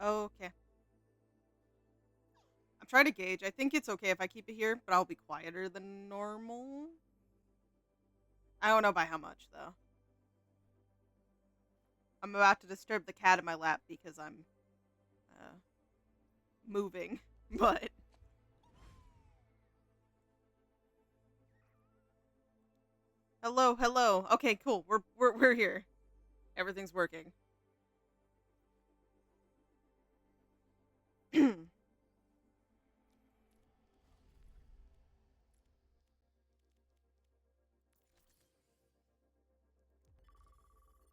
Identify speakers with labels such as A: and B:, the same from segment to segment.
A: Oh, okay. I'm trying to gauge. I think it's okay if I keep it here, but I'll be quieter than normal. I don't know by how much, though. I'm about to disturb the cat in my lap because I'm moving, but... Hello, hello. Okay, cool. We're here. Everything's working.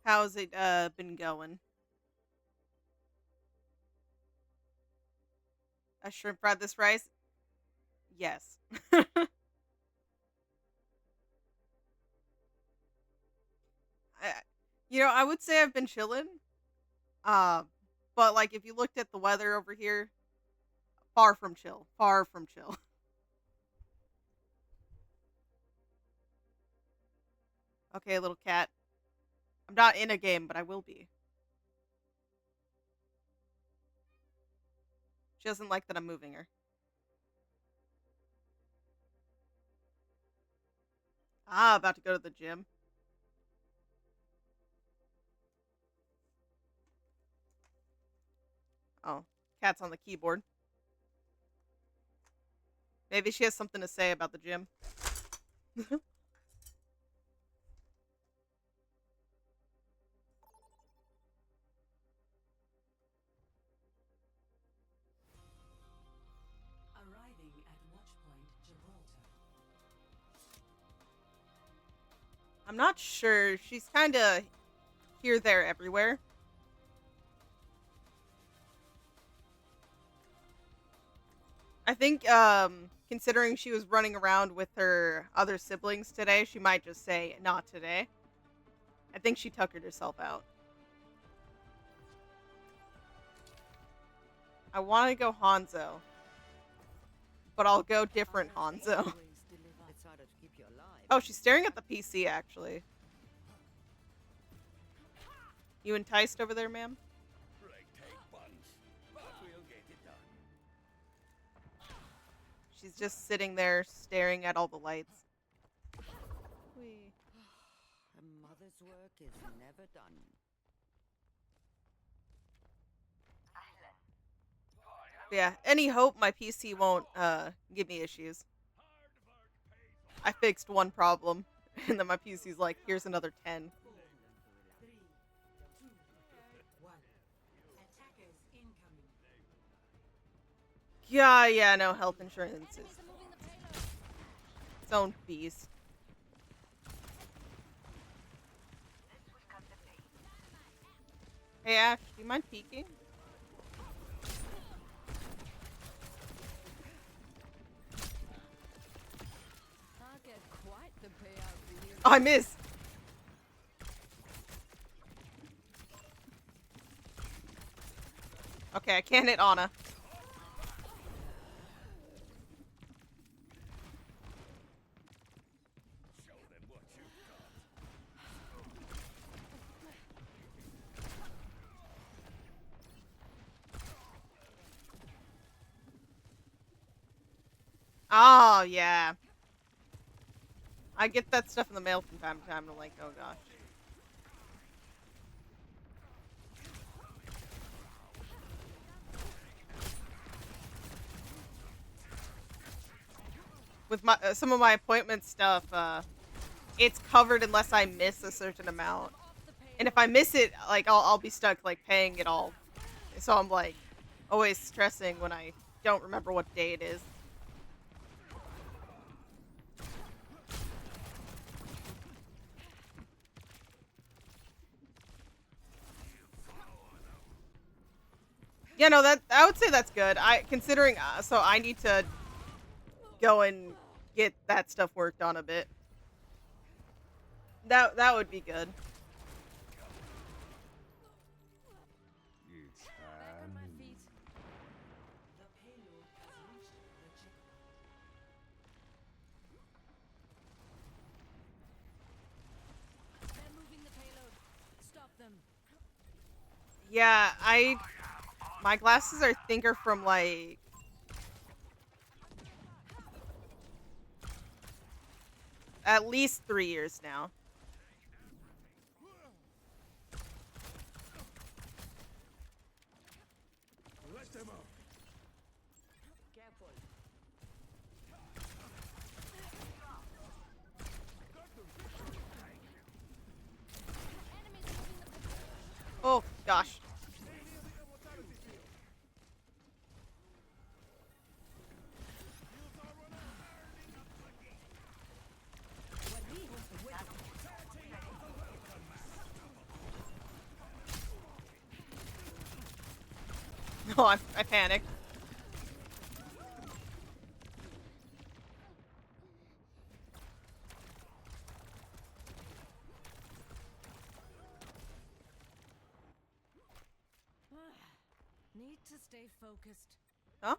A: How's it been going? A shrimp fried this rice? Yes. I, I would say I've been chilling. Uh, but like if you looked at the weather over here, far from chill. Far from chill. Okay, little cat. I'm not in a game, but I will be. She doesn't like that I'm moving her. Ah, about to go to the gym. Oh, cat's on the keyboard. Maybe she has something to say about the gym.
B: Arriving at Watchpoint Gibraltar.
A: I'm not sure. She's kind of here, there, everywhere. I think, considering she was running around with her other siblings today, she might just say, not today. I think she tuckered herself out. I want to go Hanzo, but I'll go different Hanzo. Oh, she's staring at the PC, actually. You enticed over there, ma'am? She's just sitting there staring at all the lights. Whee.
C: A mother's work is never done.
A: Yeah, any hope my PC won't give me issues. I fixed one problem, and then my PC's like, here's another 10.
B: 4, 3, 2, 1. Attackers incoming.
A: Yeah, no, health insurance is its own beast. Hey Ash, do you mind peeking? Oh, I missed! Okay, I can't hit Ana. Oh, yeah. I get that stuff in the mail from time to time, and I'm like, oh gosh. With my some of my appointment stuff, it's covered unless I miss a certain amount. And if I miss it, like, I'll be stuck, like, paying it all. So I'm, like, always stressing when I don't remember what day it is. Yeah, no, that I would say that's good. Considering so I need to go and get that stuff worked on a bit. That would be good.
B: Back on my feet. The payload has reached the checkpoint. They're moving the payload. Stop them.
A: Yeah, My glasses, I think, are from like at least 3 years now.
C: Careful.
A: Oh gosh. Oh, I panicked.
B: Need to stay focused.
A: Oh,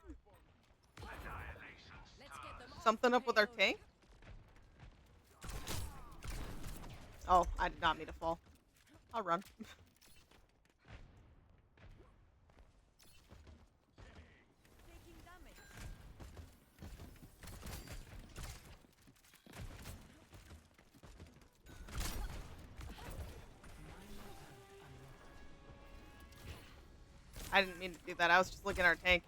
B: Let's get them off
A: something
B: the
A: up with our
B: payload.
A: tank? Oh, I did not mean to fall. I'll run.
B: Taking damage.
A: I didn't mean to do that. I was just looking at our tank.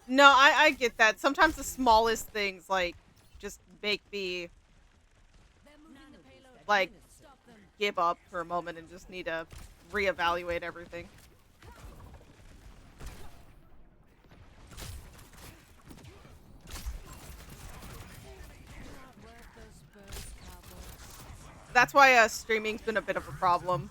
A: No, I get that. Sometimes the smallest things, like, just make me,
B: They're moving the payload.
A: like,
B: Stop them.
A: give up for a moment and just need to reevaluate everything.
B: Not worth those burns, cowboys.
A: That's why streaming's been a bit of a problem.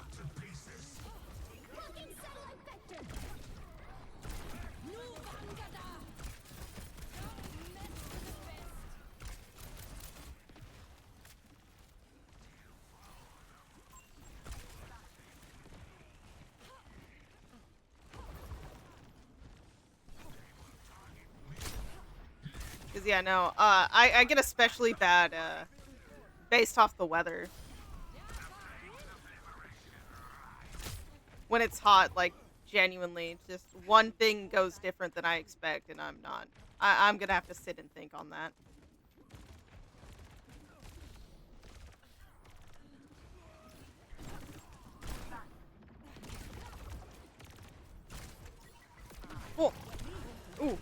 A: Cause yeah, no, I get especially bad based off the weather. When it's hot, like genuinely, just one thing goes different than I expect, and I'm not. I'm gonna have to sit and think on that. Oh, ooh.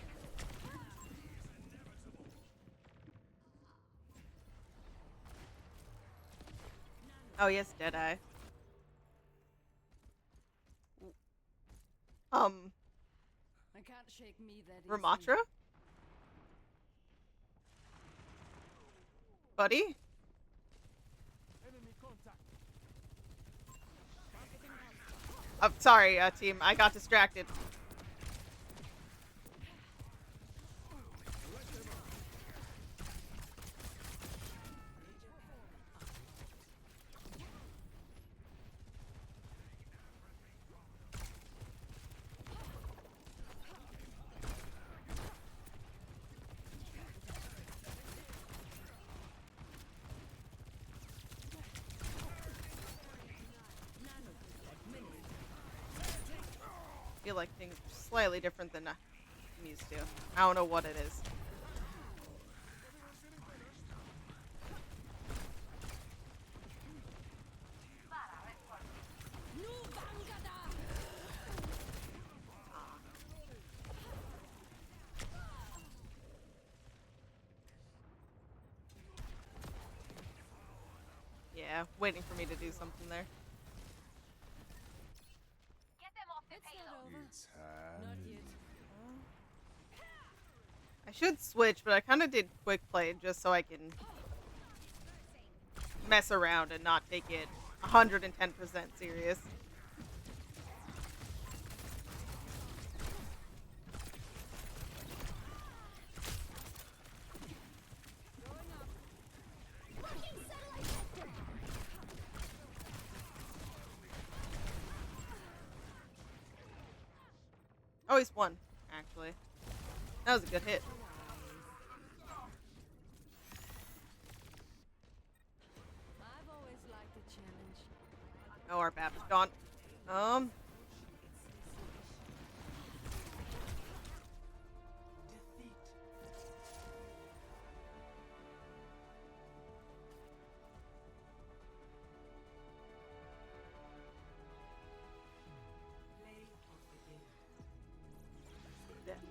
A: Oh yes, Deadeye.
B: I can't shake me that easily.
A: Ramatra? Buddy? I'm sorry, team. I got distracted. I feel like things are slightly different than I'm used to. I don't know what it is. Yeah, waiting for me to do something there.
B: It's not over. Not yet.
A: I should switch, but I kind of did quick play just so I can mess around and not take it 110% serious. Oh, he's won, actually. That was a good hit.
B: I've always liked a challenge.
A: Oh, our BAP is gone.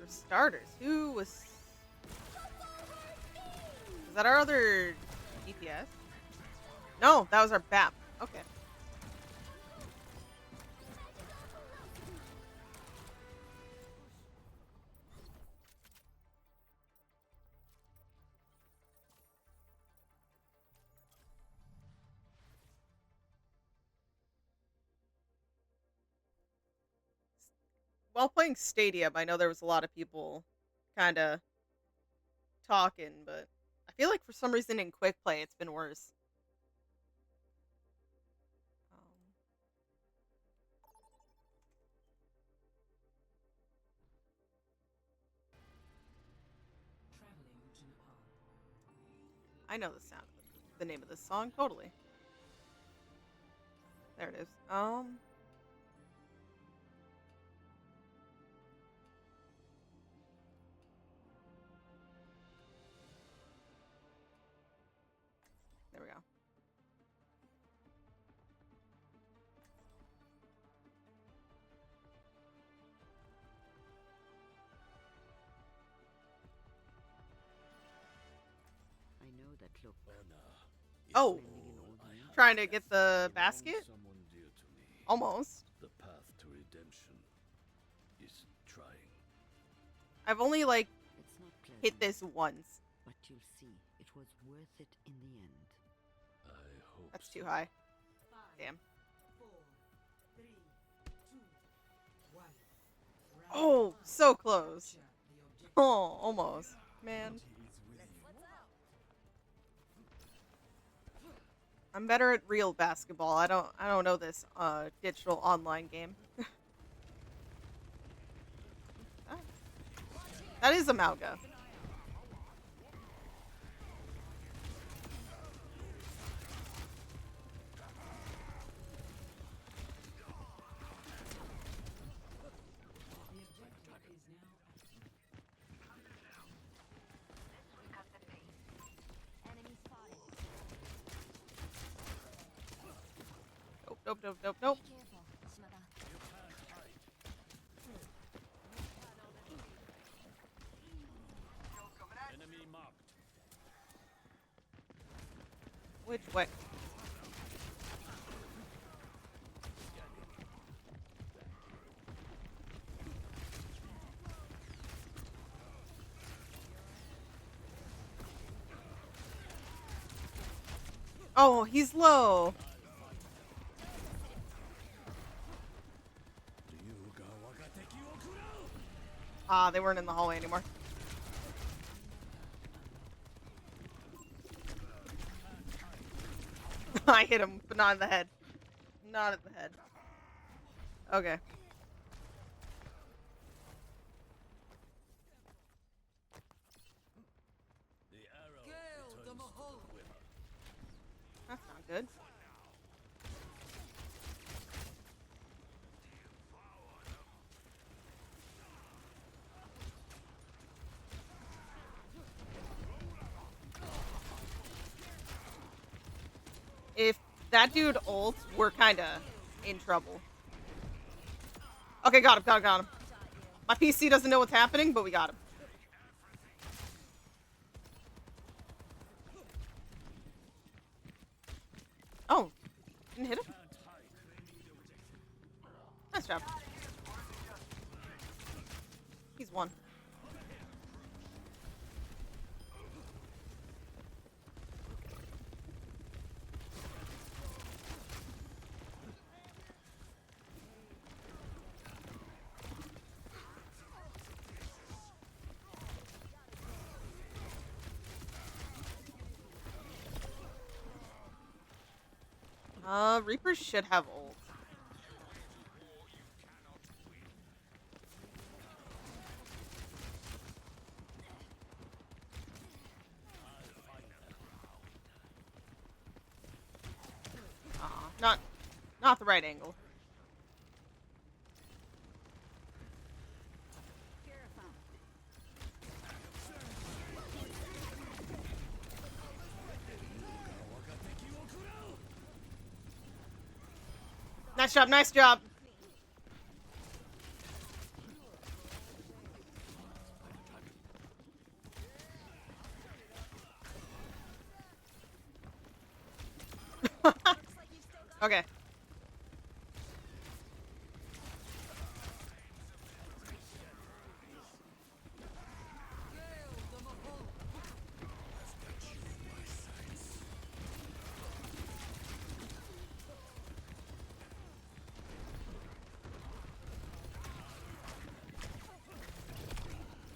A: for starters, who was that our other DPS? No, that was our BAP. Okay. While playing Stadium, I know there was a lot of people kind of talking, but I feel like for some reason in quick play it's been worse.
B: Traveling to Nepal.
A: I know the sound of the name of this song totally. There it is. There we go.
C: I know that look.
A: Oh, trying to get the basket?
D: Someone dear to me.
A: Almost.
D: The path to redemption is trying.
A: I've only like
C: It's not pleasant,
A: hit this once.
C: but you'll see it was worth it in the end.
D: I hope
A: That's too high.
B: 5,
A: Damn.
B: 4, 3, 2, 1.
A: Oh, so close. Oh, almost. Man. I'm better at real basketball. I don't know this digital online game. That is a Mauga. Nope, nope, nope, nope.
D: enemy marked.
A: Which way? Oh, he's low. Ah, they weren't in the hallway anymore. I hit him, but not in the head. Not in the head. Okay.
D: The arrow
B: Gale the
D: returns to
B: Mahal.
D: the quiver.
A: That's not good. If that dude ults, we're kind of in trouble. Okay, got him. My PC doesn't know what's happening, but we got him. Oh, didn't hit him? Nice job. He's one. Reapers should have ult. Not the right angle. Nice job. Okay.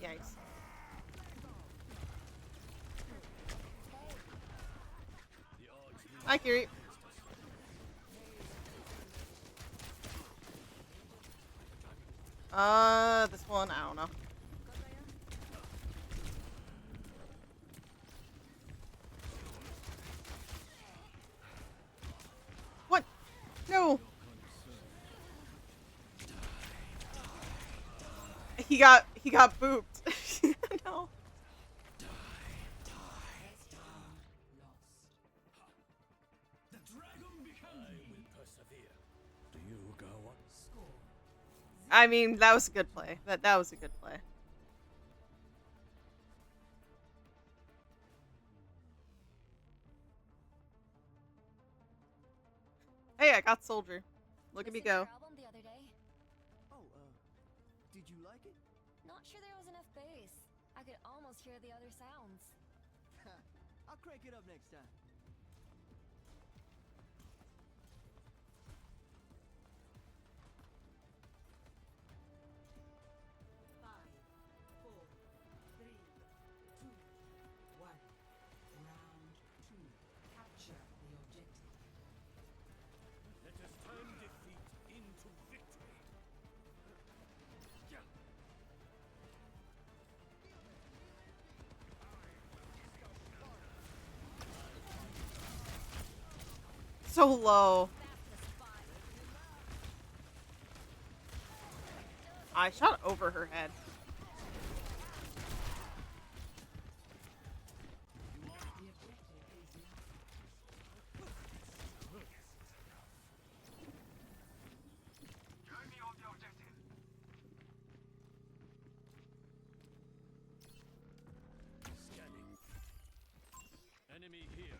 A: Yikes. Hi, Kiri. This one, I don't know. What? No. He got booped. No. I mean, that was a good play. That was a good play. Hey, I got Soldier. Look at me go.
E: Album the other day.
F: Oh, did you like it?
E: Not sure there was enough bass. I could almost hear the other sounds.
F: I'll crank it up next time.
B: Five, four, three, two, one. Round two. Capture the objective.
D: Let us turn defeat into victory.
A: So low. I shot over her head.
B: The objective is now.
D: Scanning. Enemy here.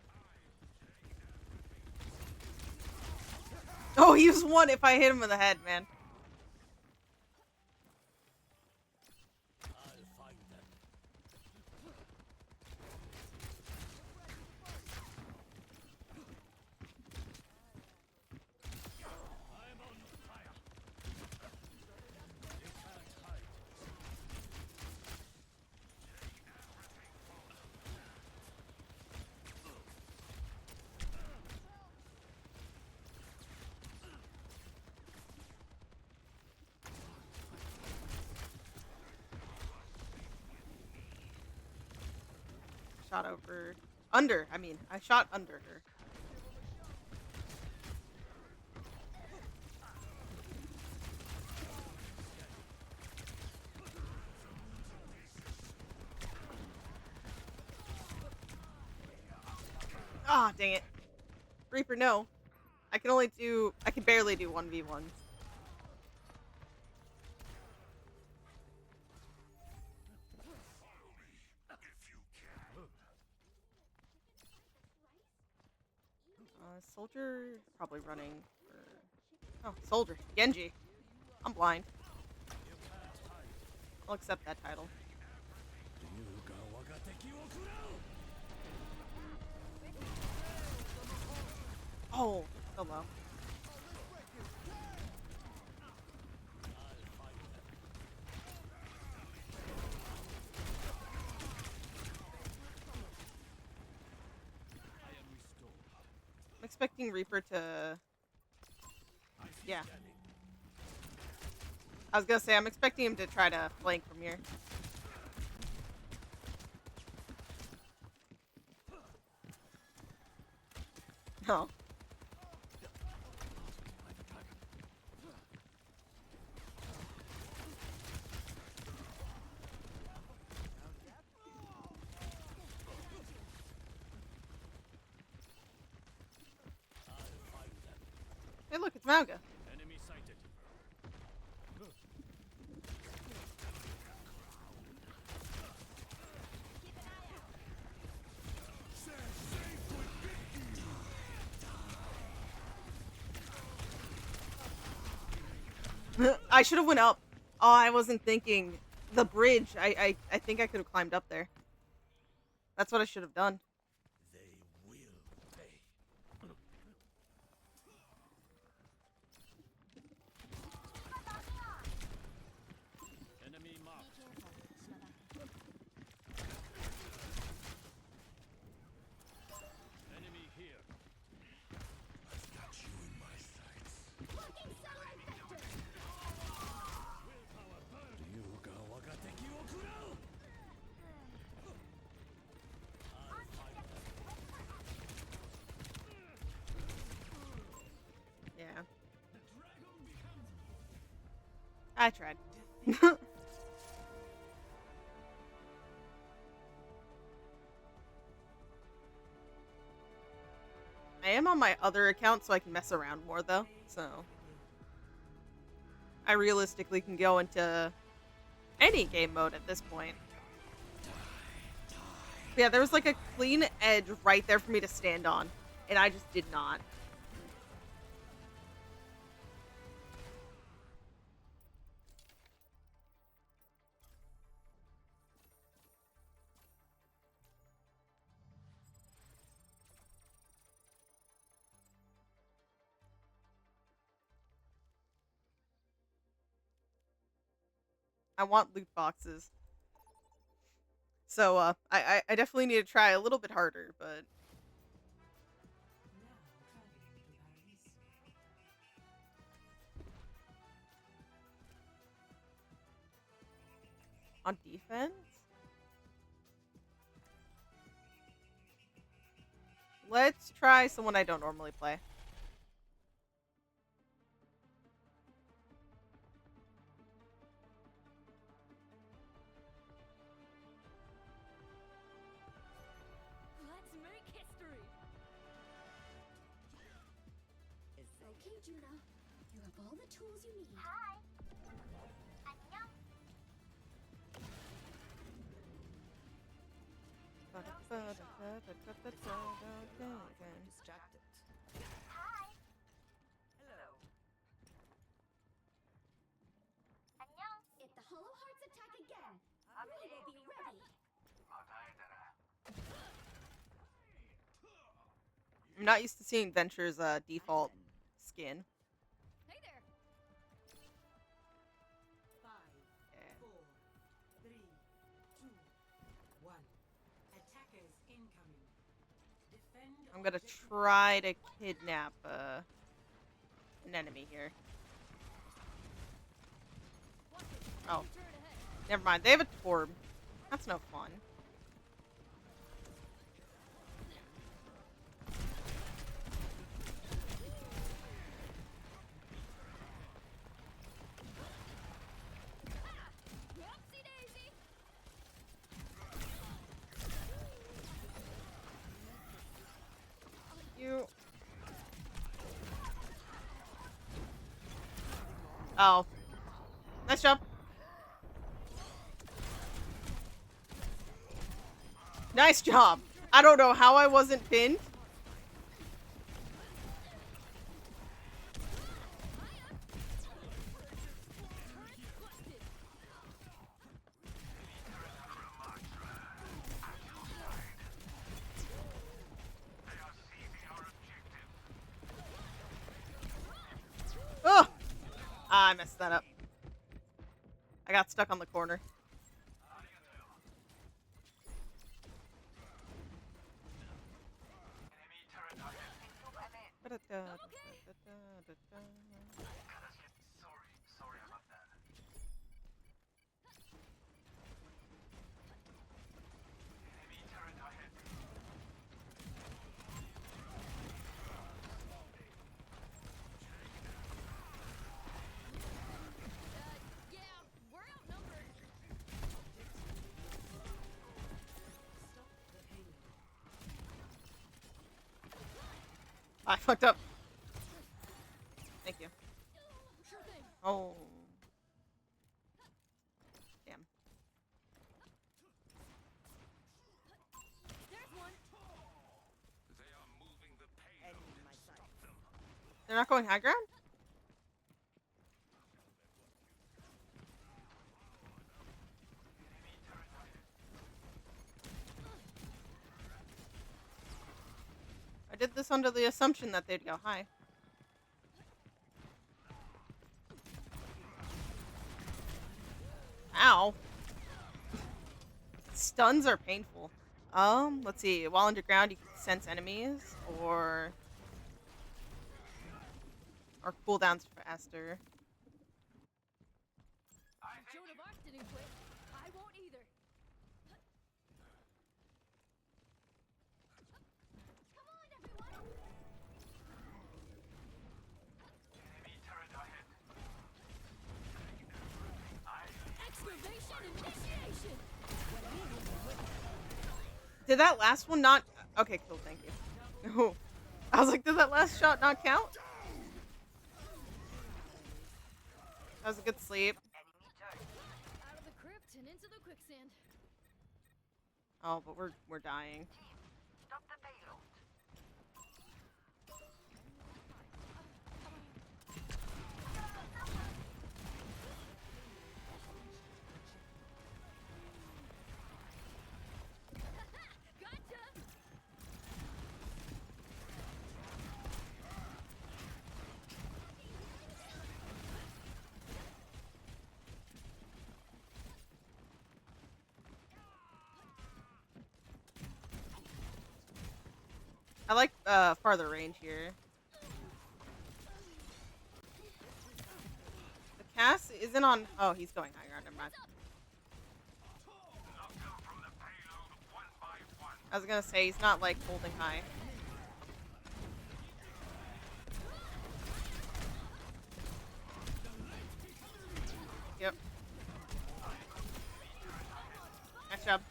A: Oh, he was one if I hit him in the head, man.
D: I'll find them. I'm on fire. You can't hide.
A: Shot over. Under. I mean, I shot under her. Ah, dang it. Reaper, no. I can barely do 1v1s. Soldier probably running for... Oh, Soldier. Genji. I'm blind. I'll accept that title. Oh, so low. I'm expecting Reaper to... Yeah. I was gonna say, I'm expecting him to try to flank from here. No. Hey, look, it's Mauga.
D: Enemy sighted.
A: I should have went up. Oh, I wasn't thinking. The bridge. I think I could have climbed up there. That's what I should have done.
D: They will pay. Enemy marked. Enemy here. I've got you in my sights. Willpower burn. Ryuga wagateki wo kurau.
A: Yeah. I tried. I am on my other account so I can mess around more though, so I realistically can go into any game mode at this point. But yeah, there was like a clean edge right there for me to stand on, and I just did not. I want loot boxes. So, I definitely need to try a little bit harder, but...
B: Now traveling to Paris.
A: On defense? Let's try someone I don't normally play.
E: Let's make history.
G: Okay, Juno. You have all the tools you need. Hi.
C: Distracted.
G: If the Hollow Hearts attack again, we will be ready.
A: I'm not used to seeing Venture's default skin.
E: Hey there.
B: 5, 4, 3, 2, 1. Attackers incoming. Defend.
A: I'm gonna
B: objective.
A: try to kidnap an enemy here. Oh,
E: Turn ahead.
A: never mind. They have a torb. That's no fun.
E: Whoopsie daisy.
A: You. Oh. Nice job. Nice job. I don't know how I wasn't pinned. Oh! Ah, I messed that up. I got stuck on the corner.
E: Yeah, we're outnumbered.
B: Stop the payload.
A: I fucked up. Thank you.
E: Sure thing.
A: Oh. Damn.
E: There's one.
D: They are moving the
C: Enemy
D: payload.
C: in my sights.
A: They're not going high ground? did this under the assumption that they'd go high. Ow. Stuns are painful. Let's see. While underground, you can sense enemies, or cooldowns faster.
E: Joan of Arc didn't quit. I won't either. Come on, everyone! Excavation initiation!
A: Did that last one not? Okay, cool. Thank you. Oh, I was like, did that last shot not count? That was a good sleep.
E: Out of the crypt and into the quicksand.
A: Oh, but we're dying.
E: Gotcha!
A: I like farther range here. The Cass isn't on. Oh, he's going higher. Never mind. I was gonna say he's not like holding high. Yep. Nice job.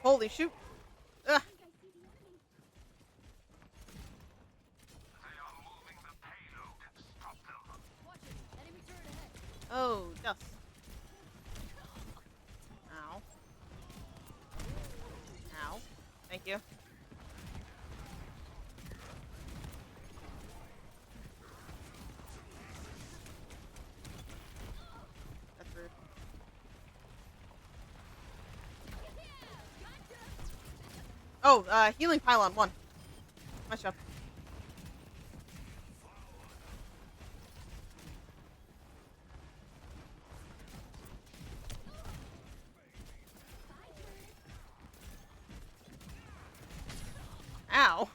A: Holy shoot! Ugh.
E: Watch it. Enemy turret ahead.
A: Oh, dust. Ow. Ow. Thank you. That's rude. Oh, healing pylon 1. Nice job. Ow.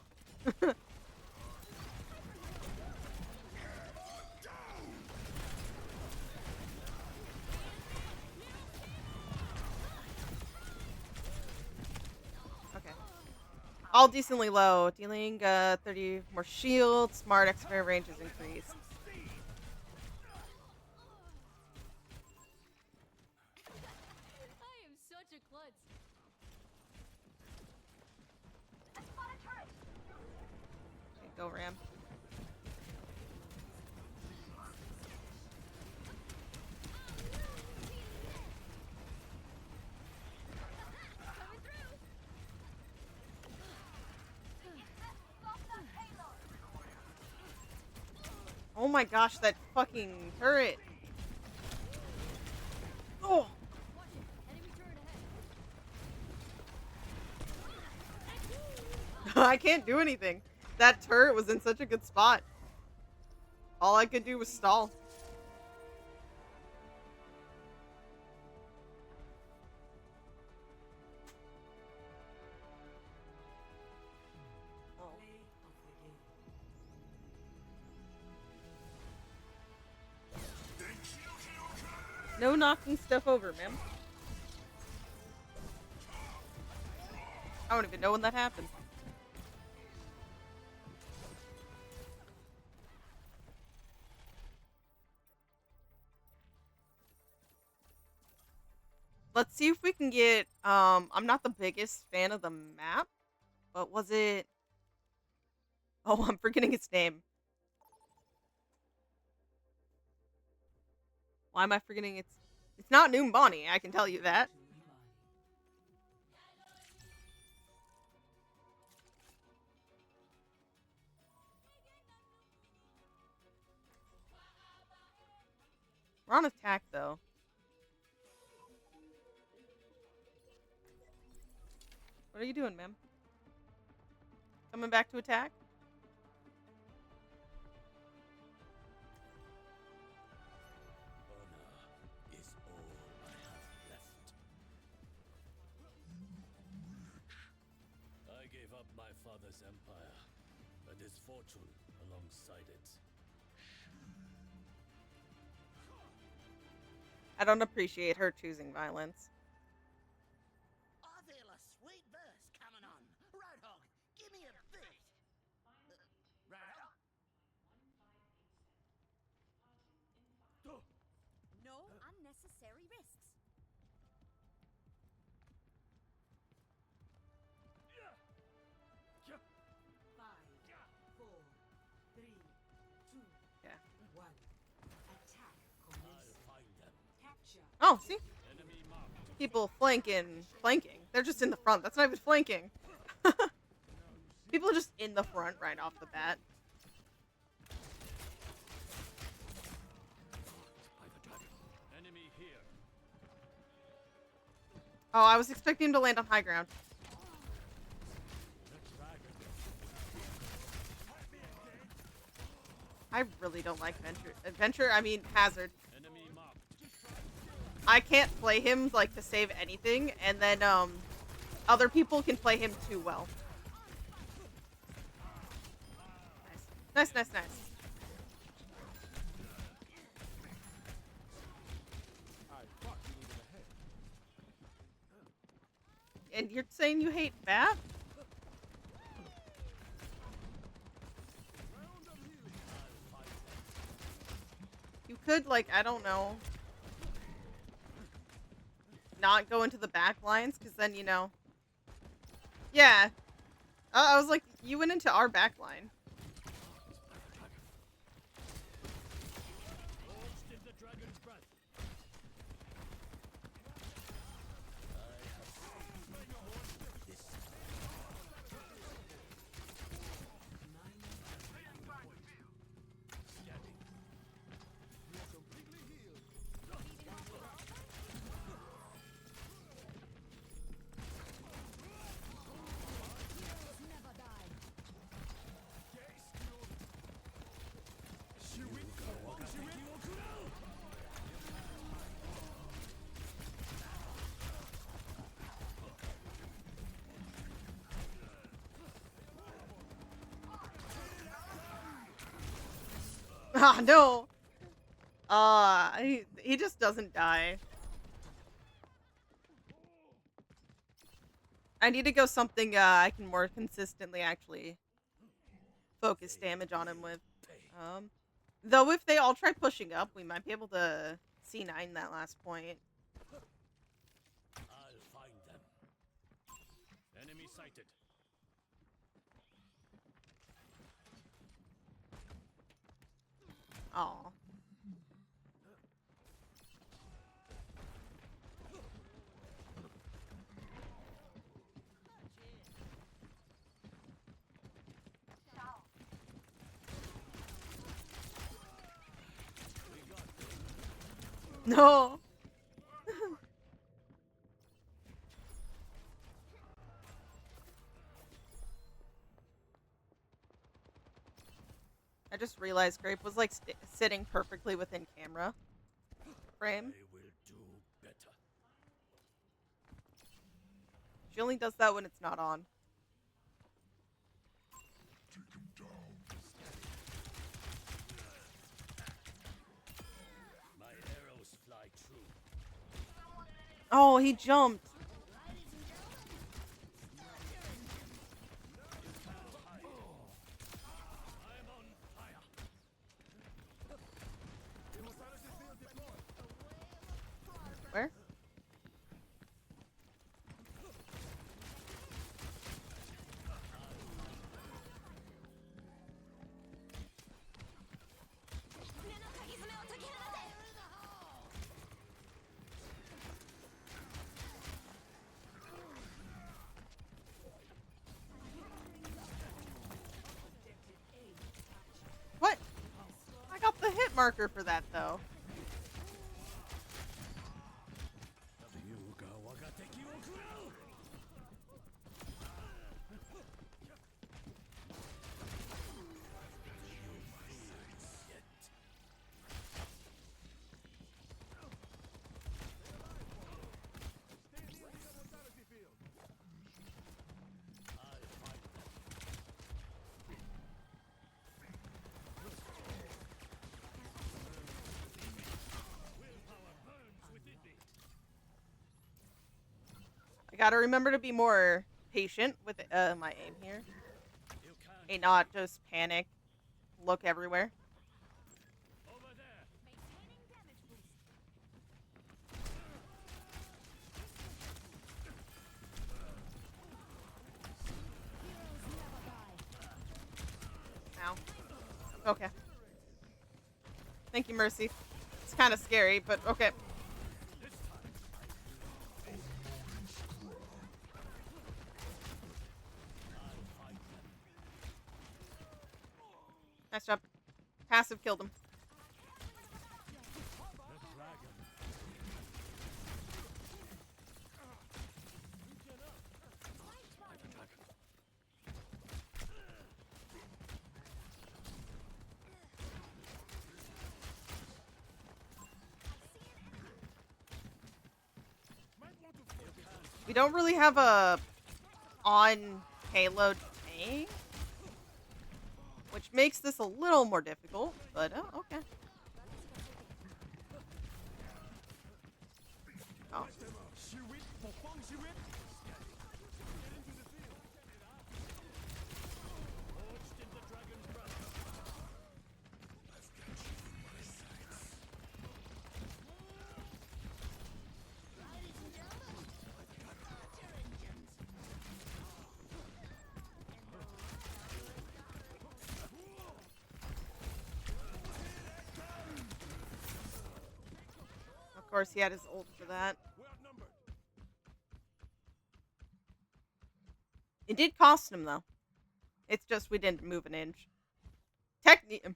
A: Okay. All decently low. Dealing 30 more shield. Smart X-ray range is increased.
E: I am such a klutz.
A: Okay, go Ram.
E: Coming through.
A: Oh my gosh, that fucking turret. Oh.
E: Watch it. Enemy turret ahead.
A: I can't do anything. That turret was in such a good spot. All I could do was stall. Oh. No knocking stuff over, ma'am. I don't even know when that happened. Let's see if we can get, I'm not the biggest fan of the map, but was it... Oh, I'm forgetting its name. Why am I forgetting its... It's not Noombani, I can tell you that. We're on attack, though. What are you doing, ma'am? Coming back to attack?
D: Honor is all I have left. I gave up my father's empire and his fortune alongside it.
A: I don't appreciate her choosing violence.
H: I feel a sweet verse coming on. Roadhog, give me a beat. Roadhog?
G: No unnecessary risks.
B: Five, four, three, two,
A: Yeah.
B: one. Attack
D: I'll
B: commences.
D: find them.
B: Capture.
A: Oh, see?
D: Enemy marked.
A: People flanking. They're just in the front. That's not even flanking. People are just in the front right off the bat.
D: By the dragon. Enemy here.
A: Oh, I was expecting him to land on high ground.
D: The dragon.
A: I really don't like Hazard.
D: Enemy marked.
A: I can't play him, like, to save anything, and then, other people can play him too well. Nice. Nice. And you're saying you hate Bat? You could, like, I don't know, not go into the back lines, because then, you know. Yeah. I was like, you went into our back line.
D: Launched in the dragon's breath.
A: Ah, no. He just doesn't die. I need to go something I can more consistently actually focus damage on him with. Though if they all try pushing up, we might be able to C9 that last point.
D: I'll find them. Enemy sighted.
A: Aw. No. I just realized Grape was like sitting perfectly within camera frame.
D: I will do better.
A: She only does that when it's not on.
D: My arrows fly true.
A: Oh, he jumped.
D: I'm on fire.
A: Where? hit marker for that, though. I gotta remember to be more patient with my aim here. And not just panic, look everywhere. Ow. Okay. Thank you, Mercy. It's kind of scary, but okay. Nice job. Passive killed him. We don't really have a on payload tank, which makes this a little more difficult, but oh, okay. Oh. Of course, he had his ult for that. It did cost him, though. It's just we didn't move an inch. Technique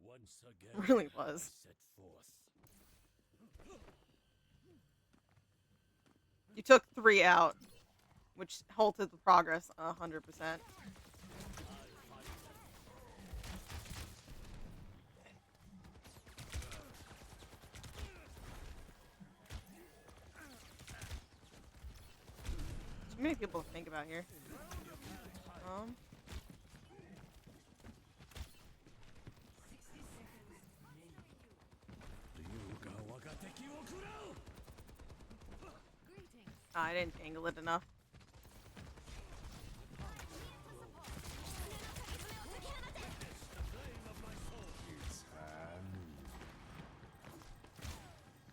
D: Once again,
A: really was.
D: I set forth.
A: You took 3 out, which halted the progress 100%. Too many people to think about here. I didn't angle it enough.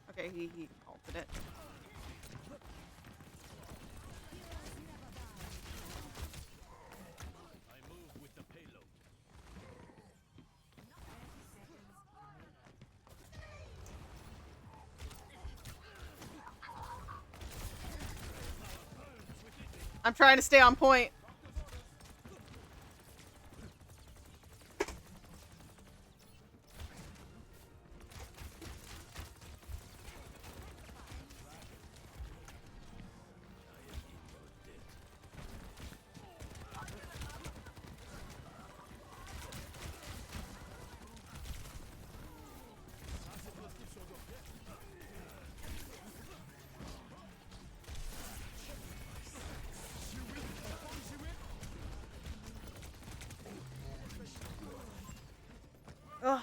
A: Okay, he halted it.
D: I move with the payload.
A: I'm trying to stay on point. Ugh.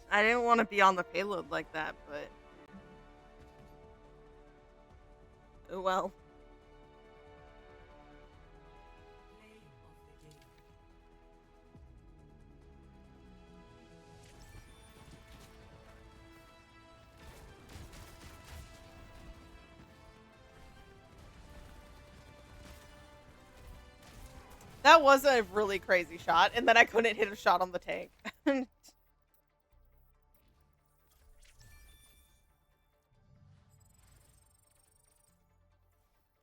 A: I didn't want to be on the payload like that, but oh well. That was a really crazy shot, and then I couldn't hit a shot on the tank.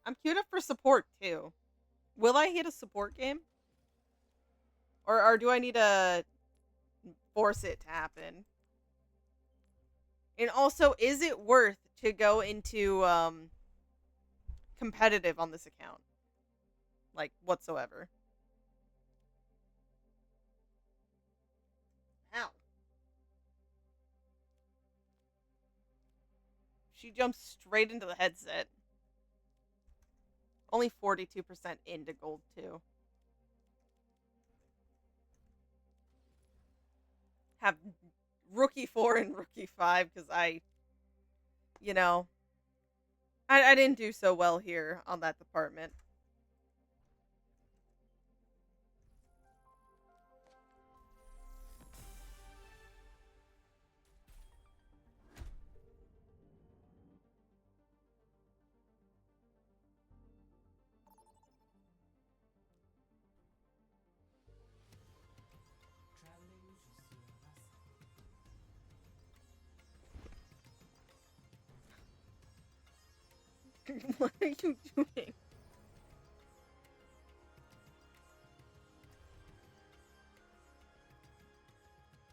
A: I'm queued up for support too. Will I hit a support game? Or do I need to force it to happen? And also, is it worth to go into competitive on this account? Like, whatsoever. Ow. She jumps straight into the headset. Only 42% into gold, too. Have rookie 4 and rookie 5, because I didn't do so well here on that department. What are you doing?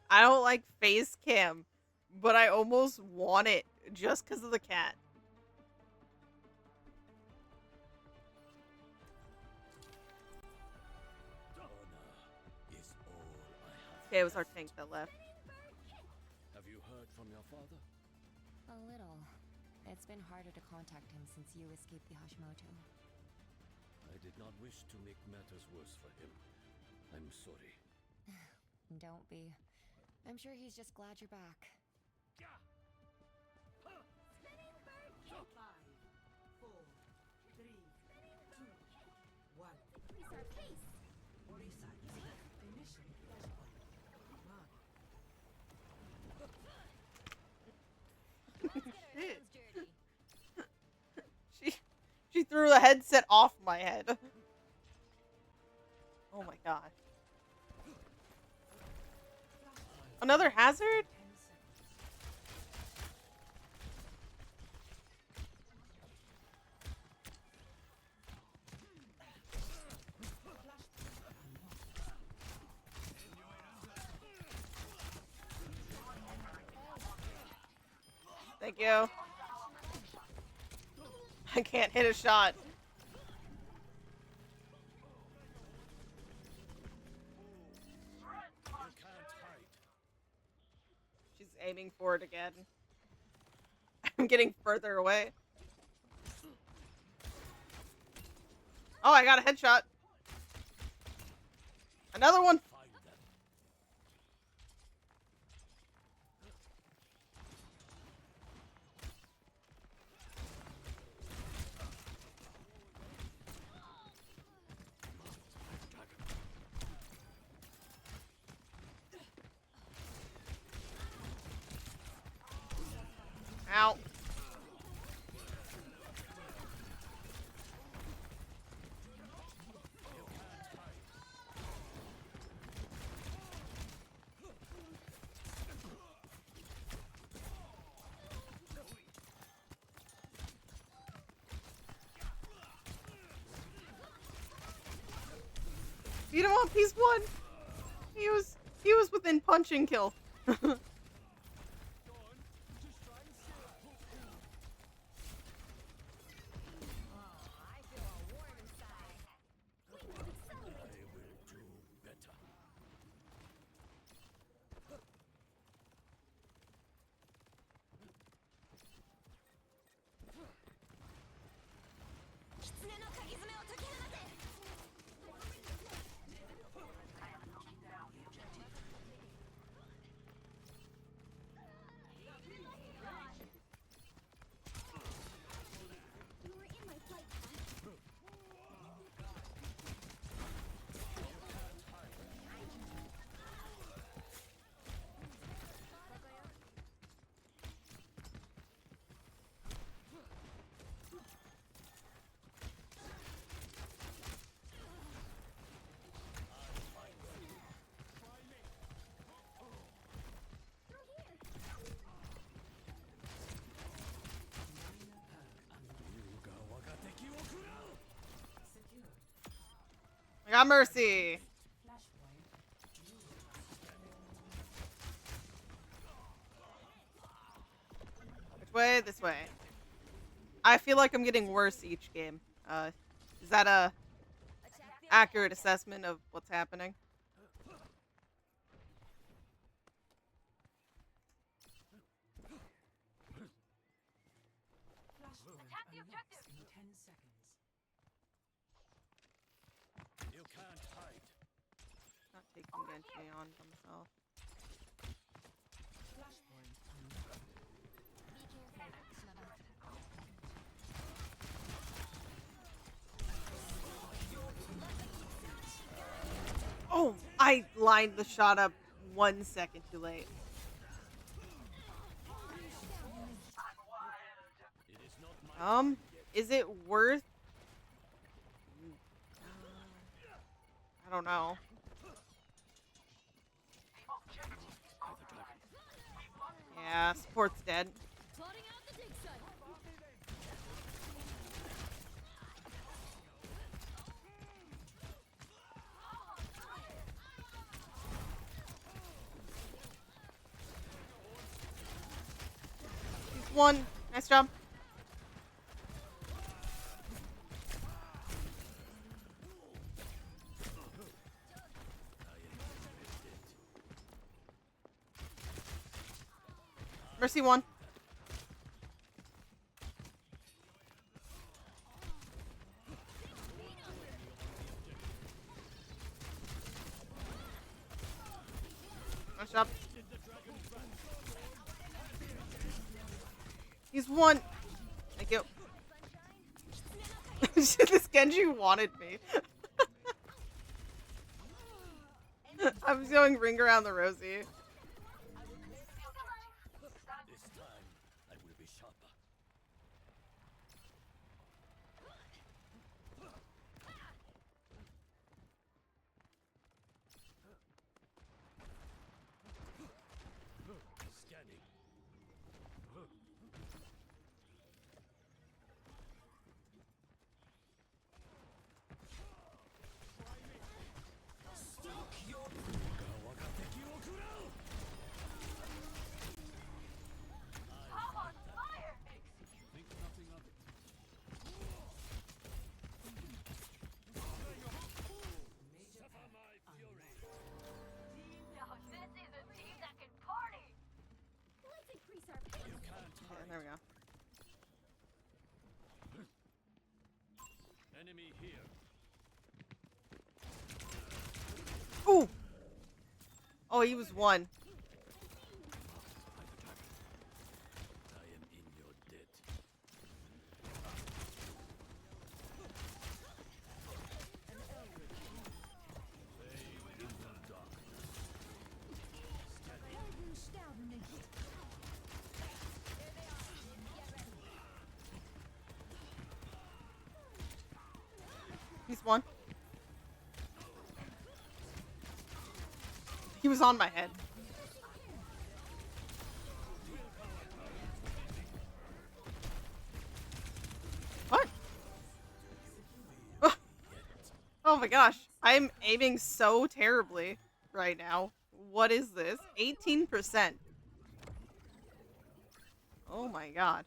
A: I don't like face cam, but I almost want it just because of the cat. Okay, it was our tank that left.
D: Have you heard from your father?
E: A little. It's been harder to contact him since you escaped the Hashimoto.
D: I did not wish to make matters worse for him. I'm sorry.
E: Don't be. I'm sure he's just glad you're back.
B: 5, 4, 3, 2, 1.
G: Increase our pace.
B: Morrison. Initial flashpoint. Mark.
A: Shit. She threw the headset off my head. Oh my god. Another hazard?
B: 10
A: Thank you. I can't hit a shot.
D: You can't hide.
A: She's aiming for it again. I'm getting further away. Oh, I got a headshot. Another one.
D: Find them.
A: Ow. Beat him up, he's won. He was within punching kill.
D: I will do better.
A: got Mercy. Which way? This way. I feel like I'm getting worse each game. Is that a accurate assessment of what's happening?
B: Attack the objective in 10 seconds.
D: You can't hide.
A: Not taking Genji on himself.
B: Flashpoint unlocked.
A: Oh, I lined the shot up 1 second too late. Is it worth? I don't know. Yeah, support's dead. He's one. Nice job. Mercy one. Nice job. He's one. Thank you. This Genji wanted me. I'm going ring around the rosy.
D: This time, I will be sharper. Scanning. Think nothing of it. Suffer my fury.
G: Now this is a team that can party. Let's increase our pace.
D: You can't
A: Yeah,
D: hide.
A: there we go.
D: Enemy here.
A: Ooh. Oh, he was one.
D: I am in your debt.
A: He's one. He was on my head. What? Oh my gosh. I'm aiming so terribly right now. What is this? 18%. Oh my god.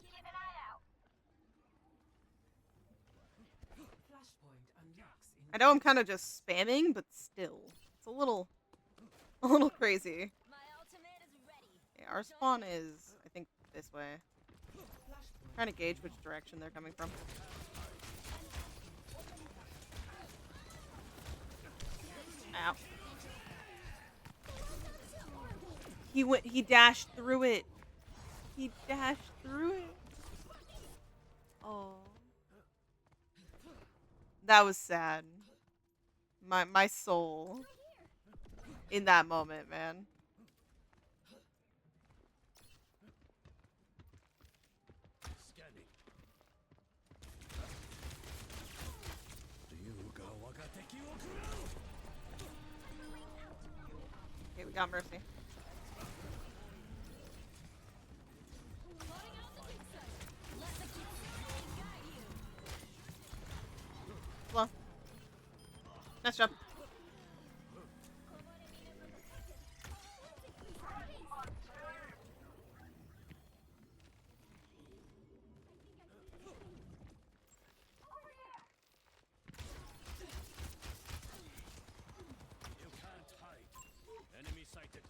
G: Keep an eye out.
B: Flashpoint unlocks in
A: I know I'm kind of just spamming, but still. It's a little crazy.
G: My ultimate is ready.
A: Okay, our spawn is, I think, this way.
B: Flashpoint.
A: Trying to gauge which direction they're coming from. Ow. He dashed through it. He dashed through it. Oh. That was sad. My soul. In that moment, man.
D: Scanning.
A: Okay, we got Mercy. Nice job.
D: You can't hide. Enemy sighted.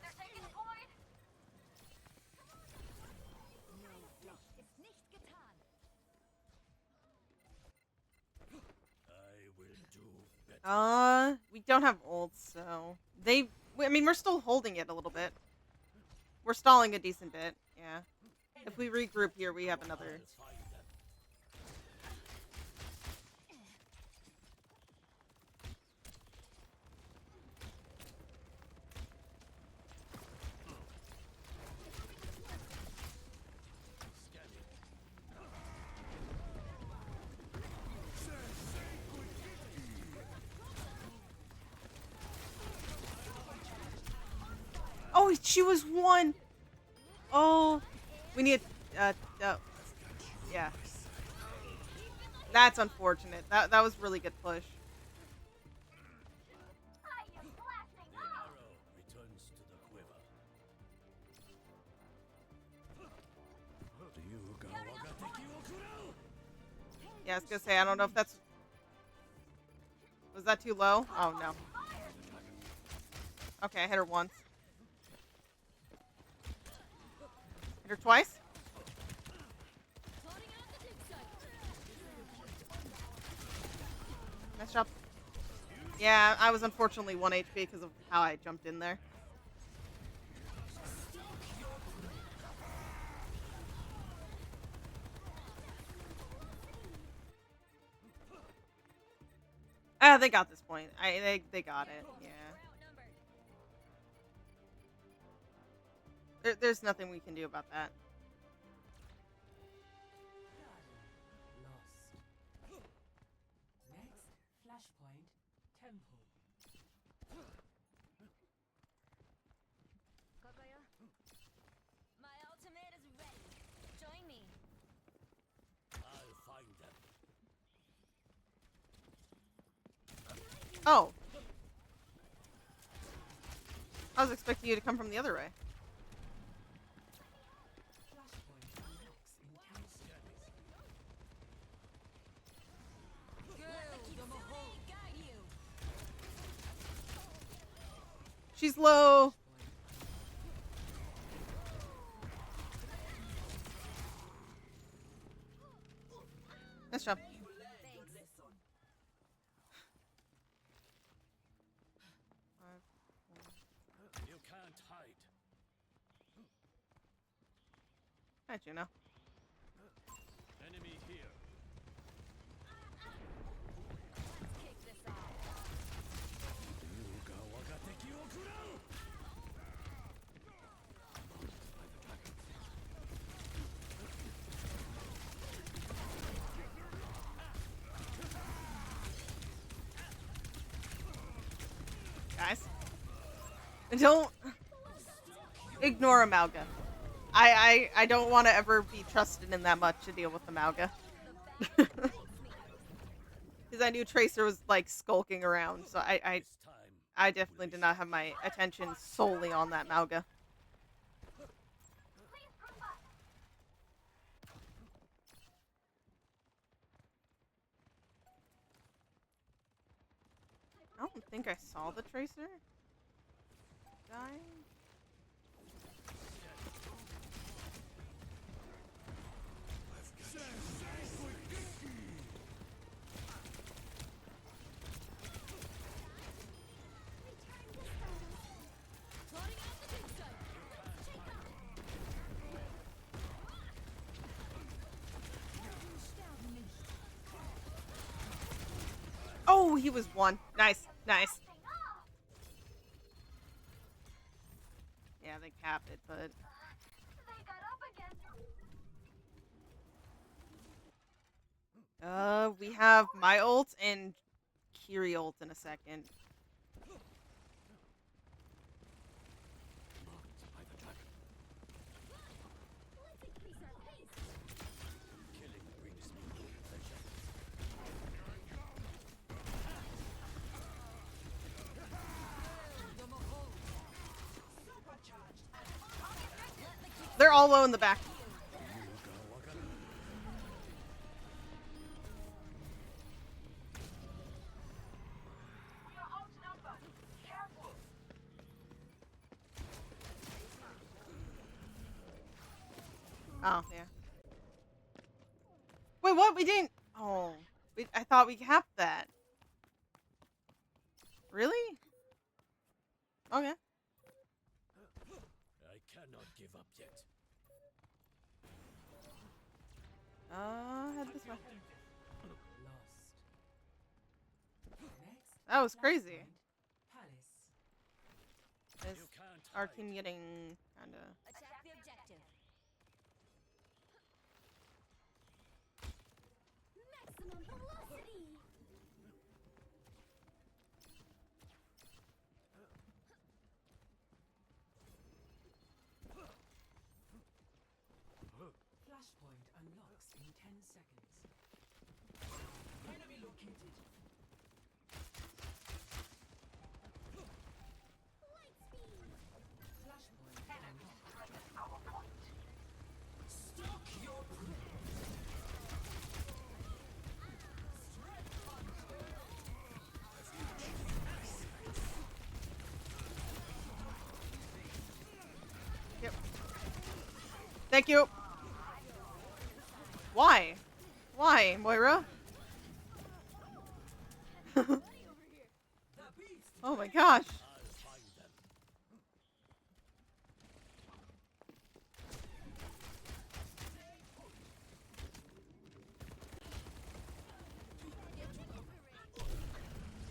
G: They're taking point.
D: I will do better.
A: We don't have ults, so I mean, we're still holding it a little bit. We're stalling a decent bit, yeah. If we regroup here, we have another.
D: I'll find them. Scanning.
A: Oh, she was one. Oh, we need. Yeah. That's unfortunate. That was really good push.
G: I am blasting
D: The
G: off.
D: arrow returns to the quiver.
A: Yeah, I was gonna say, I don't know if that's. Was that too low? Oh no. Okay, I hit her once. Hit her twice? Nice job. Yeah, I was unfortunately 1 HP because of how I jumped in there. They got this point. They got it. Yeah. There's nothing we can do about that.
B: Lost. Next, flashpoint, temple.
G: My ultimate is ready. Join me.
D: I'll find them.
A: Oh. I was expecting you to come from the other way.
B: Flashpoint unlocks in 10 seconds.
A: She's low. Nice job.
D: You can't hide.
A: Hi, Juno.
D: Enemy here.
G: Kick this off.
A: Guys. Don't ignore Amalga. I don't want to ever be trusted in that much to deal with Amalga. Because I knew Tracer was like skulking around, so I
D: This time.
A: definitely did not have my attention solely on that Malga. I don't think I saw the Tracer dying. Oh, he was one. Nice, nice. Yeah, they capped it, but
G: They got up again.
A: We have my ult and Kiri ult in a second.
D: By the dragon. Killing brings me no pleasure.
A: They're all low in the back. Oh, yeah. Wait, what? We didn't... Oh. I thought we capped that. Really? Okay.
D: I cannot give up yet.
A: Head this way.
B: Lost. Next,
A: That was crazy.
B: Palace.
A: Is
D: You can't
A: our
D: hide.
A: team getting kinda...
G: Attack the objective. Maximum velocity.
B: Flashpoint unlocks in 10 seconds. Enemy located. Flashpoint unlocked. Stalk your prey.
A: Yep. Thank you. Why? Why, Moira? Oh my gosh.
D: I'll find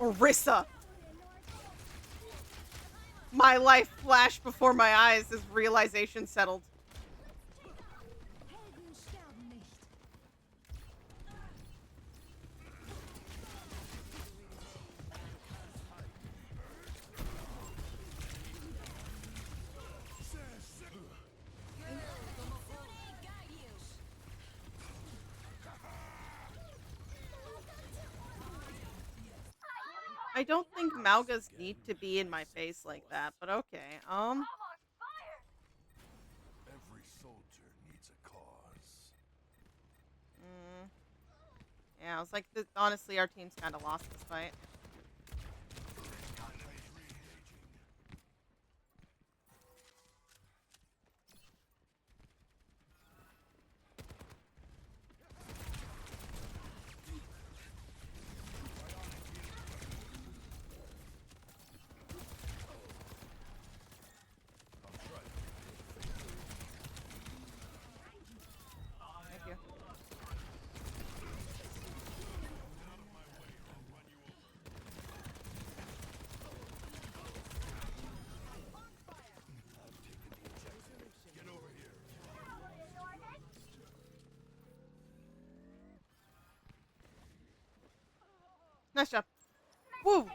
D: them.
A: Orisa. My life flashed before my eyes as realization settled.
G: Helden sterben nicht.
A: I don't think Malgas need to be in my face like that, but okay.
G: I'm on fire.
I: Every soldier needs a cause.
A: Yeah, I was like, honestly, our team's kind of lost this fight. Thank you. Nice job. Woo!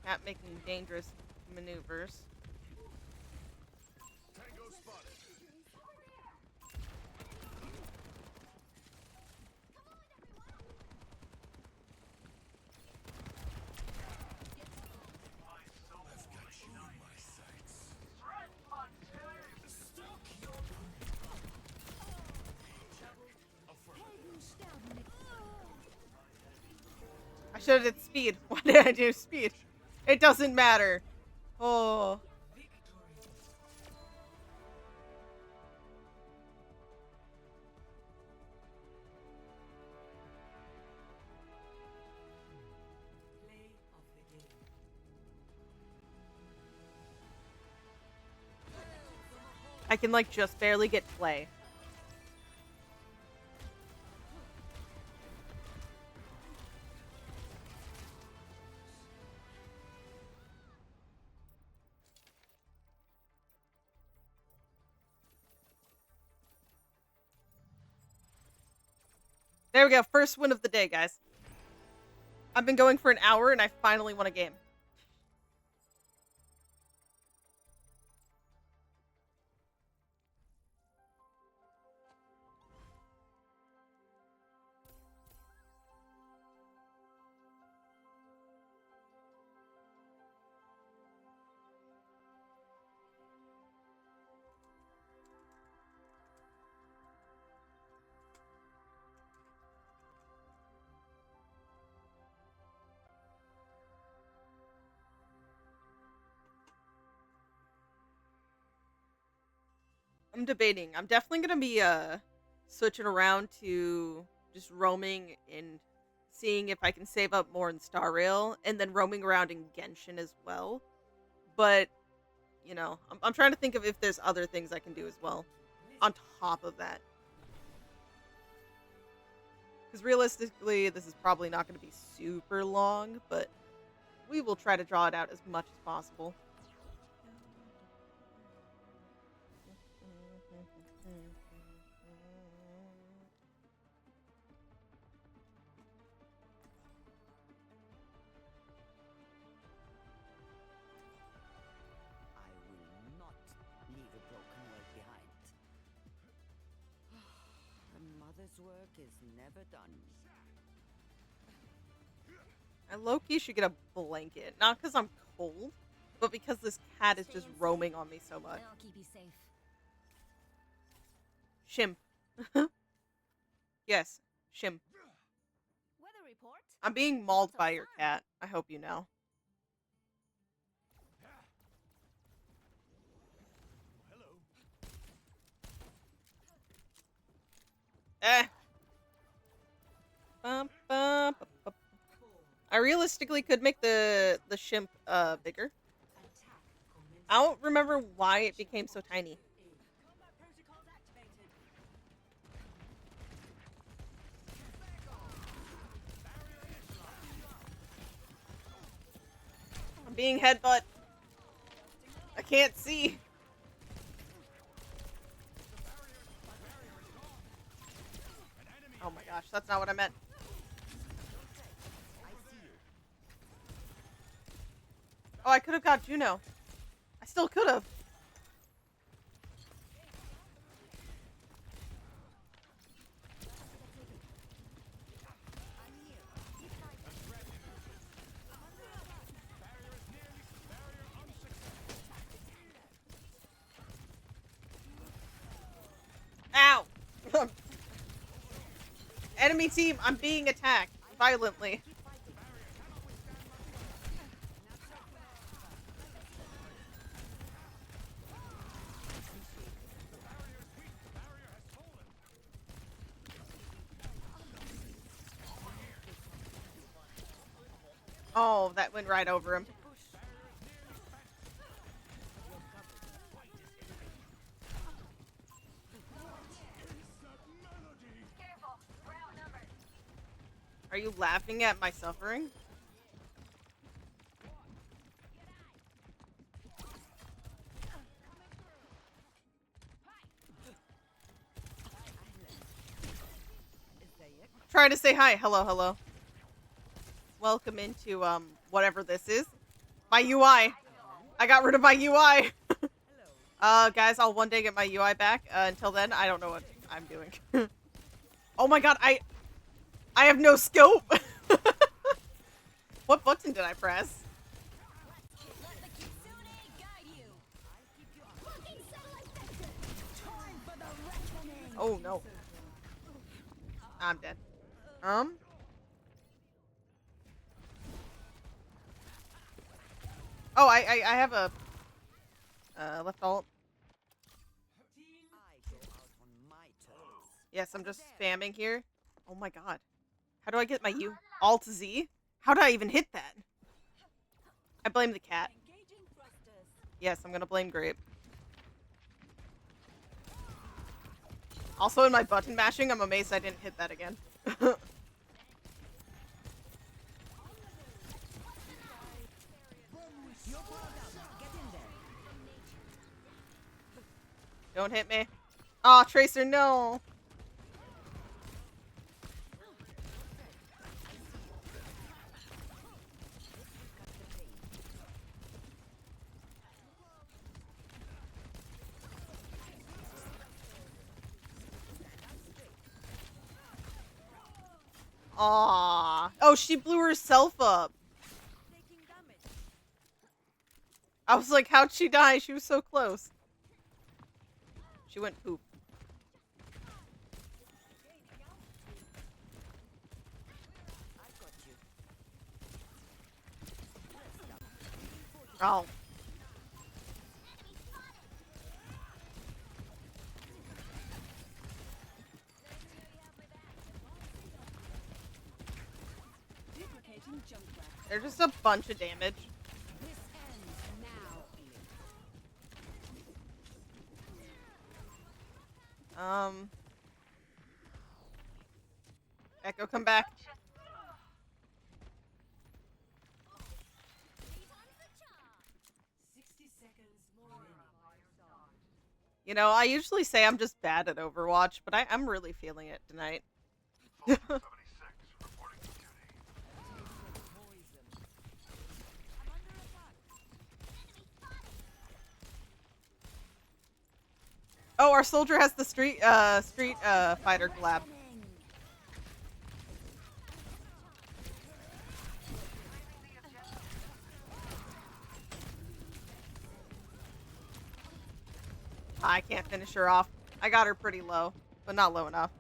A: Cat making dangerous maneuvers.
I: Tango spotted. I've got you in my sights.
A: I should have did speed. Why did I do speed? It doesn't matter. Oh.
B: Play of the game.
A: I can like just barely get play. There we go. First win of the day, guys. I've been going for an hour and I finally won a game. I'm debating. I'm definitely gonna be switching around to just roaming and seeing if I can save up more in Star Rail, and then roaming around in Genshin as well. But you know, I'm trying to think of if there's other things I can do as well on top of that. Because realistically, this is probably not going to be super long, but we will try to draw it out as much as possible.
C: I will not leave a broken world behind. A mother's work is never done.
A: I low-key should get a blanket. Not because I'm cold, but because this cat is just roaming on me so much.
E: I'll keep you safe.
A: Shim. Yes, Shim.
G: Weather report.
A: I'm being mauled by your cat. I hope you know.
I: Hello.
A: Eh. Bum, bum, bum, bum. I realistically could make the shimp bigger. I don't remember why it became so tiny.
B: Combat protocols activated.
A: I'm being headbutt. I can't see. Oh my gosh, that's not what I meant. Oh, I could have got Juno. I still could have. Ow! Enemy team, I'm being attacked violently. Oh, that went right over him.
G: Careful. We're outnumbered.
A: Are you laughing at my suffering? Trying to say hi. Hello, hello. Welcome into whatever this is. My UI. I got rid of my UI. Guys, I'll one day get my UI back. Until then, I don't know what I'm doing. Oh my god, I have no scope. What button did I press? Oh no. I'm dead. Oh, I have a left alt.
C: I go out on my terms.
A: Yes, I'm just spamming here. Oh my god. How do I get my U? Alt Z? How did I even hit that? I blame the cat.
B: Engaging thrusters.
A: Yes, I'm gonna blame Grape. Also, in my button mashing, I'm amazed I didn't hit that again. Don't hit me. Aw, Tracer, no. Aww. Oh, she blew herself up. I was like, how'd she die? She was so close. She went poop. Oh. They're just a bunch of damage. Echo, come back. You know, I usually say I'm just bad at Overwatch, but I'm really feeling it tonight. Oh, our soldier has the street fighter collab. I can't finish her off. I got her pretty low, but not low enough.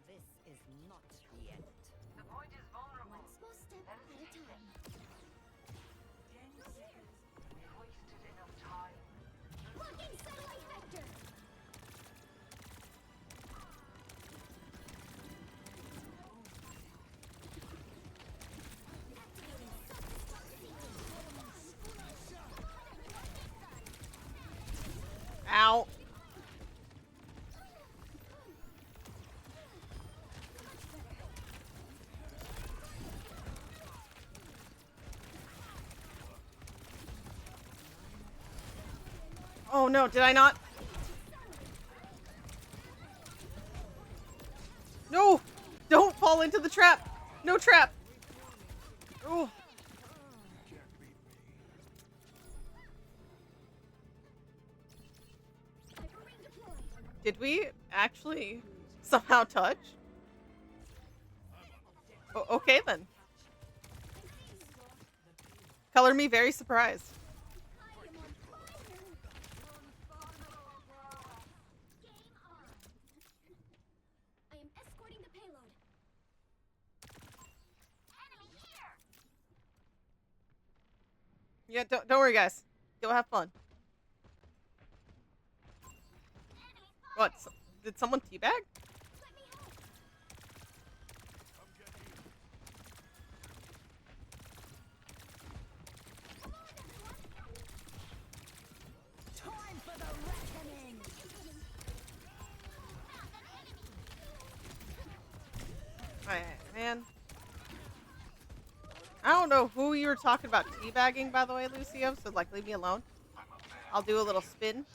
C: This is not the end.
G: The point is vulnerable.
B: One small step at a time.
G: 10 seconds. Wasted enough time.
B: Blocking satellite vector.
A: Ow. Oh no, did I not? No! Don't fall into the trap! No trap! Oh. Did we actually somehow touch? Okay then. Color me very surprised.
B: I am escorting the payload.
G: Enemy here.
A: Yeah, don't worry, guys. Go have fun. What? Did someone teabag?
B: Let me help.
C: Time for the reckoning!
A: Alright, man. I don't know who you were talking about teabagging, by the way, Lucio, so, like, leave me alone. I'll do a little spin.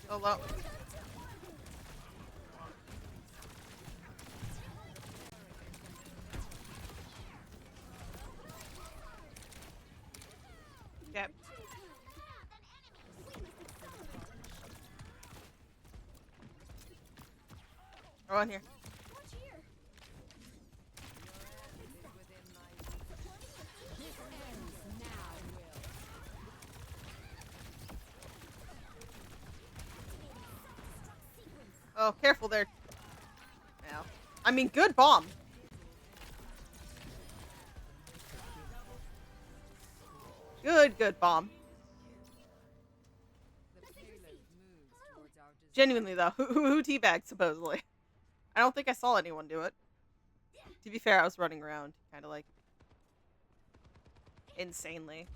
A: So low. Yep. Go on here.
B: Watch here.
A: Oh, careful there. Ow. I mean, good bomb. Good bomb. Genuinely though, who teabagged supposedly? I don't think I saw anyone do it. To be fair, I was running around, kind of like insanely.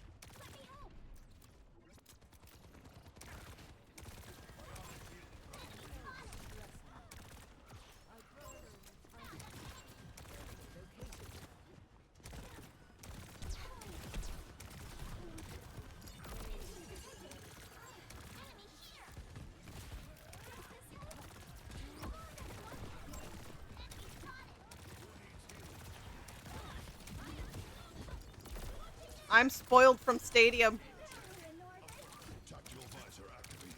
A: I'm spoiled from Stadium.
I: Tactical visor activated.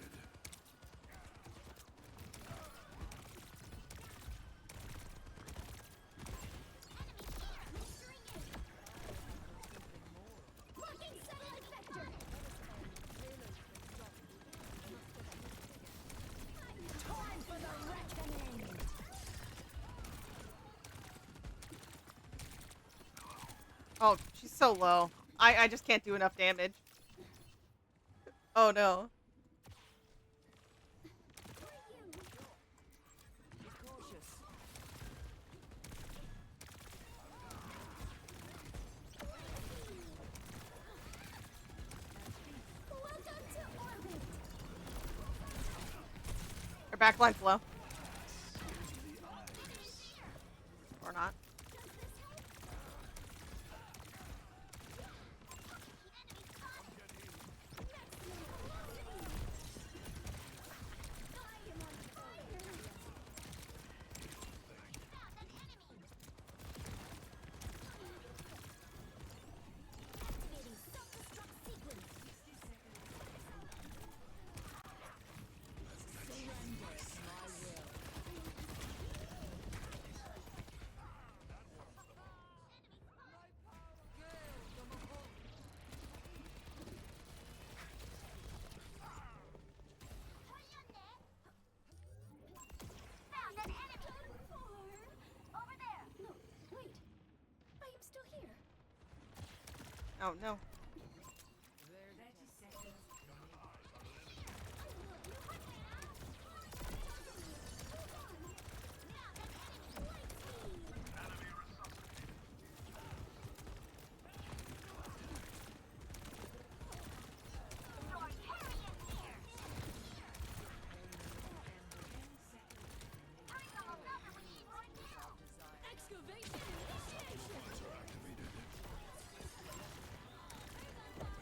A: Oh, she's so low. I just can't do enough damage. Oh no.
C: Be cautious.
A: Her backline's low. Or not.
G: Found an enemy. Over there. No, wait. I am still here.
A: Oh no.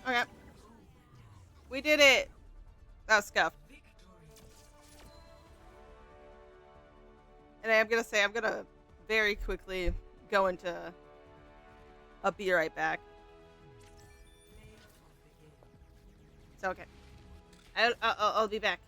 A: Okay. We did it. That was scuffed. And I'm gonna say I'm gonna very quickly go into. I'll be right back. It's okay. I'll be back.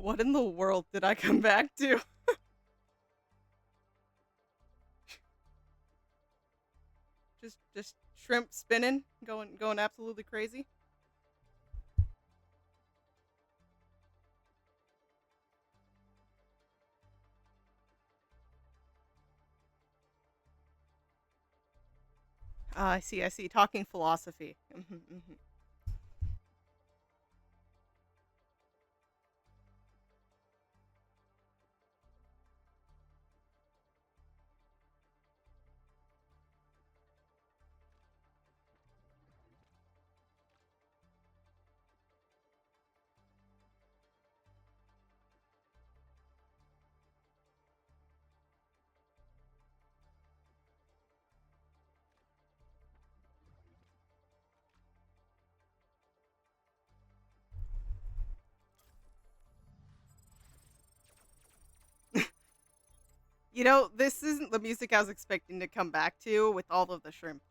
A: What in the world did I come back to? just shrimp spinning, going absolutely crazy. I see. Talking philosophy. You know, this isn't the music I was expecting to come back to with all of the shrimp.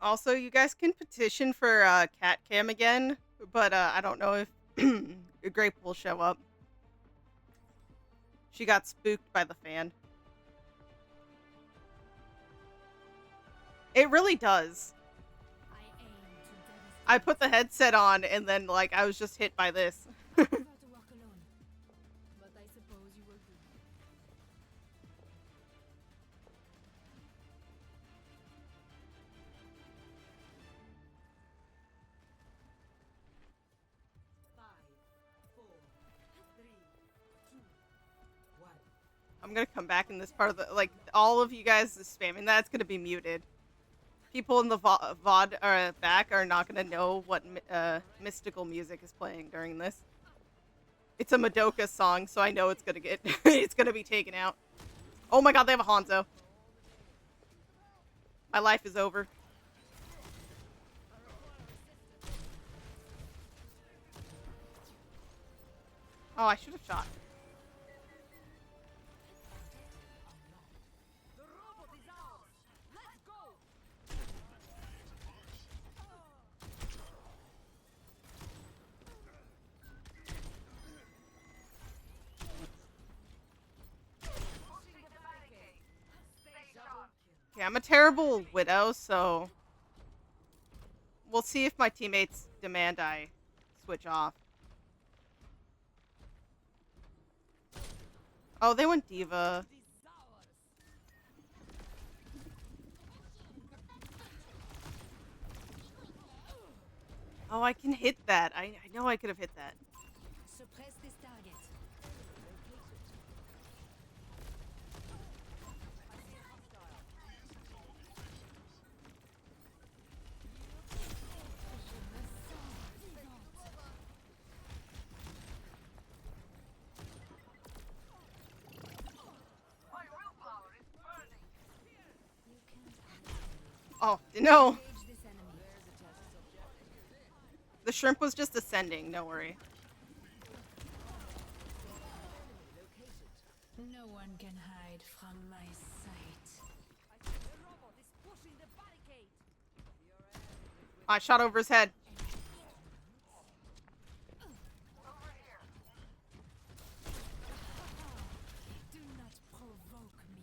A: Also, you guys can petition for cat cam again, but I don't know if Grape will show up. She got spooked by the fan. It really does. I put the headset on and then like I was just hit by this. I'm gonna come back in this part of the, like, all of you guys spamming that's gonna be muted. People in the VOD back are not gonna know what mystical music is playing during this. It's a Madoka song, so I know it's gonna get it's gonna be taken out. Oh my god, they have a Hanzo. My life is over. Oh, I should have shot. Okay, I'm a terrible widow, so we'll see if my teammates demand I switch off. Oh, they went Diva. Oh, I can hit that. I know I could have hit that.
C: Suppress this target.
A: Oh, no. The shrimp was just ascending, don't worry.
B: No one can hide from my sight.
A: I shot over his head.
B: Do not provoke me.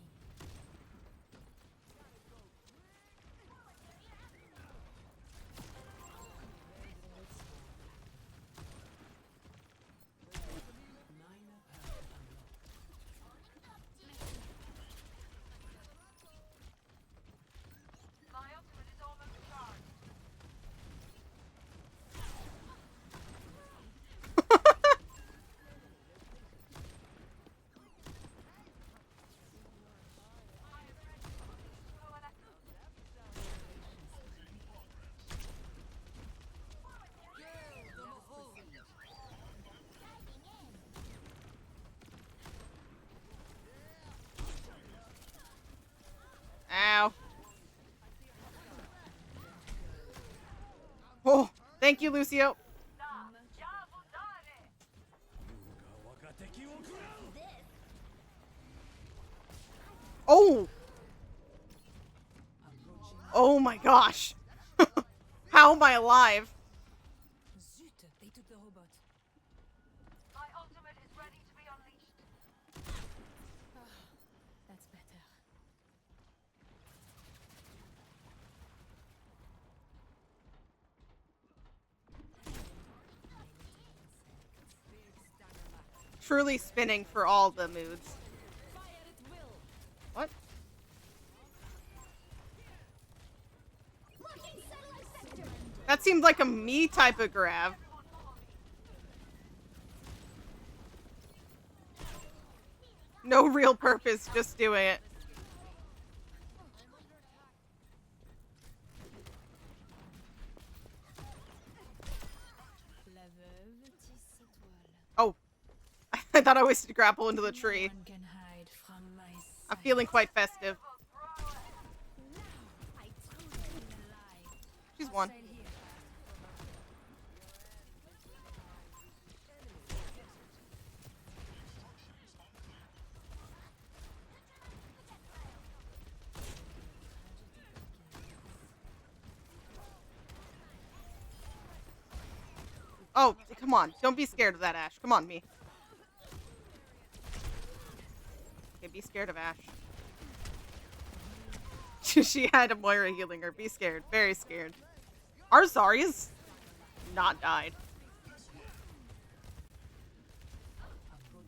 A: Thank you, Lucio. Oh! Oh my gosh. How am I alive?
B: Zut, they took the robot.
G: My ultimate is ready to be unleashed.
B: That's better.
A: Truly spinning for all the moods.
B: Fire at will.
A: What? That seemed like a me type of grab. No real purpose, just doing it.
B: La veuve tisse toile.
A: Oh. I thought I wasted grapple into the tree.
B: No one can hide from my
A: I'm
B: sight.
A: feeling quite festive.
B: I told you a lie.
A: She's one.
B: Hostile here.
A: Oh, come on. Don't be scared of that, Ash. Come on, me. Okay, be scared of Ash. She had a Moira healing her. Be scared. Very scared. Our Zarya's not died.
B: I've been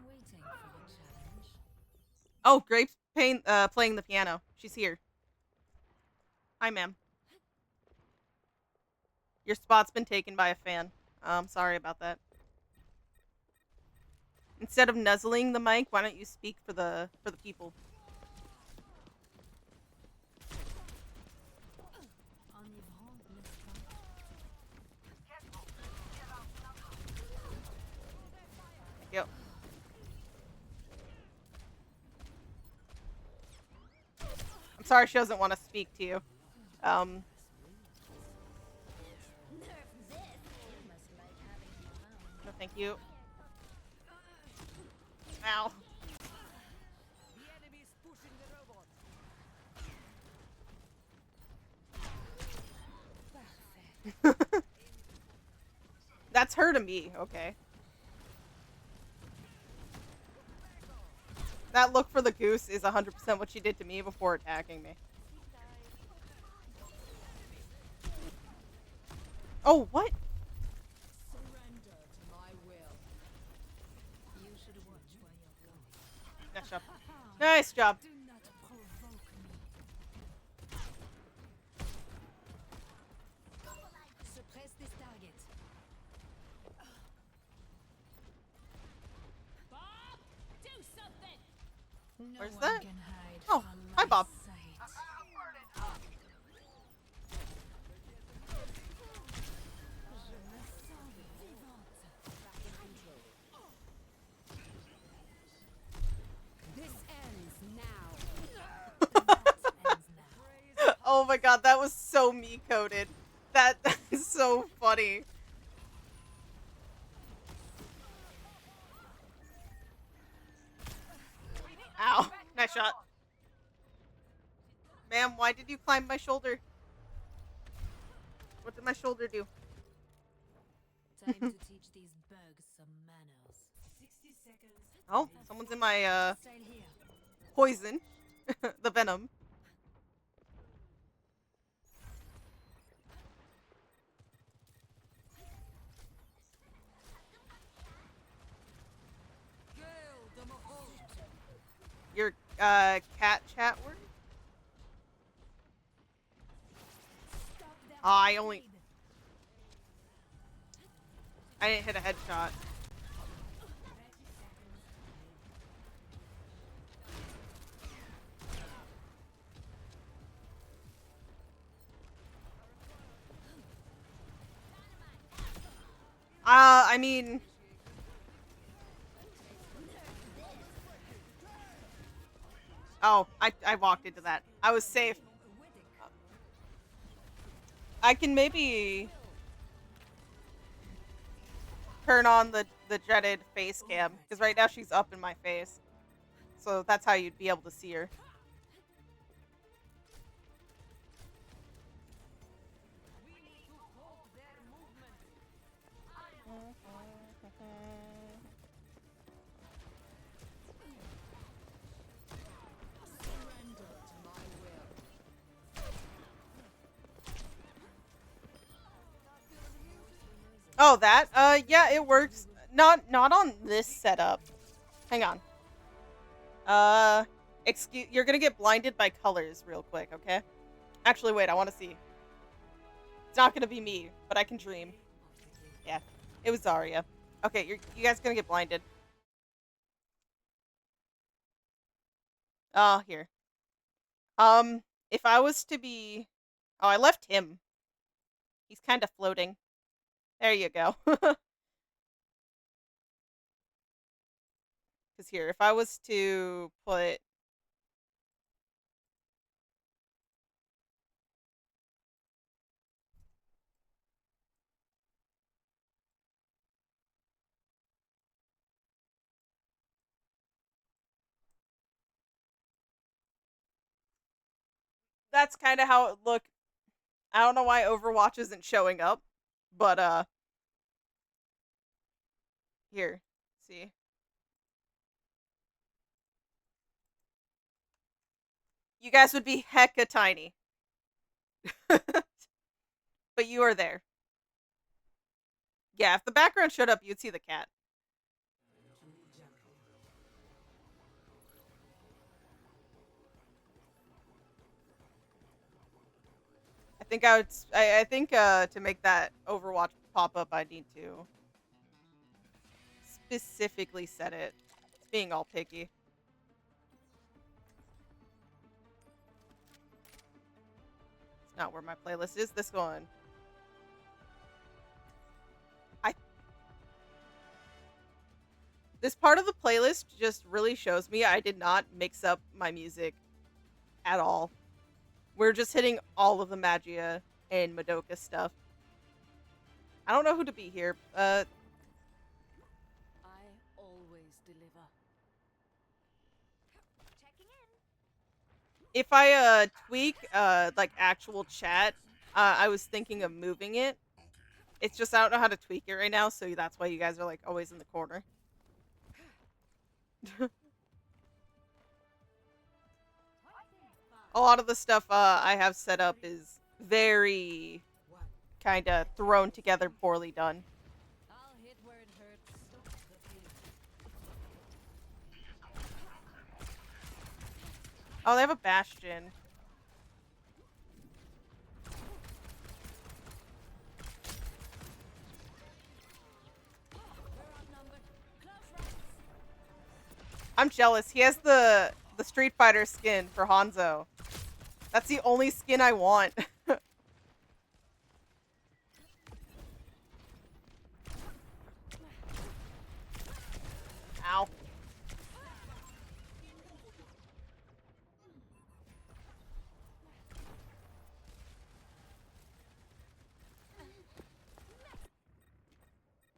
B: waiting for a challenge.
A: Oh, Grape's playing the piano. She's here. Hi, ma'am. Your spot's been taken by a fan. Sorry about that. Instead of nuzzling the mic, why don't you speak for the people?
B: Enivrant, n'est-ce pas?
A: Yep. I'm sorry she doesn't want to speak to you. No, thank you. Ow.
F: The enemy's pushing the robot.
A: That's her to me, okay. That look for the goose is 100% what she did to me before attacking me. Oh, what?
B: Surrender to my will. You should watch where you're going.
A: Nice job. Nice job.
B: Do not provoke me. Suppress this target. Bob, do something. No
A: Where's
B: one
A: that?
B: can hide
A: Oh,
B: from
A: hi,
B: my
A: Bob.
B: sight. Je me sens vivante. This ends now. That ends now.
A: Oh my god, that was so me coded. That is so funny. Ow. Nice shot. Ma'am, why did you climb my shoulder? What did my shoulder do?
B: Time to teach these bugs some manners.
F: 60 seconds.
A: Oh, someone's in my
B: Style here.
A: poison. The venom. Your cat chat word? I didn't hit a headshot. I mean, oh, I walked into that. I was safe. I can maybe turn on the dreaded face cam, because right now she's up in my face. So that's how you'd be able to see her.
F: We need to halt their movement.
B: Surrender to my will.
A: Oh, that? Yeah, it works. Not on this setup. Hang on. Excuse, you're gonna get blinded by colors real quick, okay? Actually, wait, I want to see. It's not gonna be me, but I can dream. Yeah, it was Zarya. Okay, you guys gonna get blinded. Oh, here. If I was to be... Oh, I left him. He's kind of floating. There you go. Because here, if I was to put... That's kind of how it looked. I don't know why Overwatch isn't showing up, but, here. See? You guys would be hecka tiny. But you are there. Yeah, if the background showed up, you'd see the cat. I think to make that Overwatch pop up, I need to specifically set it. It's being all picky. It's not where my playlist is. This one. This part of the playlist just really shows me I did not mix up my music at all. We're just hitting all of the Magia and Madoka stuff. I don't know who to be here.
F: I always deliver.
G: Checking in.
A: If I tweak like actual chat, I was thinking of moving it. It's just I don't know how to tweak it right now, so that's why you guys are like always in the corner. A lot of the stuff I have set up is very kind of thrown together, poorly done.
F: I'll hit where it hurts.
A: Oh, they have a Bastion. I'm jealous. He has the Street Fighter skin for Hanzo. That's the only skin I want. Ow.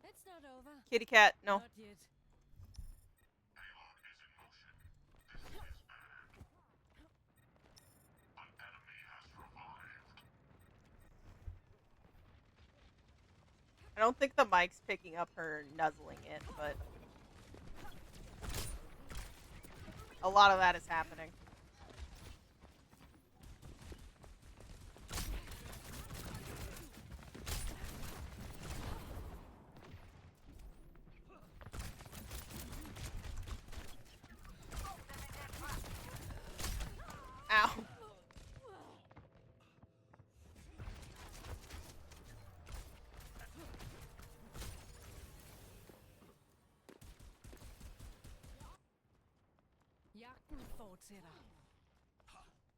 F: It's not over.
A: Kitty cat, no.
F: Not yet.
A: I don't think the mic's picking up her nuzzling it, but a lot of that is happening. Ow.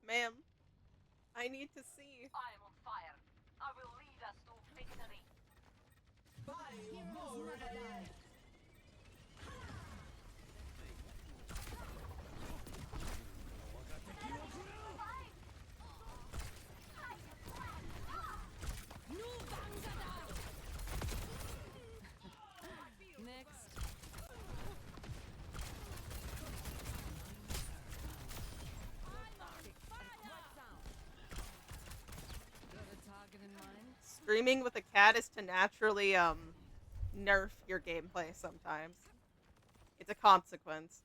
A: Ma'am, I need to see.
G: I am on fire. I will lead us to victory.
A: streaming with a cat is to naturally nerf your gameplay sometimes. It's a consequence.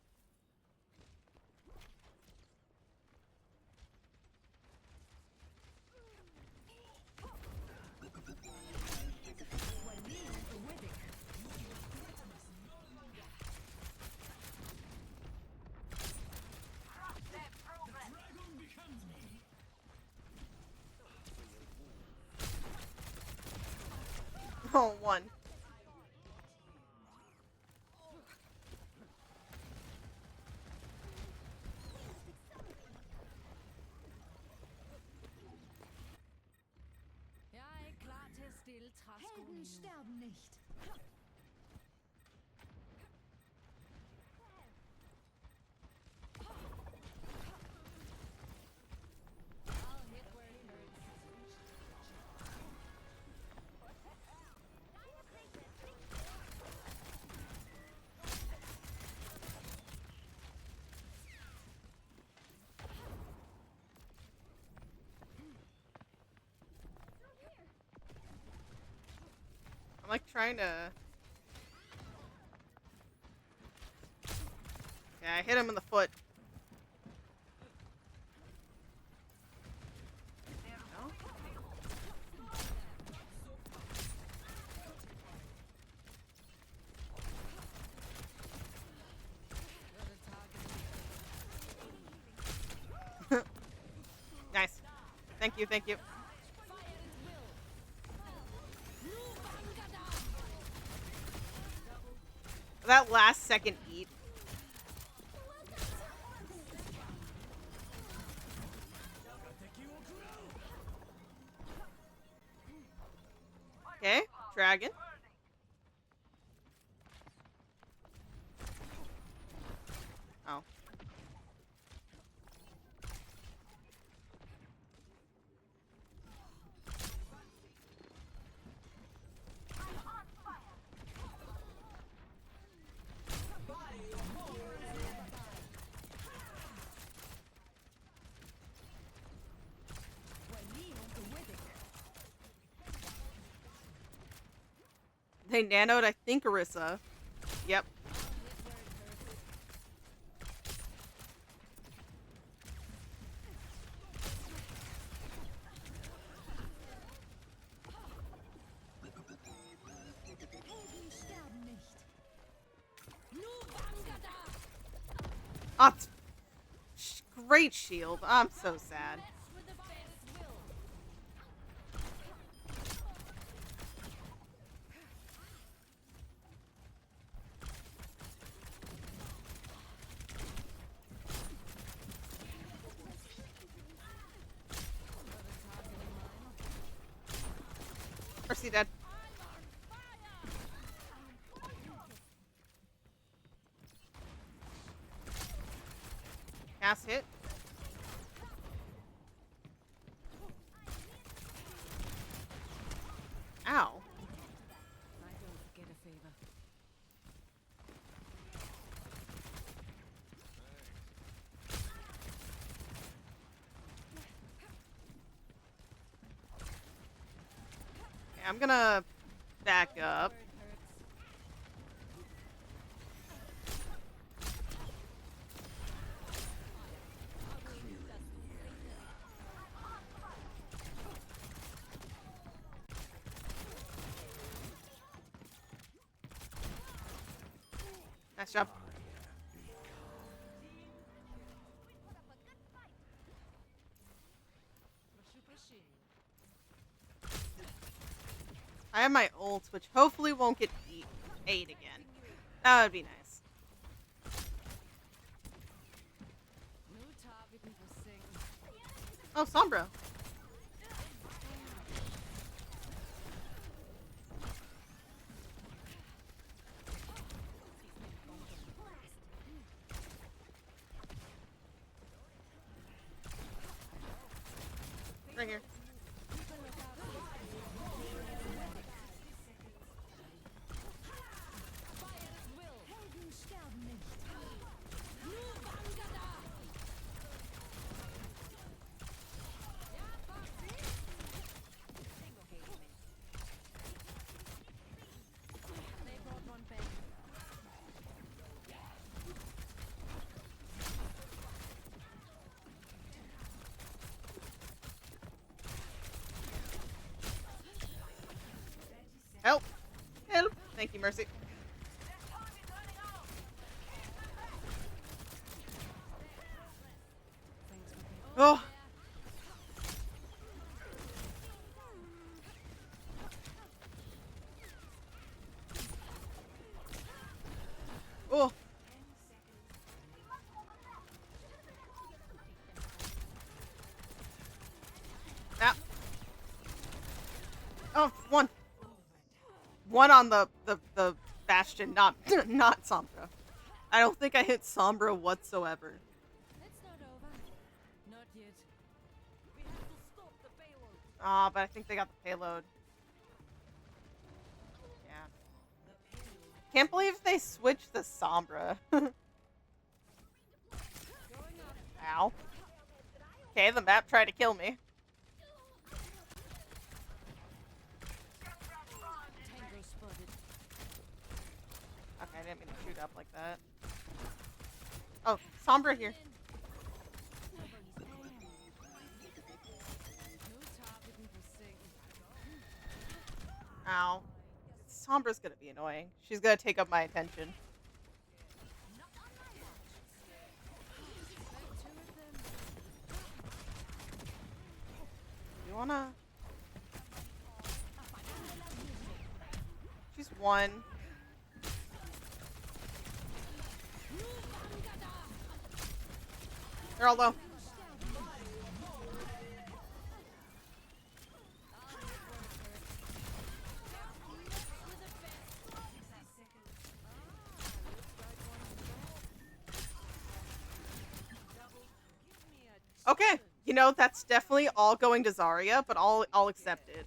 A: Oh, one.
B: Ja, klart her still,
F: Helden sterben nicht.
A: I'm like trying to... Yeah, I hit him in the foot. No? Nice. Thank you, thank you. That last second eat. Okay, dragon. Oh. They nanoed, I think, Orisa. Yep.
F: Helden sterben nicht.
A: Oh, great shield. I'm so sad. Mercy dead. Cast hit. Ow.
B: I don't forget a favor.
A: Okay, I'm gonna back up. Nice job. I have my ults, which hopefully won't get ate again. That would be nice. Oh, Sombra. Right here.
F: Helden sterben nicht.
A: Thank you, Mercy. Oh. Oh. Ah. Oh, one. One on the Bastion, not not Sombra. I don't think I hit Sombra whatsoever.
F: It's not over. Not yet. We have to stop the payload.
A: Ah, but I think they got the payload. Yeah. Can't believe they switched to Sombra. Ow. Okay, the map tried to kill me.
F: Tango spotted.
A: Okay, I didn't mean to shoot up like that. Oh, Sombra here.
F: No targeting for Sing.
A: Ow. Sombra's gonna be annoying. She's gonna take up my attention. You wanna... She's one. They're all low. Okay, you know, that's definitely all going to Zarya, but I'll accept it.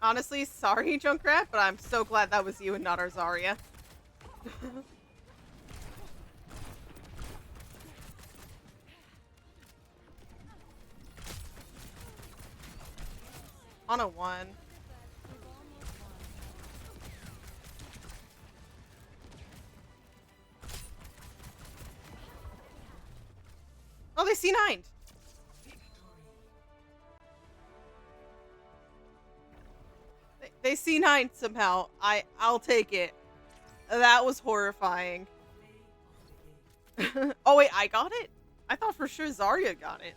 A: Honestly, sorry, Junkrat, but I'm so glad that was you and not our Zarya. On a 1. Oh, they C9'd. They C9'd somehow. I'll take it. That was horrifying. Oh wait, I got it? I thought for sure Zarya got it.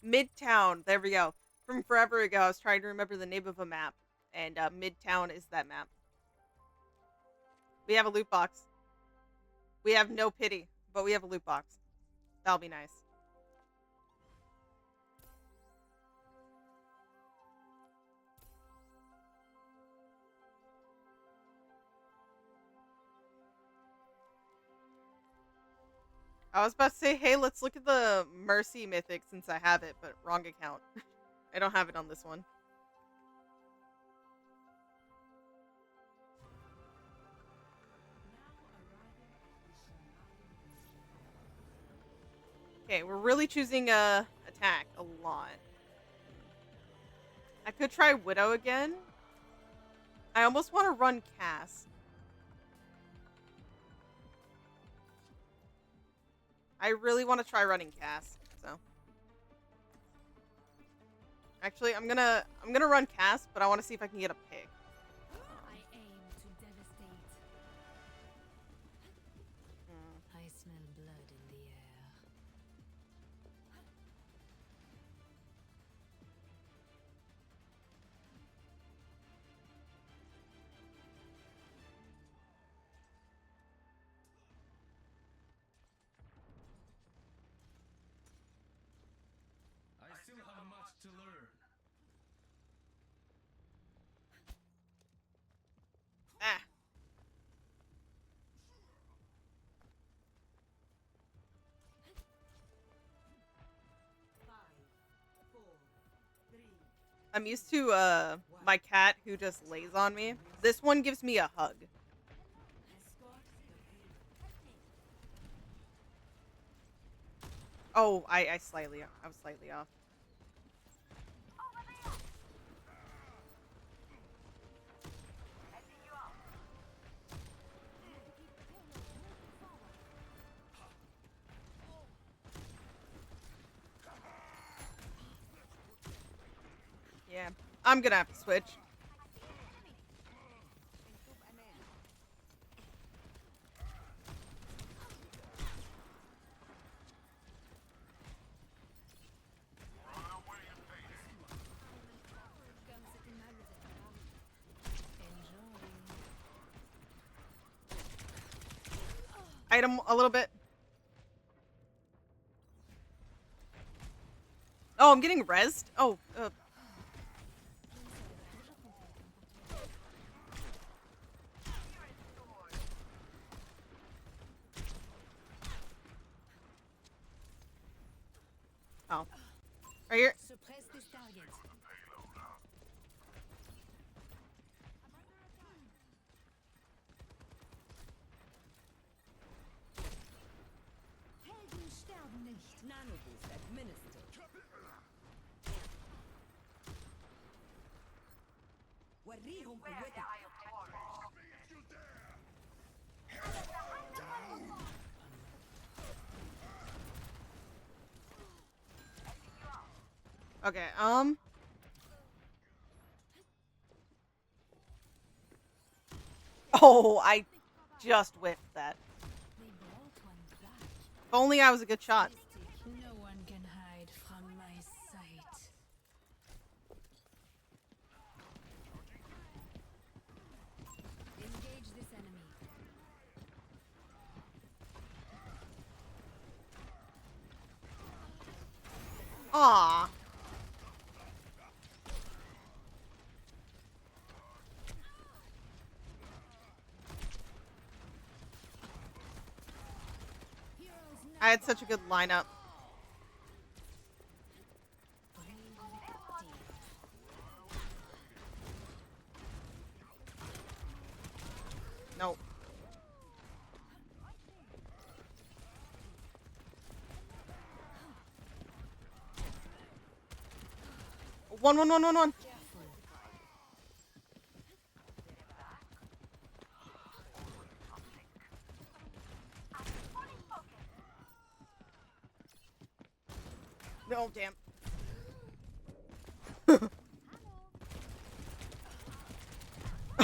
A: Midtown. There we go. From forever ago, I was trying to remember the name of a map, and Midtown is that map. We have a loot box. We have no pity, but we have a loot box. That'll be nice. I was about to say, hey, let's look at the Mercy Mythic since I have it, but wrong account. I don't have it on this one. Okay, we're really choosing attack a lot. I could try Widow again. I almost want to run Cass. I really want to try running Cass, so. Actually, I'm gonna run Cass, but I want to see if I can get a pick.
F: I aim to devastate. I smell blood in the air.
D: I still have much to learn.
A: I'm used to my cat who just lays on me. This one gives me a hug. Oh, I was slightly off. Yeah, I'm gonna have to switch. Item a little bit. Oh, I'm getting rezzed? Oh, Oh. Right here.
B: Suppress this target. Helden sterben nicht.
C: Nanoboost administered. وريهم قوتك.
A: Okay, Oh, I just whiffed that.
B: They brought one back.
A: If only I was a good shot.
B: No one can hide from my sight. Engage this enemy.
A: Aw. I had such a good lineup. Nope. One. No, damn.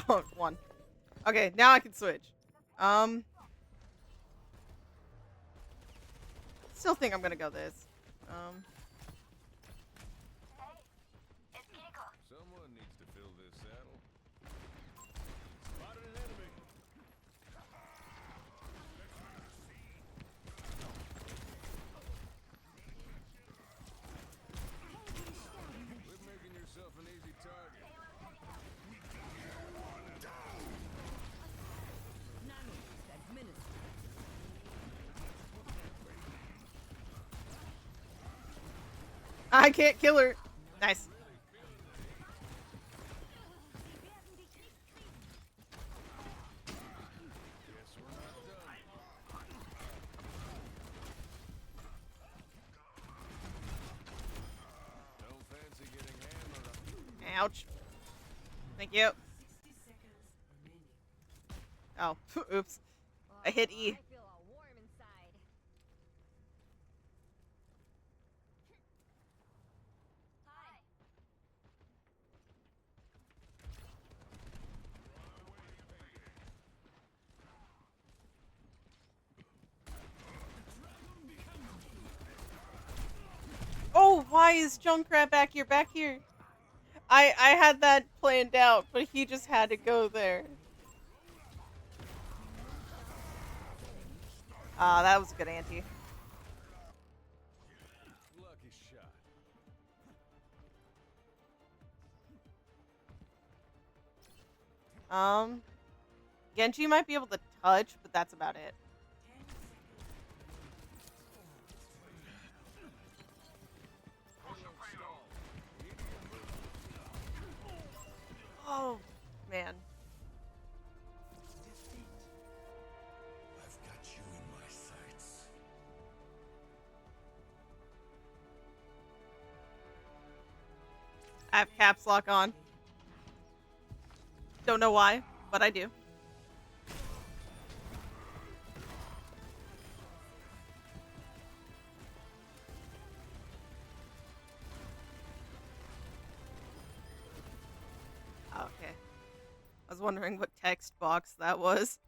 A: Oh, one. Okay, now I can switch. Still think I'm gonna go this.
D: Someone needs to fill this saddle. Spotted an enemy. Quit making yourself an easy target.
C: Nanoboost administered.
A: I can't kill her. Nice.
D: Guess we're not done. Don't fancy getting hammered.
A: Ouch. Thank you. Oh, oops. I hit E.
G: I feel all warm inside. Hi.
A: Oh, why is Junkrat back here? Back here. I had that planned out, but he just had to go there. Ah, that was a good ante.
D: Lucky shot.
A: Genji might be able to touch, but that's about it. Oh, man.
I: I've got you in my sights.
A: I have caps lock on. Don't know why, but I do. Okay. I was wondering what text box that was.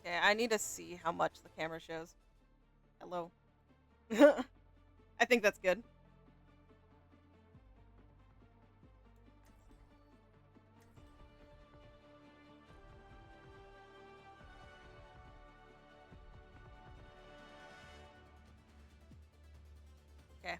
A: Okay, I need to see how much the camera shows. Hello. I think that's good. Okay.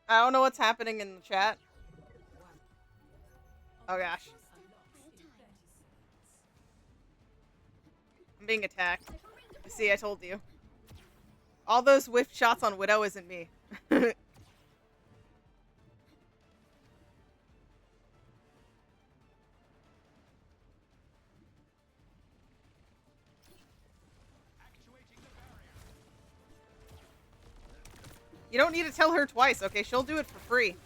A: I don't know what's happening in the chat. Oh gosh. I'm being attacked. See, I told you. All those whiff shots on Widow isn't me. You don't need to tell her twice, okay? She'll do it for free.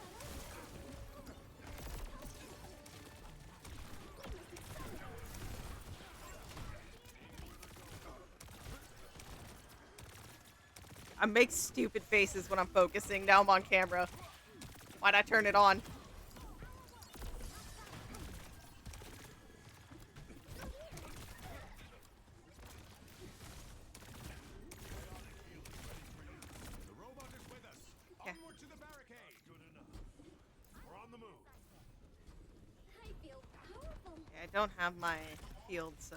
A: I make stupid faces when I'm focusing. Now I'm on camera. Why'd I turn it on?
I: The robot is with us.
A: Okay.
I: Onward to the barricade. Good enough. We're on the move.
G: I feel powerful.
A: Okay, I don't have my field, so...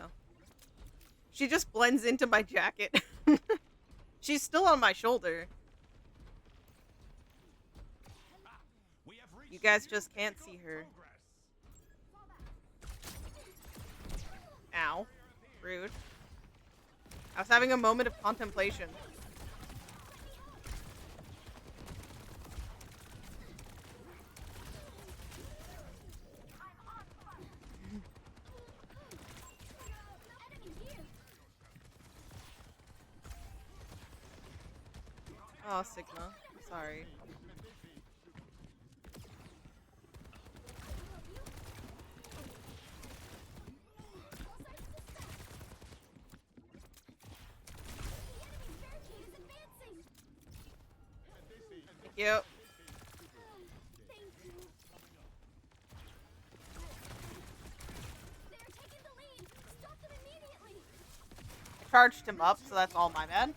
A: She just blends into my jacket. She's still on my shoulder.
I: We have reached
A: You guys just can't see her. Ow. Rude. I was having a moment of contemplation. Oh, Sigma. Sorry. Thank you. I charged him up, so that's all my bad.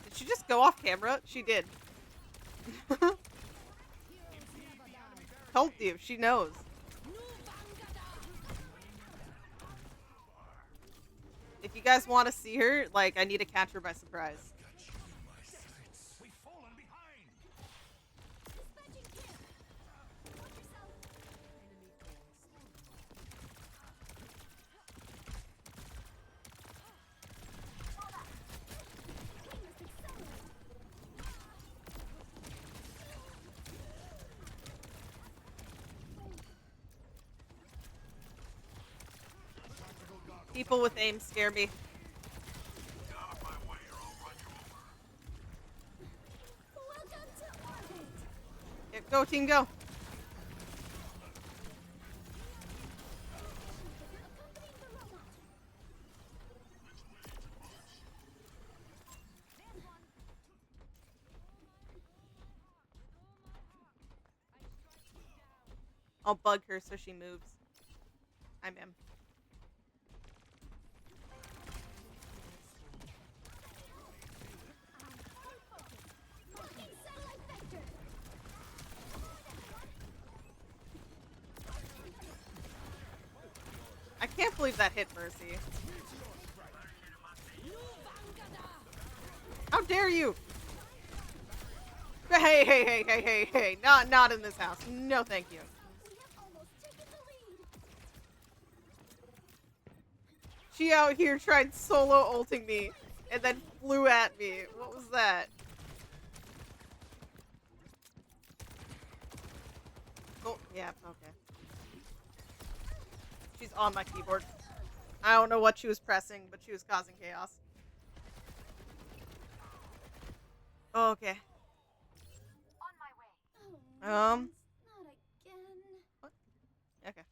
A: Did she just go off camera? She did. Told you, she knows. If you guys want to see her, like, I need to catch her by surprise.
I: Got you in my sights. We've fallen behind.
A: People with aim scare me. Yeah, go team, go. I'll bug her so she moves. I'm him. I can't believe that hit Mercy. How dare you? Hey. Not in this house. No, thank you. She out here tried solo ulting me and then flew at me. What was that? Oh, yeah, okay. She's on my keyboard. I don't know what she was pressing, but she was causing chaos. Okay.
G: On my way.
B: Not again.
A: What? Okay.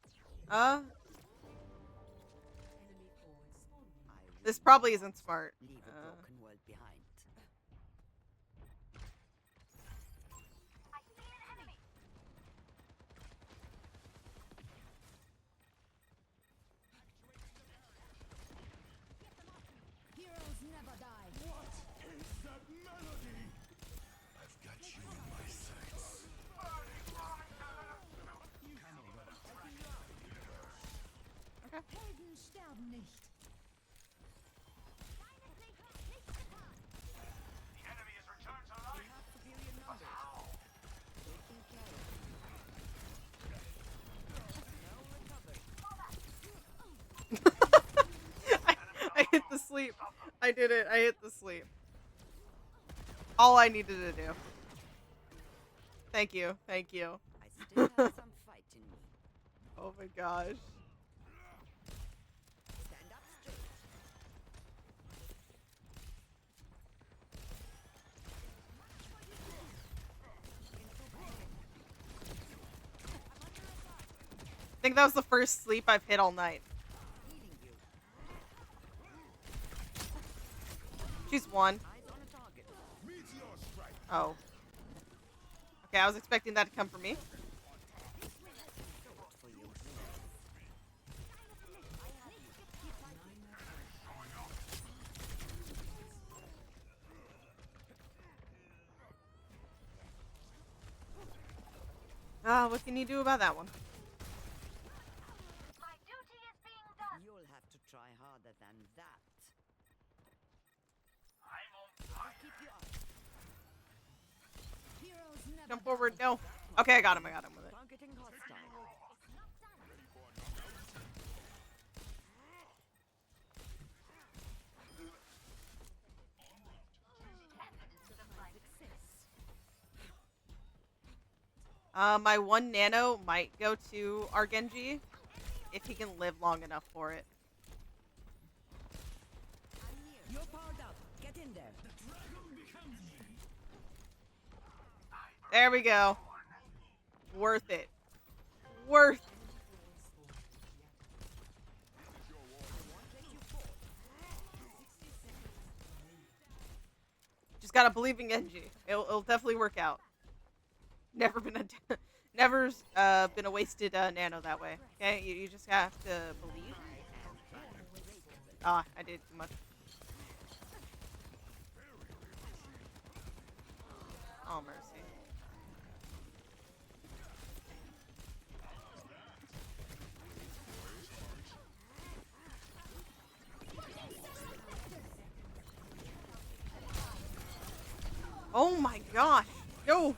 A: This probably isn't smart.
C: Leave a broken world behind.
G: I see an enemy.
B: Heroes never die.
I: What is that melody? I've got you in my sights.
B: Helden sterben nicht.
I: The enemy has returned to life. But how?
C: Taking care of
A: I hit the sleep. I did it. I hit the sleep. All I needed to do. Thank you. Thank you.
C: I still have some fight in me.
A: Oh my gosh.
C: Stand up straight.
A: I think that was the first sleep I've hit all night.
C: Healing you.
A: She's one.
C: Eyes on a target.
I: Meteor strike.
A: Oh. Okay, I was expecting that to come from me.
C: For you.
A: What can you do about that one?
G: My duty is being done.
C: You'll have to try harder than that.
I: I'm on
C: Keep you up.
B: Heroes never
A: Jump forward. No. Okay, I got him with it.
C: Targeting hostile.
A: My 1 nano might go to our Genji if he can live long enough for it.
C: You're powered up. Get in there.
A: There we go. Worth it. Worth. Just gotta believe in Genji. It'll definitely work out. Never been a wasted nano that way. Okay, you just have to believe. Ah, I did too much. Oh mercy. Oh my gosh! No!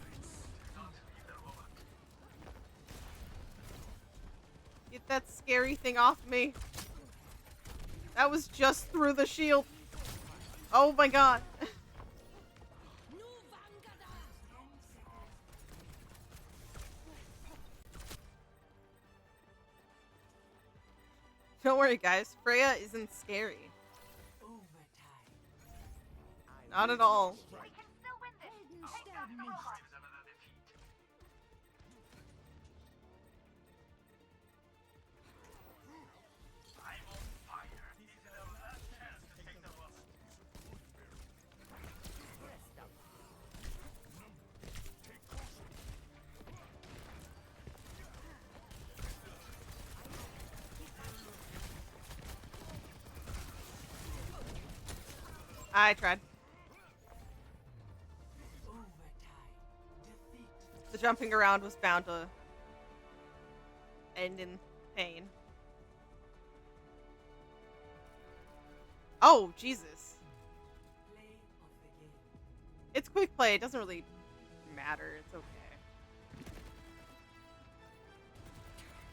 A: Get that scary thing off me. That was just through the shield. Oh my god. Don't worry, guys. Freya isn't scary. Not at all.
G: We can still win this. Take that from a heart.
A: I tried. The jumping around was bound to end in pain. Oh, Jesus. It's quick play. It doesn't really matter. It's okay.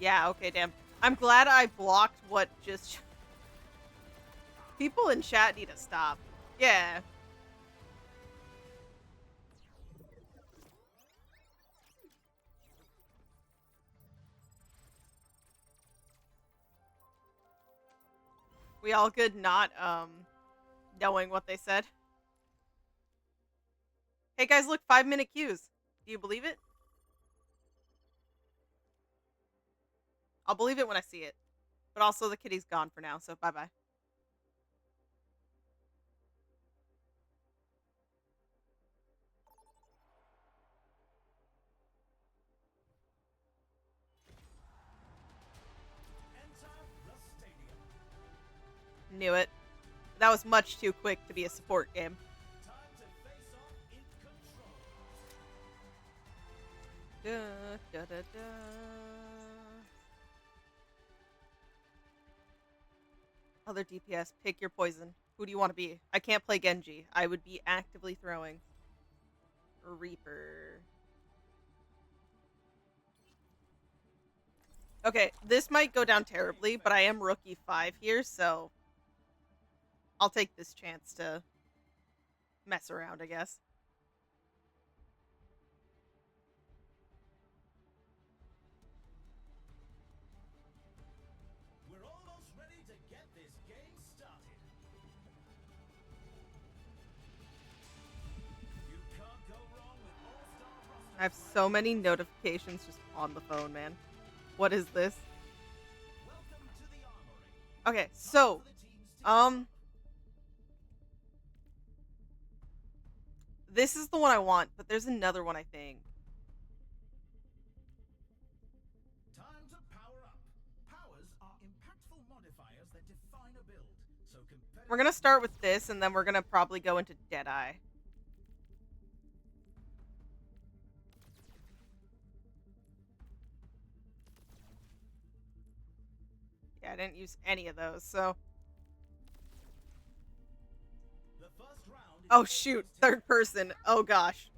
A: Yeah, okay, damn. I'm glad I blocked what just... People in chat need to stop. Yeah. We all good not, knowing what they said? Hey guys, look, 5-minute queues. Do you believe it? I'll believe it when I see it. But also the kitty's gone for now, so bye-bye. Knew it. That was much too quick to be a support game. Da, da, da, da. Other DPS, pick your poison. Who do you want to be? I can't play Genji. I would be actively throwing. Reaper. Okay, this might go down terribly, but I am rookie 5 here, so I'll take this chance to mess around, I guess.
I: We're almost ready to get this game started. You can't go wrong with all-star roster.
A: I have so many notifications just on the phone, man. What is this?
I: Welcome to the armory.
A: Okay, so, this is the one I want, but there's another one, I think.
I: Time to power up. Powers are impactful modifiers that define a build. So
A: We're gonna start with this, and then we're gonna probably go into Deadeye. Yeah, I didn't use any of those, so...
I: the first round is
A: Oh shoot, third person. Oh gosh.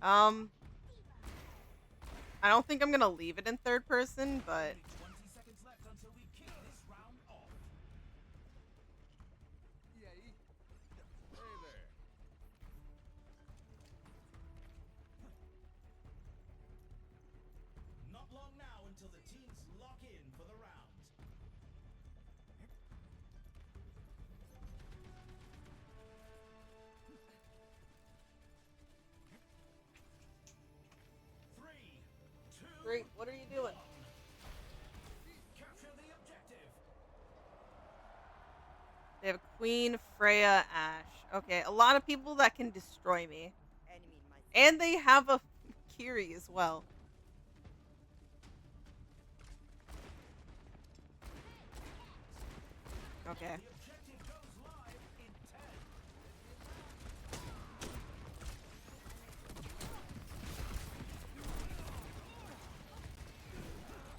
A: I don't think I'm gonna leave it in third person, but...
I: 20 seconds left until we kick this round off. Not long now until the teams lock in for the round. Three, two,
A: Great, what are you doing?
I: capture the objective.
A: They have a Queen, Freya, Ashe. Okay, a lot of people that can destroy me.
C: Enemy in my
A: And they have a Kiri as well. Okay.
I: The objective goes live in 10.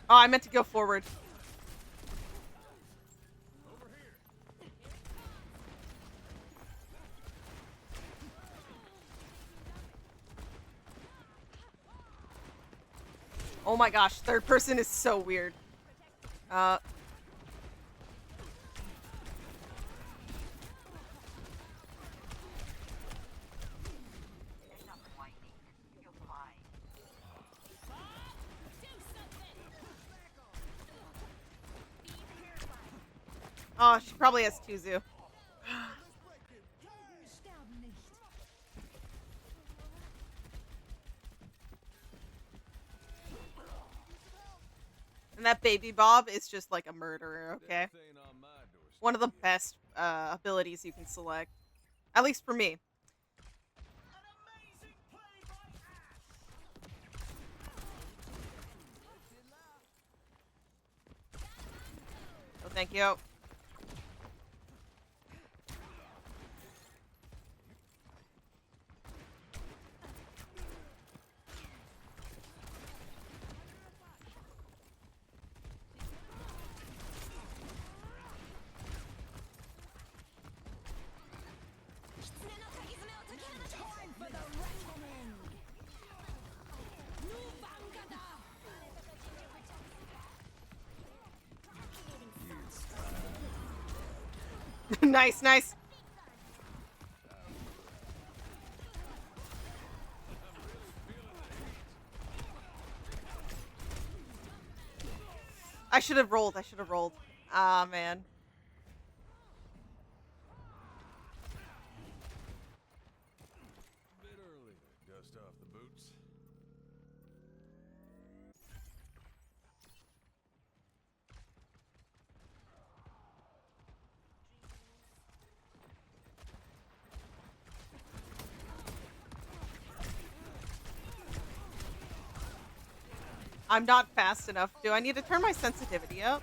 A: Oh, I meant to go forward. Oh my gosh, third person is so weird. Oh, she probably has Tuzu.
B: Sterben nicht.
A: And that baby Bob is just like a murderer, okay? One of the best abilities you can select. At least for me. Oh, thank you.
B: Time for the reckoning.
A: Nice, nice. I should have rolled. I should have rolled. Ah, man.
J: Bit early to dust off the boots.
A: I'm not fast enough. Do I need to turn my sensitivity up?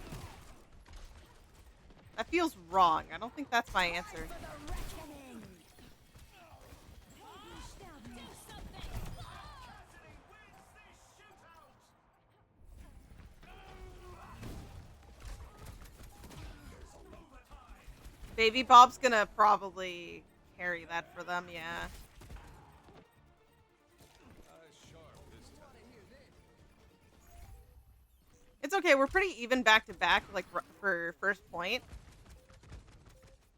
A: That feels wrong. I don't think that's my answer. Baby Bob's gonna probably carry that for them, yeah. It's okay, we're pretty even back to back, like, for first point.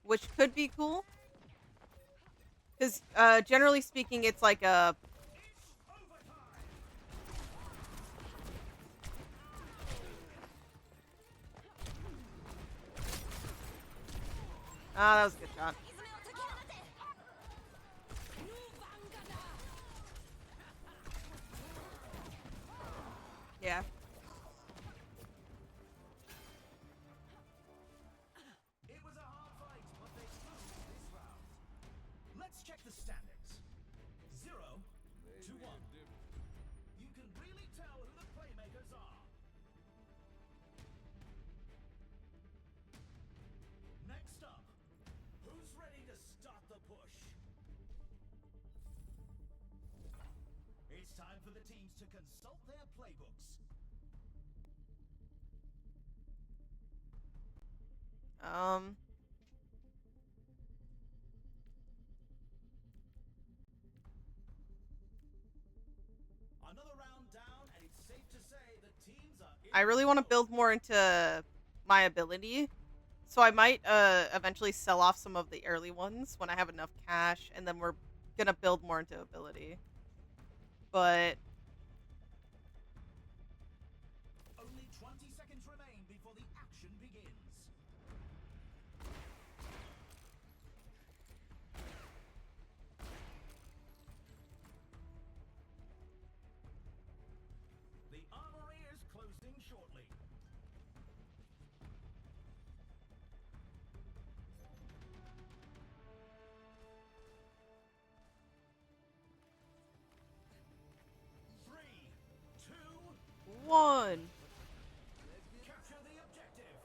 A: Which could be cool. Because, generally speaking, it's like a... Ah, that was a good shot. Yeah.
I: It was a hard fight, but they won this round. Let's check the standings. 0 to 1. You can really tell who the playmakers are. Next up, who's ready to start the push? It's time for the teams to consult their playbooks. Another round down, and it's safe to say the teams are in
A: I really want to build more into my ability. So I might eventually sell off some of the early ones when I have enough cash, and then we're gonna build more into ability. But
I: only 20 seconds remain before the action begins. The armory is closing shortly. Three, two,
A: 1.
I: capture the objective.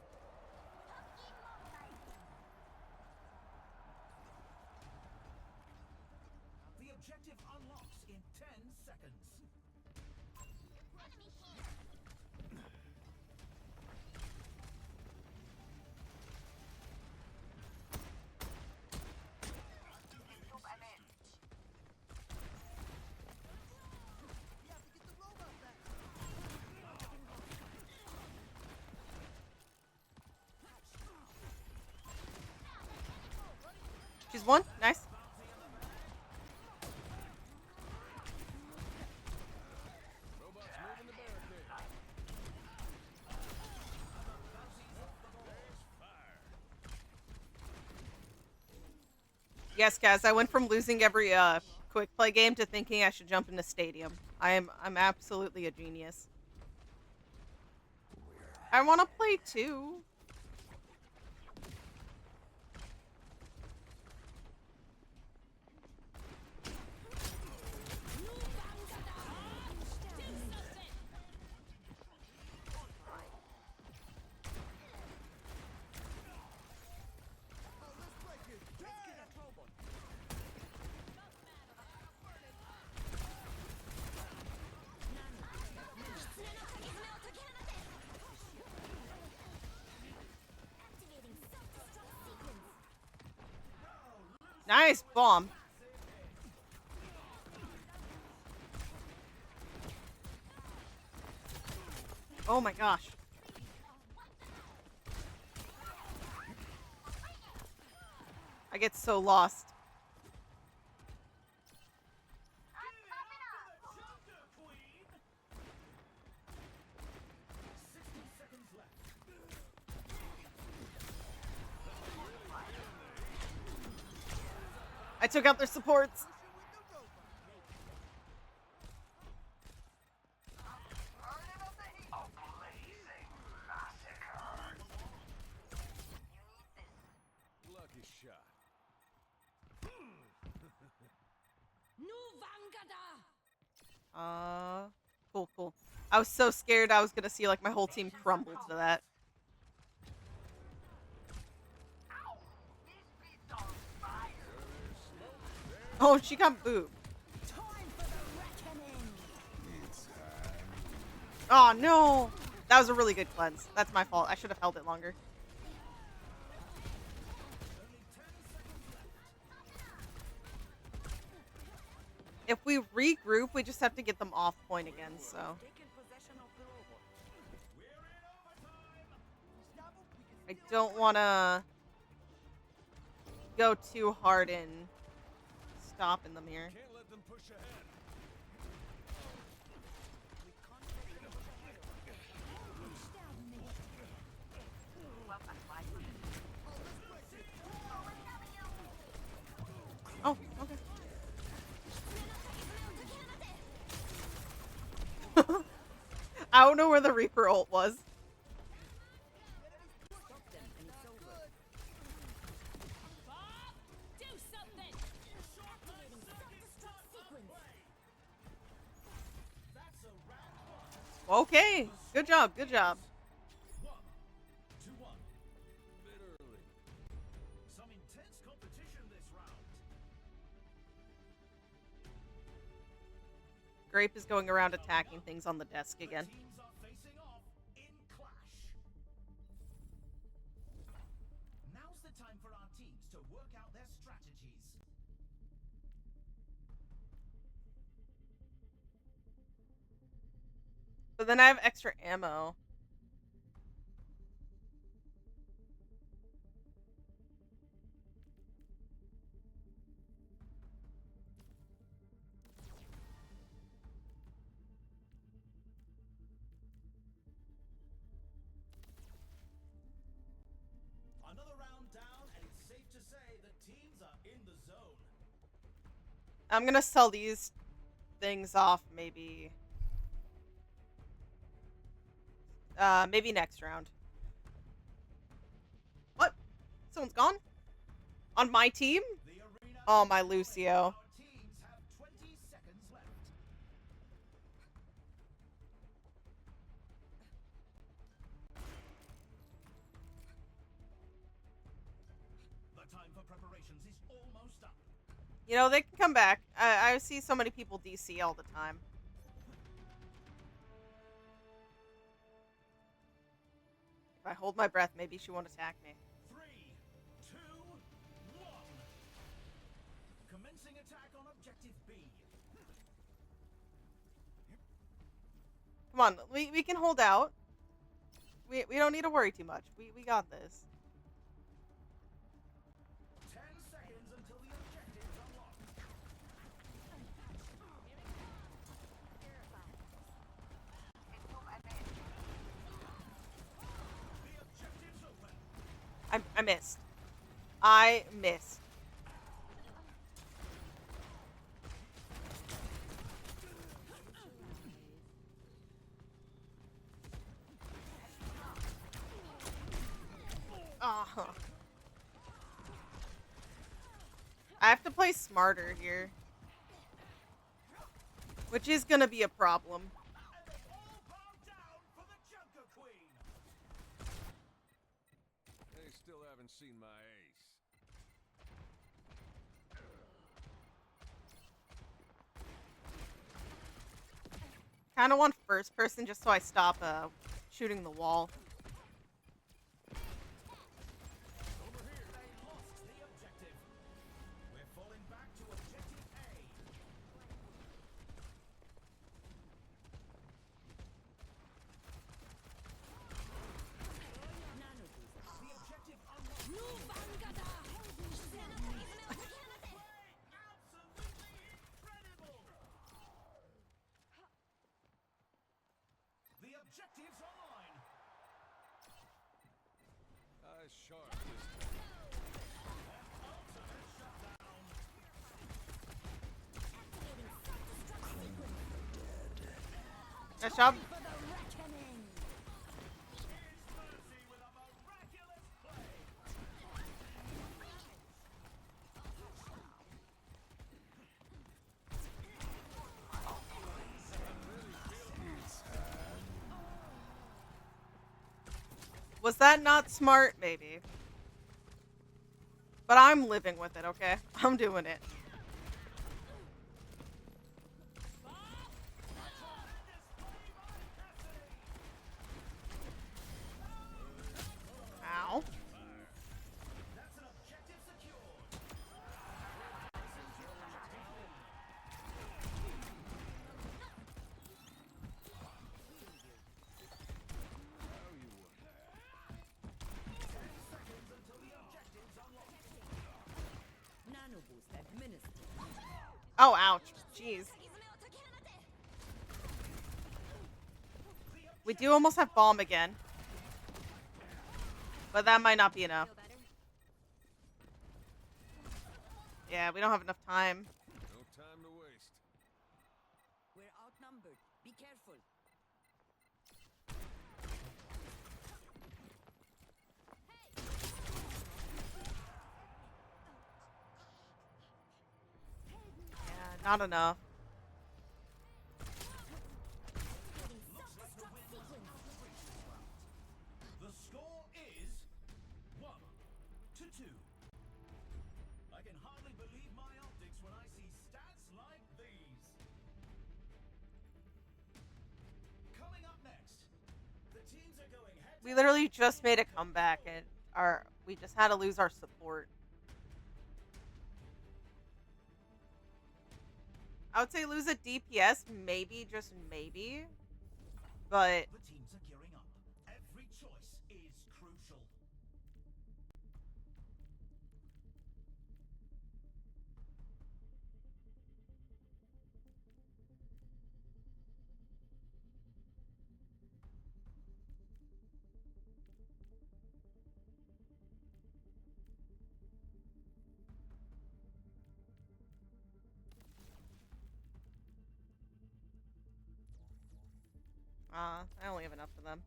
I: The objective unlocks in 10 seconds.
A: She's 1. Nice.
J: Robots moving the barricade. There's fire.
A: Yes, Kaz, I went from losing every quick play game to thinking I should jump into Stadium. I'm absolutely a genius. I want to play too. Nice bomb. Oh my gosh. I get so lost. I took out their supports.
J: Lucky shot.
A: Cool, cool. I was so scared I was gonna see like my whole team crumble to that. Oh, she got booped. Oh no! That was a really good cleanse. That's my fault. I should have held it longer. If we regroup, we just have to get them off point again, so. I don't want to go too hard in stopping them here.
J: Can't let them push ahead.
A: Oh, okay. I don't know where the Reaper ult was. Okay, good job, good job.
I: 1-1. Bit early. Some intense competition this round.
A: Grape is going around attacking things on the desk again.
I: Teams are facing off in clash. Now's the time for our teams to work out their strategies.
A: But then I have extra ammo.
I: Another round down, and it's safe to say the teams are in the zone.
A: I'm gonna sell these things off maybe. Maybe next round. What? Someone's gone? On my team?
I: The arena
A: Oh, my Lucio.
I: Our teams have 20 seconds left. The time for preparations is almost up.
A: You know, they can come back. I see so many people DC all the time. If I hold my breath, maybe she won't attack me.
I: 3, 2, 1. Commencing attack on objective B.
A: Come on, we can hold out. We don't need to worry too much. We got this.
I: 10 seconds until the objective's unlocked. The objective's open.
A: I missed. I missed. Oh. I have to play smarter here. Which is gonna be a problem.
I: And they all bow down for the Joker Queen.
J: They still haven't seen my ace.
A: Kind of want first person just so I stop shooting the wall.
I: Over here, they lost the objective. We're falling back to objective A. The objective unlocked. Absolutely incredible. The objective's online.
J: Eyes sharp this time.
I: Ultimate shutdown.
A: Nice job.
I: It's Mercy with a miraculous play.
A: Was that not smart? Maybe. But I'm living with it, okay? I'm doing it. Ow.
I: That's an objective secured.
J: How you want that?
I: 10 seconds until the objective's unlocked.
C: Nano boost administered.
A: Oh, ouch. Jeez. We do almost have bomb again. But that might not be enough. Yeah, we don't have enough time.
J: No time to waste.
C: We're outnumbered. Be careful.
A: Yeah, not enough.
I: The score is 1-2. I can hardly believe my optics when I see stats like these. Coming up next, the teams are going head.
A: We literally just made a comeback and we just had to lose our support. I would say lose a DPS, maybe, just maybe. But
I: The teams are gearing up. Every choice is crucial.
A: I only have enough for them.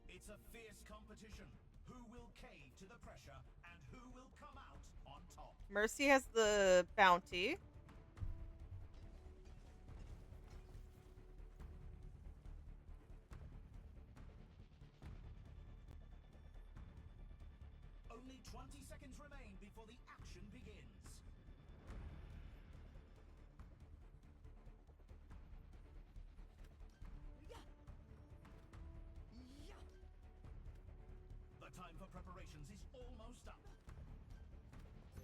I: It's a fierce competition. Who will cave to the pressure and who will come out on top?
A: Mercy has the bounty.
I: Only 20 seconds remain before the action begins. The time for preparations is almost up.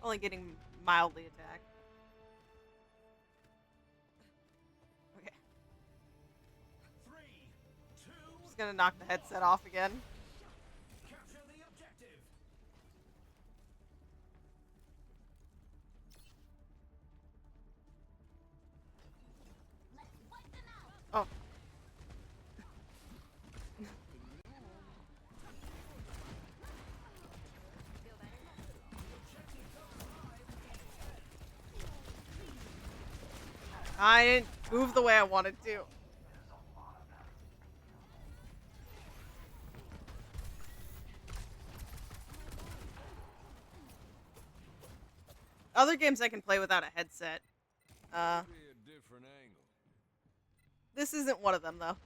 A: Only getting mildly attacked. Okay.
I: 3, 2,
A: Just gonna knock the headset off again.
I: capture the objective.
A: Oh. I didn't move the way I wanted to. Other games I can play without a headset.
J: Be a different angle.
A: This isn't one of them, though.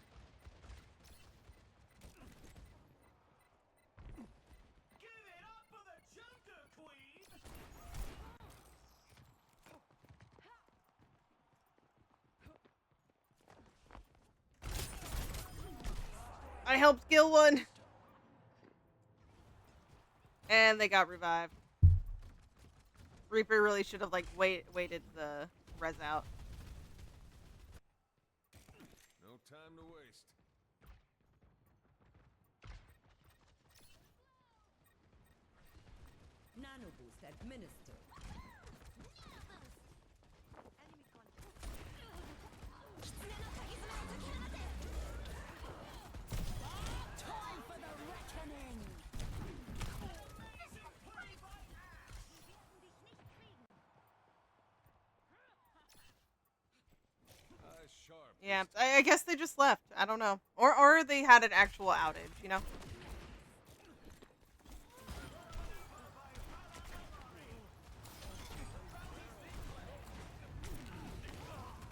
I: Give it up for the Joker Queen!
A: I helped kill one! And they got revived. Reaper really should have, like, waited the res out.
J: No time to waste.
C: Nano boost administered.
B: Time for the reckoning!
J: Eyes sharp.
A: Yeah, I guess they just left. I don't know. Or they had an actual outage, you know?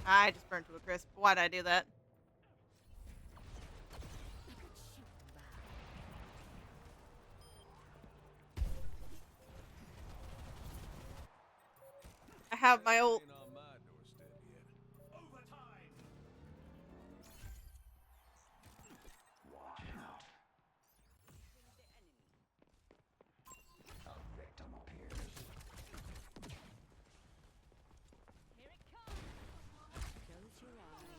A: I just burned to a crisp. Why'd I do that? I have my old...
J: Ain't on my doorstep yet.
I: Overtime!
C: Close your eyes.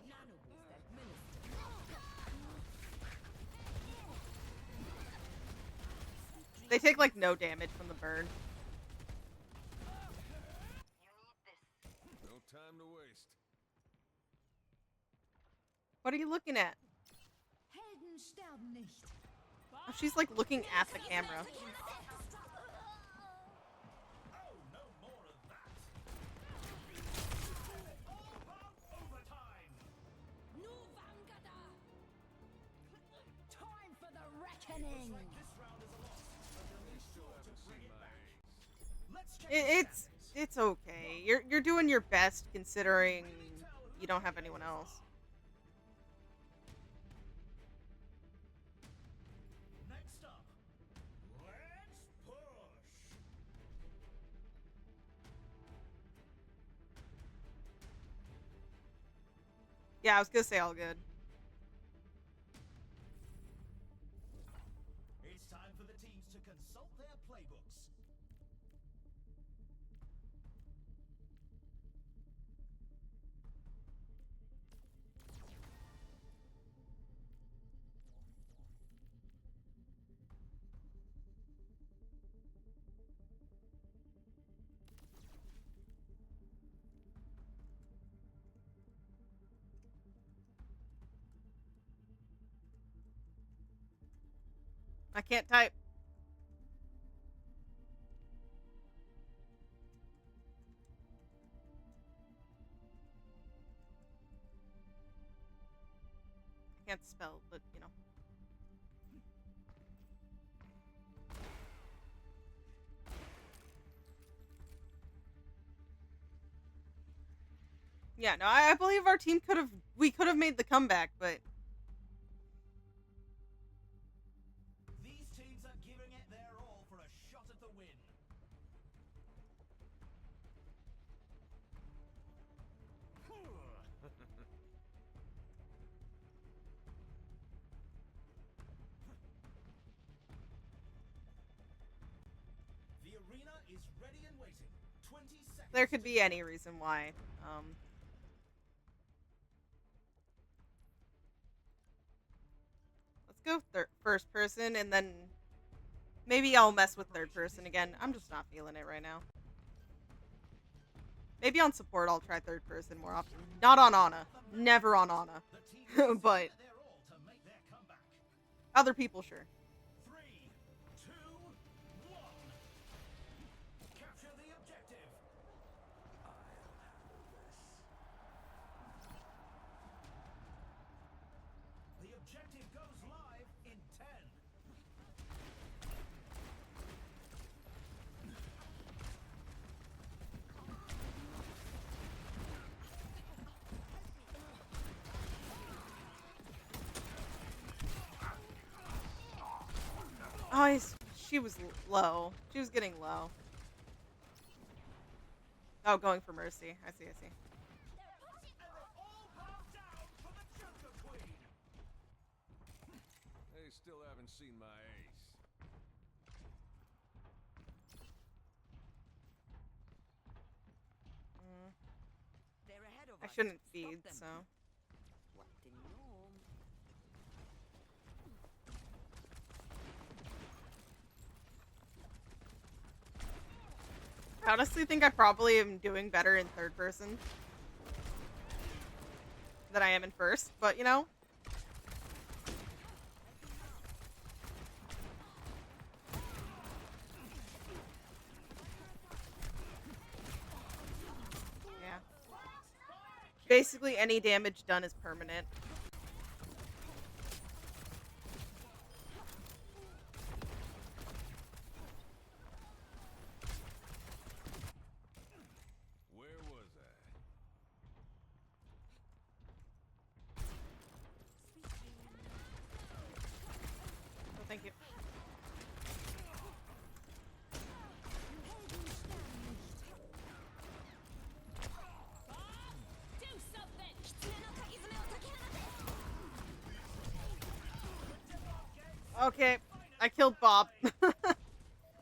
C: Nano boost administered.
A: They take, like, no damage from the burn.
J: No time to waste.
A: What are you looking at?
B: Helden sterben nicht.
A: Oh, she's, like, looking at the camera.
I: Oh, no more of that! All about overtime!
B: Time for the reckoning!
I: This round is a loss, but they'll be sure to bring it back. Let's check
A: It's okay. You're doing your best considering you don't have anyone else.
I: Next up, let's push!
A: Yeah, I was gonna say all good.
I: It's time for the teams to consult their playbooks.
A: I can't type. I can't spell, but you know. Yeah, no, I believe our team we could have made the comeback, but
I: These teams are giving it their all for a shot at the win. The arena is ready and waiting. 20 seconds.
A: there could be any reason why. Let's go first person, and then maybe I'll mess with third person again. I'm just not feeling it right now. Maybe on support I'll try third person more often. Not on Ana. Never on Ana.
I: The team is
A: But
I: giving it their all to make their comeback.
A: other people, sure.
I: 3, 2, 1. Capture the objective. Objective goes live in 10.
A: Oh, she was low. She was getting low. Oh, going for mercy. I see, I see.
I: All bow down for the Joker Queen.
J: They still haven't seen my ace.
C: They're ahead of
A: I
C: us.
A: shouldn't
C: Stop
A: feed,
C: them.
A: so.
C: What the gnome?
A: I honestly think I probably am doing better in third person than I am in first, but you know. Yeah. Basically, any damage done is permanent.
J: Where was I?
A: Oh, thank you. Okay, I killed Bob.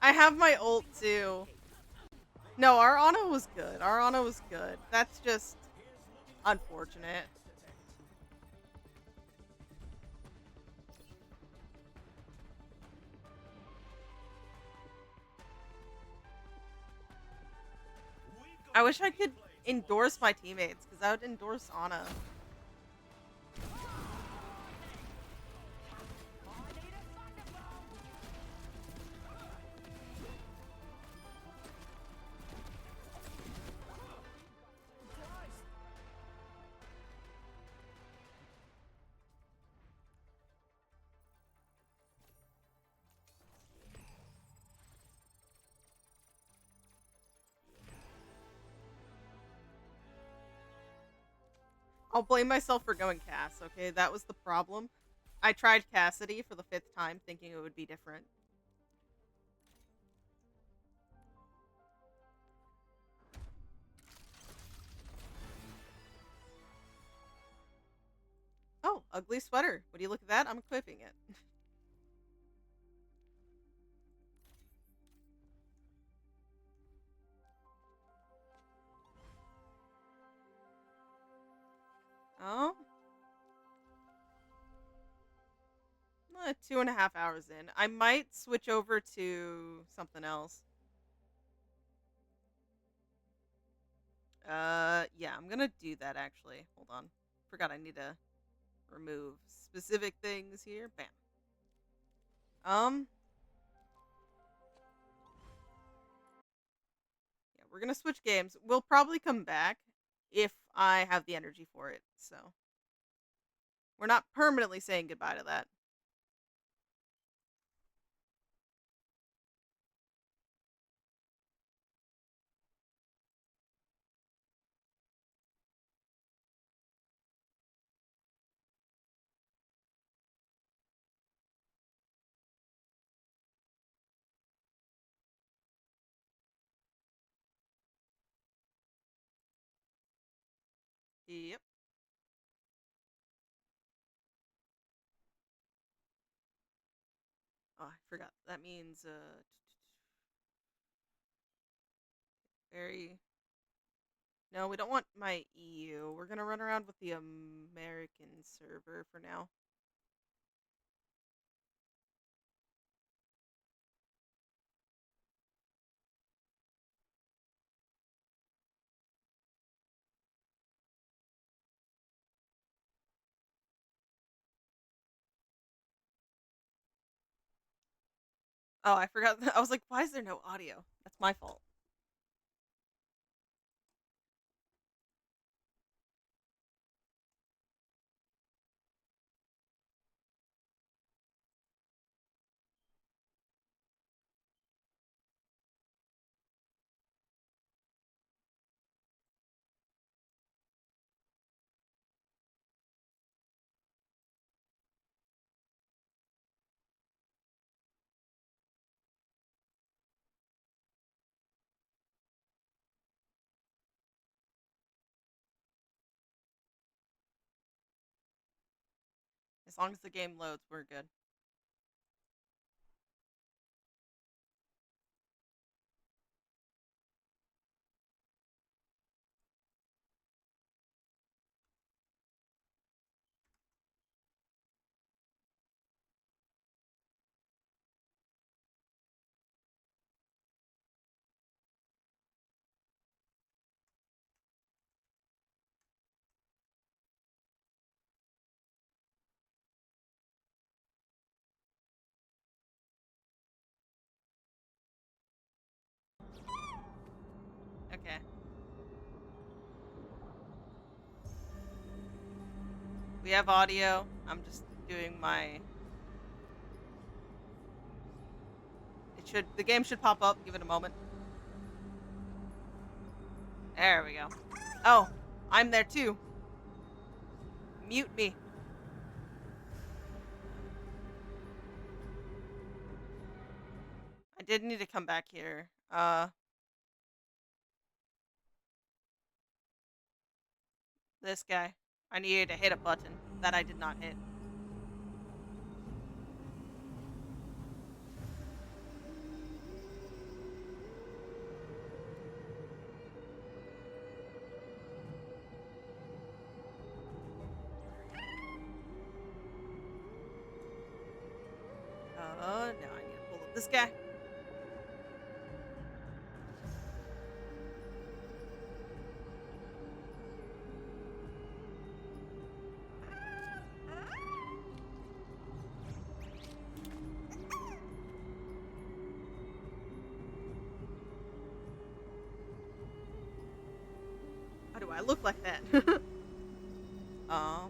A: I have my ult too. No, our Ana was good. Our Ana was good. That's just unfortunate. I wish I could endorse my teammates, because I would endorse Ana. I'll blame myself for going Cass, okay? That was the problem. I tried Cassidy for the 5th time, thinking it would be different. Oh, ugly sweater. Would you look at that? I'm equipping it. Oh? 2.5 hours in. I might switch over to something else. Yeah, I'm gonna do that actually. Hold on. Forgot I need to remove specific things here. Bam. Yeah, we're gonna switch games. We'll probably come back if I have the energy for it, so. We're not permanently saying goodbye to that. Yep. Oh, I forgot. That means, very... No, we don't want my EU. We're gonna run around with the American server for now. Oh, I forgot. I was like, why is there no audio? That's my fault. As long as the game loads, we're good. Okay. We have audio. I'm just doing my... The game should pop up. Give it a moment. There we go. Oh, I'm there too. Mute me. I did need to come back here. This guy. I needed to hit a button that I did not hit. Now I need to pull up this guy. How do I look like that? Oh.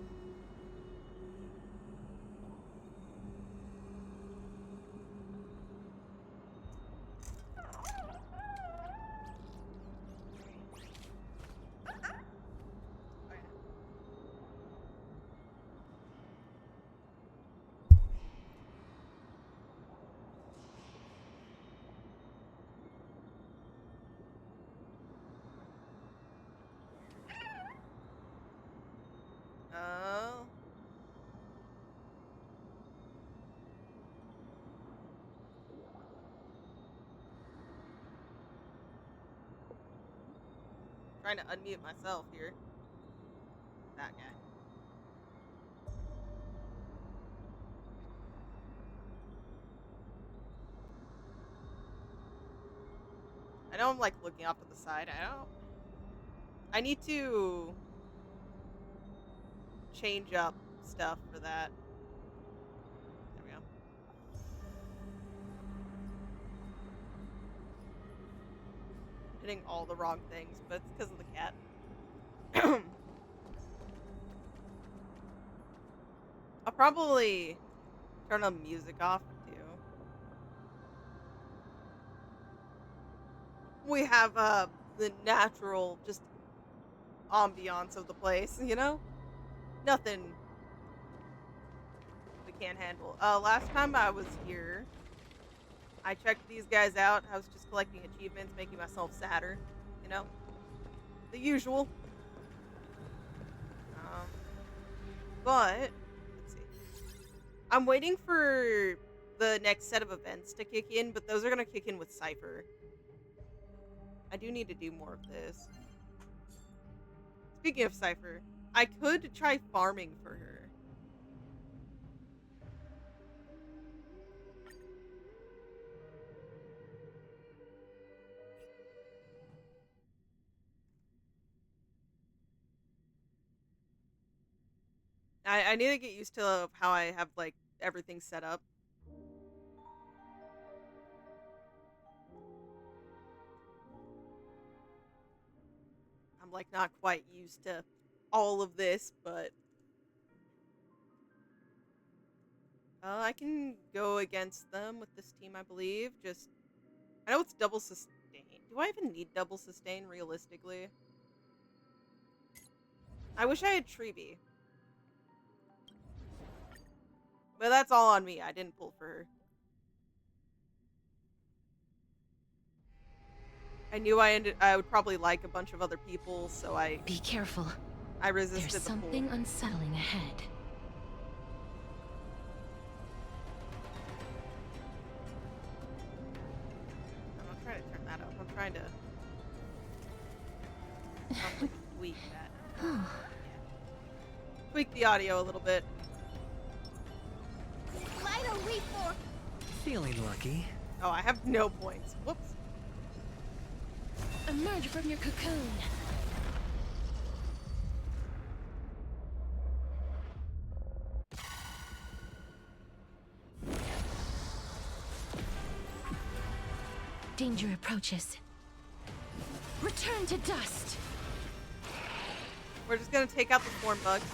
A: Trying to unmute myself here. That guy. I know I'm like looking off to the side. I need to change up stuff for that. There we go. Hitting all the wrong things, but it's because of the cat. I'll probably turn the music off too. We have the natural just ambiance of the place, you know? Nothing we can't handle. Last time I was here, I checked these guys out. I was just collecting achievements, making myself sadder, you know? The usual. But let's see. I'm waiting for the next set of events to kick in, but those are gonna kick in with Cypher. I do need to do more of this. Speaking of Cypher, I could try farming for her. I need to get used to how I have like everything set up. I'm like not quite used to all of this, but I can go against them with this team, I believe. Just I know it's double sustain. Do I even need double sustain realistically? I wish I had Treeby. But that's all on me. I didn't pull for her. I knew I would probably like a bunch of other people, so
K: Be careful.
A: I resisted
K: There's
A: the pull.
K: something unsettling ahead.
A: trying to probably tweak that. Yeah. Tweak the audio a little bit.
B: Light a leap for.
K: Feeling lucky.
A: Oh, I have no points. Whoops.
B: Emerge from your cocoon. Danger approaches. Return to dust.
A: We're just gonna take out the swarm bugs.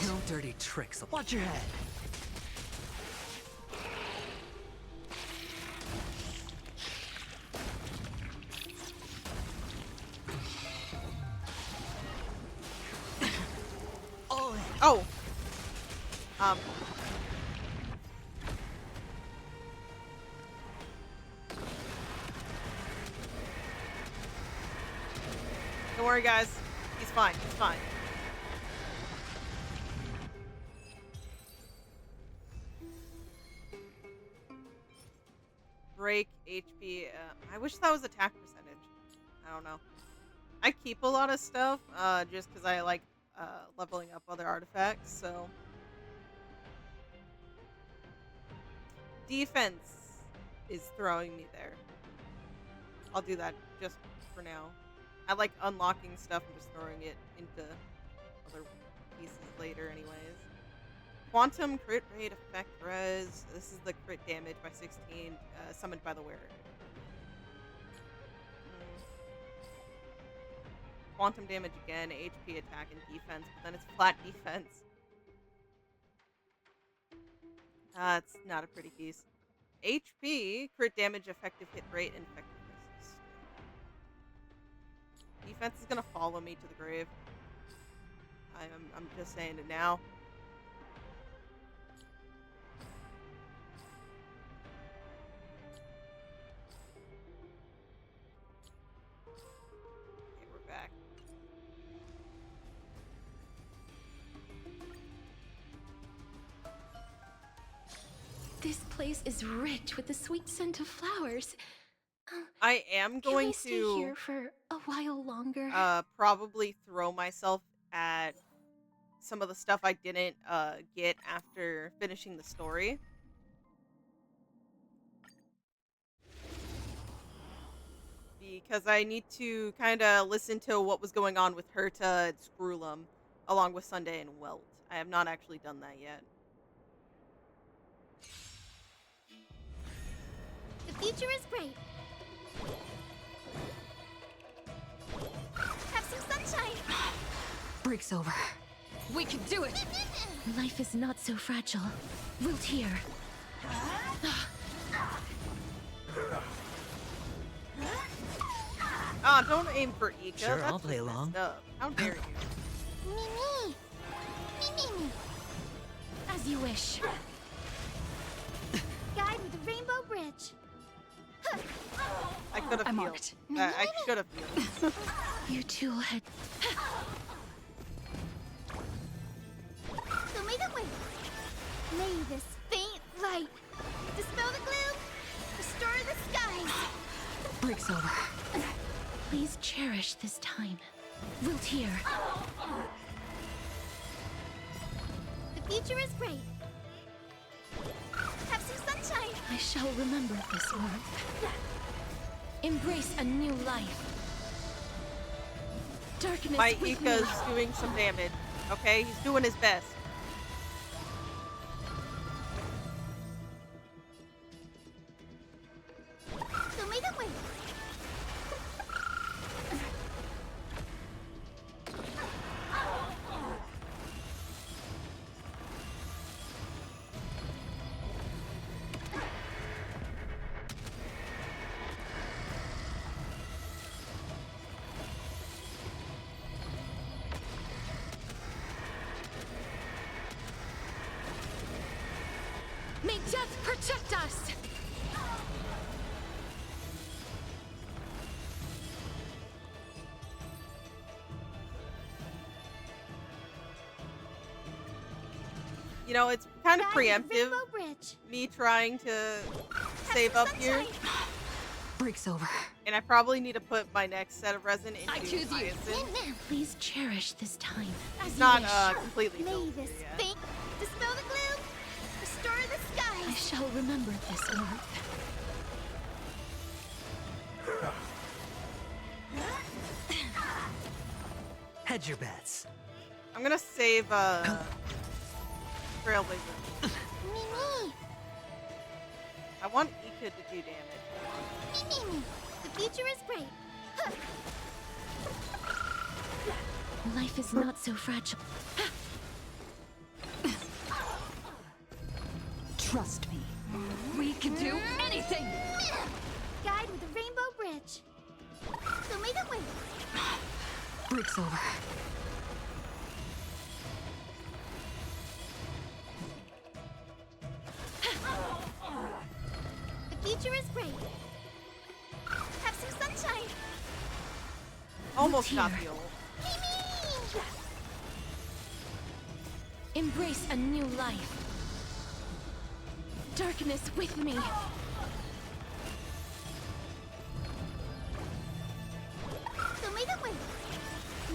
K: No dirty tricks. Watch your head. All in.
A: Oh. Don't worry, guys. He's fine. He's fine. Break HP. I wish that was attack percentage. I don't know. I keep a lot of stuff just because I like leveling up other artifacts. So defense is throwing me there. I'll do that just for now. I like unlocking stuff and just throwing it into other pieces later anyways. Quantum crit rate effect res. This is the crit damage by 16 summoned by the wearer. Quantum damage again, HP, attack, and defense, but then it's flat defense. It's not a pretty piece. HP, crit damage, effective hit rate, and effectiveness. Defense is gonna follow me to the grave. I'm just saying it now. Okay, we're back.
B: This place is rich with the sweet scent of flowers.
A: I am
B: Can
A: going
B: I stay
A: to
B: here for a while longer?
A: probably throw myself at some of the stuff I didn't get after finishing the story. Because I need to kind of listen to what was going on with Herta and Screwlum, along with Sunday and Welt. I have not actually done that yet.
B: The future is bright. Have some sunshine.
E: Break's over.
B: We can do it. Life is not so fragile. Wilt here.
A: Ah, don't aim for Ika.
K: Sure,
A: That's
K: I'll play
A: just
K: along.
A: messed up. How dare you?
B: Me. As you wish. Guide with the rainbow bridge.
A: I could have
B: I'm
A: healed.
B: marked.
A: I should have healed.
B: You two had. So may the way. May this faint light dispel the gloom, restore the skies.
E: Break's over.
B: Please cherish this time. Wilt here. The future is bright. Have some sunshine. I shall remember this warmth. Embrace a new life. Darkness
A: My
B: with
A: Ika's
B: me.
A: doing some damage. Okay, he's doing his best.
B: So may the way. May death protect us!
A: You know, it's kind of
G: Guide with the
A: preemptive,
G: Rainbow Bridge.
A: me trying to save up here,
K: Break's over.
A: and I probably need to put my next set of resin into
F: I choose you.
A: Hyacinth.
F: Please cherish this time.
A: It's not completely
G: May
A: built
G: this
A: here yet.
G: thing dispel the gloom, restore the
F: I
G: skies.
F: shall remember this warmth.
K: Hedge your bets.
A: I'm gonna save Trailblazer.
G: Me.
A: I want Ika to do damage.
G: Me. The future is bright.
F: Life is not so fragile.
K: Trust me.
F: We can do anything!
G: Guide with the Rainbow Bridge. So may the wind.
K: Break's over.
G: The future is bright. Have some sunshine.
A: Almost got
F: here.
A: the ult.
G: Me.
F: Embrace a new life. Darkness with me.
G: So may the wind.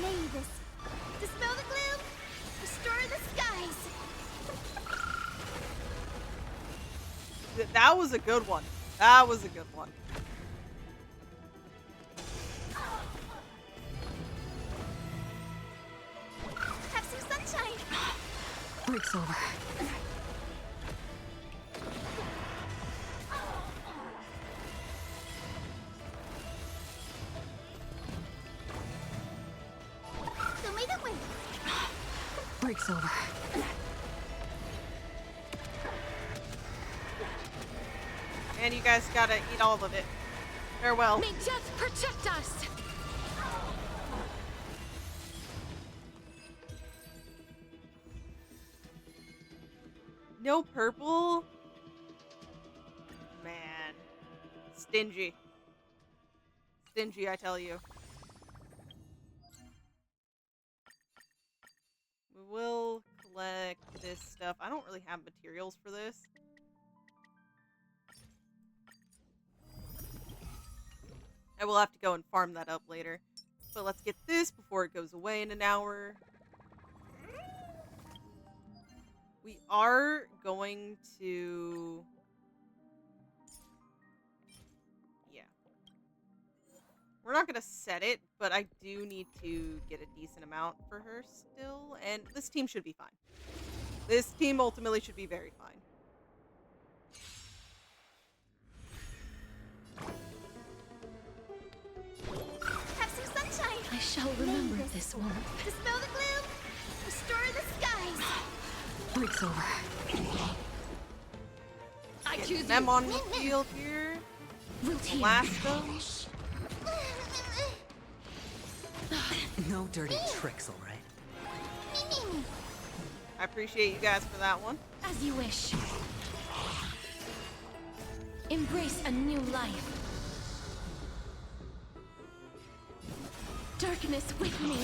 G: May this dispel the gloom, restore the skies.
A: That was a good one. That was a good one.
G: Have some sunshine.
K: Break's over.
G: So may the wind.
K: Break's over.
A: And you guys gotta eat all of it. Farewell.
F: May death protect us!
A: No purple? Man. Stingy. Stingy, I tell you. We will collect this stuff. I don't really have materials for this. I will have to go and farm that up later. But let's get this before it goes away in an hour. We are going to... Yeah. We're not going to set it, but I do need to get a decent amount for her still. And this team should be fine. This team ultimately should be very fine.
G: Have some sunshine.
F: I shall remember this warmth.
G: Dispel the gloom, restore the skies.
K: Break's over.
F: I choose
A: Them
F: you.
A: on the field here.
F: Root here.
A: Blast them.
K: No dirty tricks, all right?
A: I appreciate you guys for that one.
F: As you wish. Embrace a new life. Darkness with me.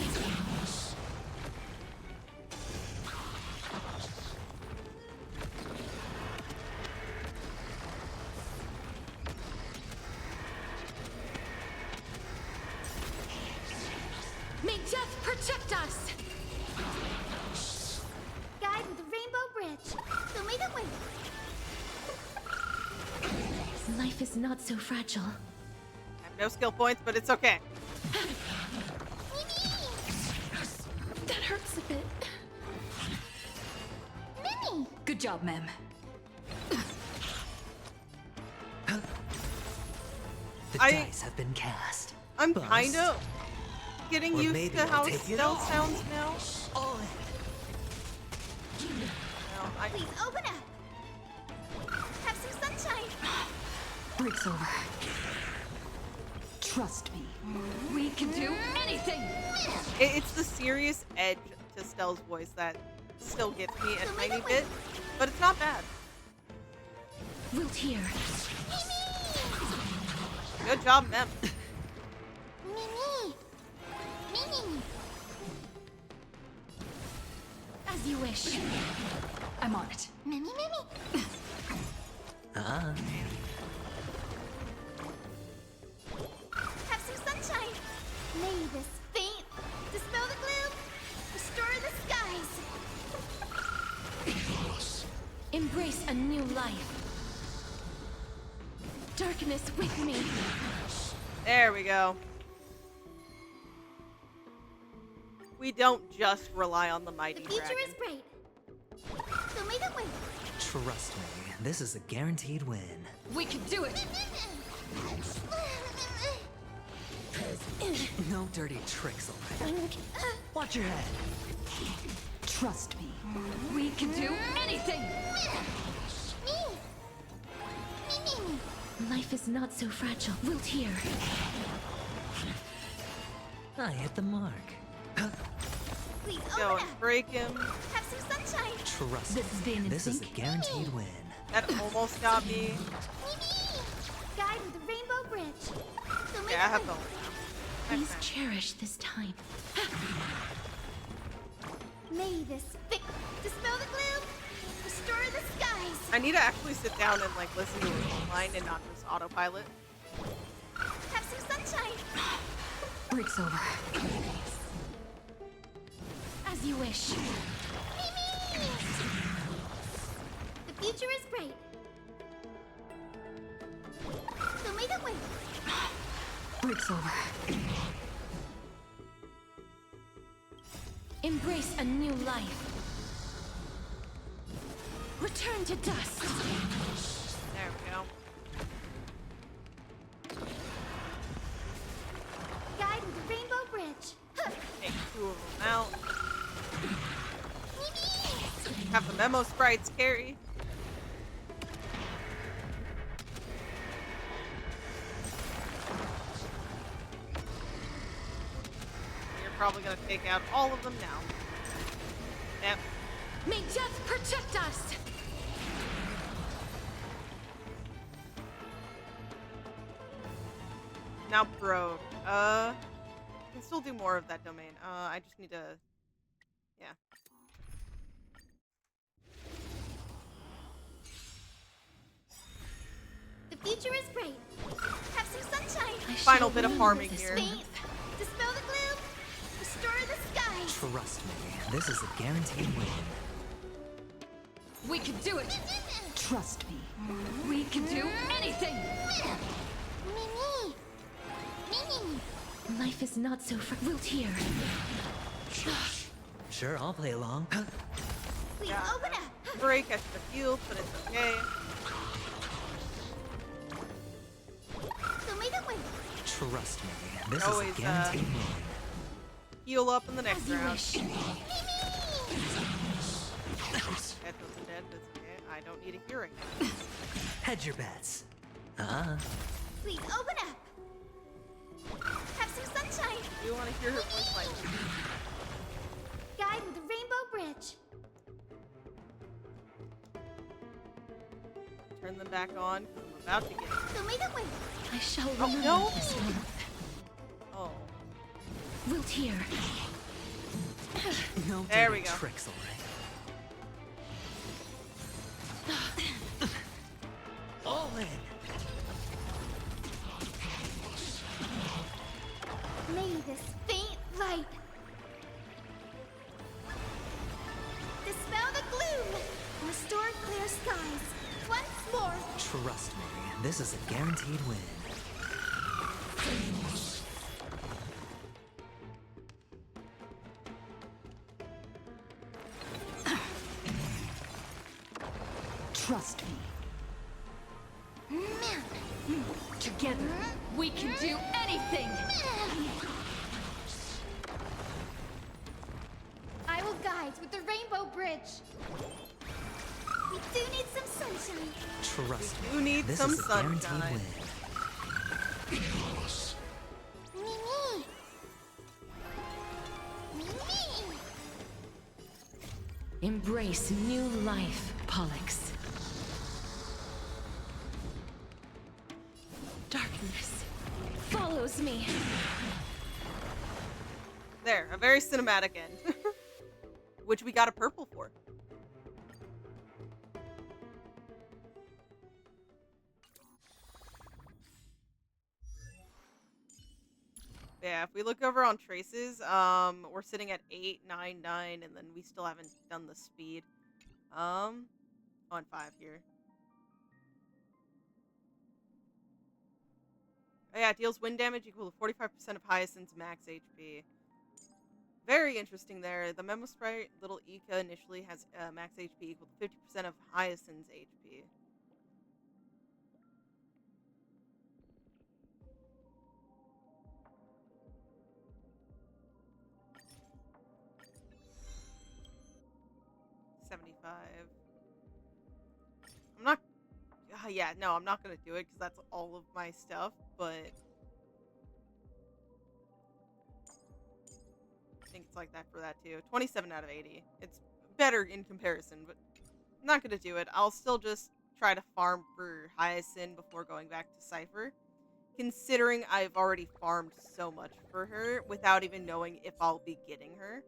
F: May death protect us!
G: Guide with the Rainbow Bridge. So may the wind.
F: Life is not so fragile.
A: I have no skill points, but it's okay.
F: That hurts a bit.
G: Mimi.
K: Good job, ma'am. The dice have been cast.
A: I'm
K: Bust.
A: kind of getting
K: Or
A: used
K: maybe
A: to
K: I'll
A: how
K: take it
A: stealth
K: all.
A: sounds now.
K: All in.
A: No,
G: Please open up. Have some sunshine.
K: Break's over. Trust me.
F: We can do anything!
A: it's the serious edge to Stell's voice that still gets me a tiny bit, but it's not bad.
F: Root here.
A: Good job, Mem.
G: Mimi.
F: As you wish. I'm on it.
G: Mimi, Mimi.
K: Ah.
G: Have some sunshine. May this faint dispel the gloom, restore the skies.
F: Embrace a new life. Darkness with me.
A: There we go. We don't just rely on the mighty
G: The future
A: dragon.
G: is bright. So may the win.
K: Trust me, this is a guaranteed win.
F: We can do it.
K: No dirty tricks, alright? Watch your head.
F: Trust me. We can do anything. Life is not so fragile. Wilt here.
K: I hit the mark.
G: Please
A: Don't
G: open up.
A: break him.
G: Have some sunshine.
K: Trust
F: This is
K: me,
F: being in
K: this is a
F: sync.
K: guaranteed win.
A: That almost got me.
G: Mimi. Guide with the rainbow bridge. So may
A: Yeah, I
G: the
A: have
G: win.
A: the
F: Please cherish this time.
G: May this thick dispel the gloom, restore the skies.
A: I need to actually sit down and like listen to it online and not just autopilot.
G: Have some sunshine.
F: Break's over. As you wish.
G: Mimi. The future is bright. So may the win.
F: Break's over. Embrace a new life. Return to dust.
A: There we go.
G: Guide with the rainbow bridge. Huh.
A: Take 2 of them out.
G: Mimi.
A: Have the memo sprites carry. You're probably gonna take out all of them now. Yep.
F: May death protect us.
A: Now bro. I can still do more of that domain. I just need to, yeah.
G: The future is bright. Have some sunshine.
A: Final bit of farming
G: This
A: here.
G: faint dispel the gloom, restore the skies.
K: Trust me, this is a guaranteed win.
F: We can do it. Trust me. We can do anything.
G: Mimi. Mimi.
F: Life is not so wilt here.
K: Sure, I'll play along.
G: Please
A: Yeah.
G: open up.
A: Break, I should have healed, but it's okay.
G: So may the win.
K: Trust me, this
A: Always,
K: is a guaranteed win.
A: Heal up in the next
F: As you
A: round.
F: wish.
A: That wasn't dead, that's okay. I don't need a hearing.
K: Hedge your bets. Uh-huh.
G: Please open up. Have some sunshine.
A: You want to hear her voice like
G: Guide with the rainbow bridge.
A: turn them back on, 'cause I'm about to get it.
G: So may the win.
F: I shall
A: Oh,
F: remember
A: no.
F: this month.
A: Oh.
F: Wilt here.
K: No
A: There
K: dirty
A: we go.
K: tricks, alright? All in.
G: May this faint light dispel the gloom, restore clear skies. Once more.
K: Trust me, this is a guaranteed win.
F: Trust me. Together, we can do anything.
G: I will guide with the rainbow bridge. We do need some sunshine.
K: Trust me,
A: You need
K: this
A: some
K: is a guaranteed
A: sunshine.
K: win.
G: Mimi. Mimi.
F: Embrace new life, Pollux. Darkness follows me.
A: There, a very cinematic end. Which we got a purple for. Yeah, if we look over on traces, we're sitting at 8, 9, 9, and then we still haven't done the speed. On 5 here. Oh yeah, it deals wind damage equal to 45% of Hyacinth's max HP. Very interesting there. The Memo Sprite Little Ika initially has max HP equal to 50% of Hyacinth's HP. I'm not. Yeah, no, I'm not gonna do it because that's all of my stuff. But I think it's like that for that too. 27 out of 80. It's better in comparison, but I'm not gonna do it. I'll still just try to farm for Hyacinth before going back to Cypher. Considering I've already farmed so much for her without even knowing if I'll be getting her.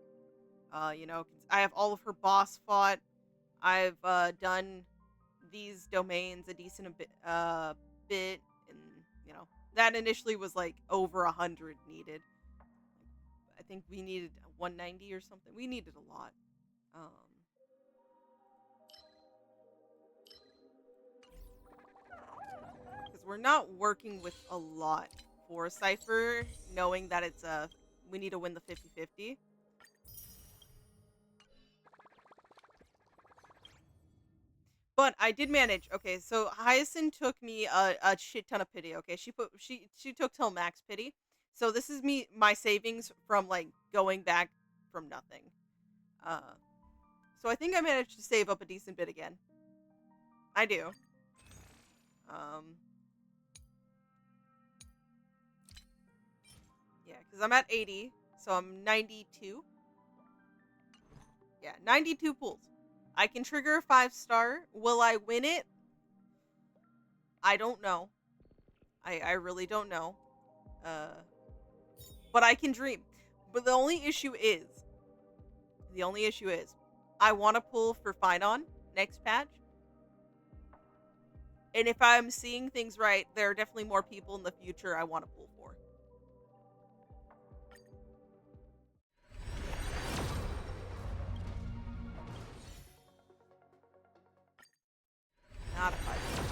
A: You know, I have all of her boss fought. I've done these domains a decent bit, and you know that initially was like over 100 needed. I think we needed 190 or something. We needed a lot. Because we're not working with a lot for Cypher, knowing that it's we need to win the 50-50. But I did manage. Okay, so Hyacinth took me a shit ton of pity. Okay, she took till max pity. So this is my savings from like going back from nothing. So I think I managed to save up a decent bit again. I do. Yeah, because I'm at 80, so I'm 92. Yeah, 92 pulls. I can trigger a 5-star. Will I win it? I don't know. I really don't know. But I can dream. But the only issue is, I want to pull for Phynon next patch. And if I'm seeing things right, there are definitely more people in the future I want to pull for. Not a 5-star.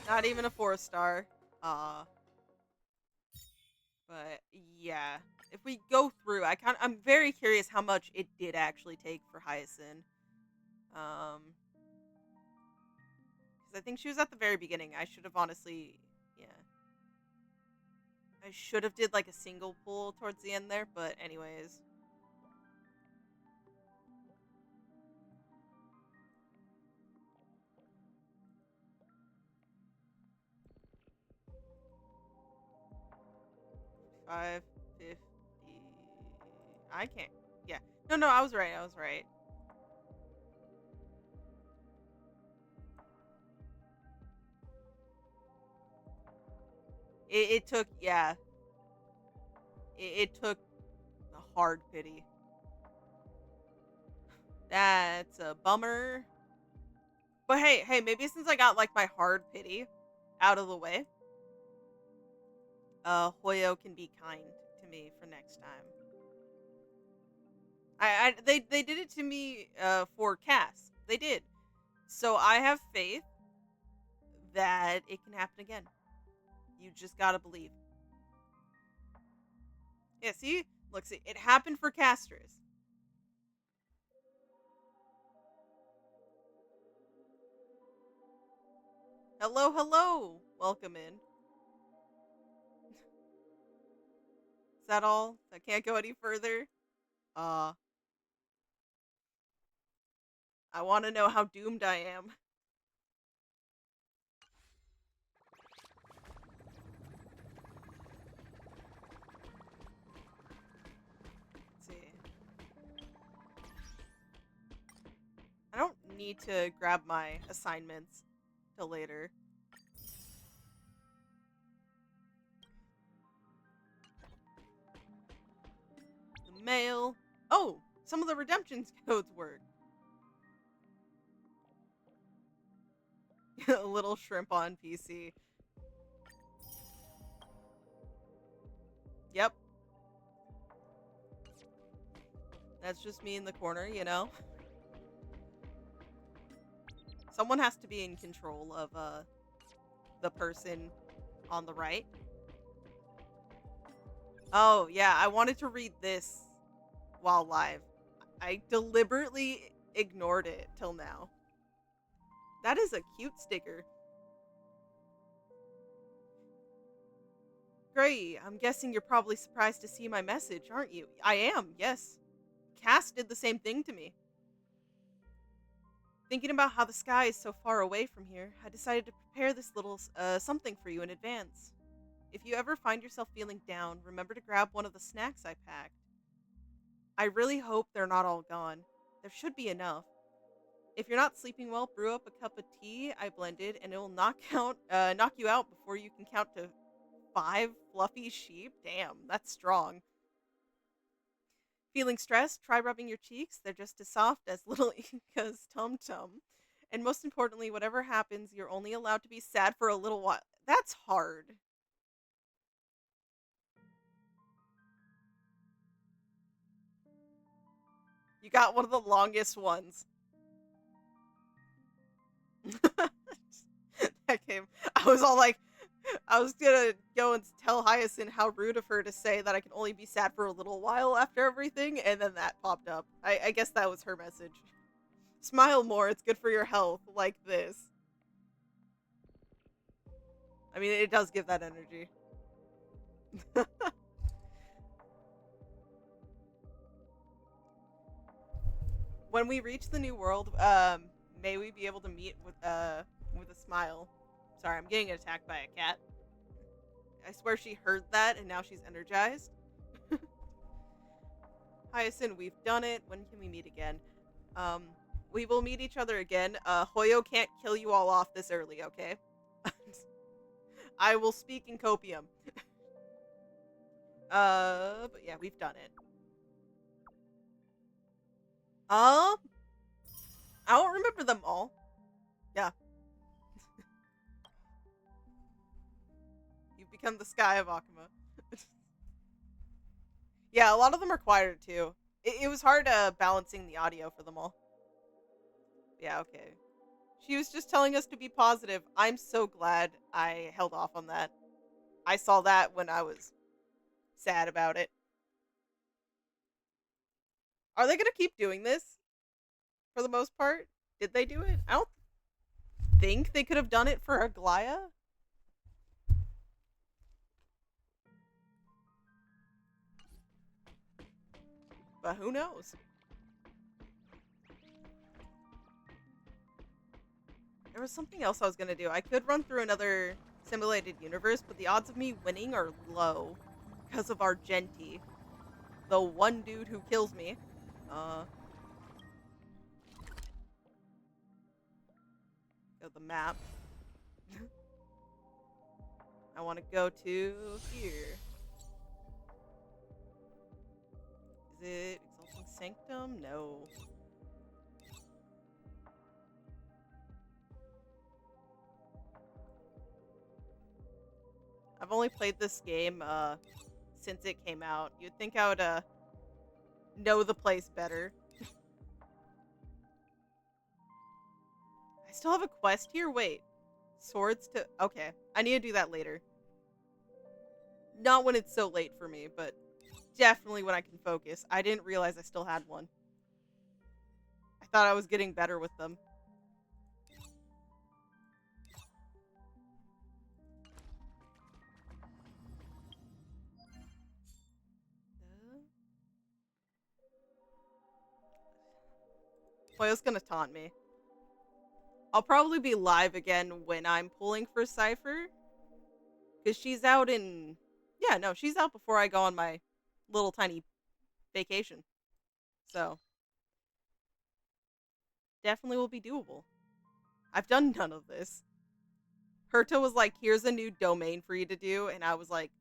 A: Not even a 4-star. But yeah, if we go through, I'm very curious how much it did actually take for Hyacinth. Because I think she was at the very beginning. I should have honestly, yeah. I should have did like a single pull towards the end there, but anyways. $5.50. I can't. Yeah. No, I was right. It took, yeah. It took a hard pity. That's a bummer. But hey, maybe since I got like my hard pity out of the way, Hoyo can be kind to me for next time. They did it to me for Cass. They did. So I have faith that it can happen again. You just gotta believe. Yeah, see? Look, see, it happened for casters. Hello. Welcome in. Is that all? I can't go any further? I want to know how doomed I am. Let's see. I don't need to grab my assignments till later. The mail. Oh, some of the redemption codes work. A little shrimp on PC. Yep. That's just me in the corner, you know? Someone has to be in control of, the person on the right. Oh, yeah, I wanted to read this while live. I deliberately ignored it till now. That is a cute sticker. Gray, I'm guessing you're probably surprised to see my message, aren't you? I am, yes. Cass did the same thing to me. Thinking about how the sky is so far away from here, I decided to prepare this little something for you in advance. If you ever find yourself feeling down, remember to grab one of the snacks I packed. I really hope they're not all gone. There should be enough. If you're not sleeping well, brew up a cup of tea I blended, and it will knock you out before you can count to 5 fluffy sheep. Damn, that's strong. Feeling stressed? Try rubbing your cheeks. They're just as soft as little Inka's tum-tum. And most importantly, whatever happens, you're only allowed to be sad for a little while. That's hard. You got one of the longest ones. That came. I was all like, I was gonna go and tell Hyacinth how rude of her to say that I can only be sad for a little while after everything, and then that popped up. I guess that was her message. Smile more, it's good for your health, like this. I mean, it does give that energy. When we reach the new world, may we be able to meet with a smile. Sorry, I'm getting attacked by a cat. I swear she heard that and now she's energized. Hyacinth, we've done it. When can we meet again? We will meet each other again. Hoyo can't kill you all off this early, okay? I will speak in copium. But yeah, we've done it. I don't remember them all. Yeah. You've become the sky of Akuma. Yeah, a lot of them are quieter too. It was hard balancing the audio for them all. Yeah, okay. She was just telling us to be positive. I'm so glad I held off on that. I saw that when I was sad about it. Are they gonna keep doing this? For the most part? Did they do it? I don't think they could have done it for Aglaya. But who knows? There was something else I was gonna do. I could run through another simulated universe, but the odds of me winning are low because of Argenti, the one dude who kills me. Go the map. I want to go to here. Is it Exalting Sanctum? No. I've only played this game since it came out. You'd think I would know the place better. I still have a quest here? Wait. Swords to... Okay. I need to do that later. Not when it's so late for me, but definitely when I can focus. I didn't realize I still had one. I thought I was getting better with them. Hoyo's gonna taunt me. I'll probably be live again when I'm pulling for Cypher. Because she's out in... Yeah, no, she's out before I go on my little tiny vacation. So, definitely will be doable. I've done none of this. Hiroto was like, here's a new domain for you to do. And I was like,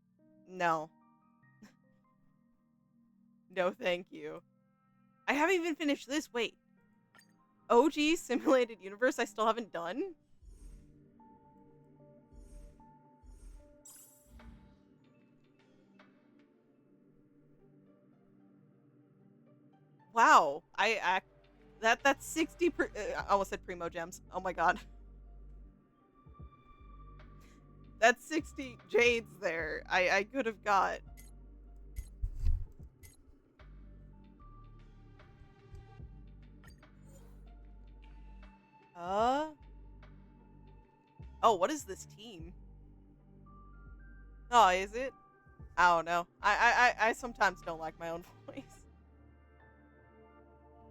A: no. No, thank you. I haven't even finished this. Wait. OG Simulated Universe I still haven't done? Wow. That's 60 I almost said Primo Gems. Oh my god. That's 60 Jades there. I could have got. Oh, what is this team? Oh, is it? I don't know. I sometimes don't like my own voice.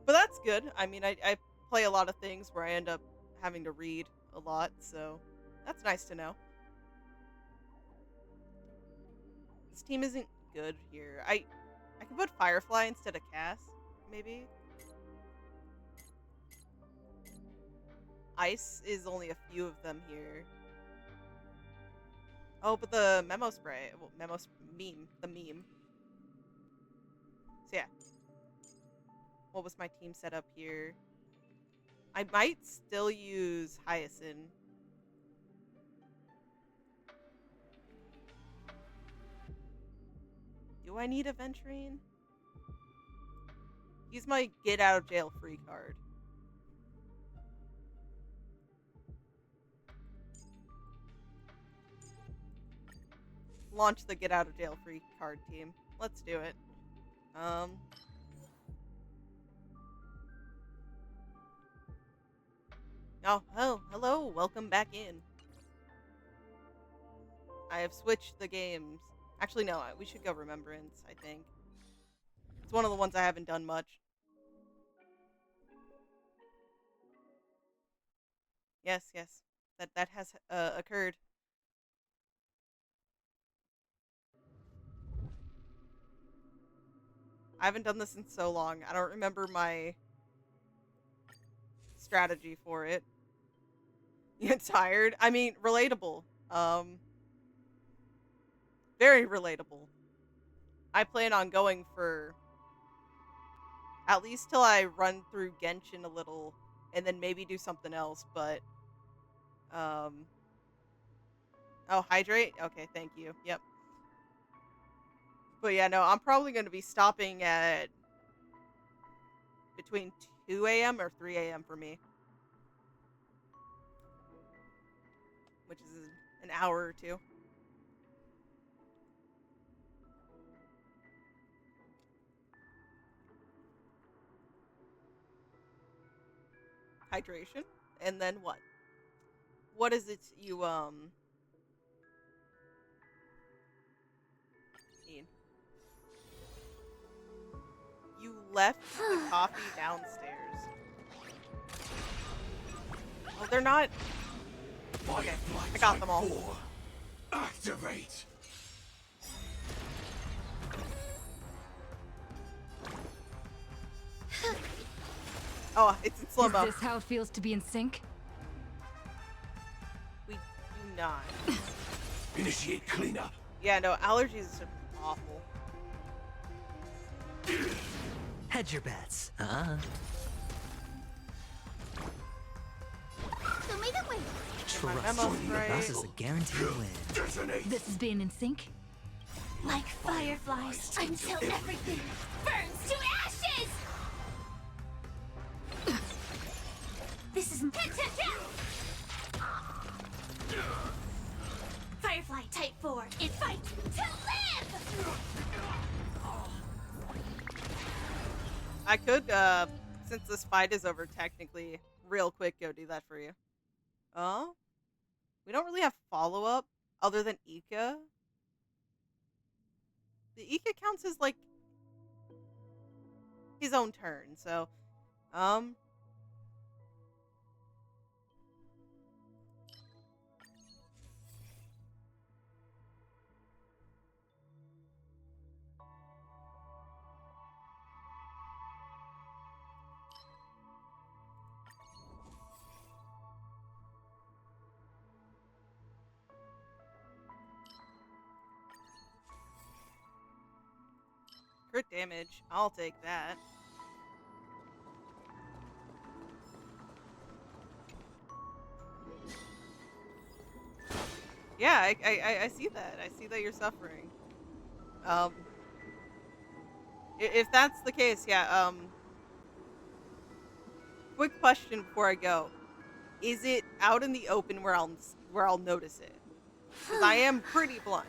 A: But that's good. I mean, I play a lot of things where I end up having to read a lot, so that's nice to know. This team isn't good here. I could put Firefly instead of Cass, maybe. Ice is only a few of them here. Oh, but the memo spray, well, the meme. So yeah. What was my team set up here? I might still use Hyacinth. Do I need a Venturine? Use my get out of jail free card. Launch the get out of jail free card team. Let's do it. Oh, hello. Welcome back in. I have switched the games. Actually, no. We should go Remembrance, I think. It's one of the ones I haven't done much. Yes. That has occurred. I haven't done this in so long. I don't remember my strategy for it. You get tired? I mean, relatable. Very relatable. I plan on going for at least till I run through Genshin a little, and then maybe do something else, but, oh, hydrate? Okay, thank you. Yep. But yeah, no, I'm probably going to be stopping at between 2 a.m. or 3 a.m. for me. Which is an hour or two. Hydration? And then what? What is it you, need? You left the coffee downstairs. Oh, they're not... Okay, I got them all.
J: Activate.
A: Oh, it's in slow-mo.
F: Is this how it feels to be in sync?
A: We do not.
J: Initiate cleanup.
A: Yeah, no, allergies are awful.
K: Hedge your bets. Trust
A: memo
K: me,
A: spray.
K: this is a guaranteed win.
J: Detonate.
F: This is being in sync?
G: Like fireflies until everything burns to ashes! This is Firefly Type 4, it fights to live!
A: I could, since this fight is over, technically, real quick, go do that for you. Oh? We don't really have follow-up other than Ika. The Ika counts as, like, his own turn, so, crit damage. I'll take that. I see that. I see that you're suffering. Um, if that's the case, yeah. Quick question before I go: is it out in the open where I'll notice it? Because I am pretty blind.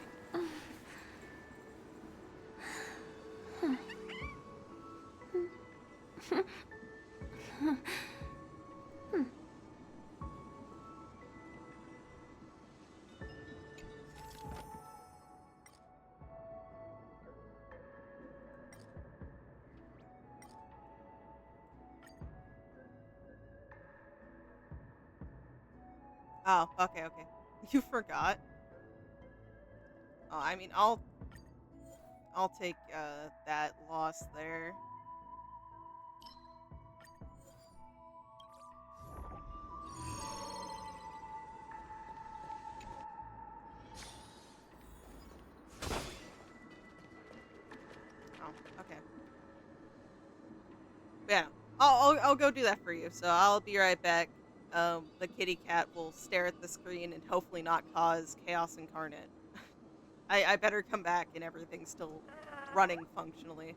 A: Oh, okay. You forgot. Oh, I mean, I'll take that loss there. Oh, okay. Yeah, I'll go do that for you. So I'll be right back. The kitty cat will stare at the screen and hopefully not cause chaos incarnate. I better come back and everything's still running functionally.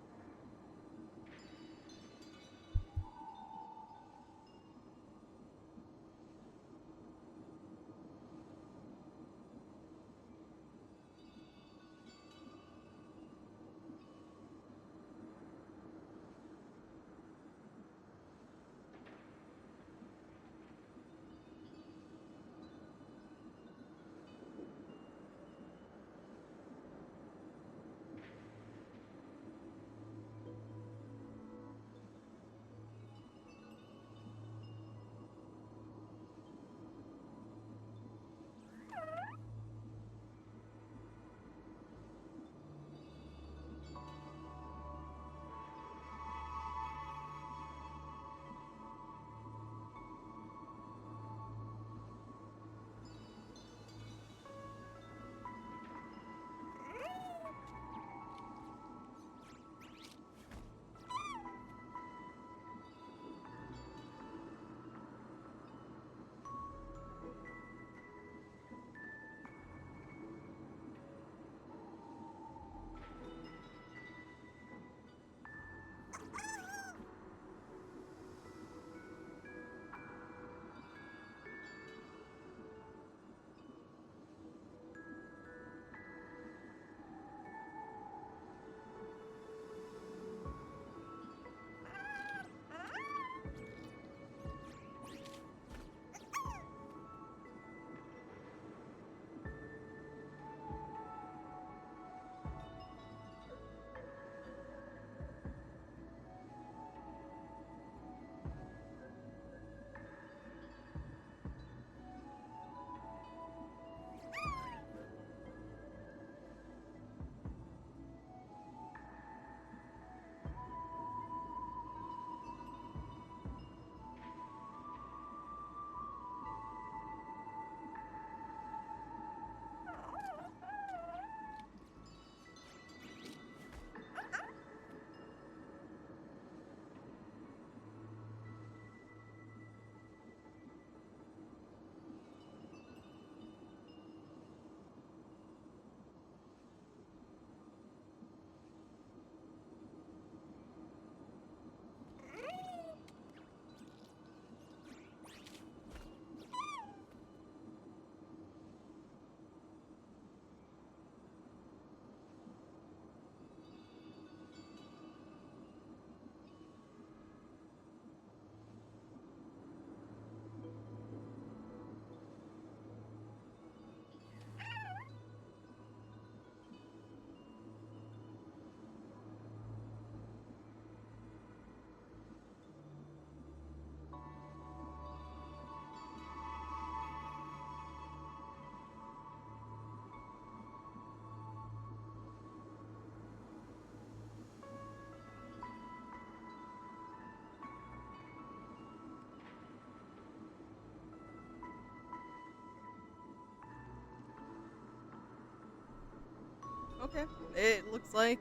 A: Okay. It looks like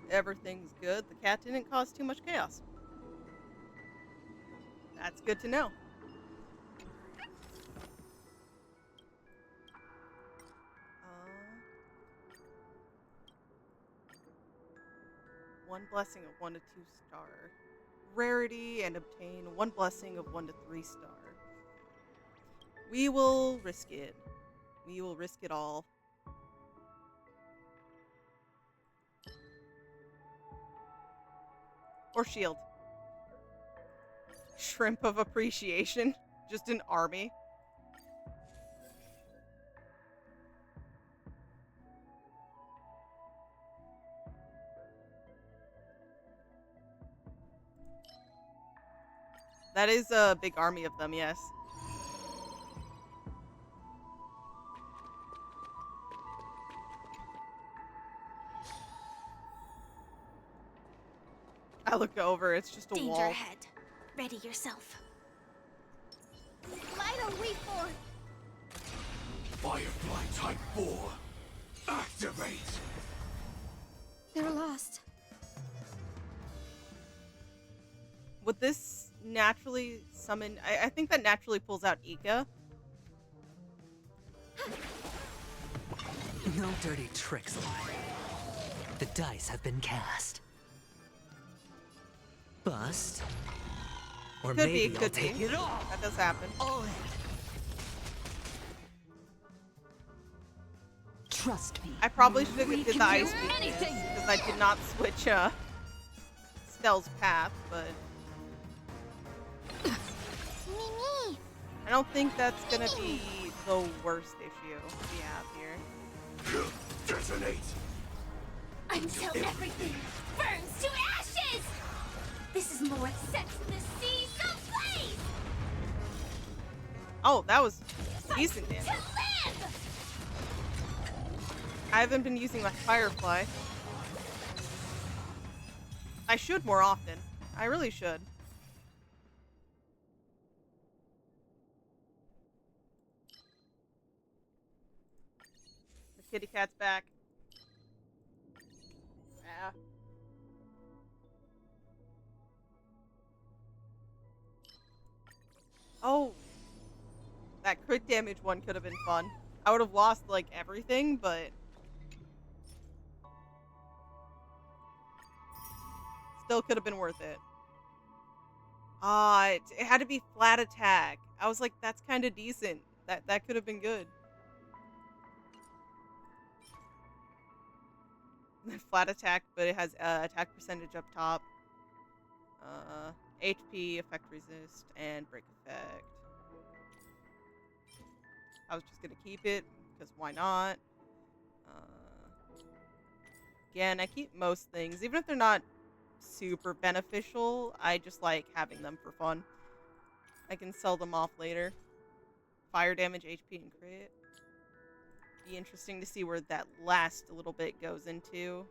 A: everything's good. The cat didn't cause too much chaos. That's good to know. 1 blessing of 1 to 2 star. Rarity and obtain 1 blessing of 1 to 3 star. We will risk it. We will risk it all. Or shield. Shrimp of appreciation. Just an army. That is a big army of them, yes. I look over, it's just a
G: Danger
A: wall.
G: ahead. Ready yourself. Light on wait for.
J: Firefly Type 4. Activate!
G: They're lost.
A: Would this naturally summon... I think that naturally pulls out Ika.
K: No dirty tricks. The dice have been cast. Bust. Or
A: Could
K: maybe
A: be,
K: I'll
A: could
K: take
A: be.
K: it all.
A: That does happen.
K: All in.
B: Trust me.
A: I probably should have
B: We
A: did the
B: can
A: ice
B: do
A: weakness,
B: anything.
A: because I did not switch Stell's path, but
G: Mimi.
A: I don't think that's gonna be the worst issue we have here.
J: Detonate!
G: Until everything burns to ashes. This is more what sets the seas ablaze.
A: Oh, that was decent damage.
G: To live.
A: I haven't been using my Firefly. I should more often. I really should. The kitty cat's back. Yeah. Oh. That crit damage one could have been fun. I would have lost, like, everything, but... still could have been worth it. It had to be flat attack. I was like, that's kind of decent. That could have been good. Flat attack, but it has attack percentage up top. HP, effect resist, and break effect. I was just gonna keep it, because why not? Again, I keep most things, even if they're not super beneficial. I just like having them for fun. I can sell them off later. Fire damage, HP, and crit. Be interesting to see where that last little bit goes into.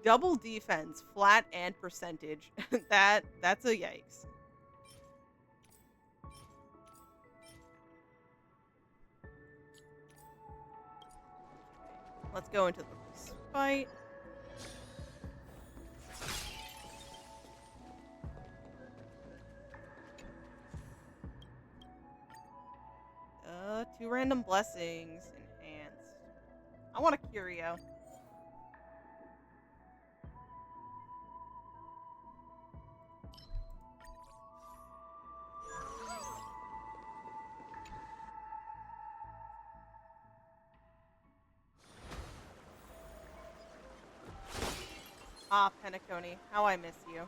A: Double defense, flat and percentage. That's a yikes. Let's go into the fight. Two random blessings enhanced. I want a curio. Ah, Penacony, how I miss you.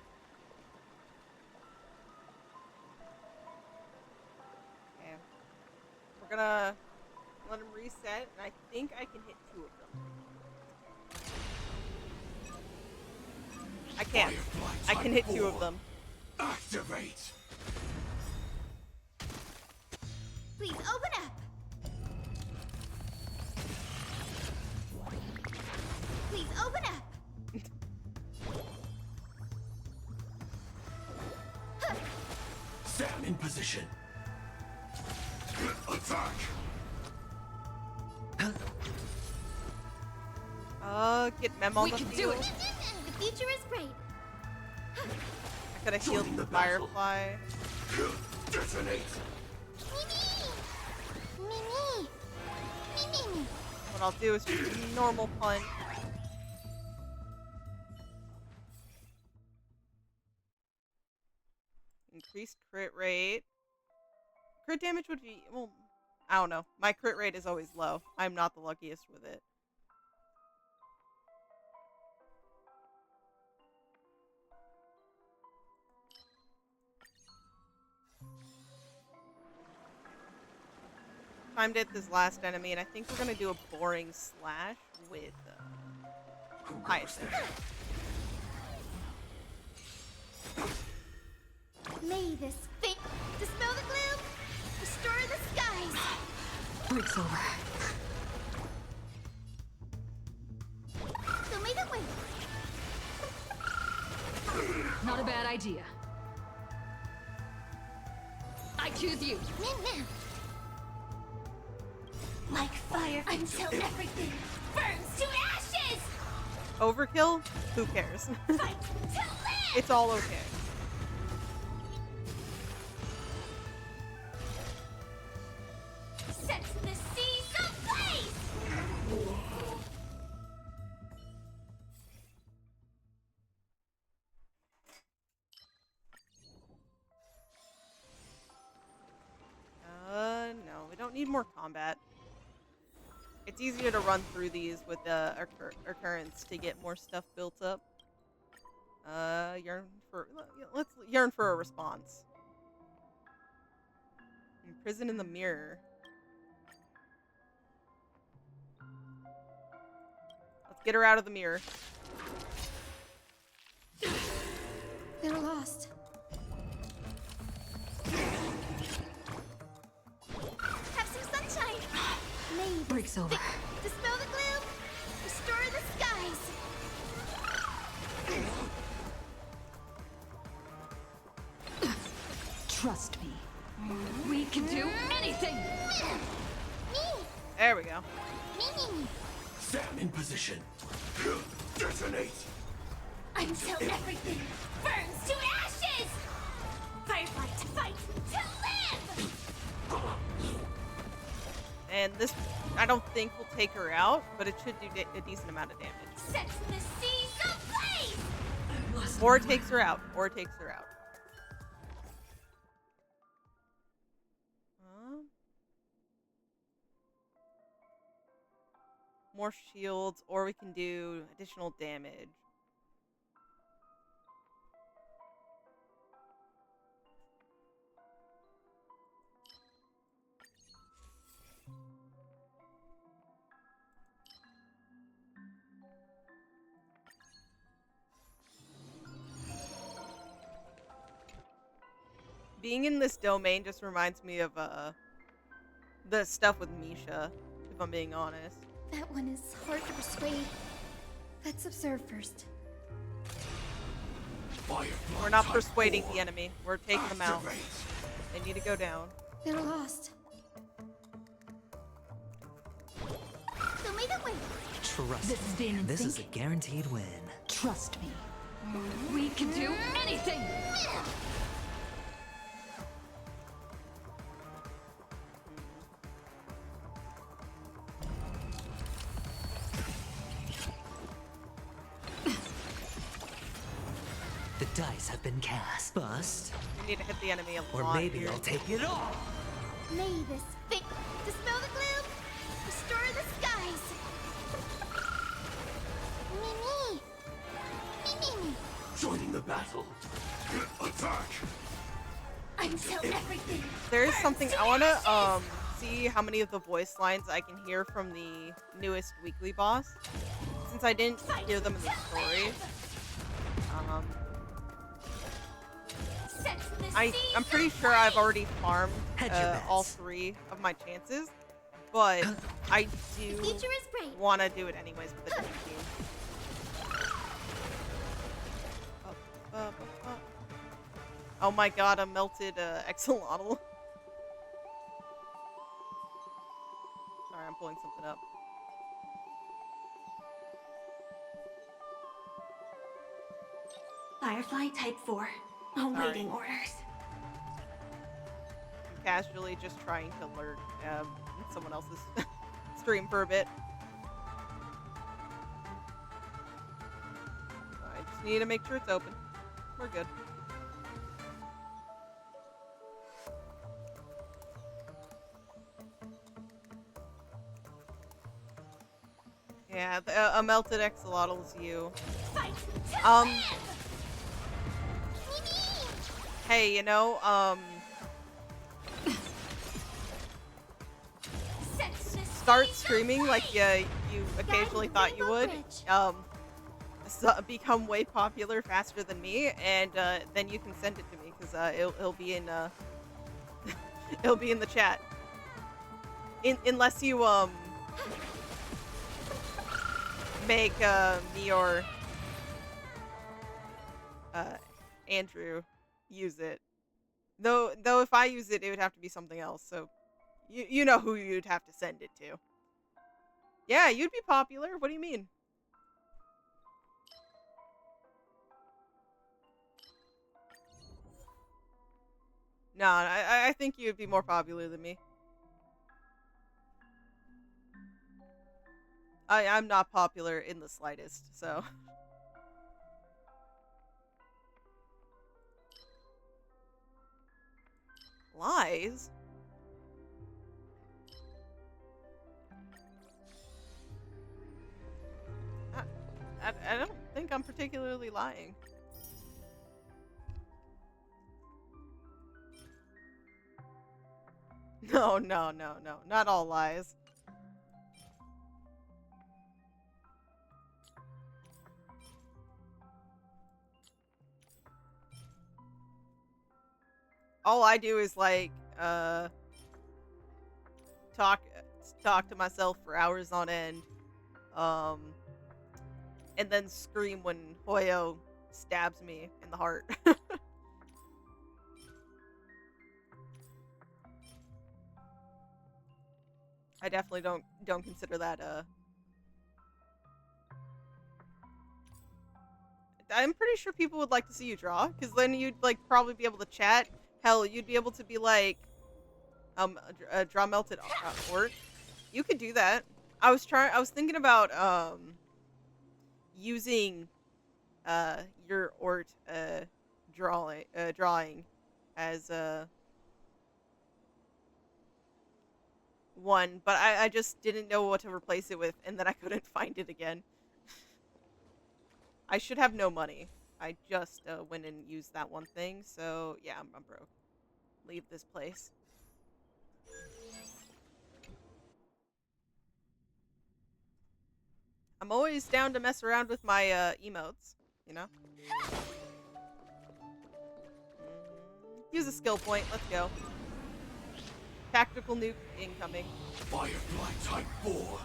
A: Okay. We're gonna let him reset, and I think I can hit 2 of them. I can't. I can hit 2 of them.
J: Activate!
G: Please open up. Please open up.
J: Stand in position. Attack!
A: Get Mem on the
B: can do
A: field.
B: it.
G: The future is bright.
A: I could have healed
J: Join the
A: the
J: battle.
A: Firefly.
J: Detonate!
G: Mimi. Mimi.
A: What I'll do is just a normal punch. increased crit rate. Crit damage would be, well, I don't know. My crit rate is always low. I'm not the luckiest with it. Timed at this last enemy, and I think we're gonna do a boring slash with Hyacinth.
G: May this fate dispel the gloom, restore the skies.
K: Break's over.
G: So may the wind.
F: Not a bad idea. I choose you.
G: Like fire until everything burns to ashes.
A: Overkill? Who cares?
G: Fight to live.
A: It's all okay.
G: Set the seas ablaze.
A: No, we don't need more combat. It's easier to run through these with occurrence to get more stuff built up. Let's yearn for a response. Prison in the mirror. Let's get her out of the mirror.
G: They're lost. Have some sunshine. May the
K: Break's over.
G: dispel the gloom, restore the skies.
F: Trust me. We can do anything.
G: Me.
A: There we go.
G: Me.
J: Stand in position. Detonate.
G: Until everything burns to ashes. Firefly to fight to live.
A: And this, I don't think will take her out, but it should do a decent amount of damage.
G: Set the seas ablaze.
A: Or it takes her out. Or it takes her out. More shields, or we can do additional damage. Being in this domain just reminds me of the stuff with Misha, if I'm being honest.
G: That one is hard to persuade. Let's observe first.
A: We're not persuading the enemy. We're taking them out. They need to go down.
G: They're lost. So may the wind.
K: Trust
F: This is Damon
K: This is a
F: Sink.
K: guaranteed win.
F: Trust me. We can do anything.
K: The dice have been cast. Bust.
A: We need to hit the enemy a
K: Or
A: lot
K: maybe
A: here.
K: I'll take it all.
G: May this fate dispel the gloom, restore the skies. Me.
J: Joining the battle. Attack.
G: Until everything.
A: There is something I want to see how many of the voice lines I can hear from the newest weekly boss, since I didn't hear them in the story. I'm pretty sure I've already farmed all 3 of my chances, but I do want to do it anyways with the different team. Oh my god, a melted axolotl. Sorry, I'm pulling something up.
G: Firefly Type 4. Awaiting orders.
A: I'm casually just trying to lurk someone else's stream for a bit. I just need to make sure it's open. We're good. Yeah, a melted axolotl is you.
G: Fight to live!
A: Hey, you know, start streaming like you occasionally thought you would. Become way popular faster than me, and then you can send it to me because it'll be in it'll be in the chat. Unless you make me or Andrew use it. Though if I use it, it would have to be something else. So you know who you'd have to send it to. Yeah, you'd be popular. What do you mean? No, I think you'd be more popular than me. I'm not popular in the slightest, so. Lies? I don't think I'm particularly lying. No, not all lies. All I do is like talk to myself for hours on end, and then scream when Hoyo stabs me in the heart. I definitely don't consider that I'm pretty sure people would like to see you draw, because then you'd like probably be able to chat. Hell, you'd be able to be like draw melted art. You could do that. I was thinking about using your art drawing as one, but I just didn't know what to replace it with, and then I couldn't find it again. I should have no money. I just went and used that one thing, so yeah, I'm broke. Leave this place. I'm always down to mess around with my emotes, you know? Use a skill point, let's go. Tactical nuke incoming.
J: Firefly Type 4,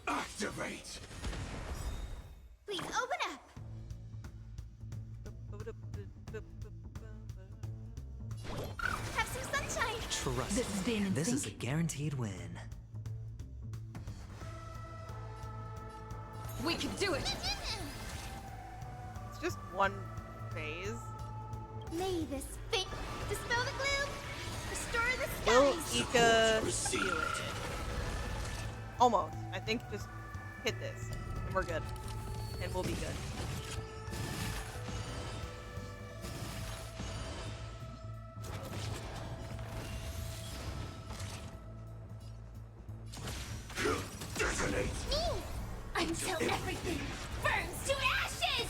J: activate!
G: Please open up! Have some sunshine!
K: Trust me, this is a guaranteed win.
F: We can do it!
A: It's just one phase.
G: May this fate dispel the gloom, restore the
A: Will
G: skies!
A: Ika do it? Almost. I think just hit this, and we're good. And we'll be good.
J: Detonate!
G: Me! Until everything burns to ashes!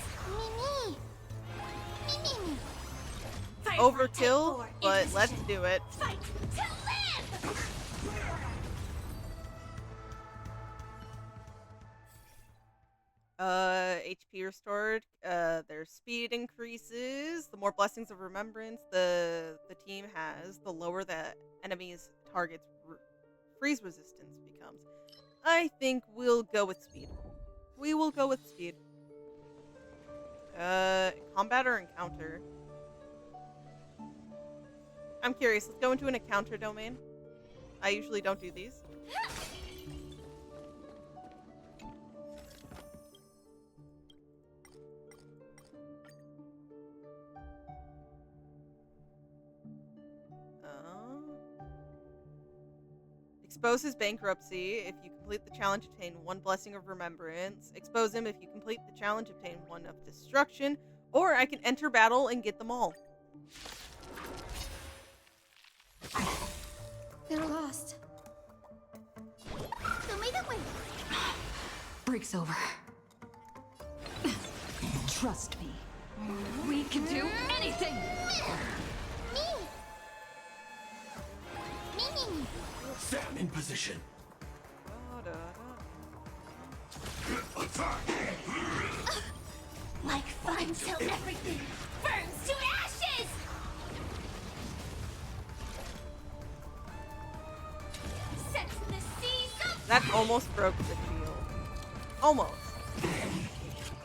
G: Me.
A: Overkill, but let's do it.
G: Fight to live!
A: HP restored. Their speed increases. The more blessings of remembrance the team has, the lower the enemy's target's freeze resistance becomes. I think we'll go with speed. We will go with speed. Combat or encounter? I'm curious. Let's go into an encounter domain. I usually don't do these. Expose his bankruptcy. If you complete the challenge, obtain 1 blessing of remembrance. Expose him. If you complete the challenge, obtain 1 of destruction. Or I can enter battle and get them all.
G: They're lost. They'll make a way.
F: Break's over. Trust me. We can do anything!
G: Me!
I: Stand in position.
G: Like fire till everything burns to ashes! Set the seas of
A: That almost broke the shield. Almost.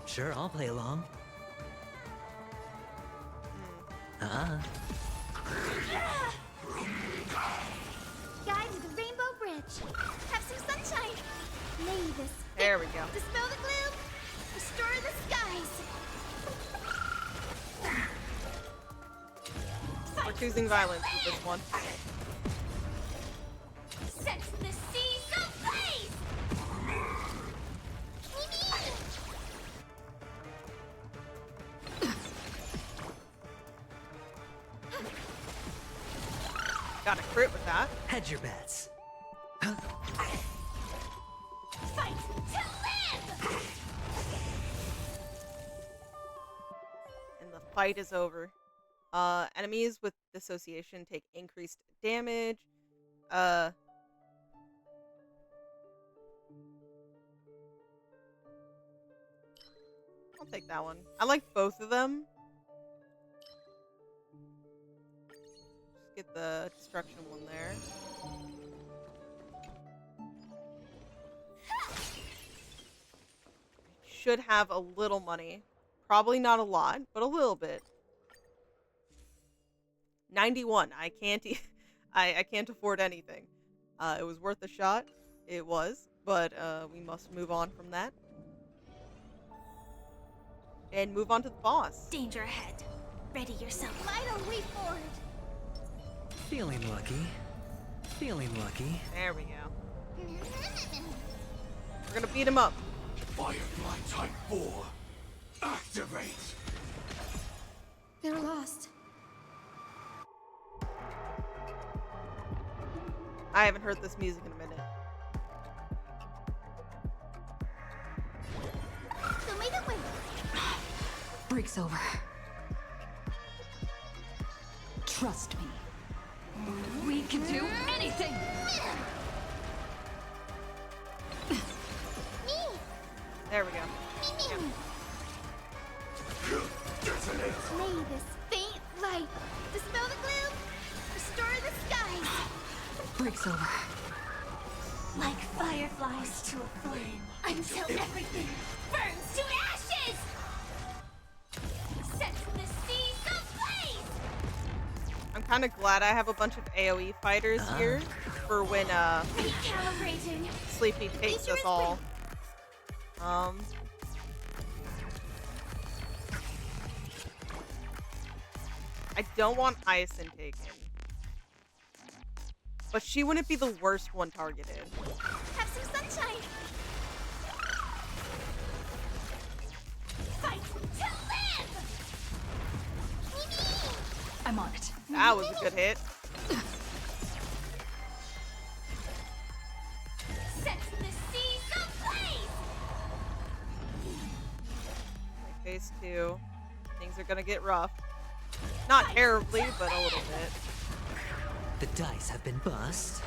K: Sure, I'll play along.
G: Guide to the Rainbow Bridge. Have some sunshine. Lay this.
A: There we go.
G: Dispel the gloom. Restore the skies.
A: We're choosing violence with this one.
G: Set the seas ablaze.
A: Got a crit with that.
K: Hedge your bets.
G: Fight to live.
A: And the fight is over. Enemies with dissociation take increased damage. I'll take that one. I like both of them. Just get the destruction one there. Should have a little money. Probably not a lot, but a little bit. 91. I can't I can't afford anything. It was worth a shot. It was, but we must move on from that. And move on to the boss.
G: Danger ahead. Ready yourself. Light our way forward.
K: Feeling lucky. Feeling lucky.
A: There we go. We're gonna beat him up.
I: Firefly Type 4. Activate.
G: They're lost.
A: I haven't heard this music in a minute.
G: Show me the way.
F: Break's over. Trust me. We can do anything!
A: There we go.
G: May this faint light dispel the gloom, restore the skies.
F: Break's over.
G: Like fireflies to a flame, until everything burns to ashes. Set the seas ablaze.
A: I'm kind of glad I have a bunch of AoE fighters here for when
G: Recalibrating.
A: Sleepy takes us all. I don't want Hyacinth taken. But she wouldn't be the worst one targeted.
G: Have some sunshine. Fight to live.
F: I'm on it.
A: That was a good hit.
G: Set the seas ablaze.
A: Like phase 2. Things are gonna get rough. Not terribly, but a little bit.
K: The dice have been bust.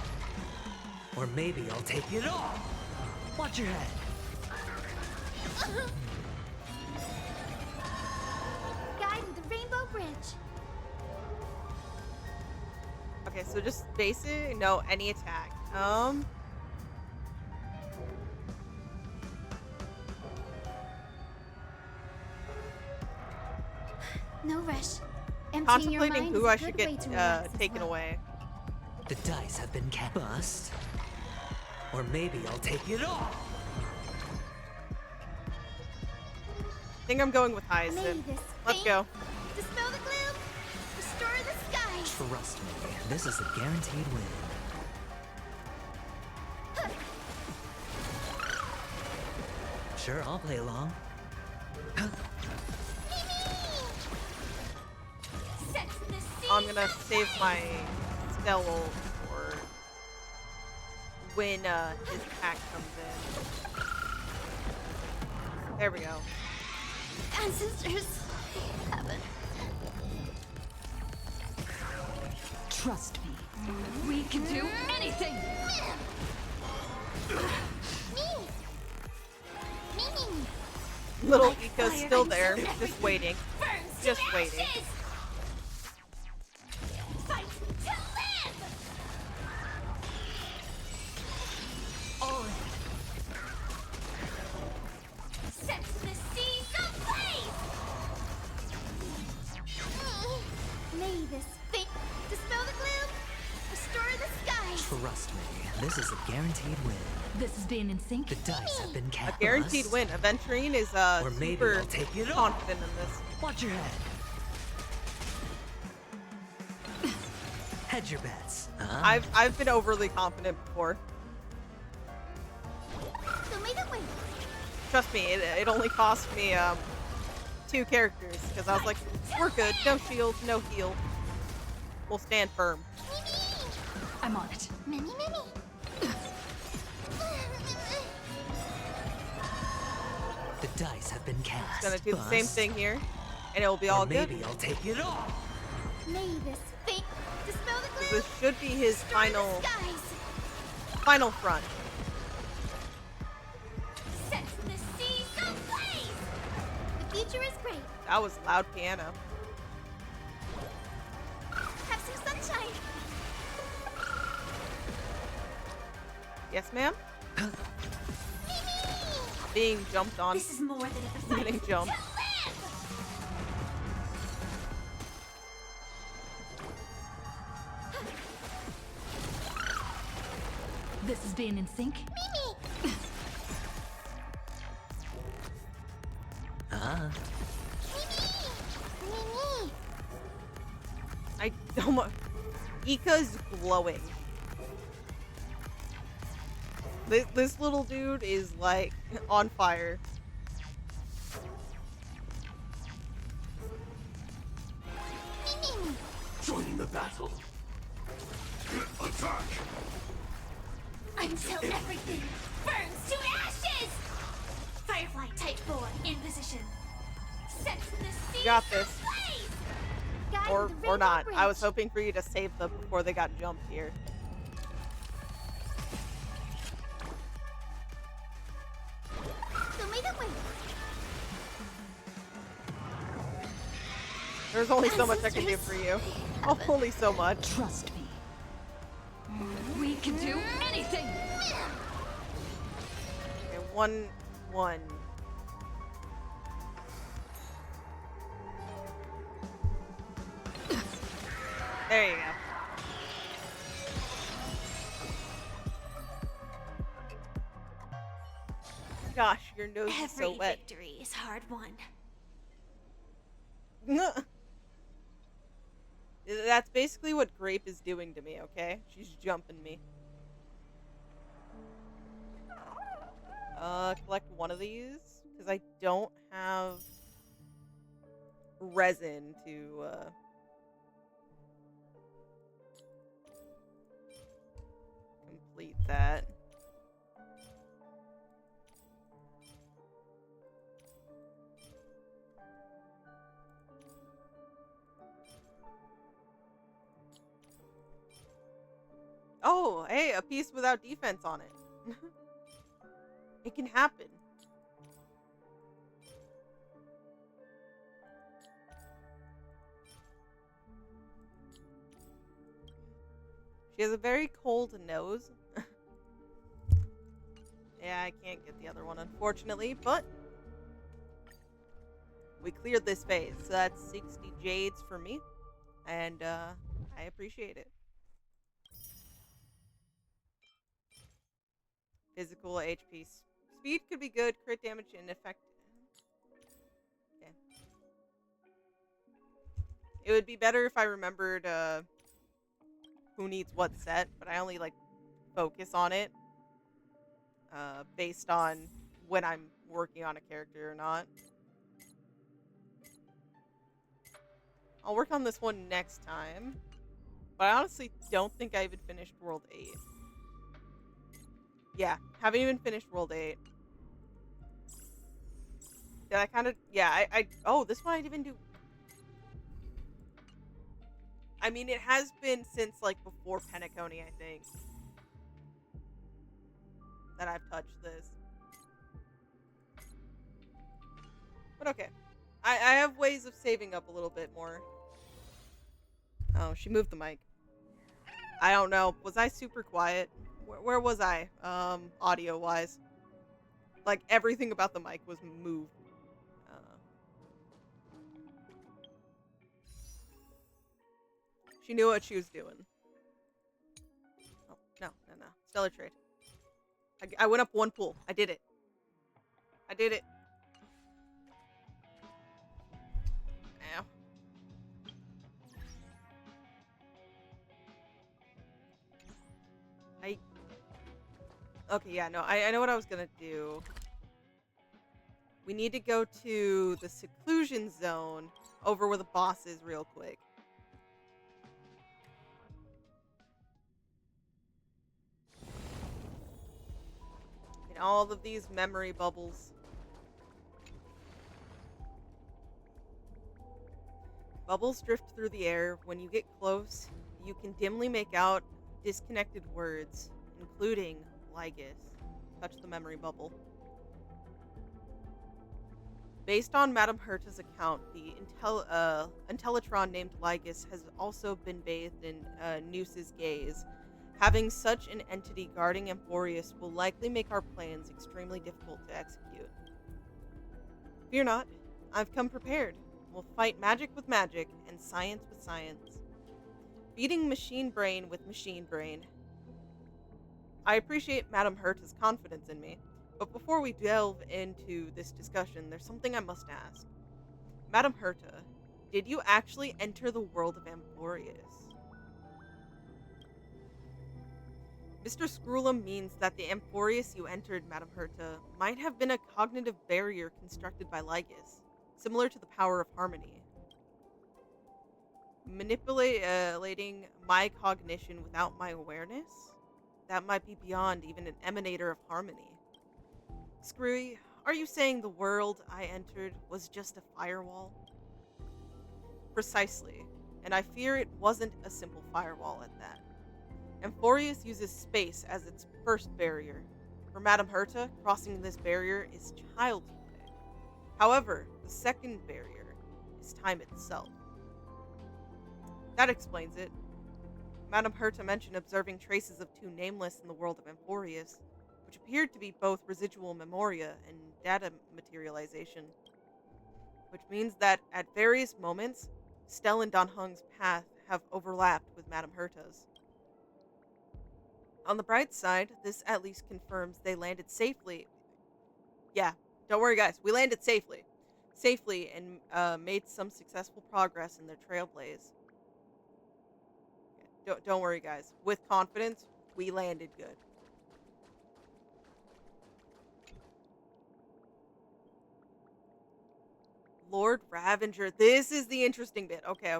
K: Or maybe I'll take it all. Watch your head.
G: Guide with the Rainbow Bridge.
A: Okay, so just basic, no, any attack.
G: No rush. Emptying your
A: Contemplating
G: mind
A: who
G: is a
A: I should
G: good way
A: get
G: to relax as
A: taken
G: well.
A: away.
K: The dice have been bust. Or maybe I'll take it all.
A: I think I'm going with Hyacinth.
G: May this
A: Let's
G: faint
A: go.
G: Dispel the gloom. Restore the skies.
K: Trust me, this is a guaranteed win. Sure, I'll play along.
G: Set the seas
A: I'm gonna save my Stellal for when his attack comes in. There we go.
G: Ancestors. Heaven.
F: Trust me. We can do anything!
A: Little Ika's still there, just waiting. Just waiting.
G: Fight to live!
F: All in.
G: Set the seas ablaze! May this fate dispel the gloom, restore the skies.
K: Trust me, this is a guaranteed win.
F: This is being in sync.
K: The dice have been
A: A
K: cast.
A: guaranteed win. Aventurine is
K: Or maybe
A: super
K: I'll take it all.
A: confident in this.
K: Watch your head. Hedge your bets. Huh?
A: I've been overly confident before.
G: So may the wind.
A: Trust me, it only cost me 2 characters because I was like, we're good. No shield, no heal. We'll stand firm.
F: I'm on it.
G: Mimi.
K: The dice have been cast.
A: Gonna do the same
K: Bust.
A: thing here, and it'll be
K: Or
A: all good.
K: maybe I'll take it all.
G: May this fate dispel the gloom.
A: This should be his
G: restore the
A: final front.
G: Set the seas ablaze! The future is great.
A: That was loud piano.
G: Have some sunshine.
A: Yes, ma'am? Being jumped on.
G: This is more than a fight.
A: Getting jumped.
G: To live!
F: This is being in sync.
G: Mimi!
A: I don't want. Ika's glowing. This little dude is like on fire.
J: Joining the battle. Attack!
G: Until everything burns to ashes! Firefly Type 4 in position. Set the seas
A: You got this.
G: ablaze! Guide
A: Or
G: the rainbow
A: not. I was
G: bridge.
A: hoping for you to save them before they got jumped here.
G: So may the wind.
A: There's only so much I can do for you. Oh, only so much.
F: Trust me. We can do anything!
A: Okay, 1-1. There you go. Gosh, your nose is so
G: Every
A: wet.
G: victory is hard won.
A: That's basically what Grape is doing to me, okay? She's jumping me. Collect one of these, because I don't have resin to, complete that. Oh, hey, a piece without defense on it. It can happen. She has a very cold nose. Yeah, I can't get the other one, unfortunately, but we cleared this phase, so that's 60 jades for me, and I appreciate it. Physical HP. Speed could be good. Crit damage and effect. Okay. It would be better if I remembered who needs what set, but I only like focus on it based on when I'm working on a character or not. I'll work on this one next time, but I honestly don't think I even finished World 8. Yeah, haven't even finished World 8. Did I kind of... Yeah, Oh, this one I didn't even do... I mean, it has been since, like, before Penacony, I think, that I've touched this. But okay. I have ways of saving up a little bit more. Oh, she moved the mic. I don't know. Was I super quiet? Where was I? Audio-wise. Like, everything about the mic was moved. She knew what she was doing. Oh, no. Stellar trade. I went up one pool. I did it. I did it. Ow. Okay, yeah, no, I know what I was gonna do. We need to go to the seclusion zone over where the boss is real quick. And all of these memory bubbles. Bubbles drift through the air. When you get close, you can dimly make out disconnected words, including Lygus. Touch the memory bubble. Based on Madame Herta's account, the Intellatron named Lygus has also been bathed in Noose's gaze. Having such an entity guarding Amphorius will likely make our plans extremely difficult to execute. Fear not, I've come prepared. We'll fight magic with magic and science with science. Beating machine brain with machine brain. I appreciate Madame Herta's confidence in me, but before we delve into this discussion, there's something I must ask. Madame Herta, did you actually enter the world of Amphorius? Mr. Screwlum means that the Amphorius you entered, Madame Herta, might have been a cognitive barrier constructed by Lygus, similar to the power of harmony. Manipulating my cognition without my awareness? That might be beyond even an emanator of harmony. Screwy, are you saying the world I entered was just a firewall? Precisely, and I fear it wasn't a simple firewall at that. Amphorius uses space as its first barrier. For Madame Herta, crossing this barrier is child's play. However, the second barrier is time itself. That explains it. Madame Herta mentioned observing traces of two nameless in the world of Amphorius, which appeared to be both residual memoria and data materialization. Which means that at various moments, Stell and Dan Heng's path have overlapped with Madame Herta's. On the bright side, this at least confirms they landed safely. Yeah, don't worry guys, we landed safely. Safely and made some successful progress in their trailblaze. Don't worry guys, with confidence, we landed good. Lord Ravenger, this is the interesting bit. Okay.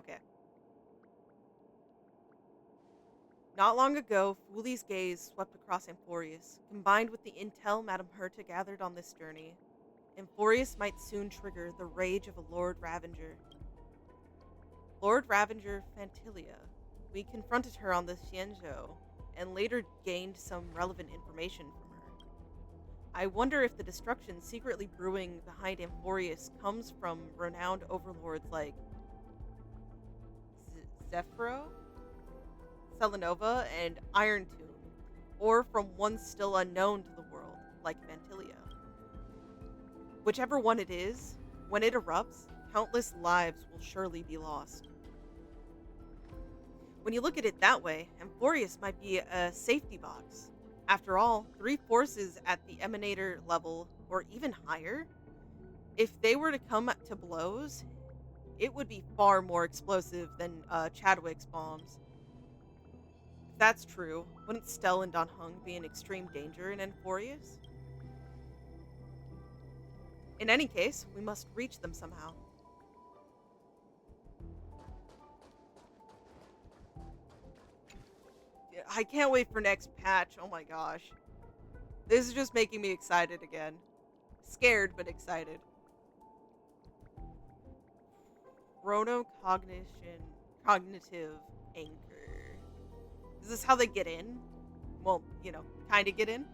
A: Not long ago, Foolie's gaze swept across Amphorius. Combined with the intel Madame Herta gathered on this journey, Amphorius might soon trigger the rage of a Lord Ravenger. Lord Ravenger Fantilia. We confronted her on the Xianzhou, and later gained some relevant information from her. I wonder if the destruction secretly brewing behind Amphorius comes from renowned overlords like Zephyro, Selenova, and Iron Tomb, or from one still unknown to the world, like Fantilia. Whichever one it is, when it erupts, countless lives will surely be lost. When you look at it that way, Amphorius might be a safety box. After all, 3 forces at the emanator level, or even higher, if they were to come to blows, it would be far more explosive than Chadwick's bombs. If that's true, wouldn't Stell and Dan Heng be in extreme danger in Amphorius? In any case, we must reach them somehow. I can't wait for next patch. Oh my gosh. This is just making me excited again. Scared, but excited. cognitive anchor. Is this how they get in? Well, kind of get in.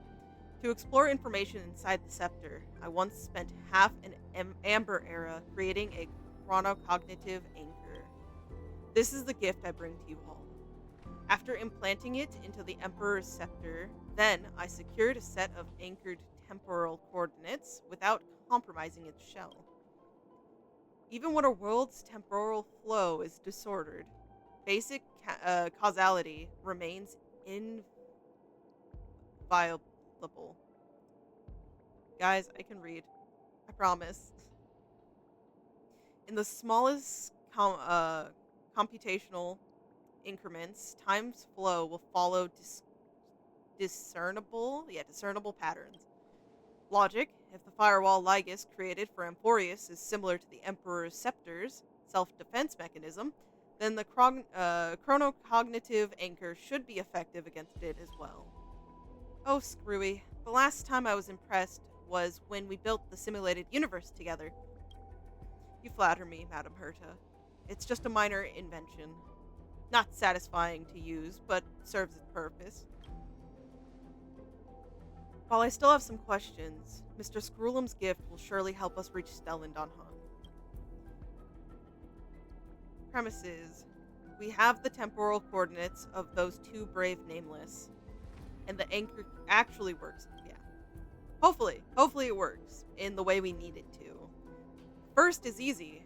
A: To explore information inside the scepter, I once spent half an amber era creating a chronocognitive anchor. This is the gift I bring to you all. After implanting it into the Emperor's scepter, then I secured a set of anchored temporal coordinates without compromising its shell. Even when a world's temporal flow is disordered, basic causality remains inviolable. Guys, I can read. I promise. In the smallest computational increments, time's flow will follow discernible patterns. Logic, if the firewall Lygus created for Emporius is similar to the Emperor's Scepter's self-defense mechanism, then the chronocognitive anchor should be effective against it as well. Oh, screwy. The last time I was impressed was when we built the simulated universe together. You flatter me, Madam Hiroto. It's just a minor invention. Not satisfying to use, but serves its purpose. While I still have some questions, Mr. Screwlum's gift will surely help us reach Stellendon. Premises. We have the temporal coordinates of those two brave nameless. And the anchor actually works. Yeah. Hopefully it works in the way we need it to. First is easy.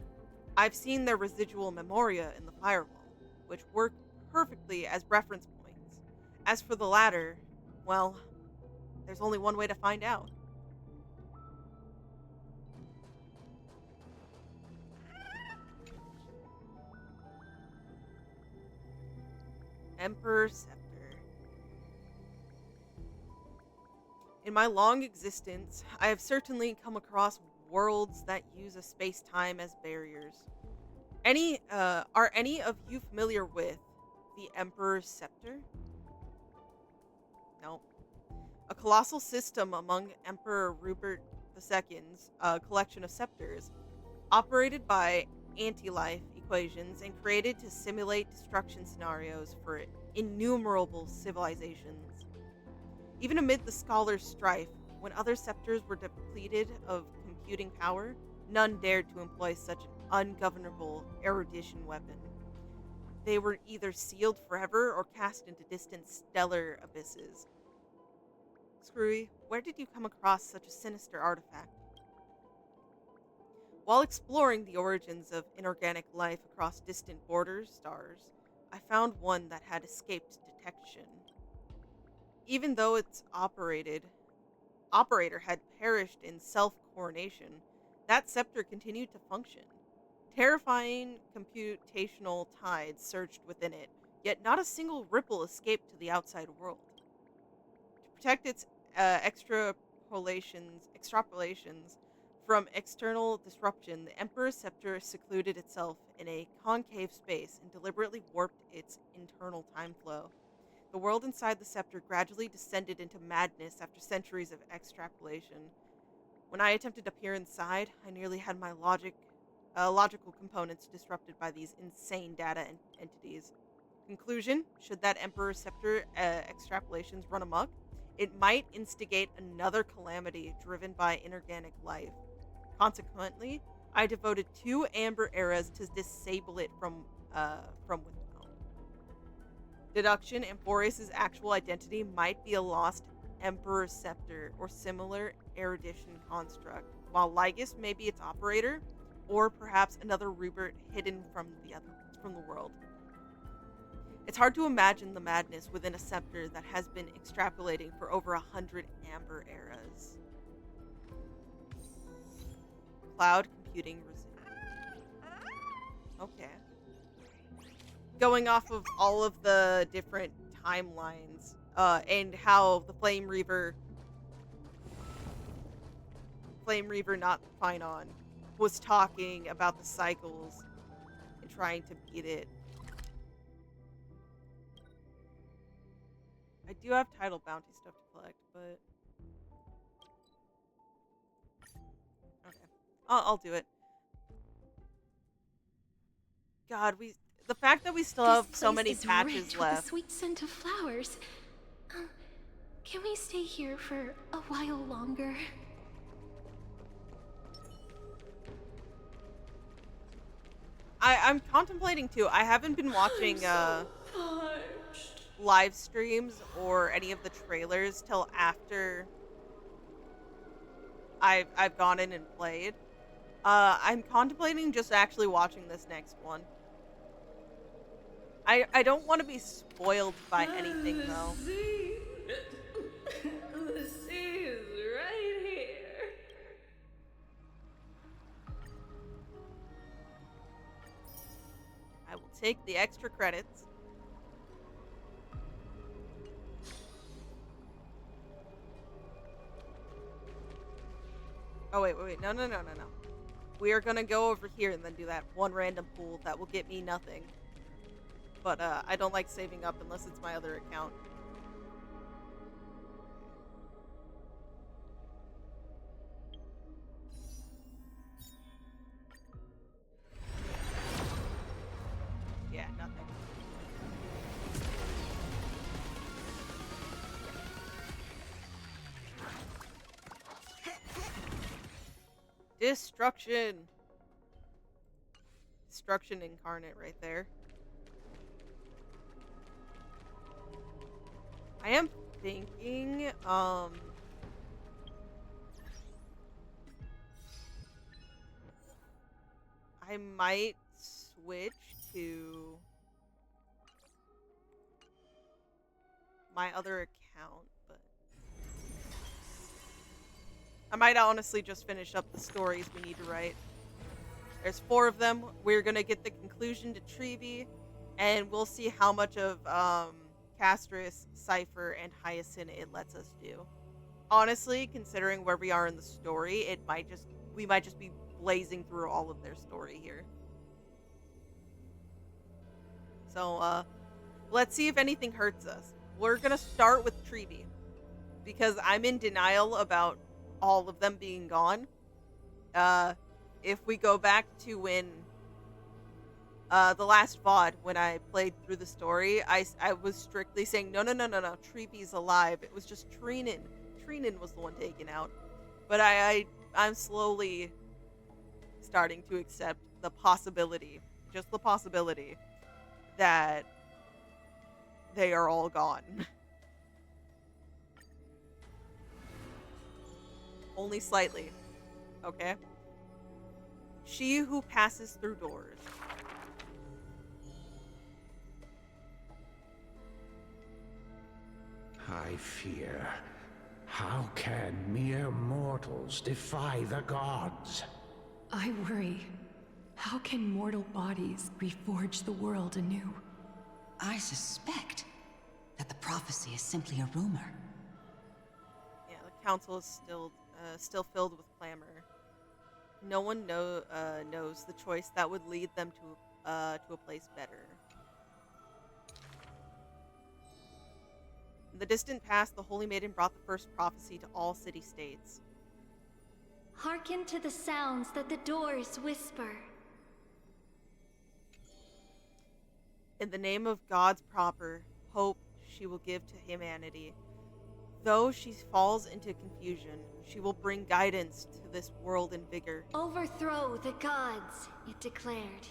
A: I've seen their residual memoria in the firewall, which work perfectly as reference points. As for the latter, well, there's only one way to find out. Emperor Scepter. In my long existence, I have certainly come across worlds that use a space-time as barriers. Are any of you familiar with the Emperor's Scepter? No. A colossal system among Emperor Rupert II's collection of scepters, operated by anti-life equations and created to simulate destruction scenarios for innumerable civilizations. Even amid the scholars' strife, when other scepters were depleted of computing power, none dared to employ such an ungovernable erudition weapon. They were either sealed forever or cast into distant stellar abysses. Screwy, where did you come across such a sinister artifact? While exploring the origins of inorganic life across distant border stars, I found one that had escaped detection. Even though its operator had perished in self-coronation, that scepter continued to function. Terrifying computational tides surged within it, yet not a single ripple escaped to the outside world. To protect its extrapolations from external disruption, the Emperor's Scepter secluded itself in a concave space and deliberately warped its internal time flow. The world inside the scepter gradually descended into madness after centuries of extrapolation. When I attempted to peer inside, I nearly had my logical components disrupted by these insane data entities. Conclusion, should that Emperor's Scepter extrapolations run amok, it might instigate another calamity driven by inorganic life. Consequently, I devoted 2 amber eras to disable it from within. Deduction, Emporius' actual identity might be a lost Emperor's Scepter or similar erudition construct, while Lygus may be its operator, or perhaps another Rupert hidden from the world. It's hard to imagine the madness within a scepter that has been extrapolating for over 100 amber eras. Cloud computing resumed. Okay. Going off of all of the different timelines, and how the Flame Reaver, not fine on, was talking about the cycles and trying to beat it. I do have title bounty stuff to collect, but okay, I'll do it. God, the fact that we still have so many patches left.
G: With the sweet scent of flowers. Can we stay here for a while longer?
A: I'm contemplating too. I haven't been watching live streams or any of the trailers till after I've gone in and played. I'm contemplating just actually watching this next one. I don't want to be spoiled by anything though.
B: The sea is right here.
A: I will take the extra credits. Oh, wait. No. We are gonna go over here and then do that one random pool that will get me nothing. But, I don't like saving up unless it's my other account. Yeah, nothing. Destruction. Destruction incarnate right there. I am thinking, I might switch to my other account, but I might honestly just finish up the stories we need to write. There's 4 of them. We're gonna get the conclusion to Trevi, and we'll see how much of Castris, Cypher, and Hyacinth it lets us do. Honestly, considering where we are in the story, we might just be blazing through all of their story here. So, let's see if anything hurts us. We're gonna start with Trevi, because I'm in denial about all of them being gone. If we go back to when the last VOD, when I played through the story, I was strictly saying, no, Trevi's alive. It was just Treenan. Treenan was the one taken out. But I'm slowly starting to accept the possibility, just the possibility, that they are all gone. Only slightly. Okay? She who passes through doors.
L: I fear. How can mere mortals defy the gods?
M: I worry. How can mortal bodies reforge the world anew?
N: I suspect that the prophecy is simply a rumor.
A: Yeah, the council is still filled with clamor. No one knows the choice that would lead them to a place better. In the distant past, the Holy Maiden brought the first prophecy to all city-states.
G: Hearken to the sounds that the doors whisper.
A: In the name of God's proper hope she will give to humanity. Though she falls into confusion, she will bring guidance to this world and vigor.
G: Overthrow the gods, it declared.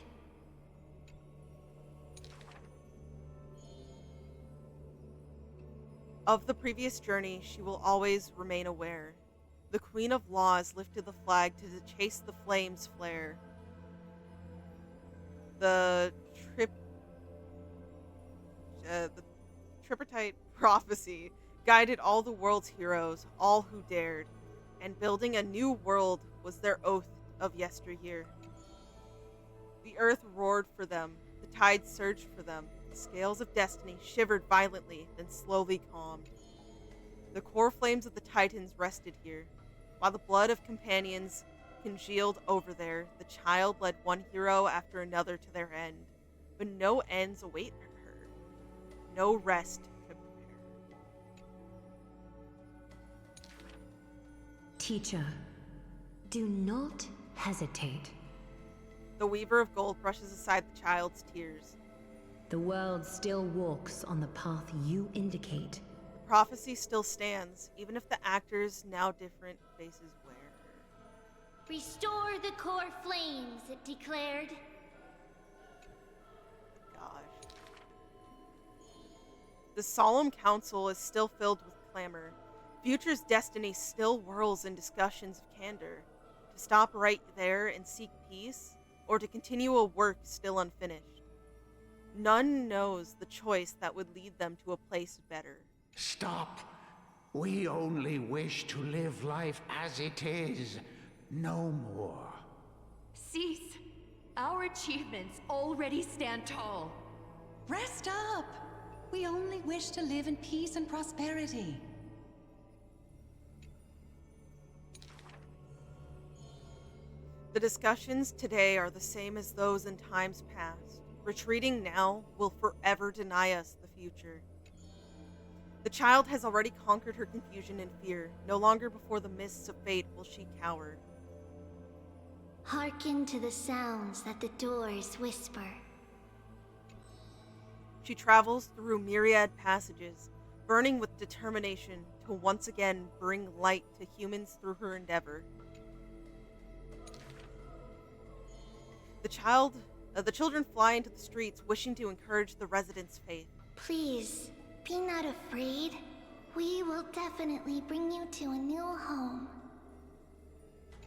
A: Of the previous journey, she will always remain aware. The Queen of Laws lifted the flag to chase the flames flare. The tripartite prophecy guided all the world's heroes, all who dared, and building a new world was their oath of yesteryear. The earth roared for them, the tides surged for them, the scales of destiny shivered violently, then slowly calmed. The core flames of the Titans rested here, while the blood of companions congealed over there. The child led one hero after another to their end, but no ends await her, no rest to prepare.
M: Teacher, do not hesitate.
A: The Weaver of Gold brushes aside the child's tears.
O: The world still walks on the path you indicate.
A: The prophecy still stands, even if the actors, now different, faces wear.
G: Restore the core flames, it declared.
A: Gosh. The solemn council is still filled with clamor. Future's destiny still whirls in discussions of candor. To stop right there and seek peace, or to continue a work still unfinished. None knows the choice that would lead them to a place better.
L: Stop. We only wish to live life as it is. No more.
M: Cease. Our achievements already stand tall.
N: Rest up! We only wish to live in peace and prosperity.
A: The discussions today are the same as those in times past. Retreating now will forever deny us the future. The child has already conquered her confusion and fear. No longer before the mists of fate will she cower.
G: Hearken to the sounds that the doors whisper.
A: She travels through myriad passages, burning with determination to once again bring light to humans through her endeavor. The children fly into the streets, wishing to encourage the residents' faith.
G: Please, be not afraid. We will definitely bring you to a new home.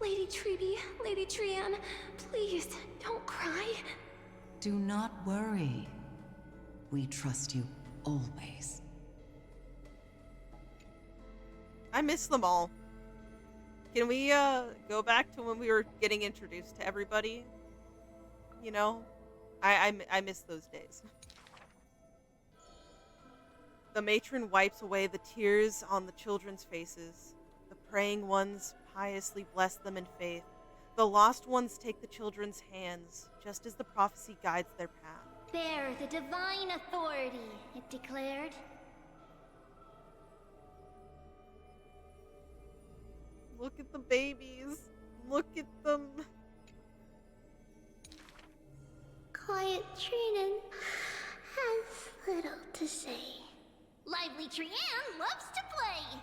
M: Lady Treeby, Lady Trianne, please, don't cry.
N: Do not worry. We trust you always.
A: I miss them all. Can we go back to when we were getting introduced to everybody? You know, I miss those days. The matron wipes away the tears on the children's faces. The praying ones piously bless them in faith. The lost ones take the children's hands, just as the prophecy guides their path.
G: Bear the divine authority, it declared.
A: Look at the babies. Look at them.
G: Quiet Trinan has little to say. Lively Trianne loves to play.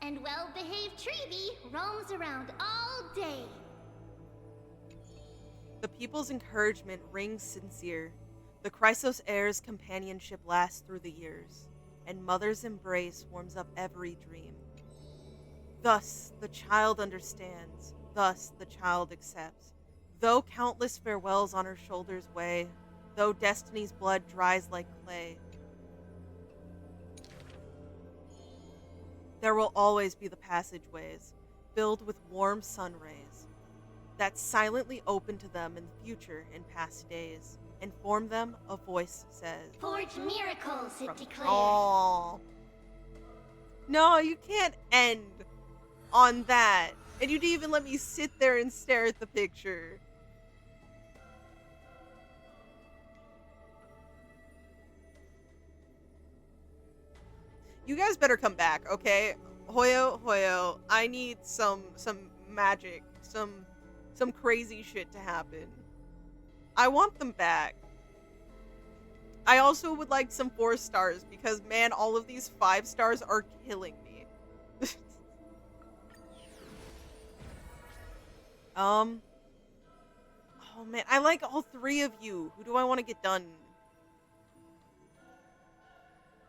G: And well-behaved Treeby roams around all day.
A: The people's encouragement rings sincere. The Chrysos heir's companionship lasts through the years, and mother's embrace warms up every dream. Thus the child understands, thus the child accepts. Though countless farewells on her shoulders weigh, though destiny's blood dries like clay, there will always be the passageways, filled with warm sun rays, that silently open to them in the future and past days. Inform them, a voice says.
G: Forge miracles, it declared.
A: Oh. No, you can't end on that. And you didn't even let me sit there and stare at the picture. You guys better come back, okay? Hoyo, I need some magic, some crazy shit to happen. I want them back. I also would like some 4 stars because, man, all of these 5 stars are killing me. Oh man, I like all 3 of you. Who do I want to get done?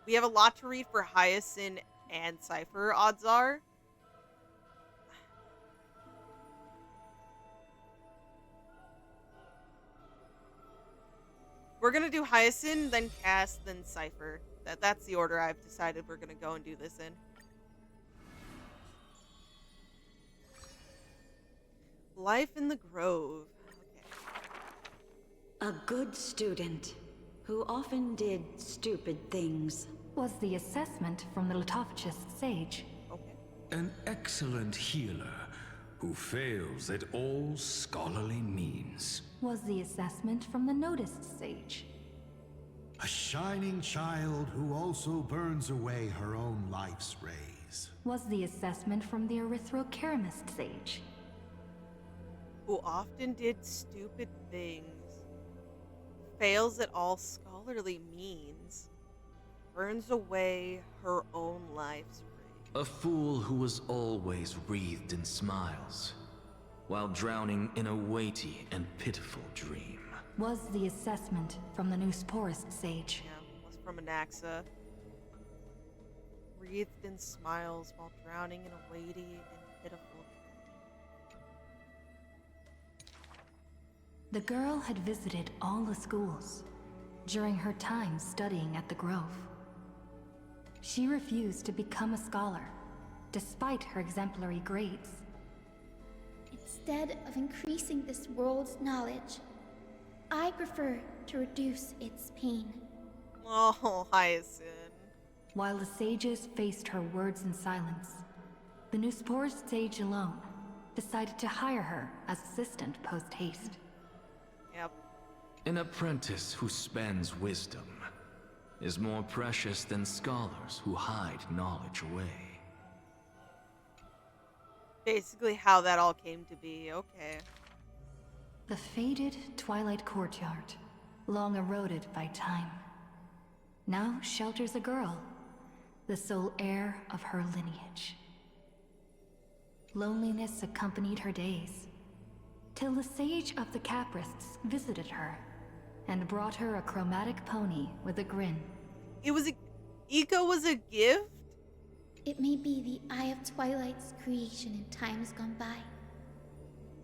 A: We have a lot to read for Hyacinth and Cypher, odds are. We're gonna do Hyacinth, then Cass, then Cypher. That's the order I've decided we're gonna go and do this in. Life in the Grove.
N: A good student who often did stupid things.
P: Was the assessment from the Litophagist sage.
J: An excellent healer who fails at all scholarly means.
P: Was the assessment from the noticed sage.
Q: A shining child who also burns away her own life's rays.
P: Was the assessment from the erythrokeramist sage.
A: who often did stupid things, fails at all scholarly means, burns away her own life's ray.
R: A fool who was always wreathed in smiles, while drowning in a weighty and pitiful dream.
M: Was the assessment from the Newsporist sage.
A: Yeah, was from Anaxa. Wreathed in smiles while drowning in a weighty and pitiful dream.
M: The girl had visited all the schools during her time studying at the Grove. She refused to become a scholar, despite her exemplary grades.
G: Instead of increasing this world's knowledge, I prefer to reduce its pain.
A: Oh, Hyacinth.
M: While the sages faced her words in silence, the Newsporist sage alone decided to hire her as assistant post-haste.
A: Yep.
R: An apprentice who spends wisdom is more precious than scholars who hide knowledge away.
A: Basically how that all came to be, okay.
M: The faded twilight courtyard, long eroded by time, now shelters a girl, the sole heir of her lineage. Loneliness accompanied her days, till the sage of the Caprists visited her and brought her a chromatic pony with a grin.
A: Eco was a gift?
G: It may be the Eye of Twilight's creation in times gone by,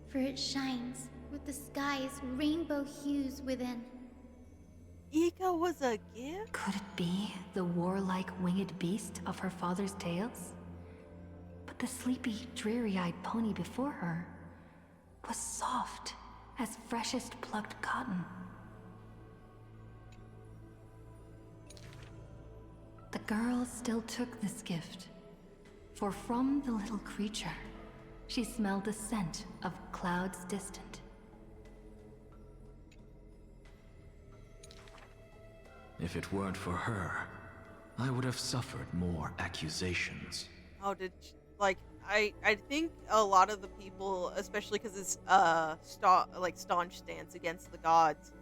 G: for it shines with the sky's rainbow hues within.
A: Eco was a gift?
M: Could it be the warlike winged beast of her father's tales? But the sleepy, dreary-eyed pony before her was soft as freshest plucked cotton. The girl still took this gift, for from the little creature, she smelled the scent of clouds distant.
R: If it weren't for her, I would have suffered more accusations.
A: Oh, did she, like I think a lot of the people, especially because it's staunch stance against the gods.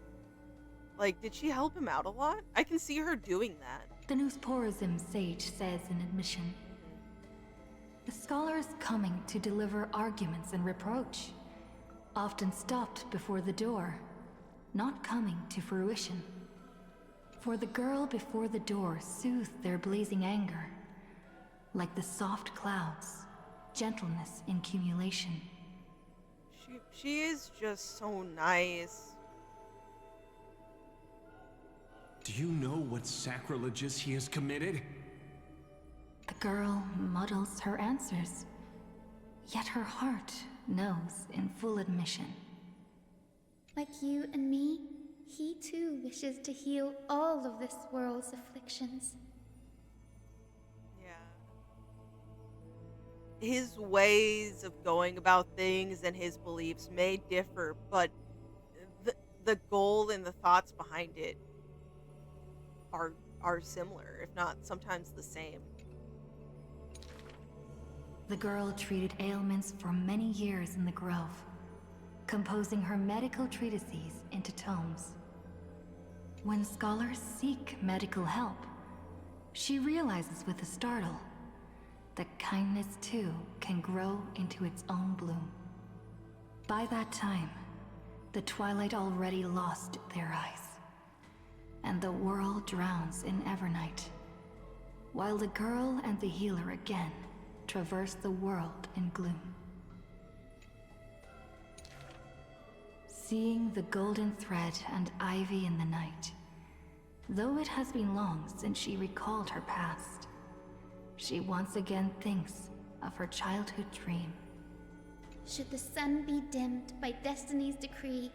A: Like, did she help him out a lot? I can see her doing that.
M: The Newsporism sage says in admission, the scholars coming to deliver arguments and reproach, often stopped before the door, not coming to fruition. For the girl before the door soothed their blazing anger, like the soft clouds, gentleness in cumulation.
A: She is just so nice.
J: Do you know what sacrileges he has committed?
M: The girl muddles her answers, yet her heart knows in full admission.
G: Like you and me, he too wishes to heal all of this world's afflictions.
A: Yeah. His ways of going about things and his beliefs may differ, but the goal and the thoughts behind it are similar, if not sometimes the same.
M: The girl treated ailments for many years in the Grove, composing her medical treatises into tomes. When scholars seek medical help, she realizes with a startle that kindness too can grow into its own bloom. By that time, the twilight already lost their eyes, and the world drowns in evernight, while the girl and the healer again traverse the world in gloom. Seeing the golden thread and ivy in the night, though it has been long since she recalled her past, she once again thinks of her childhood dream.
G: Should the sun be dimmed by destiny's decree,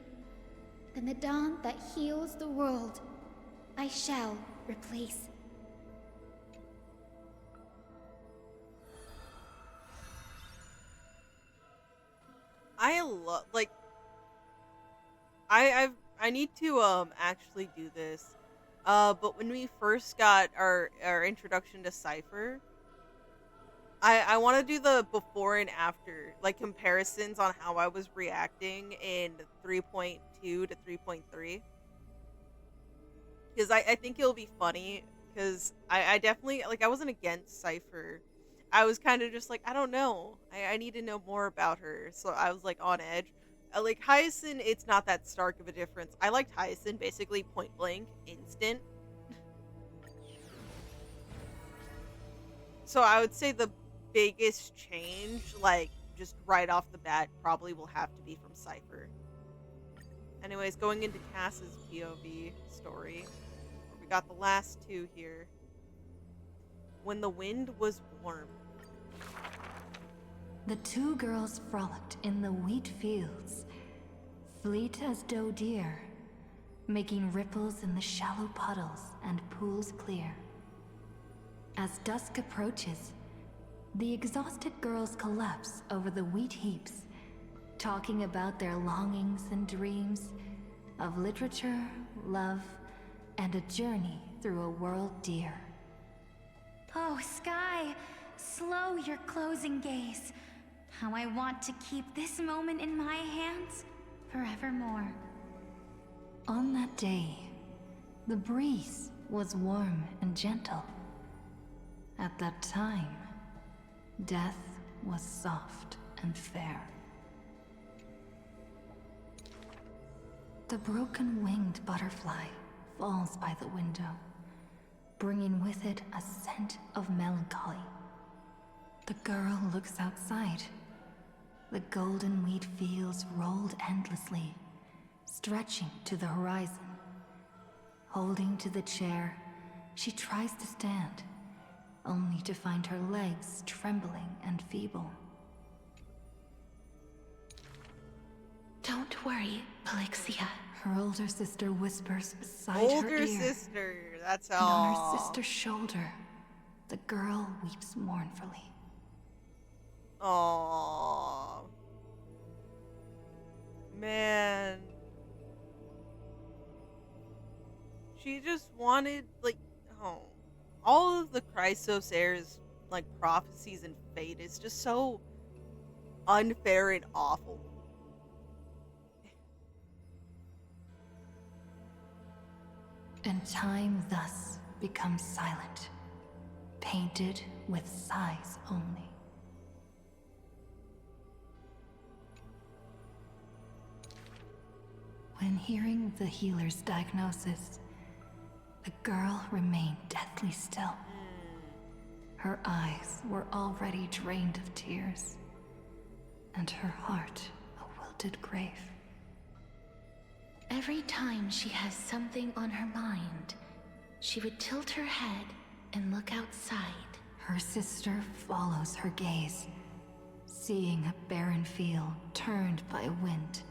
G: then the dawn that heals the world I shall replace.
A: I love, like, I need to actually do this. But when we first got our introduction to Cypher, I want to do the before and after, like comparisons on how I was reacting in 3.2 to 3.3. Because I think it'll be funny. Because I definitely, like, I wasn't against Cypher. I was kind of just like, I don't know. I need to know more about her. So I was, like, on edge. Like, Hyacinth, it's not that stark of a difference. I liked Hyacinth basically point blank, instant. So I would say the biggest change, like, just right off the bat, probably will have to be from Cypher. Anyways, going into Cass's POV story. We got the last two here. When the wind was warm.
M: The two girls frolicked in the wheat fields, fleet as doe deer, making ripples in the shallow puddles and pools clear. As dusk approaches, the exhausted girls collapse over the wheat heaps, talking about their longings and dreams of literature, love, and a journey through a world dear.
G: Oh, Sky, slow your closing gaze. How I want to keep this moment in my hands forevermore.
M: On that day, the breeze was warm and gentle. At that time, death was soft and fair. The broken-winged butterfly falls by the window, bringing with it a scent of melancholy. The girl looks outside. The golden wheat fields rolled endlessly, stretching to the horizon. Holding to the chair, she tries to stand, only to find her legs trembling and feeble.
S: Don't worry, Pelixia.
M: Her older sister whispers beside her ear.
A: Older sister, that's all.
M: And on her sister's shoulder, the girl weeps mournfully.
A: Aww. Man. She just wanted, like, oh. All of the Chrysos Heir's, like, prophecies and fate is just so unfair and awful.
M: And time thus becomes silent, painted with sighs only. When hearing the healer's diagnosis, the girl remained deathly still. Her eyes were already drained of tears, and her heart a wilted grave.
S: Every time she has something on her mind, she would tilt her head and look outside.
M: Her sister follows her gaze, seeing a barren field turned by wind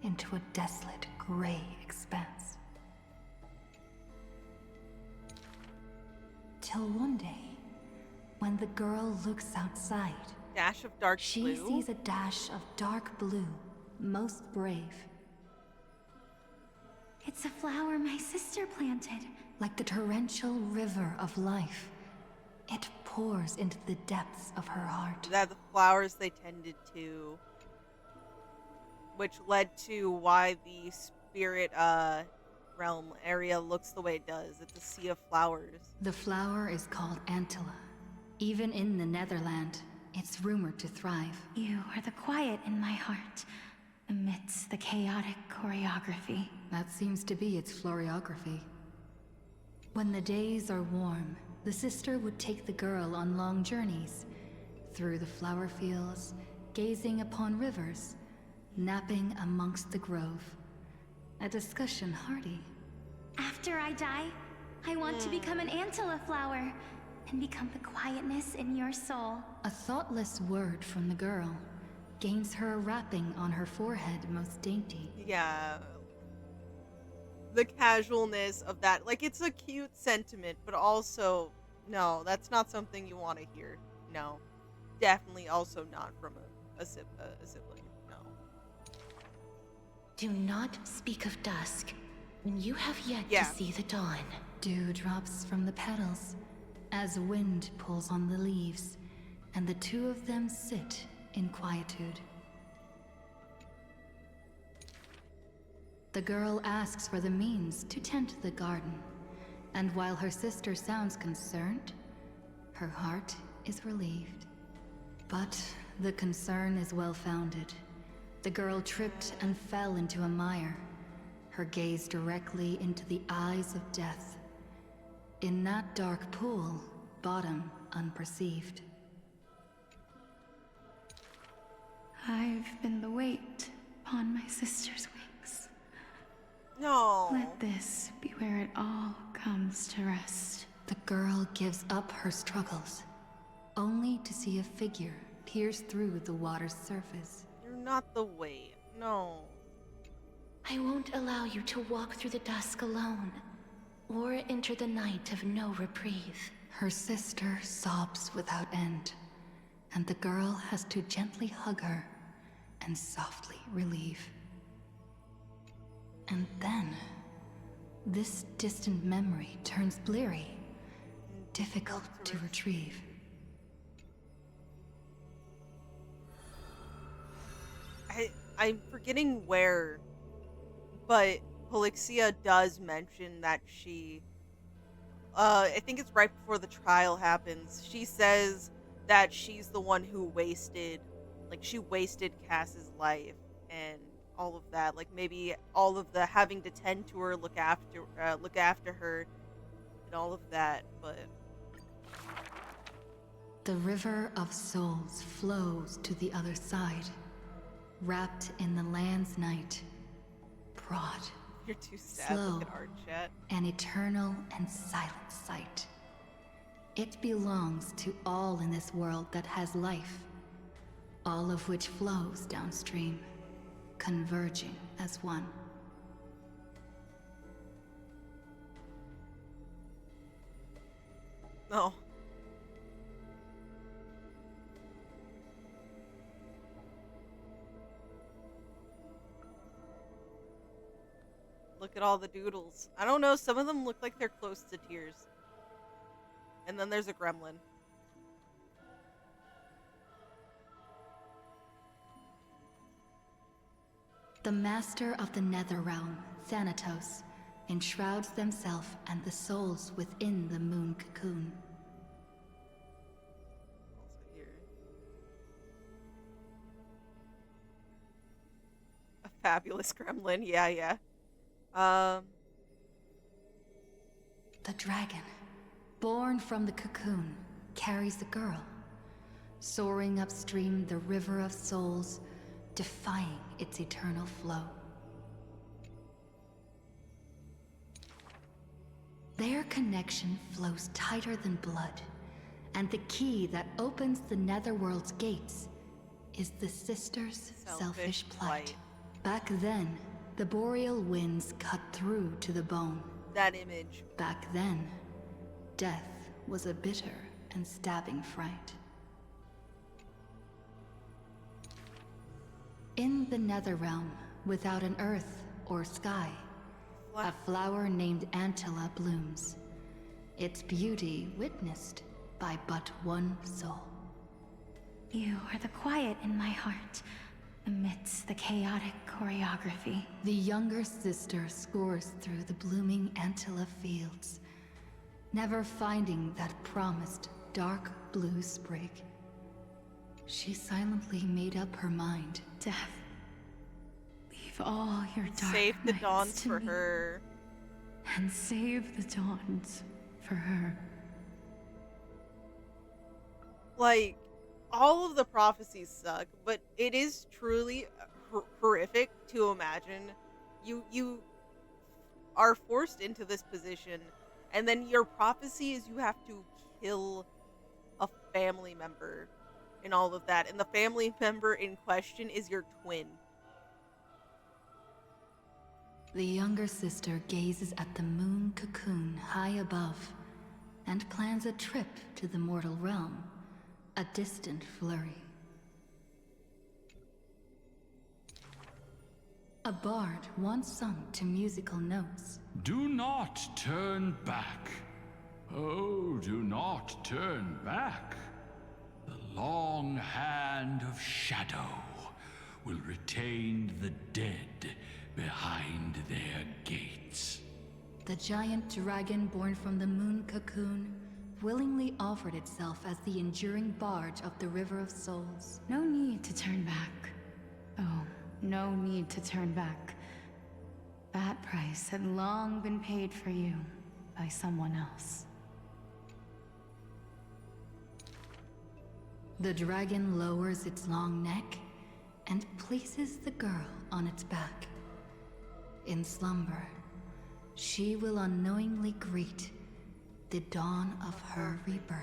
M: into a desolate gray expanse. Till one day, when the girl looks outside,
A: dash of dark blue?
M: She sees a dash of dark blue, most brave.
G: It's a flower my sister planted.
M: Like the torrential river of life, it pours into the depths of her heart.
A: That the flowers they tended to, which led to why the spirit realm area looks the way it does. It's a sea of flowers.
M: The flower is called Antilla. Even in the Netherland, it's rumored to thrive.
G: You are the quiet in my heart, amidst the chaotic choreography.
M: That seems to be its floriography. When the days are warm, the sister would take the girl on long journeys, through the flower fields, gazing upon rivers, napping amongst the grove. A discussion hearty.
G: After I die, I want to become an Antilla flower, and become the quietness in your soul.
M: A thoughtless word from the girl gains her a wrapping on her forehead most dainty.
A: Yeah. The casualness of that. Like, it's a cute sentiment, but also, no, that's not something you want to hear. No. Definitely also not from a sibling. No.
S: Do not speak of dusk when you have yet to see the dawn.
M: Dew drops from the petals as wind pulls on the leaves, and the two of them sit in quietude. The girl asks for the means to tend to the garden, and while her sister sounds concerned, her heart is relieved. But the concern is well-founded. The girl tripped and fell into a mire, her gaze directly into the eyes of death. In that dark pool, bottom unperceived.
S: I've been the weight upon my sister's wings.
A: No.
S: Let this be where it all comes to rest.
M: The girl gives up her struggles, only to see a figure pierce through the water's surface.
A: You're not the weight. No.
S: I won't allow you to walk through the dusk alone, or enter the night of no reprieve.
M: Her sister sobs without end, and the girl has to gently hug her and softly relieve. And then, this distant memory turns bleary, difficult to retrieve.
A: I'm forgetting where, but Polixia does mention that she, I think it's right before the trial happens, she says that she's the one who wasted, like she wasted Cass's life and all of that, like maybe all of the having to tend to her, look after her, and all of that, but...
M: The river of souls flows to the other side, wrapped in the land's night. Broad,
A: You're too sad.
M: slow,
A: Look at our chat.
M: an eternal and silent sight. It belongs to all in this world that has life, all of which flows downstream, converging as one.
A: No. Look at all the doodles. I don't know, some of them look like they're close to tears. And then there's a gremlin.
M: The master of the nether realm, Thanatos, enshrouds themselves and the souls within the moon cocoon.
A: Also here. A fabulous gremlin, yeah.
M: The dragon, born from the cocoon, carries the girl, soaring upstream the river of souls, defying its eternal flow. Their connection flows tighter than blood, and the key that opens the netherworld's gates is the sisters' selfish plight. Back then, the boreal winds cut through to the bone.
A: That image.
M: Back then, death was a bitter and stabbing fright. In the Netherrealm, without an earth or sky, a flower named Antilla blooms, its beauty witnessed by but one soul.
S: You are the quiet in my heart, amidst the chaotic choreography.
M: The younger sister scores through the blooming Antilla fields, never finding that promised dark blue sprig. She silently made up her mind.
S: Death. Leave all your dark
A: Save the
S: nights
A: dawns
S: to
A: for
S: me,
A: her.
S: and save the dawns for her.
A: Like, all of the prophecies suck, but it is truly horrific to imagine. You are forced into this position, and then your prophecy is you have to kill a family member and all of that, and the family member in question is your twin.
M: The younger sister gazes at the moon cocoon high above and plans a trip to the mortal realm, a distant flurry. A bard once sung to musical notes.
T: Do not turn back. Oh, do not turn back.
D: The
L: long hand of shadow will retain the dead behind their gates.
M: The giant dragon born from the moon cocoon willingly offered itself as the enduring barge of the River of Souls.
P: No need to turn back. Oh, no need to turn back. That price had long been paid for you by someone else.
M: The dragon lowers its long neck and places the girl on its back. In slumber, she will unknowingly greet the dawn of her rebirth.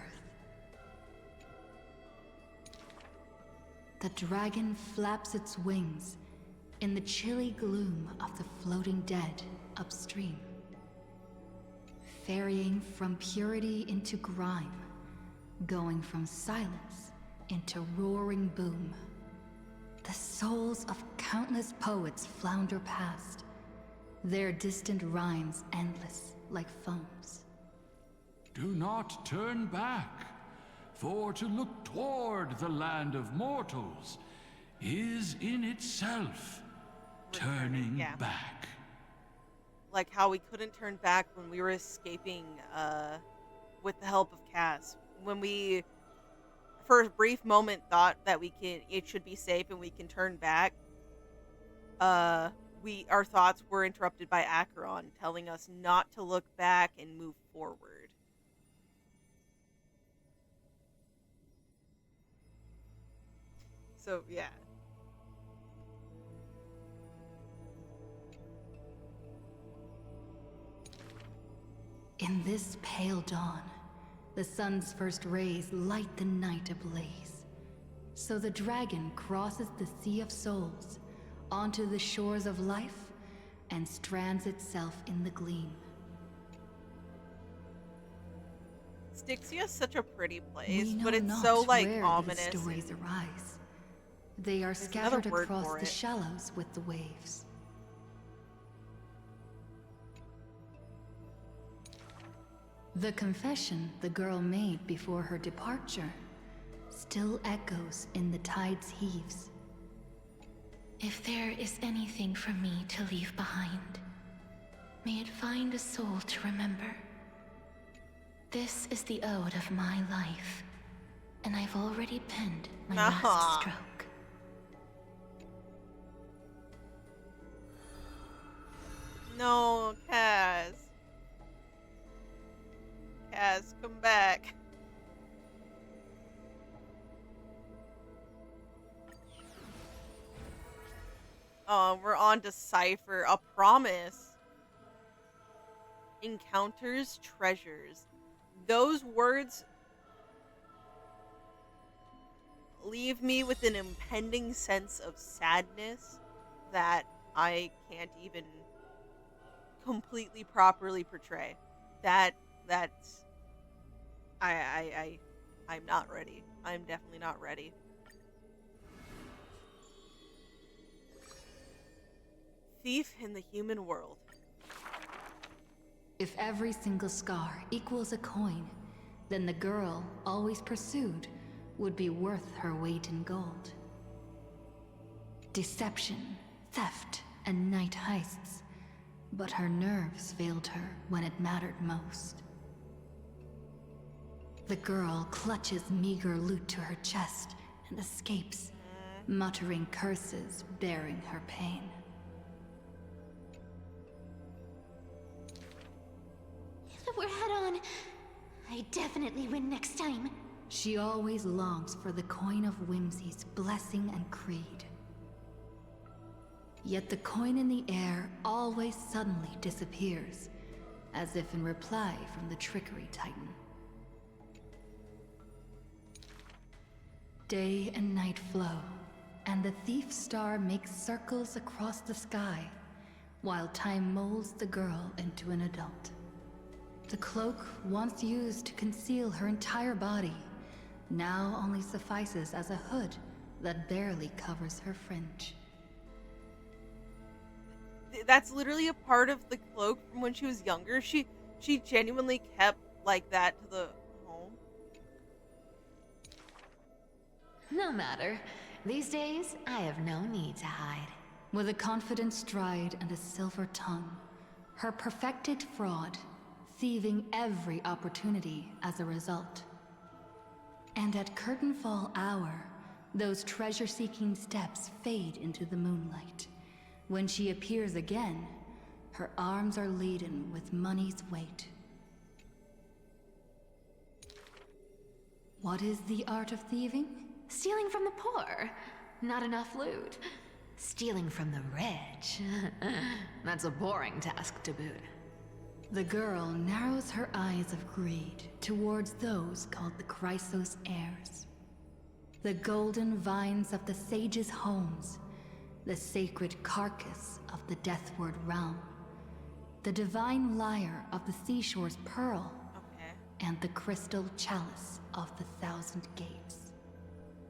M: The dragon flaps its wings in the chilly gloom of the floating dead upstream, ferrying from purity into grime, going from silence into roaring boom. The souls of countless poets flounder past, their distant rhymes endless like foams.
L: Do not turn back, for to look toward the land of mortals is in itself turning back.
A: Like how we couldn't turn back when we were escaping with the help of Cass. When we, for a brief moment, thought that it should be safe and we can turn back, our thoughts were interrupted by Acheron telling us not to look back and move forward. So, yeah.
M: In this pale dawn, the sun's first rays light the night ablaze. So the dragon crosses the Sea of Souls onto the shores of life and strands itself in the gleam.
A: Styxia's such a pretty place,
M: We know
A: but it's
M: not
A: so, like,
M: where
A: ominous.
M: these stories arise. They are
A: There's another
M: scattered
A: word
M: across
A: for
M: the
A: it.
M: shallows with the waves. The confession the girl made before her departure still echoes in the tide's heaves.
S: If there is anything for me to leave behind, may it find a soul to remember. This is the ode of my life, and I've already penned my last stroke.
A: No, Kaz. Kaz, come back. We're on to Cypher. A promise. Encounters treasures. Those words leave me with an impending sense of sadness that I can't even completely properly portray. That's I'm not ready. I'm definitely not ready. Thief in the human world.
M: If every single scar equals a coin, then the girl always pursued would be worth her weight in gold. Deception, theft, and night heists, but her nerves failed her when it mattered most. The girl clutches meager loot to her chest and escapes, muttering curses bearing her pain.
G: If we're head on, I definitely win next time.
M: She always longs for the coin of whimsy's blessing and creed. Yet the coin in the air always suddenly disappears, as if in reply from the trickery titan. Day and night flow, and the thief star makes circles across the sky, while time molds the girl into an adult. The cloak once used to conceal her entire body now only suffices as a hood that barely covers her fringe.
A: That's literally a part of the cloak from when she was younger. She genuinely kept like that to the home.
O: No matter. These days, I have no need to hide.
M: With a confident stride and a silver tongue, her perfected fraud, thieving every opportunity as a result. And at curtainfall hour, those treasure-seeking steps fade into the moonlight. When she appears again, her arms are laden with money's weight. What is the art of thieving?
O: Stealing from the poor. Not enough loot. Stealing from the rich. That's a boring task to boot.
M: The girl narrows her eyes of greed towards those called the Chrysos heirs. The golden vines of the sages' homes, the sacred carcass of the Deathward realm, the divine lyre of the seashore's pearl, and the crystal chalice of the thousand gates.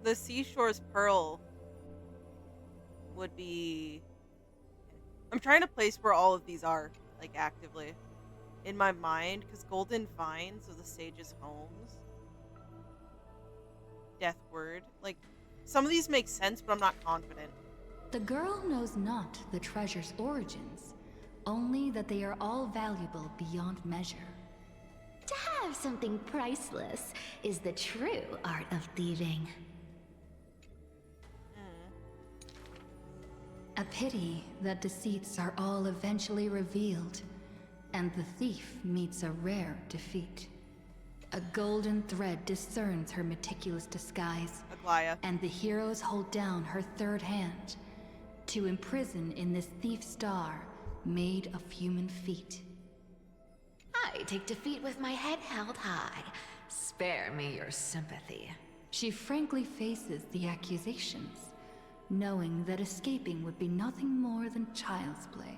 A: The seashore's pearl would be... I'm trying to place where all of these are, like, actively. In my mind, because golden vines of the sages' homes. Deathward. Like, some of these make sense, but I'm not confident.
M: The girl knows not the treasure's origins, only that they are all valuable beyond measure.
S: To have something priceless is the true art of thieving.
M: A pity that deceits are all eventually revealed, and the thief meets a rare defeat. A golden thread discerns her meticulous disguise,
A: Aglaia.
M: And the heroes hold down her third hand to imprison in this thief star made of human feet.
O: I take defeat with my head held high. Spare me your sympathy.
M: She frankly faces the accusations, knowing that escaping would be nothing more than child's play.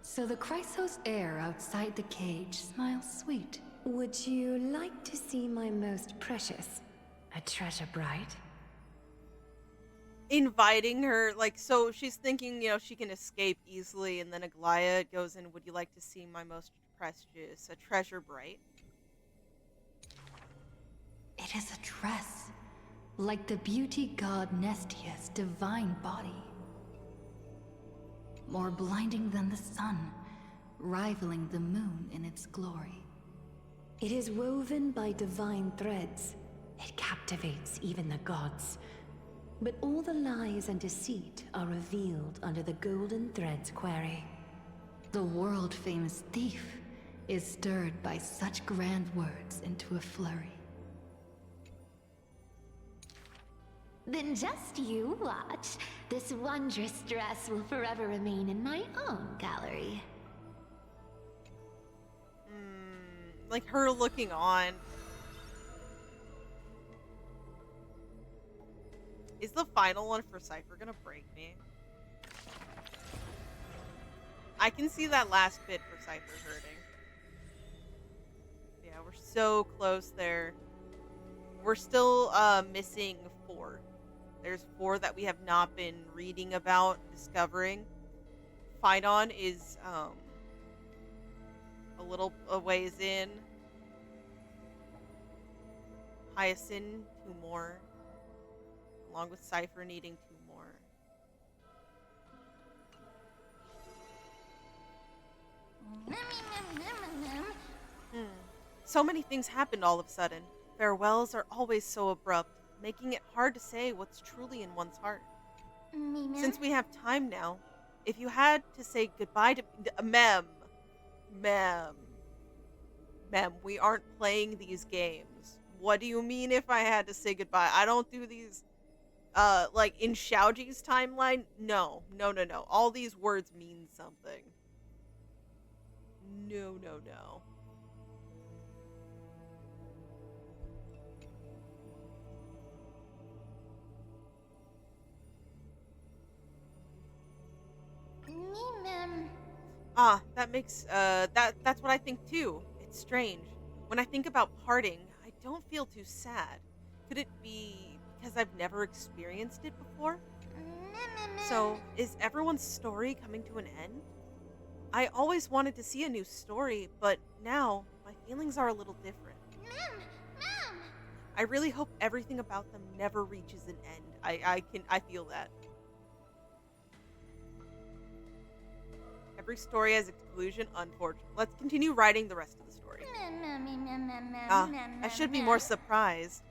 M: So the Chrysos heir outside the cage smiles sweet.
O: Would you like to see my most precious? A treasure bride?
A: Inviting her, like, so she's thinking, you know, she can escape easily, and then Aglaia goes in, would you like to see my most precious, a treasure bright?
M: It is a dress, like the beauty god Nestia's divine body. More blinding than the sun, rivaling the moon in its glory.
O: It is woven by divine threads. It captivates even the gods. But all the lies and deceit are revealed under the golden thread's query.
M: The world-famous thief is stirred by such grand words into a flurry.
S: Then just you watch. This wondrous dress will forever remain in my own gallery.
A: Like her looking on. Is the final one for Cypher gonna break me? I can see that last bit for Cypher hurting. Yeah, we're so close there. We're still missing 4. There's 4 that we have not been reading about, discovering. Phaidon is a little ways in. Hyacinth, 2 more. Along with Cypher needing 2 more. So many things happened all of a sudden. Farewells are always so abrupt, making it hard to say what's truly in one's heart. Since we have time now, if you had to say goodbye to... Ma'am, we aren't playing these games. What do you mean if I had to say goodbye? I don't do these, like, in Xiaoji's timeline? No. All these words mean something. No. That makes, that's what I think too. It's strange. When I think about parting, I don't feel too sad. Could it be because I've never experienced it before? So, is everyone's story coming to an end? I always wanted to see a new story, but now, my feelings are a little different. I really hope everything about them never reaches an end. I feel that. Every story has a conclusion, unfortunately. Let's continue writing the rest of the story. I should be more surprised.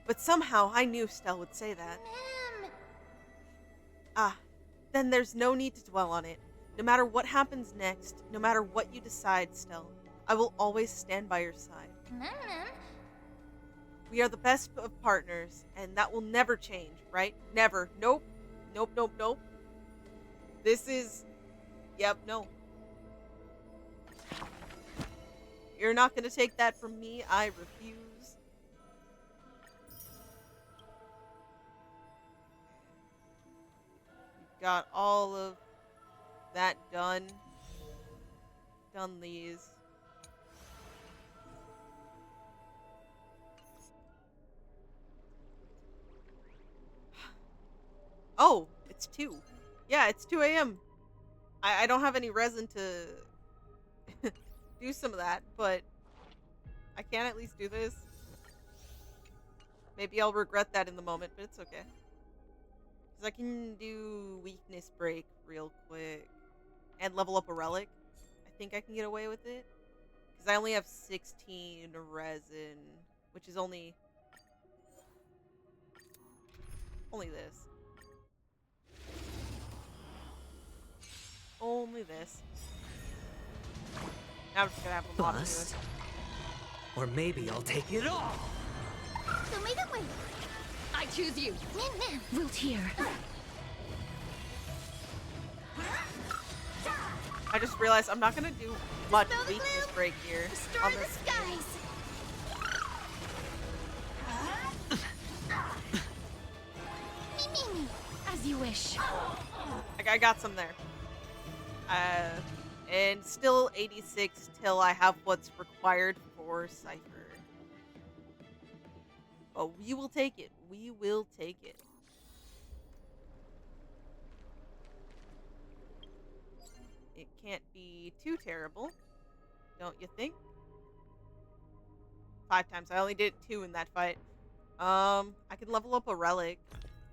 A: But somehow I knew Stell would say that. Then there's no need to dwell on it. No matter what happens next, no matter what you decide, Stell, I will always stand by your side. We are the best of partners, and that will never change, right? Never. Nope. Nope, nope, nope. This is... Yep, no. You're not gonna take that from me. I refuse. We've got all of that done. Done these. Oh, it's 2. Yeah, it's 2 a.m. I don't have any resin to do some of that, but I can at least do this. Maybe I'll regret that in the moment, but it's okay. Because I can do weakness break real quick and level up a relic. I think I can get away with it. Because I only have 16 resin, which is only this. Only this. Now I'm just gonna have a lot of
K: Bust. Or maybe I'll take it all.
S: I choose you.
G: Root here.
A: I just realized I'm not gonna do much weakness break here.
G: Destroy
A: On
G: the
A: this
G: skies. Me. As you wish.
A: I got some there. And still 86 till I have what's required for Cypher. But we will take it. We will take it. It can't be too terrible, don't you think? 5 times. I only did 2 in that fight. I can level up a relic.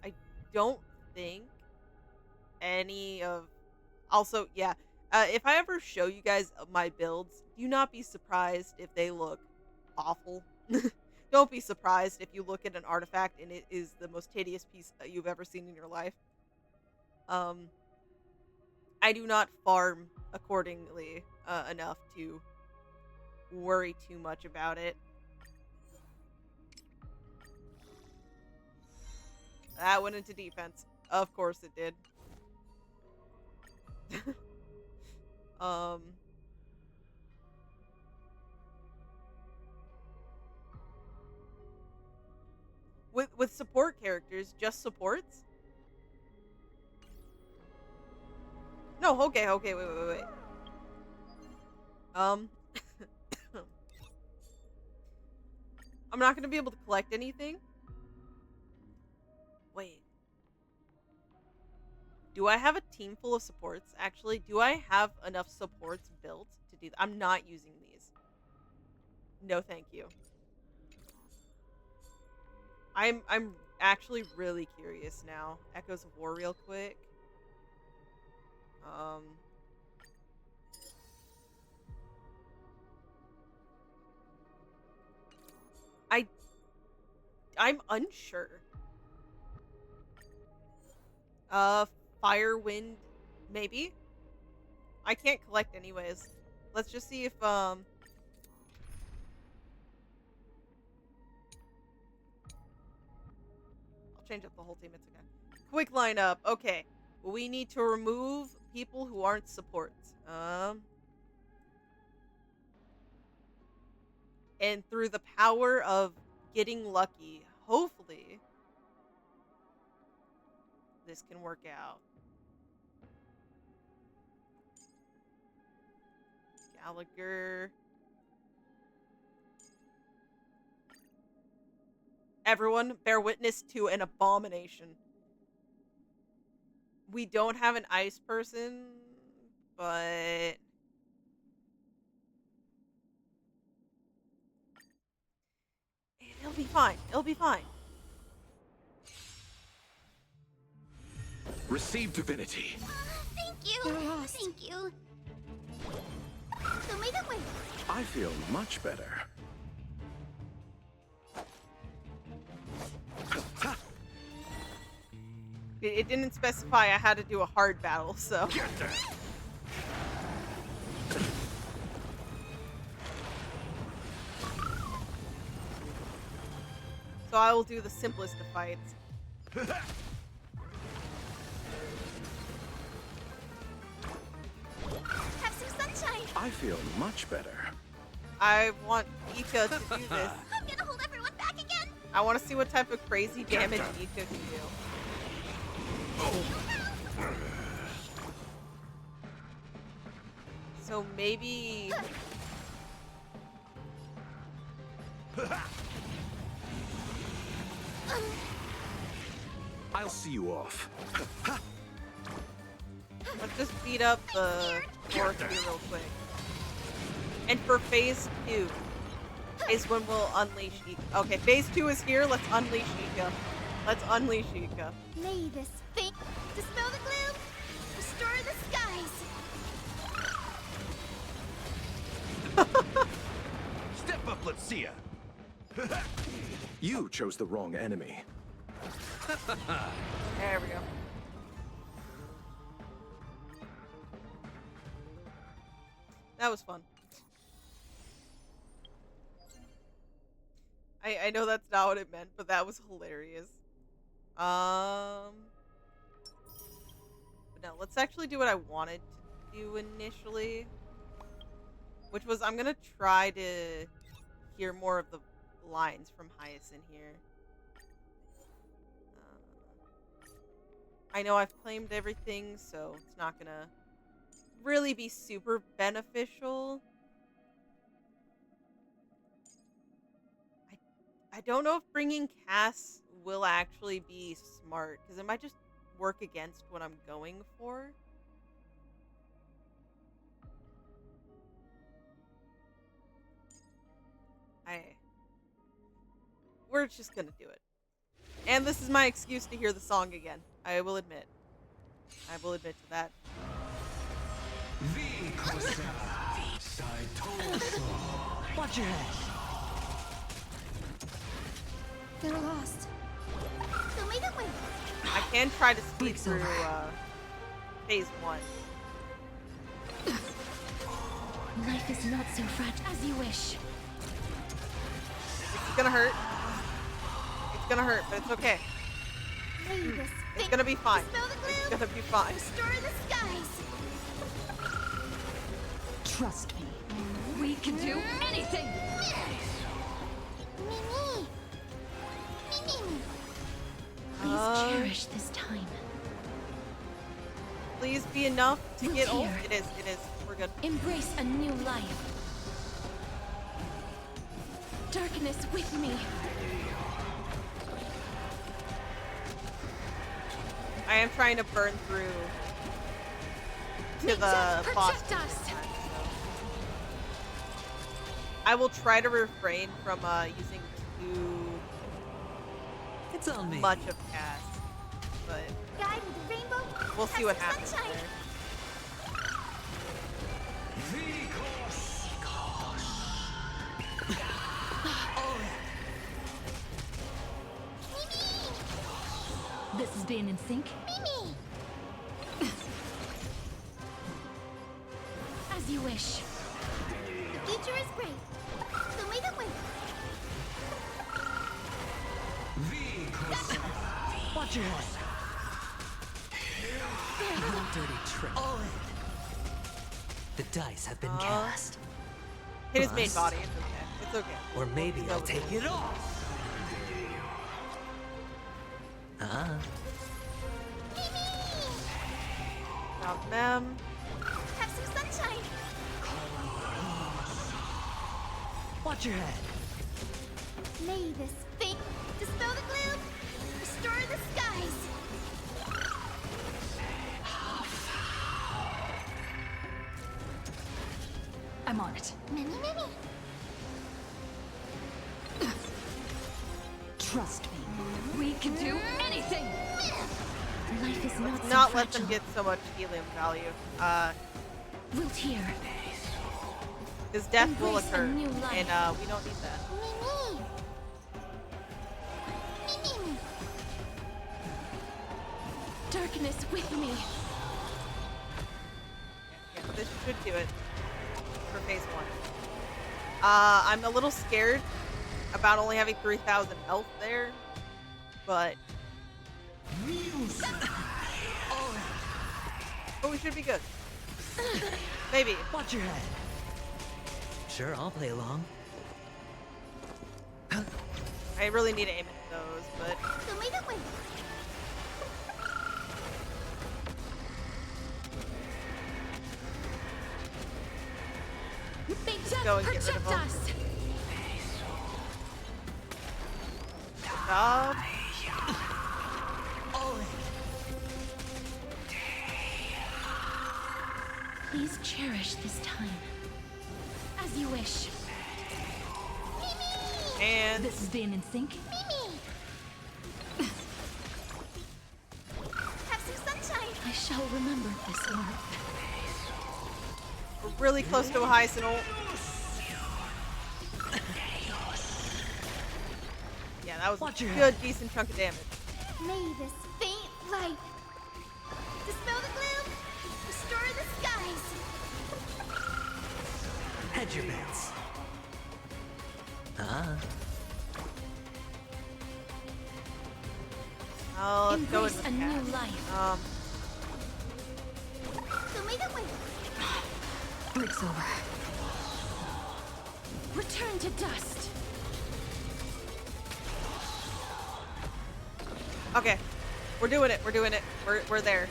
A: I don't think any of... Also, yeah. If I ever show you guys my builds, do not be surprised if they look awful. Don't be surprised if you look at an artifact and it is the most hideous piece that you've ever seen in your life. I do not farm accordingly enough to worry too much about it. That went into defense. Of course it did. With support characters, just supports? No, okay, wait. I'm not gonna be able to collect anything. Wait. Do I have a team full of supports? Actually, do I have enough supports built to do that? I'm not using these. No, thank you. I'm actually really curious now. Echoes of War real quick. I'm unsure. Fire, wind, maybe? I can't collect anyways. Let's just see if, I'll change up the whole team, it's okay. Quick lineup, okay. We need to remove people who aren't supports. And through the power of getting lucky, hopefully, this can work out. Gallagher. Everyone, bear witness to an abomination. We don't have an ice person, but... It'll be fine. It'll be fine.
R: Receive divinity.
G: Thank you. Thank you. Show me the way.
R: I feel much better.
A: It didn't specify I had to do a hard battle, so.
R: Get there.
A: So I will do the simplest of fights.
G: Have some sunshine.
R: I feel much better.
A: I want Ika to do this.
G: I'm gonna hold everyone back again.
A: I want to see what type of crazy damage Ika can do. So maybe...
R: I'll see you off.
A: Let's just beat up the fourth here real quick. And for phase 2 is when we'll unleash Ika. Okay, phase 2 is here. Let's unleash Ika. Let's unleash Ika.
G: May this fate dispel the gloom, restore the skies.
R: Step up, let's see ya. You chose the wrong enemy.
A: There we go. That was fun. I know that's not what it meant, but that was hilarious. But no, let's actually do what I wanted to do initially. Which was, I'm gonna try to hear more of the lines from Hyacinth here. I know I've claimed everything, so it's not gonna really be super beneficial. I don't know if bringing Cass will actually be smart, because it might just work against what I'm going for. We're just gonna do it. And this is my excuse to hear the song again. I will admit. I will admit to that.
K: Watch your head.
G: They're lost. Show me the way.
A: I can try to speed through phase 1.
G: Life is not so fragile as you wish.
A: It's gonna hurt. It's gonna hurt, but it's okay. It's gonna be fine. It's gonna be fine.
G: Restore the skies.
N: Trust me. We can do anything!
G: Mimi. Mimi.
S: Please cherish this time.
A: Please be enough to
S: Look
A: get old.
S: here.
A: It is. We're good.
S: Embrace a new life. Darkness with me.
A: I am trying to burn through to the boss. I will try to refrain from using too much of Cass, but
G: Guide with the rainbow.
A: we'll see what happens
G: sunshine.
A: there.
N: This is being in sync.
G: Mimi.
S: As you wish.
G: The future is great. Show me the way.
K: Watch your head. Dirty trick. The dice have been cast.
A: Hit his main
K: Bust.
A: body. It's okay. It's okay.
K: Or maybe I'll take it off.
A: Not them.
G: Have some sunshine.
K: Watch your head.
G: May this fate dispel the gloom, restore the skies.
N: I'm on it.
G: Mimi.
O: Trust me, we can do anything!
G: Life is not
A: Let's
G: so
A: not let them
G: fragile.
A: get so much helium value.
G: Wilt here.
A: Because death will
G: Embrace a
A: occur,
G: new life.
A: and we don't need that.
G: Darkness with me.
A: Yeah, this should do it for phase 1. I'm a little scared about only having 3,000 health there, but we should be good. Maybe.
K: Watch your head. Sure, I'll play along.
A: I really need to aim at those, but
G: Let's
A: go and get rid of them. Good job.
G: Please cherish this time. As you wish.
A: And
O: this is being in sync.
G: Have some sunshine. I shall remember this one.
A: We're really close to a Hyacinth ult. Yeah, that was a good, decent chunk of damage.
G: May this faint light dispel the gloom, restore the skies.
K: Hedge your bets.
A: Oh, let's go
G: Embrace
A: with
G: a new life.
O: Break's over.
G: Return to dust.
A: Okay, we're doing it. We're doing it. We're there.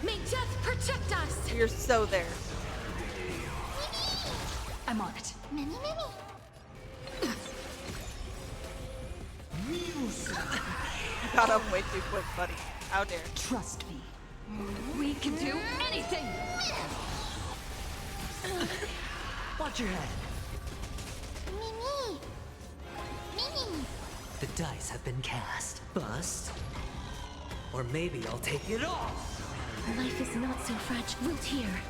G: May death protect us.
A: You're so there.
O: I'm on it.
G: Many.
A: You got up way too quick, buddy. How dare.
O: Trust me. We can do anything!
K: Watch your head. The dice have been cast. Bust. Or maybe I'll take it all.
G: Life is not so fragile. Wilt here.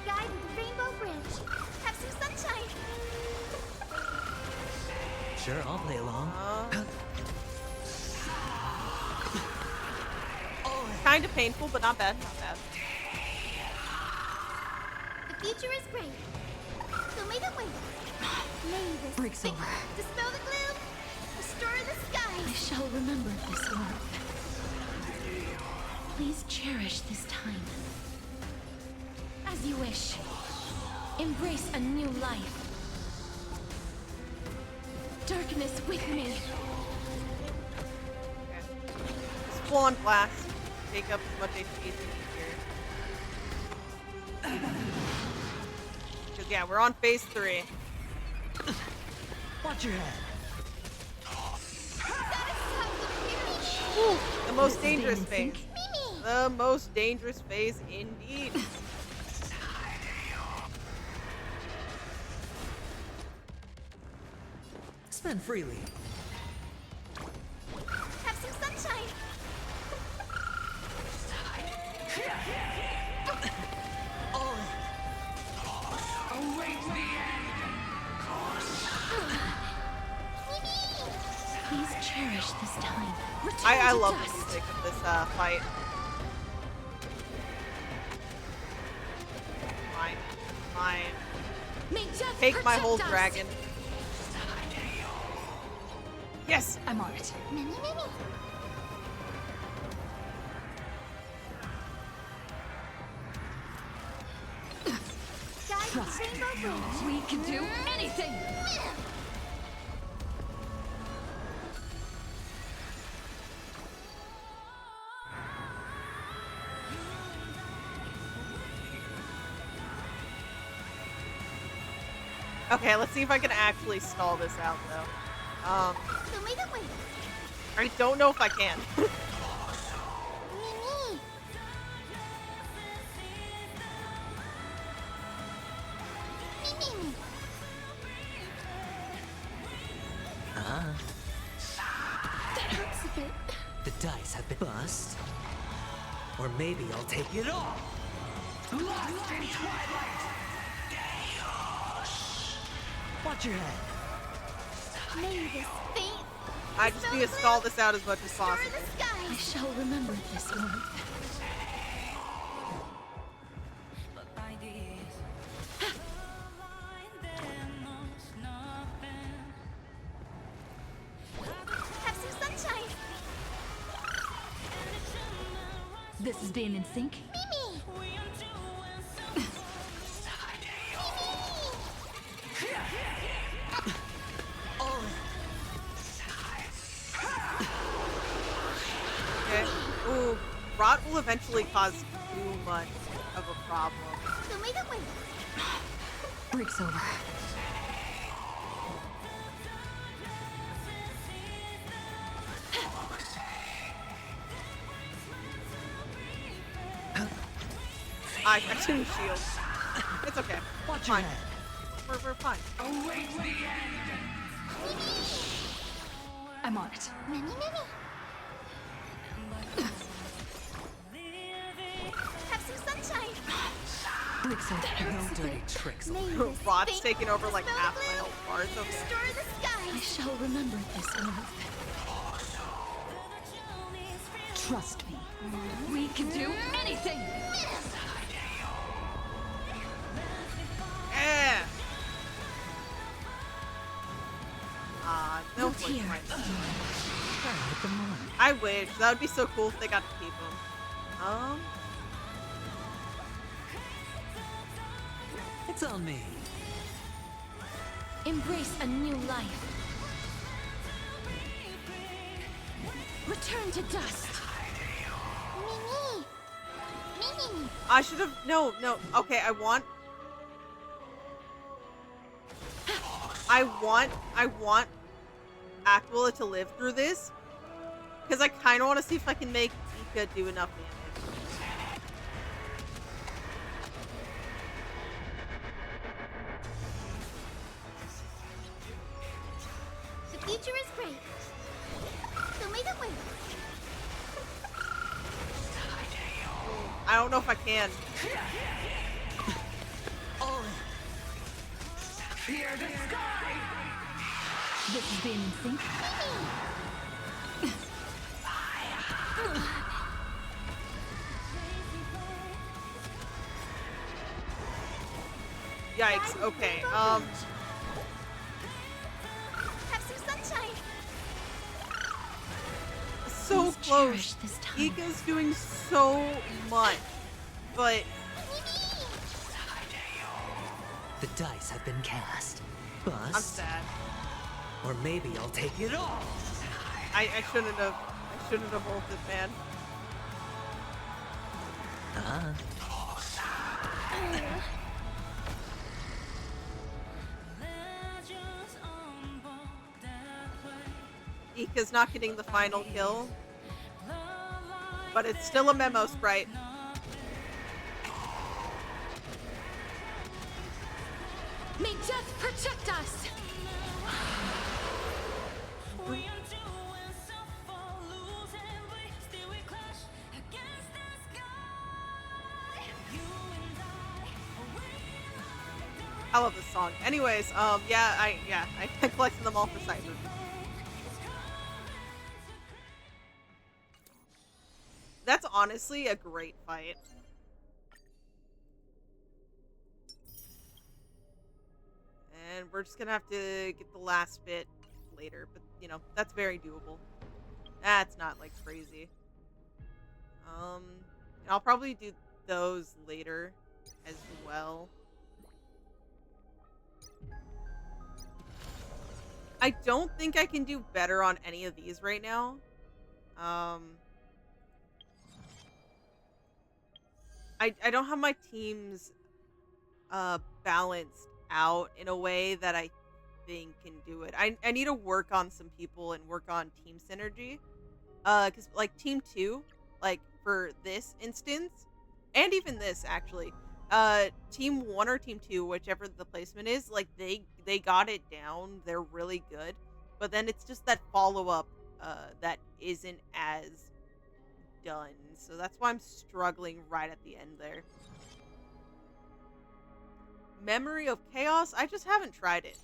G: Guide with the rainbow bridge. Have some sunshine.
K: Sure, I'll play along.
A: Kind of painful, but not bad. Not bad.
G: The future is great. So may the wind. May this
O: Break's over.
G: Dispel the gloom. Restore the skies. I shall remember this warmth. Please cherish this time. As you wish. Embrace a new life. Darkness with me.
A: Okay. Just full on blast. Take up as much HP as you need here. Because yeah, we're on phase 3.
K: Watch your head.
A: Woo, the most dangerous phase. The most dangerous phase indeed.
K: Spend freely.
G: Have some sunshine. Please cherish this time.
A: I love the music of this fight. Mine. Take my whole dragon. Yes!
O: I'm on it.
G: Trust me.
O: We can do anything!
A: Okay, let's see if I can actually stall this out, though. I don't know if I can.
O: That hurts a bit.
K: The dice have been bust. Or maybe I'll take it all.
O: Lost in twilight.
K: Watch your head.
G: May this fate
A: I just need to stall this out as much as possible.
O: I shall remember this moment.
G: Have some sunshine.
O: This is being in sync.
G: Mimi.
A: Okay. Ooh, rot will eventually cause too much of a problem.
O: Break's over.
A: I didn't shield. It's okay.
K: Watch
A: Fine.
K: your head.
A: We're fine.
O: I'm on it.
G: Mimi, Mimi. Have some sunshine.
O: Break's over.
K: No dirty tricks.
G: May this
A: Rot's
G: fate
A: taking over like
G: snow
A: half
G: blue
A: my health bar. It's okay.
G: Restore the
O: I
G: sky.
O: shall remember this moment. Trust me. We can do anything.
A: Yeah. No
O: Look
A: point
O: here.
A: right now.
K: Hit the mark.
A: I wish. That would be so cool if they got to keep him.
K: It's on me.
G: Embrace a new life. Return to dust. Mimi. Mimi.
A: I should have. No. Okay, I want Aquila to live through this. Because I kind of want to see if I can make Ika do enough damage.
G: The future is great. So make it win.
A: I don't know if I can.
O: Fear the sky. This is being in sync.
A: Yikes. Okay.
G: Have some sunshine.
A: So
O: Please
A: close.
O: cherish this time.
A: Ika's doing so much. But
K: The dice have been cast.
A: I'm
K: Bust.
A: sad.
K: Or maybe I'll take it all.
A: I shouldn't have. I shouldn't have ulted, man. Ika's not getting the final kill. But it's still a memo sprite.
G: May death protect us.
A: I love this song. Anyways, yeah, I collected them all for Cyber. That's honestly a great fight. And we're just gonna have to get the last bit later, but you know, that's very doable. That's not like crazy. And I'll probably do those later as well. I don't think I can do better on any of these right now. I don't have my teams balanced out in a way that I think can do it. I need to work on some people and work on team synergy. Because like team 2, like for this instance, and even this actually, team 1 or team 2, whichever the placement is, like they got it down. They're really good. But then it's just that follow-up that isn't as done. So that's why I'm struggling right at the end there. Memory of Chaos? I just haven't tried it.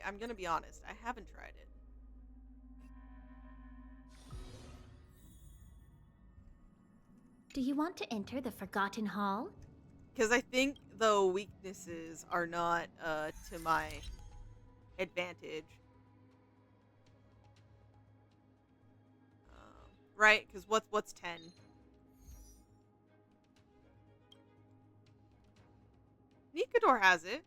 A: I'm gonna be honest. I haven't tried it.
G: Do you want to enter the Forgotten Hall?
A: Because I think the weaknesses are not to my advantage. Right? Because what's 10? Nikador has it.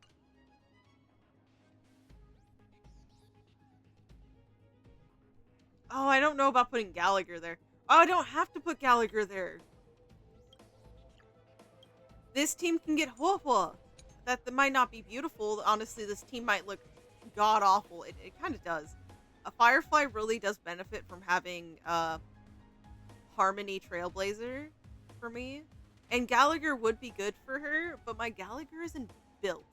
A: Oh, I don't know about putting Gallagher there. Oh, I don't have to put Gallagher there. This team can get Huohua. That might not be beautiful. Honestly, this team might look god-awful. It kind of does. A Firefly really does benefit from having Harmony Trailblazer for me. And Gallagher would be good for her, but my Gallagher isn't built.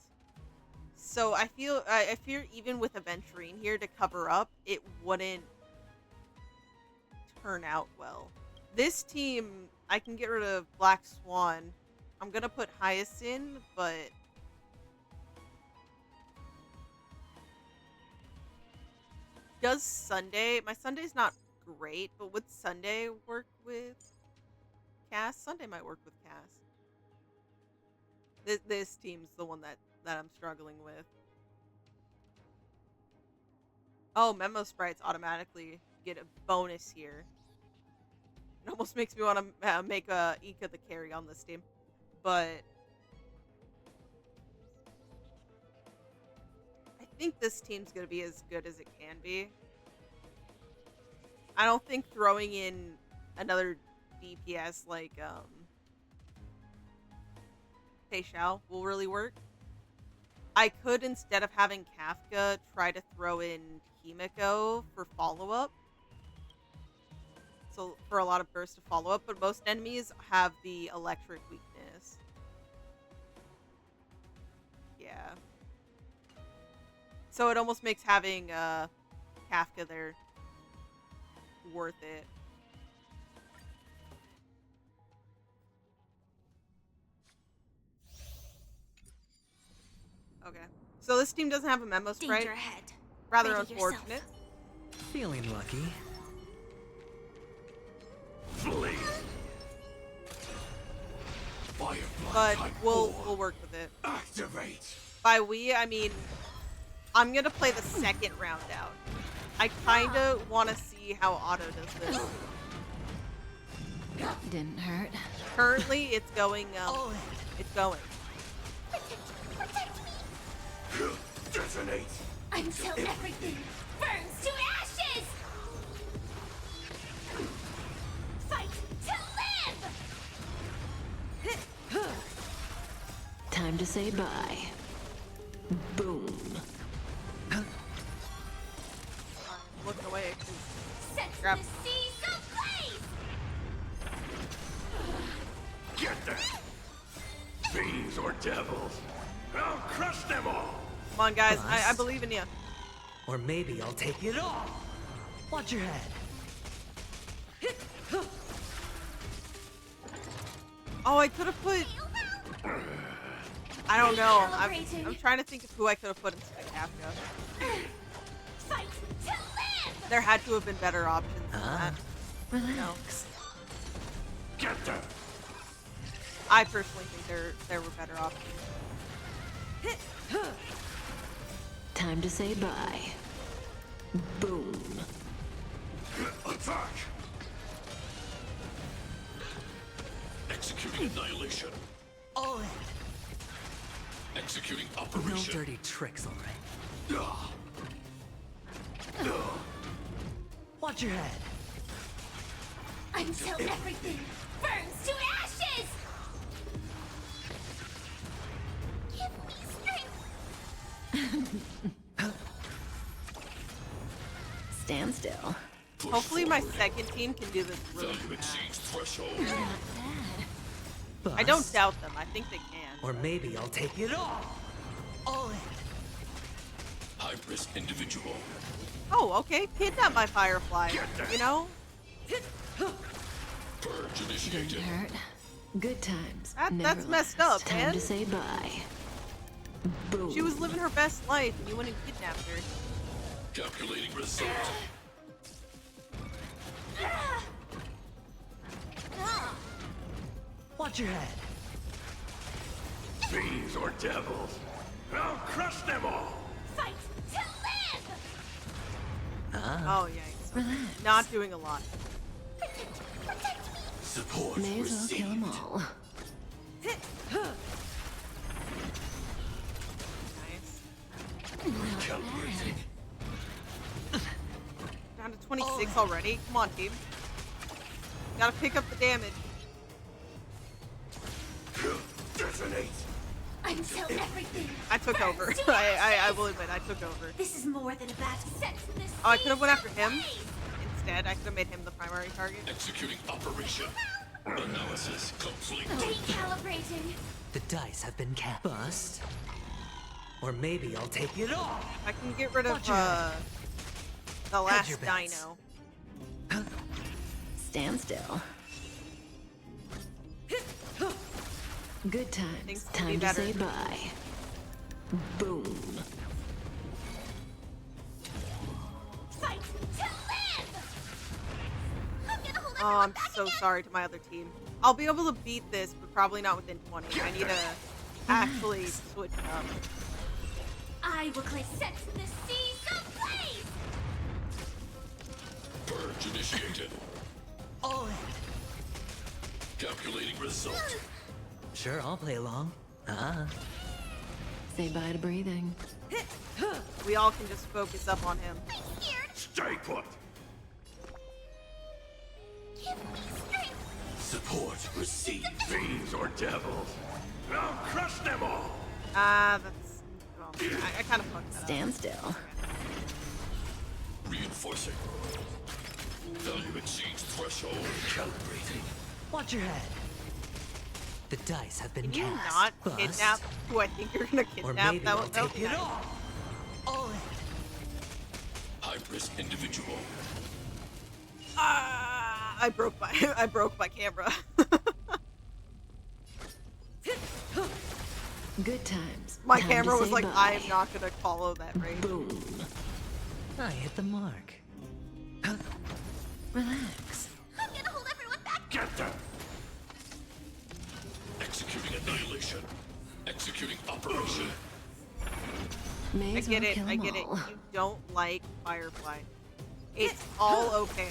A: So I fear even with Aventurine here to cover up, it wouldn't turn out well. This team, I can get rid of Black Swan. I'm gonna put Hyacinth, but does Sunday? My Sunday's not great, but would Sunday work with Cass? Sunday might work with Cass. This team's the one that I'm struggling with. Oh, Memo Sprites automatically get a bonus here. It almost makes me want to make Ika the carry on this team. But I think this team's going to be as good as it can be. I don't think throwing in another DPS like Fei Xiao will really work. I could, instead of having Kafka, try to throw in Himiko for follow-up. So for a lot of burst of follow-up, but most enemies have the electric weakness. Yeah. So it almost makes having Kafka there worth it. Okay. So this team doesn't have a Memo Sprite.
G: Danger ahead.
A: Rather
G: Ready
A: unfortunate.
G: yourself.
K: Feeling lucky.
J: Flee.
A: But we'll work with it.
J: Activate.
A: By we, I mean I'm gonna play the second round out. I kinda wanna see how Otto does this.
P: Didn't hurt.
A: Currently it's going it's going.
J: Detonate.
G: Until everything burns to ashes! Fight to live!
O: Time to say bye. Boom.
A: I'm looking away.
G: Set
A: Grab.
G: the seas ablaze!
J: Get them. Fiends or devils. I'll crush them all.
A: Come on, guys. I believe in you.
K: Or maybe I'll take it all. Watch your head.
A: Oh, I could have put... I don't know. I'm trying to think of who I could have put instead of Kafka.
G: Fight to live!
A: There had to have been better options than that.
O: Relax.
J: Get them.
A: I personally think there were better options.
O: Time to say bye. Boom.
J: Attack. Executing annihilation.
K: All in.
J: Executing
K: No
J: operation.
K: dirty tricks, all right. Watch your head.
G: Until everything burns to ashes! Give me strength!
O: Stand still.
A: Hopefully my second team can do this really
J: Value
A: fast.
J: exceeds threshold.
A: I don't doubt them. I think they can.
K: Or maybe I'll take it all. All in.
J: High risk individual.
A: Oh, okay. Kidnap my Firefly. You know?
J: Purge initiated.
O: Didn't hurt. Good times.
A: That's messed up,
O: Time
A: man.
O: to say bye. Boom.
A: She was living her best life and you went and kidnapped her.
J: Calculating result.
K: Watch your head.
J: Fiends or devils. I'll crush them all.
S: Fight to live!
A: Oh, yeah.
O: Relax.
A: Not doing a lot.
J: Support
O: May as well
J: received.
O: kill them all.
A: Nice.
J: Recalibrating.
A: Down to 26 already. Come on, team. Gotta pick up the damage.
J: Detonate.
S: Until everything.
A: I took over.
S: burns to
A: I
S: ashes.
A: will admit, I took over.
S: This is more than a battle. Set this
A: Oh, I could have went after him instead. I could have made him the primary target.
J: Executing operation. Analysis complete.
S: Recalibrating.
K: The dice have been cast. Bust. Or maybe I'll take it all.
A: I can get rid of
K: Watch your head.
A: the last
K: your bets.
A: dino.
O: Stand still. Good
A: Things
O: times.
A: could be
O: Time to
A: better.
O: say bye. Boom.
S: Fight to live! I'm gonna hold
A: Oh, I'm so sorry to my other team. I'll be able to beat this, but probably not within 20. I need to actually switch it up.
S: I will place set the seas ablaze!
J: Purge initiated.
K: All in.
J: Calculating result.
K: Sure, I'll play along.
O: Say bye to breathing.
A: We all can just focus up on him.
S: I'm scared.
J: Stay put.
S: Give me strength.
J: Support received. Fiends or devils. I'll crush them all.
A: That's... Well, I kind of fucked that up.
O: Stand still.
J: Reinforcing. Value exceeds threshold. Calibrating.
K: Watch your head. The dice have been
A: Can you
K: cast.
A: not
K: Bust.
A: kidnap who I think you're gonna
K: Or
A: kidnap?
K: maybe
A: That
K: I'll
A: would
K: take
A: be
K: it
A: nice.
K: all in.
J: High-risk individual.
A: I broke my camera.
O: Good times.
A: My
O: Time
A: camera
O: to
A: was
O: say
A: like,
O: bye.
A: I am not gonna follow that race.
O: Boom.
K: I hit the mark.
O: Relax.
S: I'm gonna hold everyone back.
J: Get them. Executing annihilation. Executing operation.
O: May
A: I
O: as
A: get
O: well
A: it.
O: kill
A: I
O: them
A: get it.
O: all.
A: You don't like Firefly. It's all okay.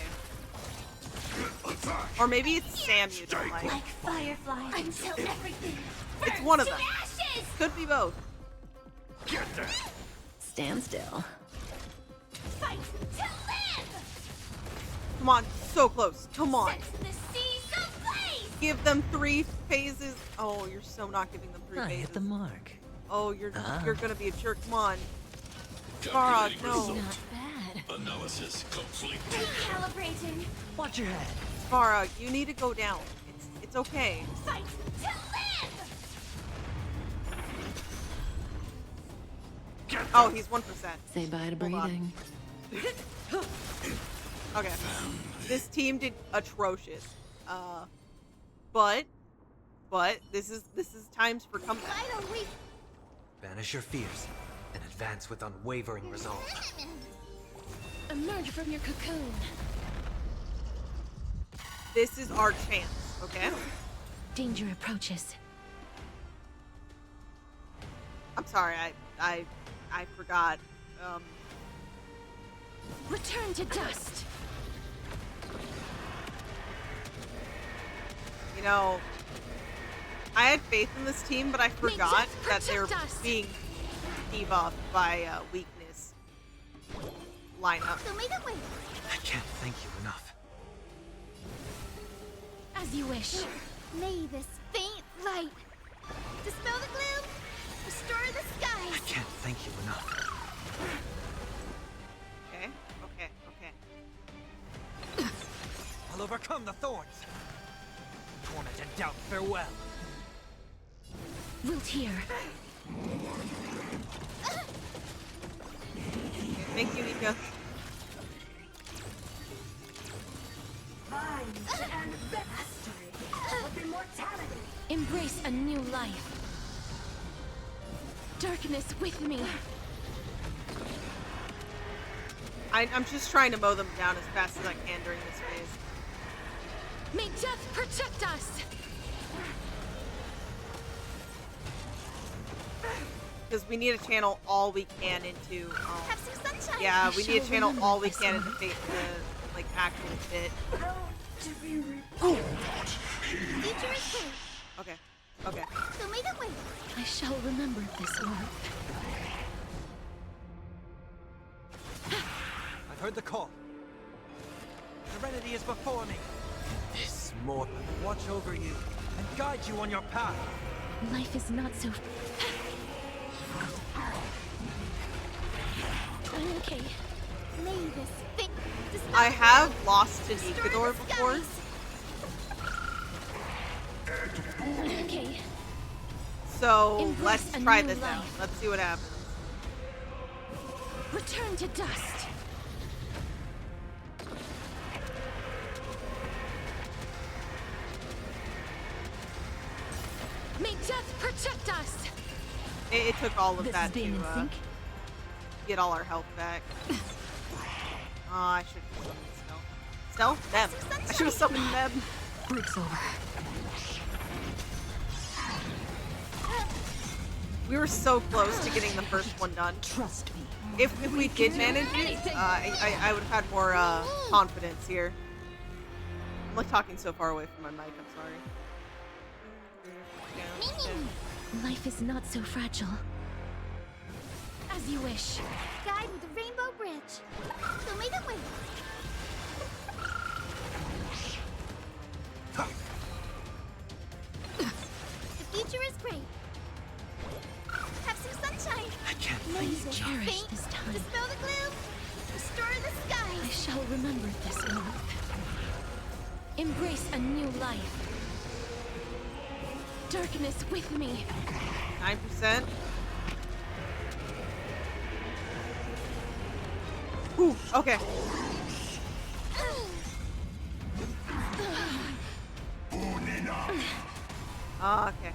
A: Or maybe it's Sam you don't like.
S: Like Firefly. Until everything
A: It's
S: burns
A: one of
S: to
A: them.
S: ashes!
A: Could be both.
J: Get them.
O: Stand still.
S: Fight to live!
A: Come on, so close. Come on.
S: Set the seas ablaze!
A: Give them 3 phases. Oh, you're so not giving them 3
K: I
A: phases.
K: hit the mark.
A: Oh, you're
K: Ah.
A: gonna be a jerk. Come on.
J: Calculating
A: no.
J: result.
O: Not bad.
J: Analysis complete.
S: Recalibrating.
K: Watch your head.
A: Farah, you need to go down. It's okay.
S: Fight to live!
A: Oh, he's 1%.
O: Say bye to
A: Hold on.
O: breathing.
A: Okay. This team did atrocious. But this is times for comeback.
S: Why don't we
K: Banish your fears and advance with unwavering resolve.
S: emerge from your cocoon?
A: This is our chance, okay?
S: Danger approaches.
A: I'm sorry, I forgot.
S: Return to dust.
A: You know, I had faith in this team, but I forgot that they're
S: protect us.
A: being debuffed by weakness lineup.
K: I can't thank you enough.
S: As you wish.
G: May this faint light dispel the gloom, restore the
K: I
G: skies.
K: can't thank you enough.
A: Okay.
K: I'll overcome the thorns. Torment and doubt, farewell.
S: Wilt here.
A: Thank you, Nika.
B: and mastery of immortality.
S: Embrace a new life. Darkness with me.
A: I'm just trying to mow them down as fast as I can during this phase.
S: May death protect us.
A: Because we need to channel all we can into.
S: Have some sunshine.
A: Yeah, we need to channel
S: remember
A: all we
S: this
A: can into
S: one.
A: the like actual fit.
G: Future is clear.
A: Okay. Okay.
G: So may the way.
S: I shall remember this one.
T: I've heard the call. Serenity is before me. This mortal will watch over you and guide you on your path.
S: Life is not so. I'm okay.
G: May this thing.
A: I have lost to Nikador before.
S: Okay.
A: So
S: Embrace
A: let's
S: a
A: try
S: new
A: this out.
S: life.
A: Let's see what happens.
S: Return to dust. May death protect us.
A: It took all of
S: This
A: that
S: is being
A: to
S: in sync.
A: get all our health back. Oh, I should have summoned Stealth? Them. I should have summoned them.
S: Break's over.
A: We were so close to getting the first one done.
S: Trust me.
A: If we did manage it, I would have had more confidence here. I'm like talking so far away from my mic, I'm sorry.
S: Life is not so fragile. As you wish.
G: Guide with the rainbow bridge. So may the way. The future is great. Have some sunshine.
T: I can't
G: May
T: face
G: this
S: cherish
G: faint
S: this time.
G: dispel the gloom. Restore the
S: I
G: skies.
S: shall remember this one. Embrace a new life. Darkness with me.
A: 9%. Ooh, okay. Okay.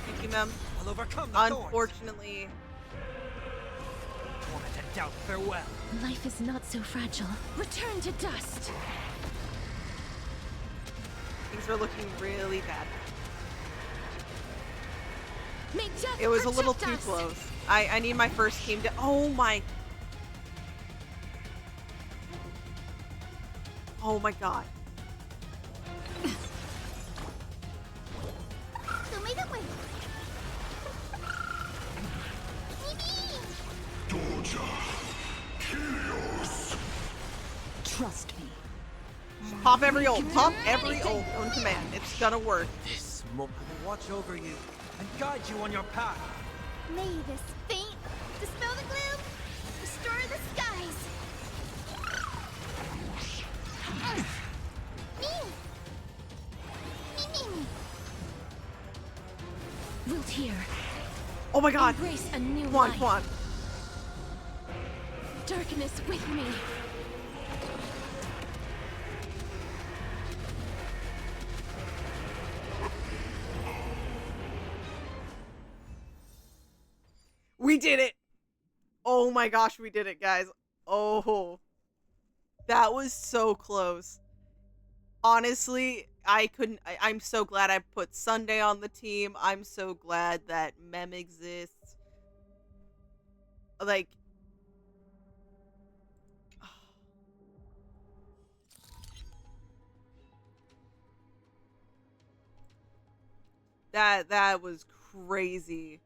A: Thank you, ma'am.
T: I'll overcome the thorns.
A: Unfortunately,
T: Moment and doubt, farewell.
S: Life is not so fragile. Return to dust.
A: things are looking really bad.
S: May death
A: It was a little
S: protect
A: too
S: us.
A: close. I need my first team to. Oh my. Oh my god.
G: So may the way.
N: Trust me.
A: Pop every ult. Pop every ult on command. It's gonna work.
T: This moment will watch over you and guide you on your path.
G: May this faint dispel the gloom. Restore the skies.
S: Wilt here.
A: Oh my god.
S: Embrace a new
A: Come on,
S: life.
A: come on.
S: Darkness with me.
A: We did it. Oh my gosh, we did it, guys. Oh. That was so close. Honestly, I'm so glad I put Sunday on the team. I'm so glad that Mem exists. Like, that was crazy.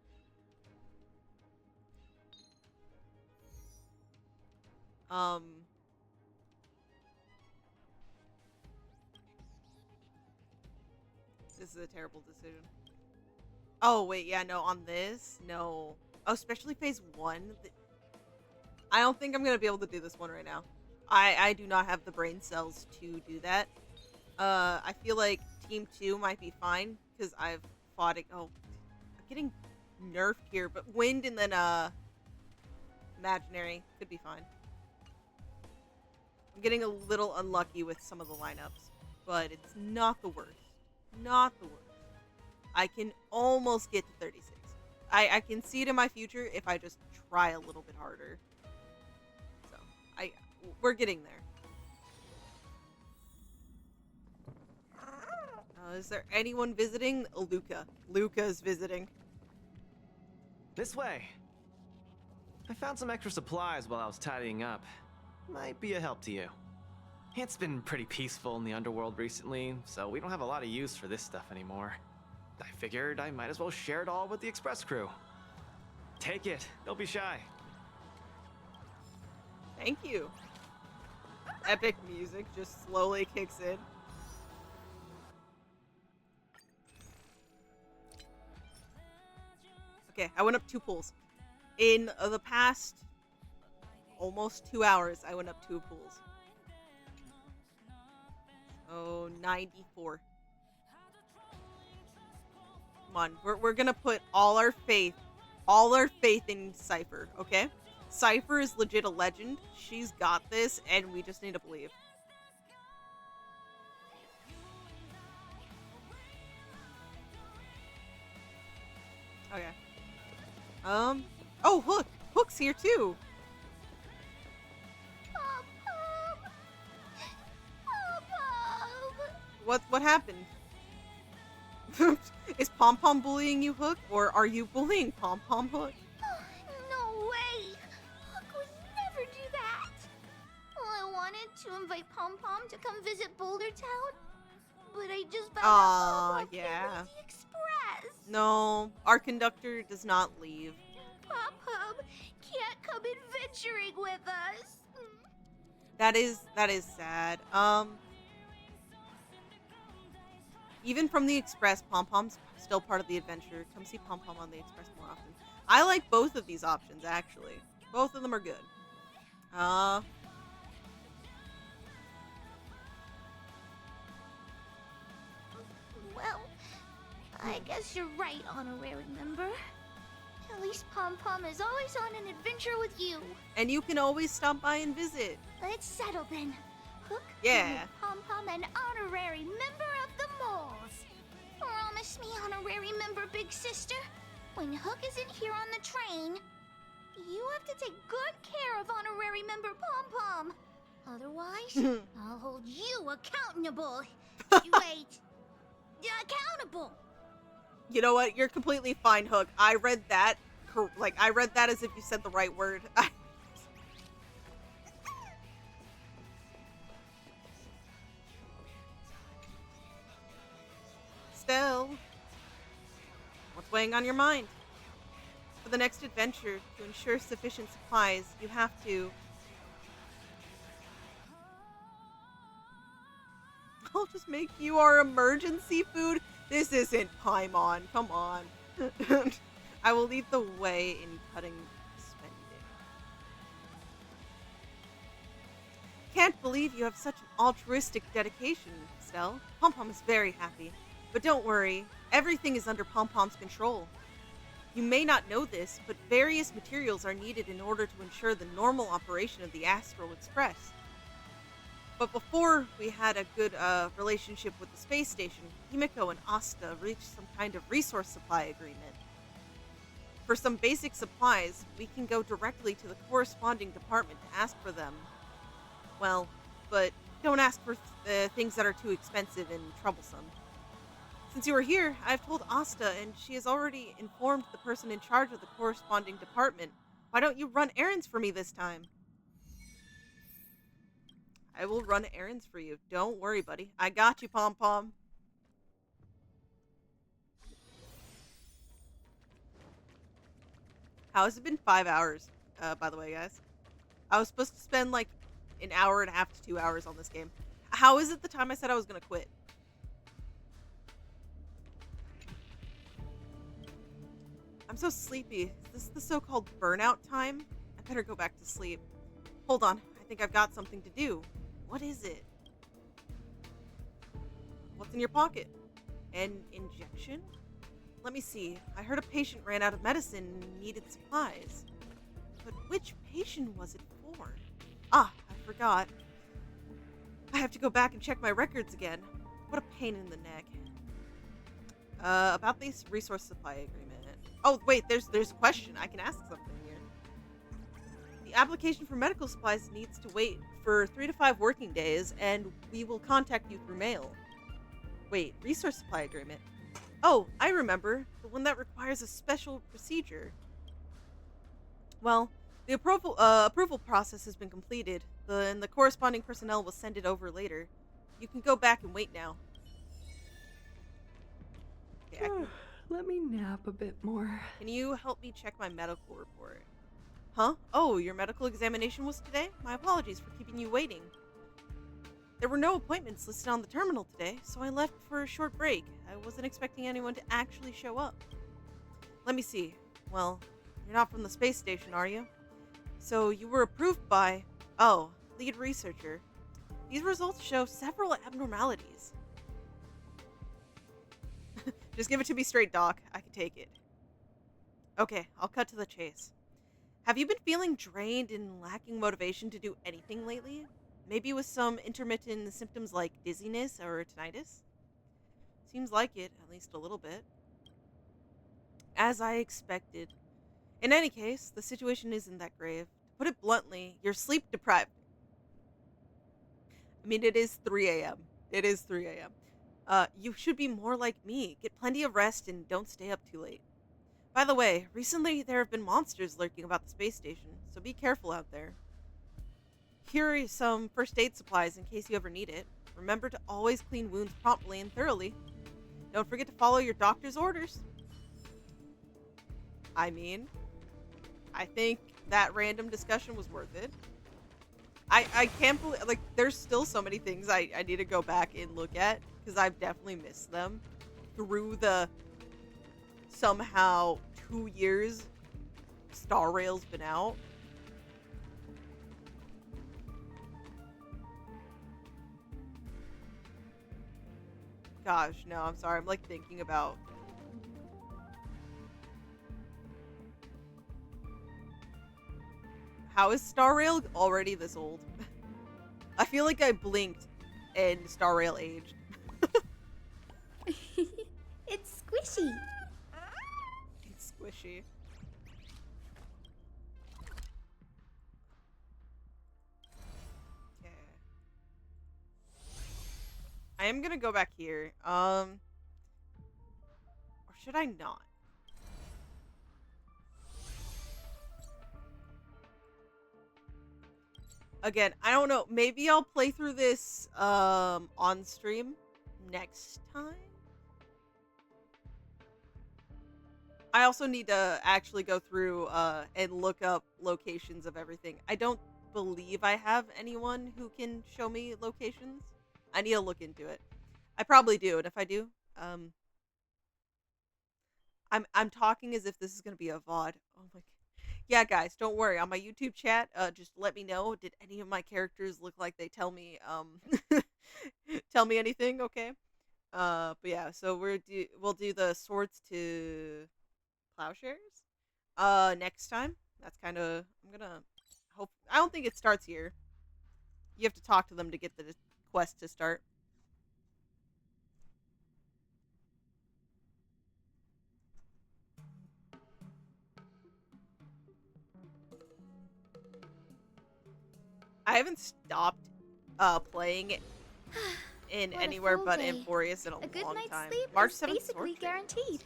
A: This is a terrible decision. Oh, wait, yeah, no, on this? No. Oh, especially phase 1? I don't think I'm going to be able to do this one right now. I do not have the brain cells to do that. I feel like Team 2 might be fine, because I've fought it. Oh, I'm getting nerfed here, but Wind and then, Imaginary could be fine. I'm getting a little unlucky with some of the lineups, but it's not the worst. Not the worst. I can almost get to 36. I can see it in my future if I just try a little bit harder. So, we're getting there. Is there anyone visiting? Luca. Luca's visiting.
U: This way. I found some extra supplies while I was tidying up. Might be a help to you. It's been pretty peaceful in the underworld recently, so we don't have a lot of use for this stuff anymore. I figured I might as well share it all with the Express crew. Take it. Don't be shy.
A: Thank you. Epic music just slowly kicks in. Okay, I went up 2 pools. In the past almost 2 hours, I went up 2 pools. Oh, 94. Come on, we're gonna put all our faith in Cypher, okay? Cypher is legit a legend. She's got this, and we just need to believe. Okay. Oh, Hook! Hook's here too! What happened? Is Pom Pom bullying you, Hook? Or are you bullying Pom Pom, Hook?
G: No way! Hook would never do that! Well, I wanted to invite Pom Pom to come visit Boulder Town, but I just found out Pom Pom
A: yeah.
G: came with the Express!
A: No, our conductor does not leave.
G: Pom Pom can't come adventuring with us!
A: That is sad. Even from the Express, Pom Pom's still part of the adventure. Come see Pom Pom on the Express more often. I like both of these options, actually. Both of them are good.
G: Well, I guess you're right, honorary member. At least Pom Pom is always on an adventure with you.
A: And you can always stop by and visit.
G: Let's settle then. Hook,
A: yeah.
G: Pom Pom, an honorary member of the moles. Promise me, honorary member, big sister, when Hook isn't here on the train, you have to take good care of honorary member Pom Pom. Otherwise, I'll hold you accountable. Wait, accountable.
A: You know what? You're completely fine, Hook. I read that as if you said the right word. Still, what's weighing on your mind? For the next adventure, to ensure sufficient supplies, you have to... I'll just make you our emergency food? This isn't Paimon, come on. I will lead the way in cutting spending. Can't believe you have such an altruistic dedication, Stell. Pom Pom is very happy. But don't worry, everything is under Pom Pom's control. You may not know this, but various materials are needed in order to ensure the normal operation of the Astral Express. But before we had a good relationship with the space station, Himiko and Asta reached some kind of resource supply agreement. For some basic supplies, we can go directly to the corresponding department to ask for them. Well, but don't ask for things that are too expensive and troublesome. Since you are here, I've told Asta, and she has already informed the person in charge of the corresponding department. Why don't you run errands for me this time? I will run errands for you. Don't worry, buddy. I got you, Pom Pom. How has it been 5 hours, by the way, guys? I was supposed to spend like an hour and a half to 2 hours on this game. How is it the time I said I was going to quit? I'm so sleepy. Is this the so-called burnout time? I better go back to sleep. Hold on. I think I've got something to do. What is it? What's in your pocket? An injection? Let me see. I heard a patient ran out of medicine and needed supplies. But which patient was it for? Ah, I forgot. I have to go back and check my records again. What a pain in the neck. About this resource supply agreement. Oh, wait, there's a question. I can ask something here. The application for medical supplies needs to wait for 3 to 5 working days, and we will contact you through mail. Wait, resource supply agreement? Oh, I remember. The one that requires a special procedure. Well, the approval process has been completed, and the corresponding personnel will send it over later. You can go back and wait now. Okay,
H: Let me nap a bit more.
A: Can you help me check my medical report? Huh? Oh, your medical examination was today? My apologies for keeping you waiting. There were no appointments listed on the terminal today, so I left for a short break. I wasn't expecting anyone to actually show up. Let me see. Well, you're not from the space station, are you? So you were approved by... Oh, lead researcher. These results show several abnormalities. Just give it to me straight, Doc. I can take it. Okay, I'll cut to the chase. Have you been feeling drained and lacking motivation to do anything lately? Maybe with some intermittent symptoms like dizziness or tinnitus? Seems like it, at least a little bit. As I expected. In any case, the situation isn't that grave. To put it bluntly, you're sleep deprived. I mean, it is 3 a.m. It is 3 a.m. You should be more like me. Get plenty of rest and don't stay up too late. By the way, recently there have been monsters lurking about the space station, so be careful out there. Here are some first aid supplies in case you ever need it. Remember to always clean wounds promptly and thoroughly. Don't forget to follow your doctor's orders. I mean, I think that random discussion was worth it. I can't believe, like, there's still so many things I need to go back and look at, because I've definitely missed them through the somehow 2 years Star Rail's been out. Gosh, no, I'm sorry. I'm like thinking about... How is Star Rail already this old? I feel like I blinked and Star Rail aged.
G: It's squishy.
A: It's squishy. Okay. I am gonna go back here. Or should I not? Again, I don't know. Maybe I'll play through this on stream next time. I also need to actually go through and look up locations of everything. I don't believe I have anyone who can show me locations. I need to look into it. I probably do, and if I do, I'm talking as if this is gonna be a VOD. Oh my god. Yeah, guys, don't worry. On my YouTube chat, just let me know. Did any of my characters look like they tell me tell me anything? Okay. But yeah, so we'll do the swords to plowshares next time. That's kind of, I'm gonna hope. I don't think it starts here. You have to talk to them to get the quest to start. I haven't stopped playing in
G: What a
A: anywhere
G: full
A: but
G: day.
A: Emporius in a
G: good
A: long
G: night's
A: time.
G: sleep
A: March
G: is
A: 7th
G: basically
A: sword training.
G: guaranteed.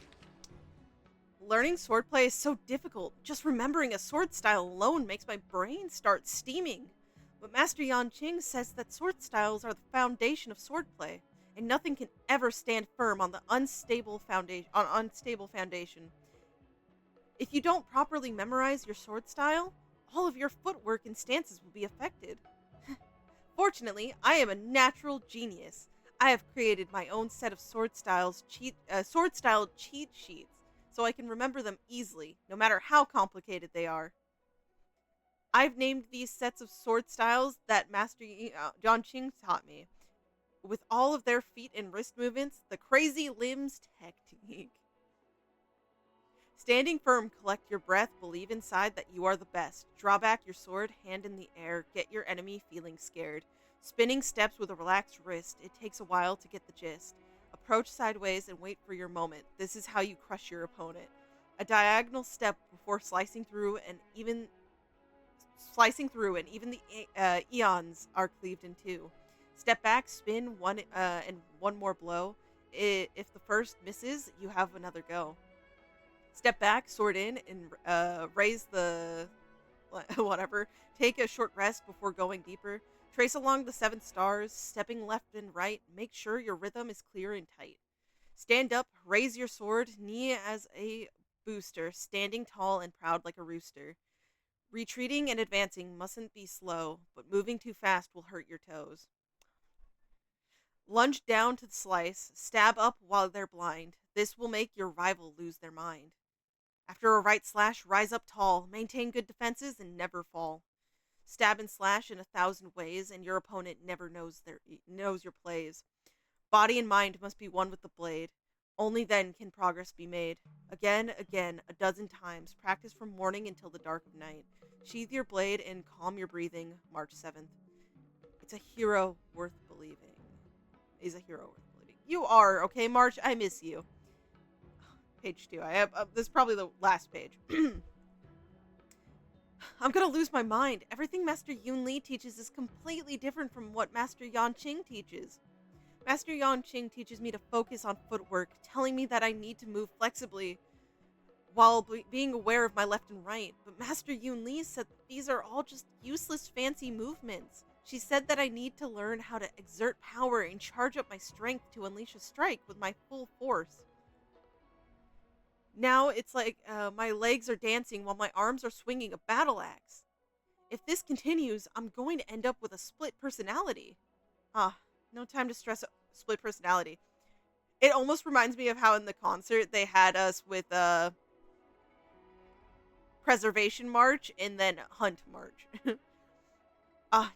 A: Learning swordplay is so difficult. Just remembering a sword style alone makes my brain start steaming. But Master Yan Qing says that sword styles are the foundation of swordplay, and nothing can ever stand firm on the unstable foundation. If you don't properly memorize your sword style, all of your footwork and stances will be affected. Fortunately, I am a natural genius. I have created my own set of sword-style cheat sheets, so I can remember them easily, no matter how complicated they are. I've named these sets of sword styles that Master Yan Qing taught me, with all of their feet and wrist movements, the crazy limbs technique. Standing firm, collect your breath, believe inside that you are the best. Draw back your sword, hand in the air, get your enemy feeling scared. Spinning steps with a relaxed wrist, it takes a while to get the gist. Approach sideways and wait for your moment. This is how you crush your opponent. A diagonal step before slicing through, and even the eons are cleaved in two. Step back, spin one, and one more blow. If the first misses, you have another go. Step back, sword in, and raise the whatever. Take a short rest before going deeper. Trace along the 7 stars, stepping left and right. Make sure your rhythm is clear and tight. Stand up, raise your sword, knee as a booster, standing tall and proud like a rooster. Retreating and advancing mustn't be slow, but moving too fast will hurt your toes. Lunge down to the slice, stab up while they're blind. This will make your rival lose their mind. After a right slash, rise up tall, maintain good defenses, and never fall. Stab and slash in 1,000 ways, and your opponent never knows your plays. Body and mind must be one with the blade. Only then can progress be made. Again, a dozen times. Practice from morning until the dark of night. Sheathe your blade and calm your breathing. March 7th. It's a hero worth believing. He's a hero worth believing. You are, okay, March? I miss you. Page 2. I have this is probably the last page. I'm gonna lose my mind. Everything Master Yun Li teaches is completely different from what Master Yan Qing teaches. Master Yan Qing teaches me to focus on footwork, telling me that I need to move flexibly while being aware of my left and right. But Master Yun Li said that these are all just useless fancy movements. She said that I need to learn how to exert power and charge up my strength to unleash a strike with my full force. Now it's like my legs are dancing while my arms are swinging a battle axe. If this continues, I'm going to end up with a split personality. No time to stress split personality. It almost reminds me of how in the concert they had us with Preservation March and then Hunt March.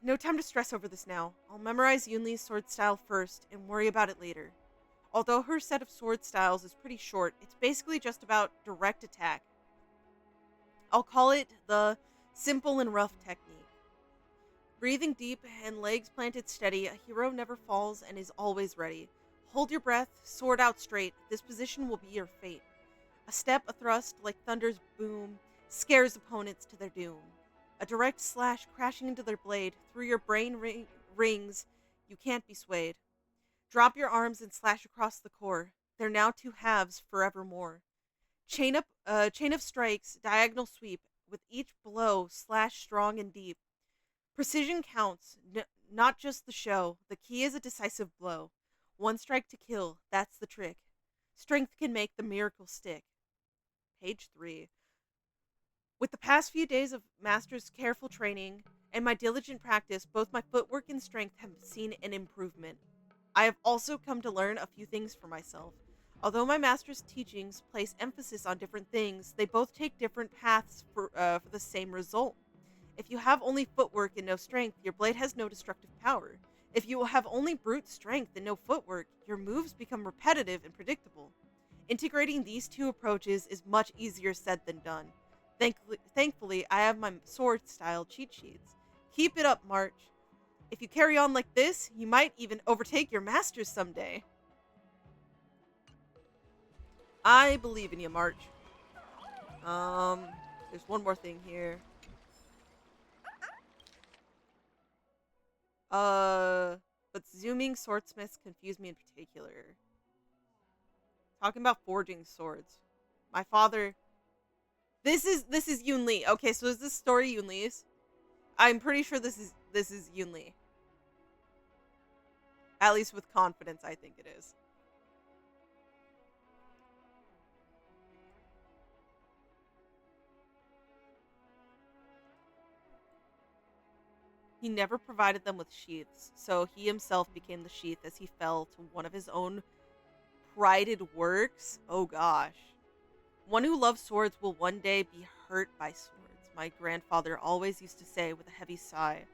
A: No time to stress over this now. I'll memorize Yunli's sword style first and worry about it later. Although her set of sword styles is pretty short, it's basically just about direct attack. I'll call it the simple and rough technique. Breathing deep and legs planted steady, a hero never falls and is always ready. Hold your breath, sword out straight. This position will be your fate. A step, a thrust, like thunder's boom, scares opponents to their doom. A direct slash crashing into their blade, through your brain rings, you can't be swayed. Drop your arms and slash across the core. They're now 2 halves forevermore. Chain of strikes, diagonal sweep, with each blow slash strong and deep. Precision counts, not just the show. The key is a decisive blow. 1 strike to kill, that's the trick. Strength can make the miracle stick. Page 3. With the past few days of Master's careful training and my diligent practice, both my footwork and strength have seen an improvement. I have also come to learn a few things for myself. Although my master's teachings place emphasis on different things, they both take different paths for the same result. If you have only footwork and no strength, your blade has no destructive power. If you have only brute strength and no footwork, your moves become repetitive and predictable. Integrating these 2 approaches is much easier said than done. Thankfully, I have my sword style cheat sheets. Keep it up, March. If you carry on like this, you might even overtake your masters someday. I believe in you, March. There's one more thing here. But zooming swordsmiths confuse me in particular. Talking about forging swords. My father... This is Yun Li. Okay, so is this story Yun Li's? I'm pretty sure this is Yun Li. At least with confidence, I think it is. He never provided them with sheaths, so he himself became the sheath as he fell to one of his own prided works. Oh gosh. One who loves swords will one day be hurt by swords, my grandfather always used to say with a heavy sigh.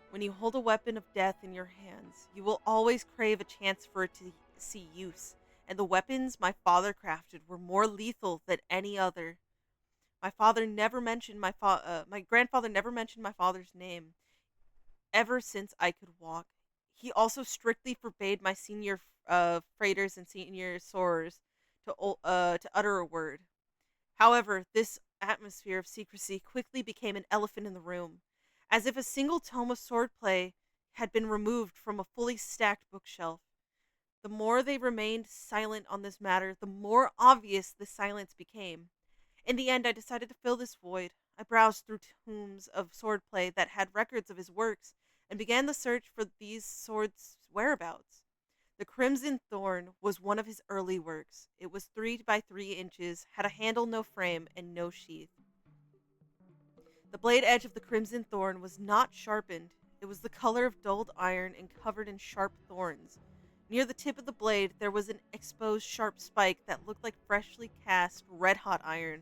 A: When you hold a weapon of death in your hands, you will always crave a chance for it to see use, and the weapons my father crafted were more lethal than any other. My grandfather never mentioned my father's name. ever since I could walk. He also strictly forbade my senior freighters and senior soarers to utter a word. However, this atmosphere of secrecy quickly became an elephant in the room, as if a single tome of swordplay had been removed from a fully stacked bookshelf. The more they remained silent on this matter, the more obvious the silence became. In the end, I decided to fill this void. I browsed through tomes of swordplay that had records of his works and began the search for these swords' whereabouts. The Crimson Thorn was one of his early works. It was 3 by 3 inches, had a handle, no frame, and no sheath. The blade edge of the Crimson Thorn was not sharpened. It was the color of dulled iron and covered in sharp thorns. Near the tip of the blade, there was an exposed sharp spike that looked like freshly cast red-hot iron.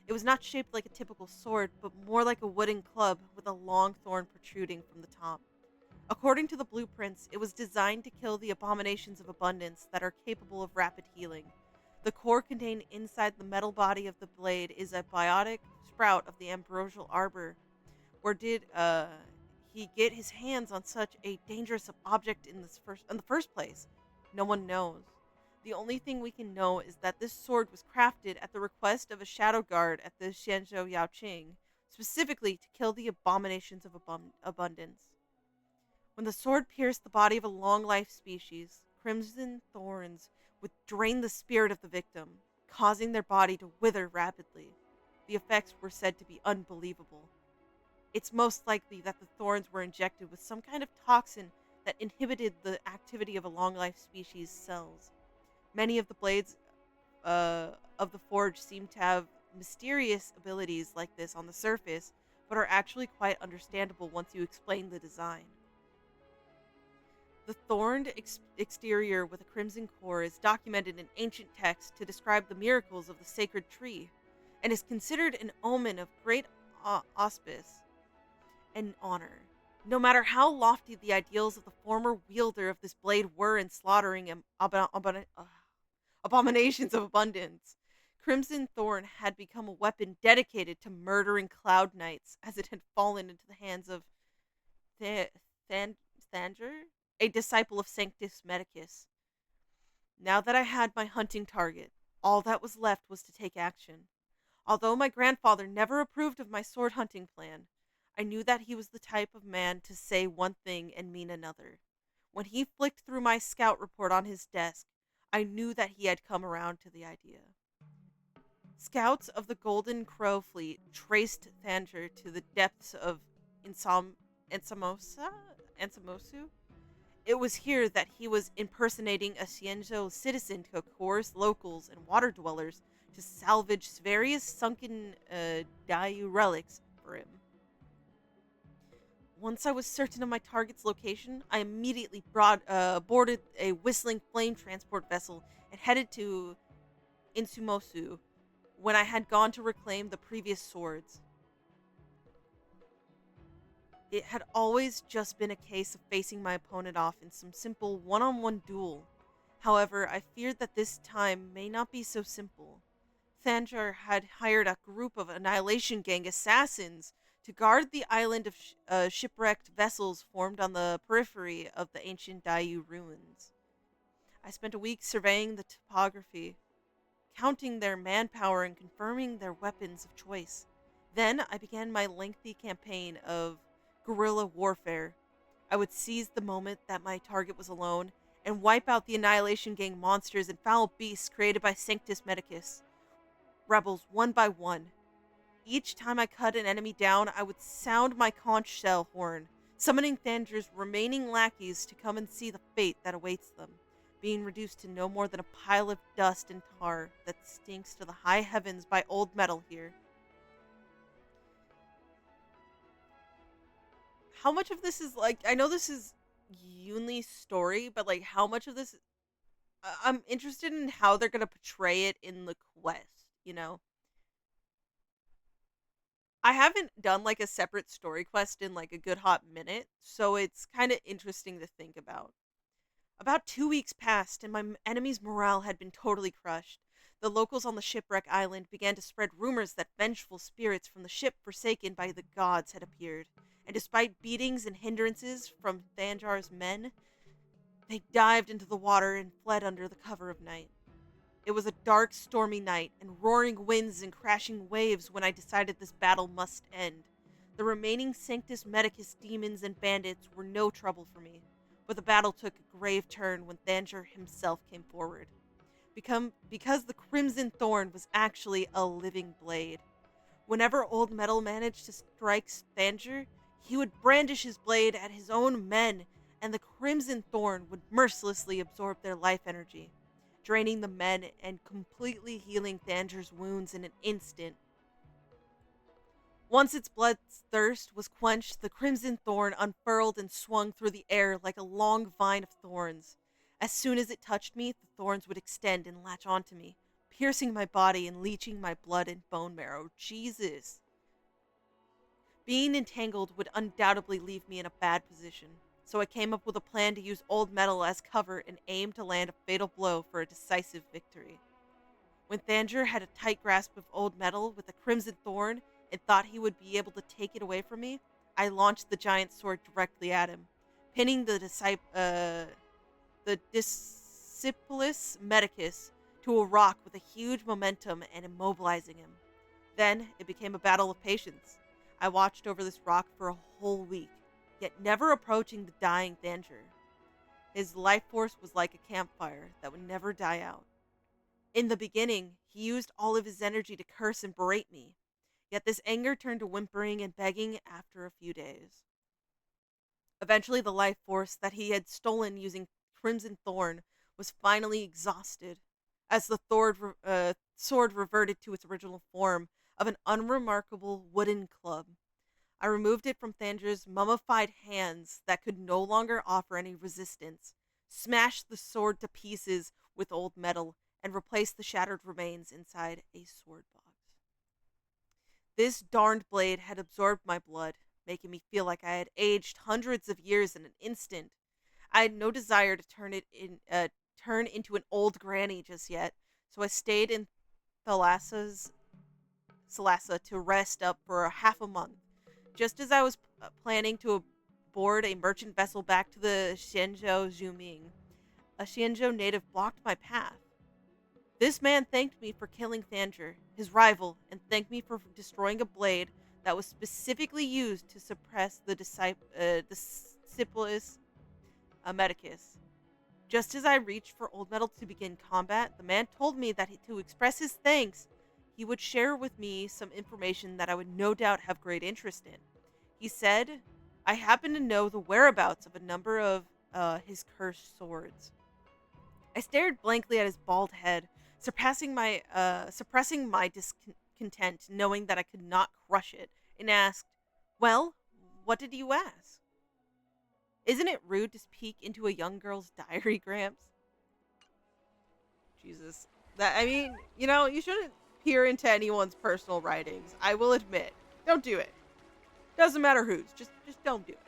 A: It was not shaped like a typical sword, but more like a wooden club with a long thorn protruding from the top. According to the blueprints, it was designed to kill the abominations of abundance that are capable of rapid healing. The core contained inside the metal body of the blade is a biotic sprout of the ambrosial arbor. Where did he get his hands on such a dangerous object in the first place? No one knows. The only thing we can know is that this sword was crafted at the request of a shadow guard at the Xianzhou Yaoqing, specifically to kill the abominations of abundance. When the sword pierced the body of a long-life species, crimson thorns would drain the spirit of the victim, causing their body to wither rapidly. The effects were said to be unbelievable. It's most likely that the thorns were injected with some kind of toxin that inhibited the activity of a long-life species' cells. Many of the blades of the forge seem to have mysterious abilities like this on the surface, but are actually quite understandable once you explain the design. The thorned exterior with a crimson core is documented in ancient texts to describe the miracles of the sacred tree, and is considered an omen of great auspice and honor. No matter how lofty the ideals of the former wielder of this blade were in slaughtering abominations of abundance, Crimson Thorn had become a weapon dedicated to murdering cloud knights, as it had fallen into the hands of Thanger, a disciple of Sanctus Medicus. Now that I had my hunting target, all that was left was to take action. Although my grandfather never approved of my sword hunting plan, I knew that he was the type of man to say one thing and mean another. When he flicked through my scout report on his desk, I knew that he had come around to the idea. Scouts of the Golden Crow Fleet traced Thanger to the depths of Ansamosu? It was here that he was impersonating a Xianzhou citizen to coerce locals and water dwellers to salvage various sunken Dayu relics for him. Once I was certain of my target's location, I immediately boarded a whistling flame transport vessel and headed to Insumosu when I had gone to reclaim the previous swords. It had always just been a case of facing my opponent off in some simple one-on-one duel. However, I feared that this time may not be so simple. Thanger had hired a group of Annihilation Gang assassins to guard the island of shipwrecked vessels formed on the periphery of the ancient Dayu ruins. I spent a week surveying the topography, counting their manpower and confirming their weapons of choice. Then I began my lengthy campaign of guerrilla warfare. I would seize the moment that my target was alone and wipe out the Annihilation Gang monsters and foul beasts created by Sanctus Medicus. Rebels one by one. Each time I cut an enemy down, I would sound my conch shell horn, summoning Thanger's remaining lackeys to come and see the fate that awaits them, being reduced to no more than a pile of dust and tar that stinks to the high heavens by old metal here. How much of this is, like, I know this is Yunli's story, but, like, how much of this... I'm interested in how they're going to portray it in the quest, you know? I haven't done, like, a separate story quest in, like, a good hot minute, so it's kind of interesting to think about. About 2 weeks passed, and my enemy's morale had been totally crushed. The locals on the shipwreck island began to spread rumors that vengeful spirits from the ship forsaken by the gods had appeared, and despite beatings and hindrances from Thanjar's men, they dived into the water and fled under the cover of night. It was a dark, stormy night, and roaring winds and crashing waves when I decided this battle must end. The remaining Sanctus Medicus demons and bandits were no trouble for me, but the battle took a grave turn when Thanjar himself came forward. Because the Crimson Thorn was actually a living blade. Whenever Old Metal managed to strike Thanjar, he would brandish his blade at his own men, and the Crimson Thorn would mercilessly absorb their life energy, draining the men and completely healing Thanjar's wounds in an instant. Once its blood's thirst was quenched, the Crimson Thorn unfurled and swung through the air like a long vine of thorns. As soon as it touched me, the thorns would extend and latch onto me, piercing my body and leaching my blood and bone marrow. Jesus. Being entangled would undoubtedly leave me in a bad position, so I came up with a plan to use Old Metal as cover and aim to land a fatal blow for a decisive victory. When Thanjar had a tight grasp of Old Metal with the Crimson Thorn and thought he would be able to take it away from me, I launched the giant sword directly at him, pinning the Discipulus Medicus to a rock with a huge momentum and immobilizing him. Then it became a battle of patience. I watched over this rock for a whole week, yet never approaching the dying Thanjar. His life force was like a campfire that would never die out. In the beginning, he used all of his energy to curse and berate me, yet this anger turned to whimpering and begging after a few days. Eventually, the life force that he had stolen using Crimson Thorn was finally exhausted, as the sword reverted to its original form of an unremarkable wooden club. I removed it from Thanjar's mummified hands that could no longer offer any resistance, smashed the sword to pieces with Old Metal, and replaced the shattered remains inside a sword box. This darned blade had absorbed my blood, making me feel like I had aged hundreds of years in an instant. I had no desire to turn into an old granny just yet, so I stayed in Thalassa to rest up for a half a month. Just as I was planning to board a merchant vessel back to the Xianzhou Zhuming, a Xianzhou native blocked my path. This man thanked me for killing Thanjar, his rival, and thanked me for destroying a blade that was specifically used to suppress the Discipulus Medicus. Just as I reached for Old Metal to begin combat, the man told me that to express his thanks, he would share with me some information that I would no doubt have great interest in. He said, I happen to know the whereabouts of a number of his cursed swords. I stared blankly at his bald head, suppressing my discontent, knowing that I could not crush it, and asked, well, what did you ask? Isn't it rude to peek into a young girl's diary, Gramps? Jesus. You shouldn't peer into anyone's personal writings. I will admit. Don't do it. Doesn't matter whose. Just don't do it.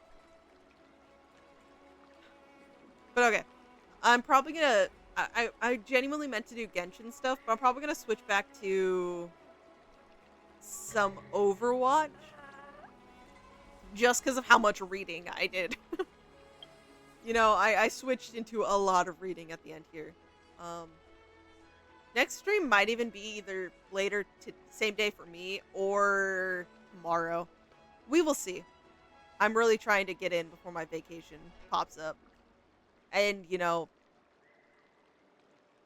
A: But okay. I'm probably gonna... I genuinely meant to do Genshin stuff, but I'm probably gonna switch back to some Overwatch. Just because of how much reading I did. I switched into a lot of reading at the end here. Next stream might even be either later same day for me or tomorrow. We will see. I'm really trying to get in before my vacation pops up. And,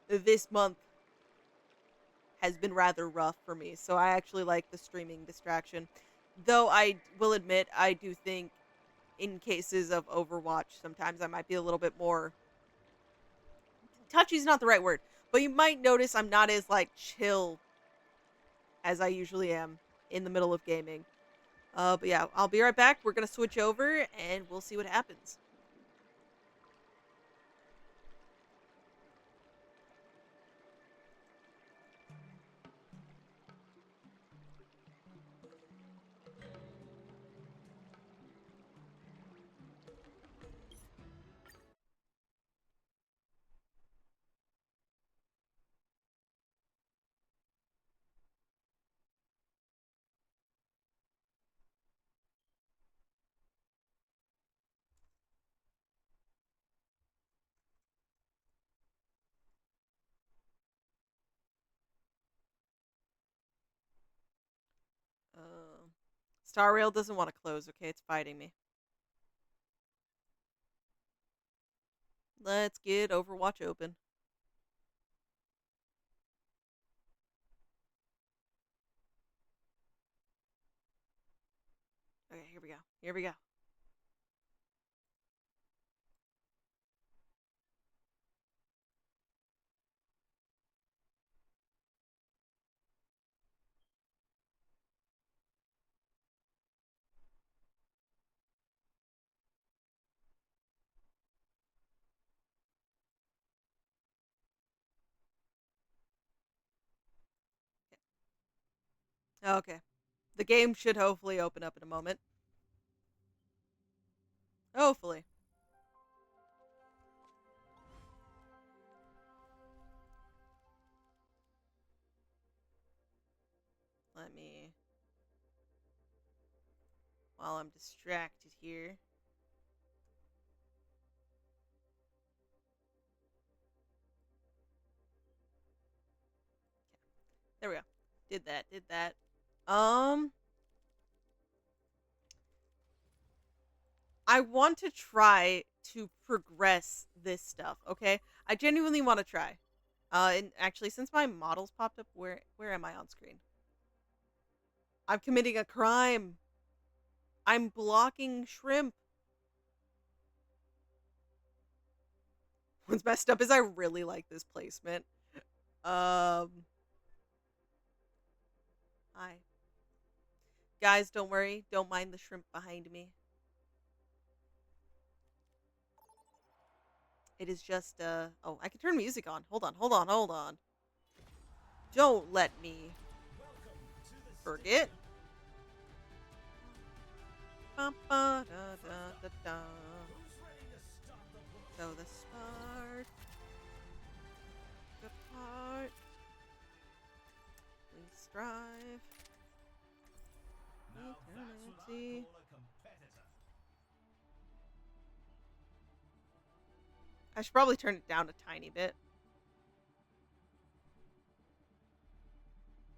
A: this month has been rather rough for me, so I actually like the streaming distraction. Though I will admit, I do think in cases of Overwatch, sometimes I might be a little bit more... touchy's not the right word, but you might notice I'm not as, chill as I usually am in the middle of gaming. But yeah, I'll be right back. We're gonna switch over, and we'll see what happens. Star Rail doesn't want to close, okay? It's fighting me. Let's get Overwatch open. Okay, here we go. Here we go. Okay. The game should hopefully open up in a moment. Hopefully. Let me... While I'm distracted here. There we go. Did that. I want to try to progress this stuff, okay? I genuinely want to try. And actually, since my models popped up, where am I on screen? I'm committing a crime. I'm blocking shrimp. What's messed up is I really like this placement. Hi. Guys, don't worry. Don't mind the shrimp behind me. It is just, oh, I can turn music on. Hold on. Don't let me forget. So the start. Good part. We strive. Eternity. I should probably turn it down a tiny bit.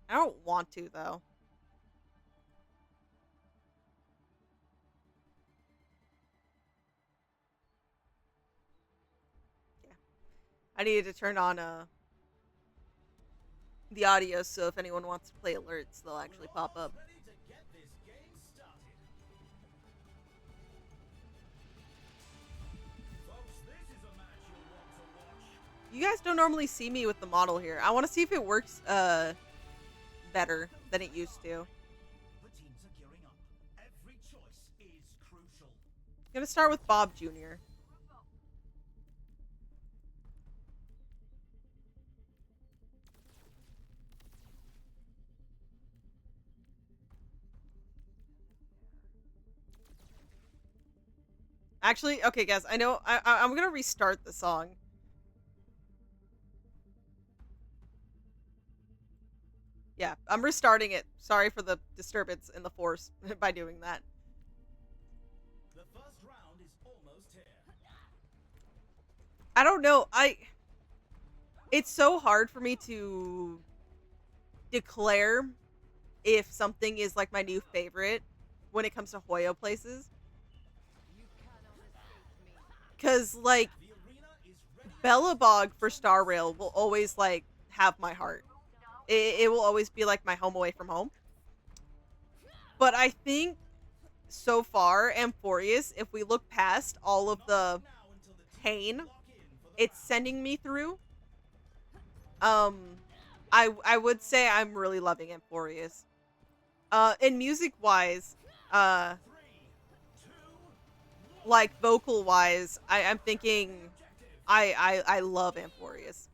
A: I don't want to, though. Yeah. I needed to turn on the audio so if anyone wants to play alerts, they'll actually pop up. You guys don't normally see me with the model here. I want to see if it works better than it used to. I'm gonna start with Bob Jr. Actually, okay, guys, I know I'm gonna restart the song. Yeah, I'm restarting it. Sorry for the disturbance in the force by doing that.
I: The first round is almost here.
A: I don't know. It's so hard for me to declare if something is like my new favorite when it comes to Hoyo places. Cause like Bellabog for Star Rail will always like have my heart. It will always be like my home away from home. But I think so far, Amphorius, if we look past all of the pain it's sending me through, I would say I'm really loving Amphorius. And music wise, like vocal wise, I'm thinking I love Amphorius.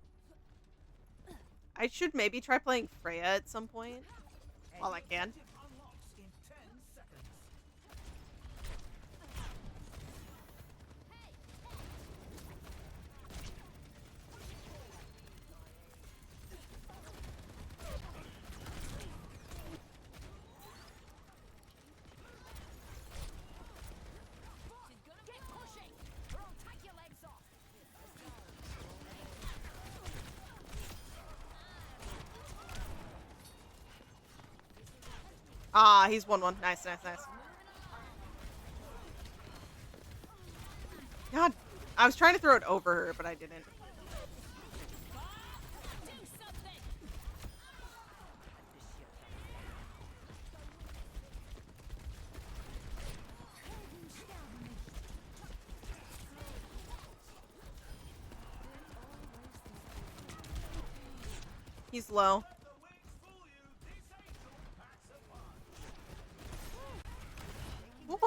A: I should maybe try playing Freya at some point while I can. Ah, he's 1-1. Nice, nice, nice. God, I was trying to throw it over her, but I didn't. He's low. Ooh.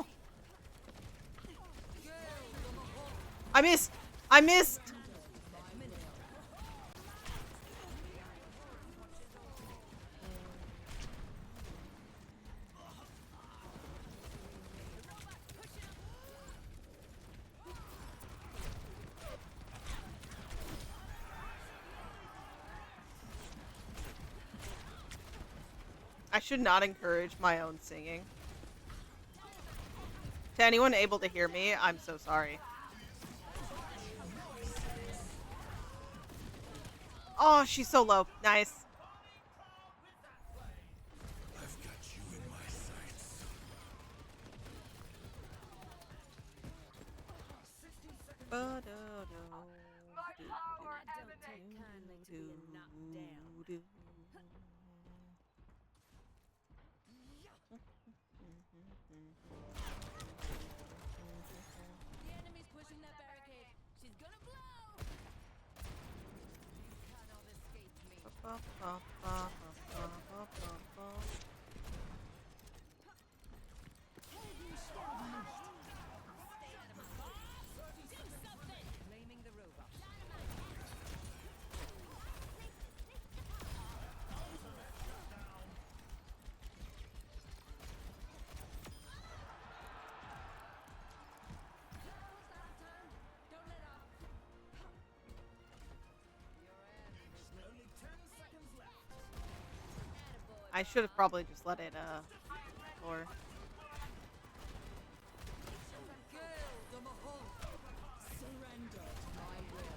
A: I missed! I missed! I should not encourage my own singing. To anyone able to hear me, I'm so sorry. Oh, she's so low. Nice.
J: I've got you in my sights.
F: The enemy's pushing that barricade. She's gonna blow. You cannot escape me. Blaming the robot. Don't let up.
I: Only 10 seconds left.
A: I should have probably just let it, or...
F: Surrender to my will.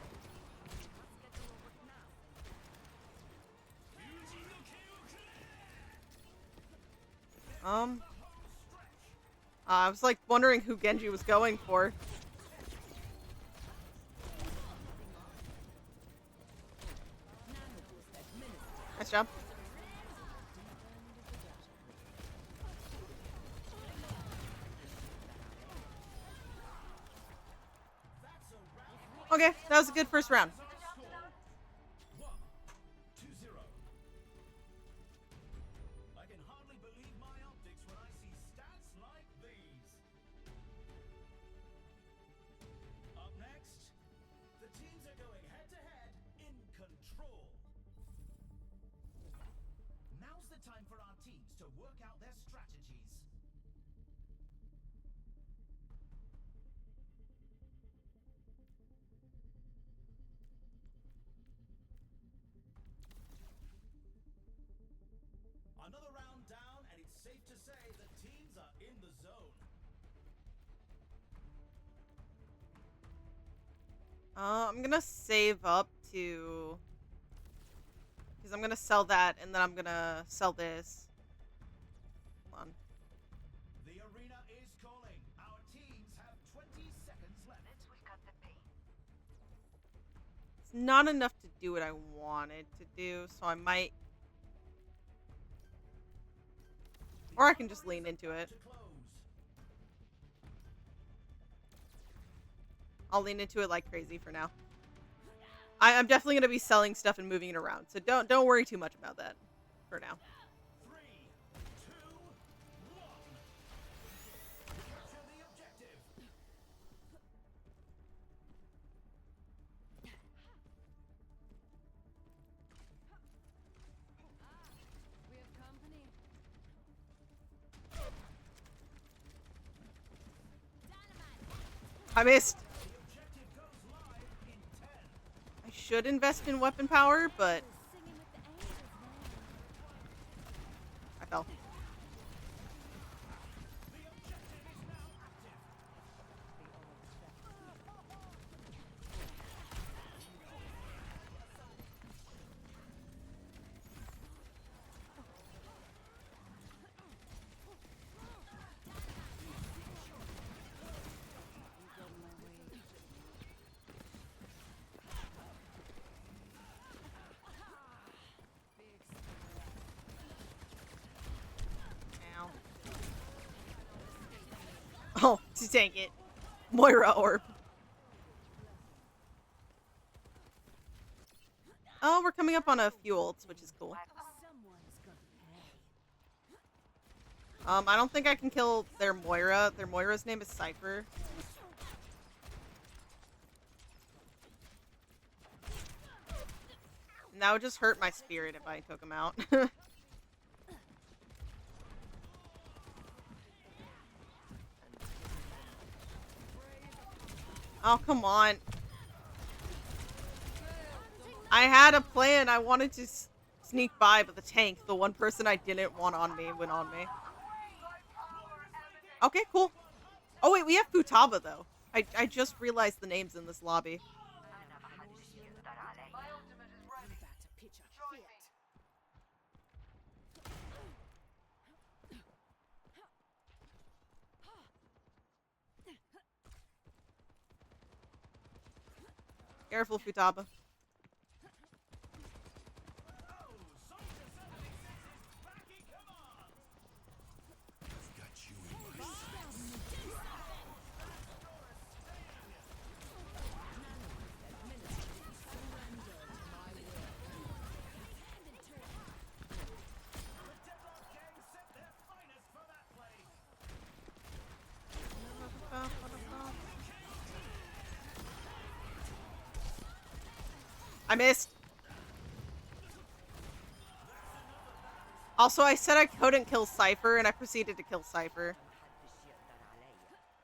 A: I was like wondering who Genji was going for. Nice job. Okay, that was a good first round.
I: 2-0. I can hardly believe my optics when I see stats like these. Up next, the teams are going head-to-head in control. Now's the time for our teams to work out their strategies. Another round down, and it's safe to say the teams are in the zone.
A: I'm gonna save up to... because I'm gonna sell that, and then I'm gonna sell this. Hold on.
I: The arena is calling. Our teams have 20 seconds left.
A: It's not enough to do what I wanted to do, so I might... or I can just lean into it. I'll lean into it like crazy for now. I'm definitely going to be selling stuff and moving it around, so don't worry too much about that for now.
I: 3, 2, 1. Capture the objective.
F: We have company.
A: I missed. I should invest in weapon power, but I fell. Oh, to take it. Moira orb. Oh, we're coming up on a few ults, which is cool. I don't think I can kill their Moira. Their Moira's name is Cypher. And that would just hurt my spirit if I took him out. Oh, come on. I had a plan. I wanted to sneak by, but the tank, the one person I didn't want on me, went on me. Okay, cool. Oh, wait, we have Futaba, though. I just realized the names in this lobby. Careful, Futaba. I missed. Also, I said I couldn't kill Cypher, and I proceeded to kill Cypher.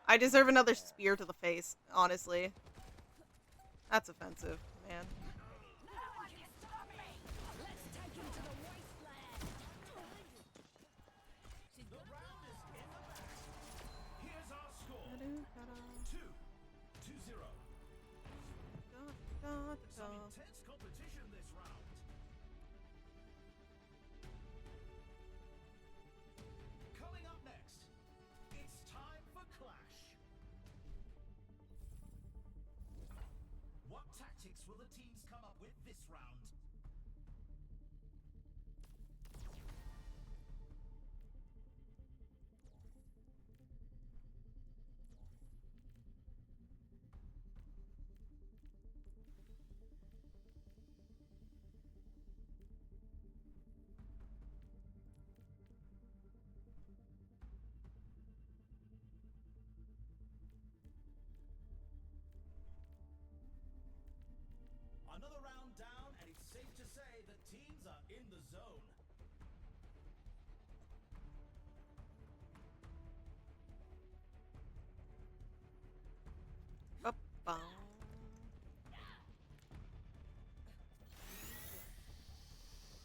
A: I deserve another spear to the face, honestly. That's offensive, man.
I: Here's our score. 2-0. Some intense competition this round. Coming up next, it's time for Clash. What tactics will the teams come up with this round? Another round down, and it's safe to say the teams are in the zone.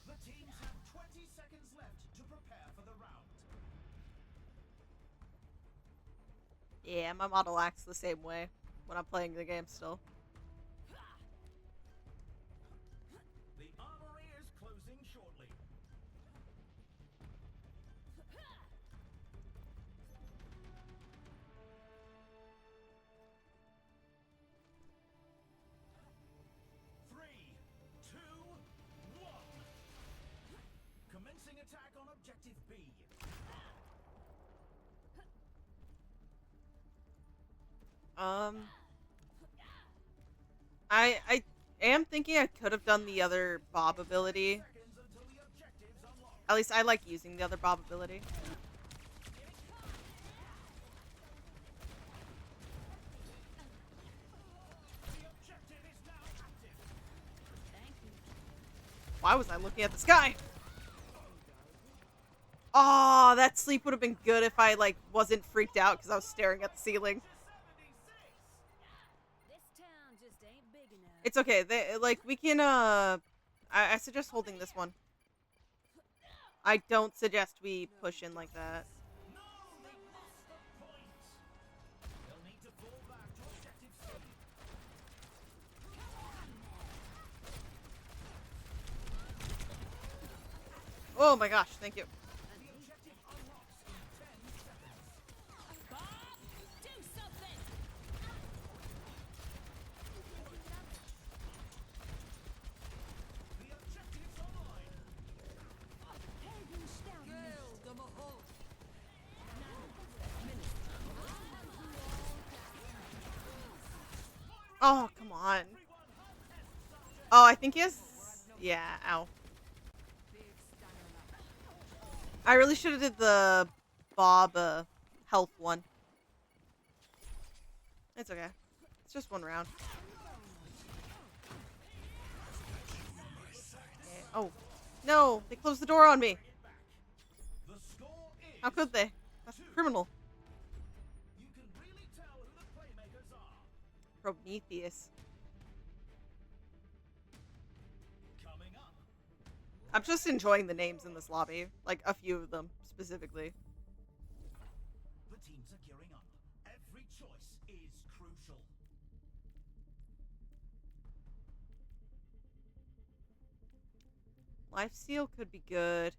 I: The teams have 20 seconds left to prepare for the round.
A: Yeah, my model acts the same way when I'm playing the game still.
I: The armory is closing shortly. Three, two, one. Commencing attack on objective B.
A: I am thinking I could have done the other Bob ability. At least I like using the other Bob ability. Why was I looking at the sky? Oh, that sleep would have been good if I, like, wasn't freaked out because I was staring at the ceiling. It's okay. We can, I suggest holding this one. I don't suggest we push in like that. Oh my gosh, thank you. Oh, come on. Oh, I think he has... Yeah, ow. I really should have did the Bob health one. It's okay. It's just one round. Okay. Oh. No! They closed the door on me! How could they? That's criminal. Prometheus. I'm just enjoying the names in this lobby. Like, a few of them, specifically.
I: The teams are gearing up. Every choice is crucial.
A: Lifesteal could be good.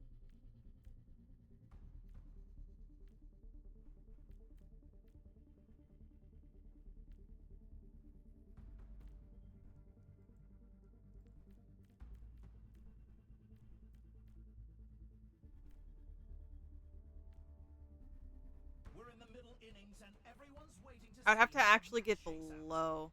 I: We're in the middle innings and everyone's waiting to
A: I'd have to actually get below.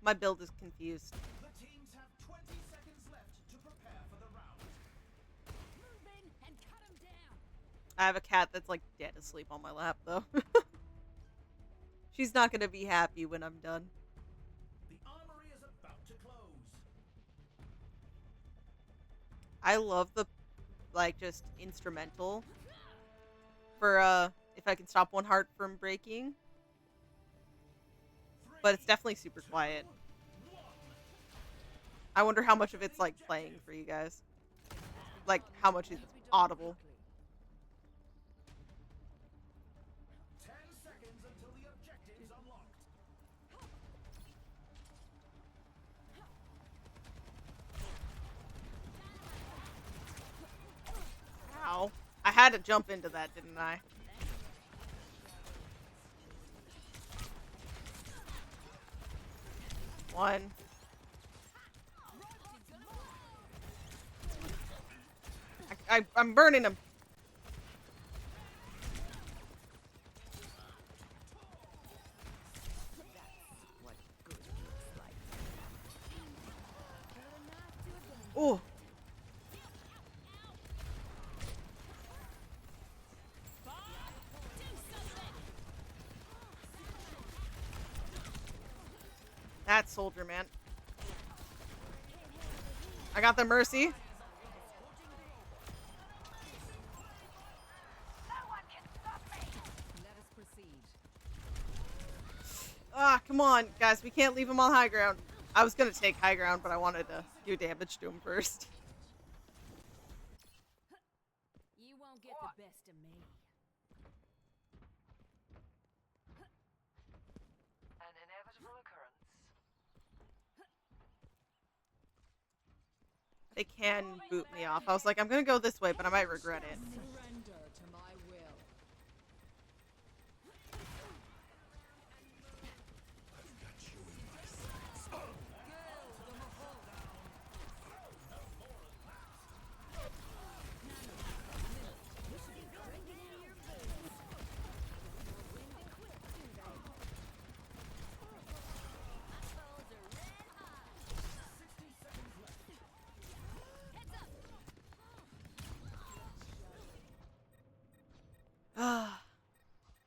A: My build is confused.
I: The teams have 20 seconds left to prepare for the round.
F: Move in and cut him down.
A: I have a cat that's like dead asleep on my lap though. She's not gonna be happy when I'm done.
I: The armory is about to close.
A: I love the like just instrumental for if I can stop one heart from breaking. But it's definitely super quiet. I wonder how much of it's like playing for you guys. Like how much is audible.
I: 10 seconds until the objective's unlocked.
A: Ow. I had to jump into that, didn't I? One. I'm burning him. Oh. That soldier, man. I got the mercy. Ah, come on, guys. We can't leave him on high ground. I was gonna take high ground, but I wanted to do damage to him first.
F: You won't get the best of me.
C: An inevitable occurrence.
A: They can boot me off. I was like, I'm gonna go this way, but I might regret it.
B: Surrender to my will.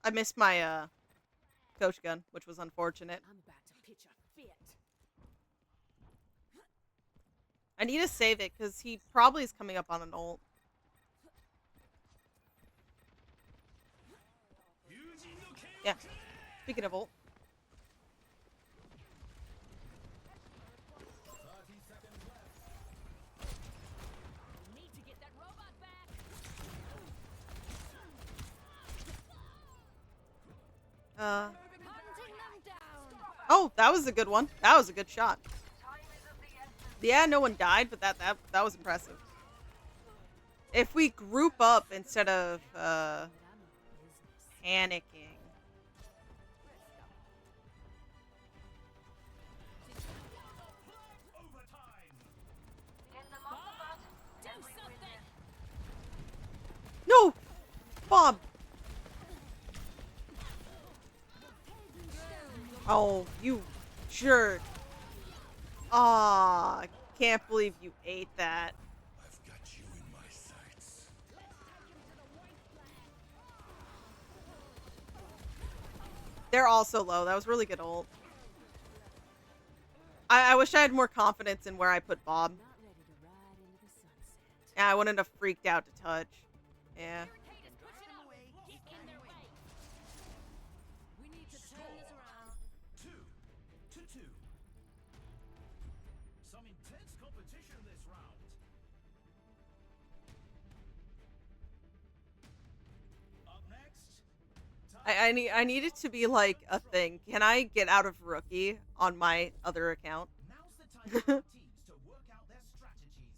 A: I missed my coach gun, which was unfortunate.
F: I'm about to pitch a fit.
A: I need to save it because he probably is coming up on an ult. Yeah. Speaking of ult.
F: Need to get that robot back. Hunting them down.
A: Oh, that was a good one. That was a good shot. Yeah, no one died, but that was impressive. If we group up instead of panicking. Bob! Oh, you jerk. Aw, can't believe you ate that.
J: I've got you in my sights.
A: They're also low. That was really good ult. I wish I had more confidence in where I put Bob. Yeah, I wouldn't have freaked out to touch. Yeah.
B: We need to turn this around.
I: 2-2. Some intense competition this round. Up next.
A: I need it to be like a thing. Can I get out of rookie on my other account?
I: Now's the time for our teams to work out their strategies.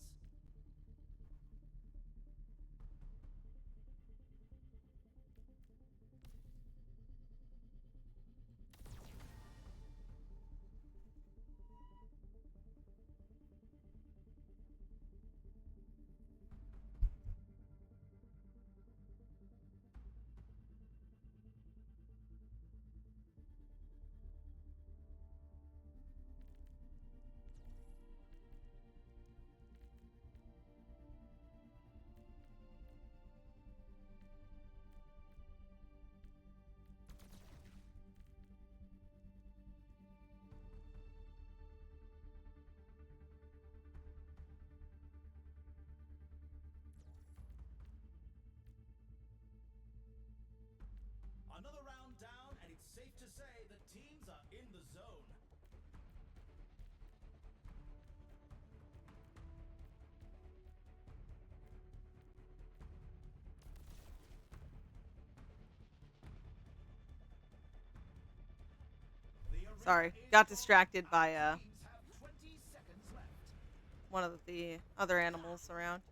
I: Another round down, and it's safe to say the teams are in the zone.
A: Sorry, got distracted by one of the other animals around.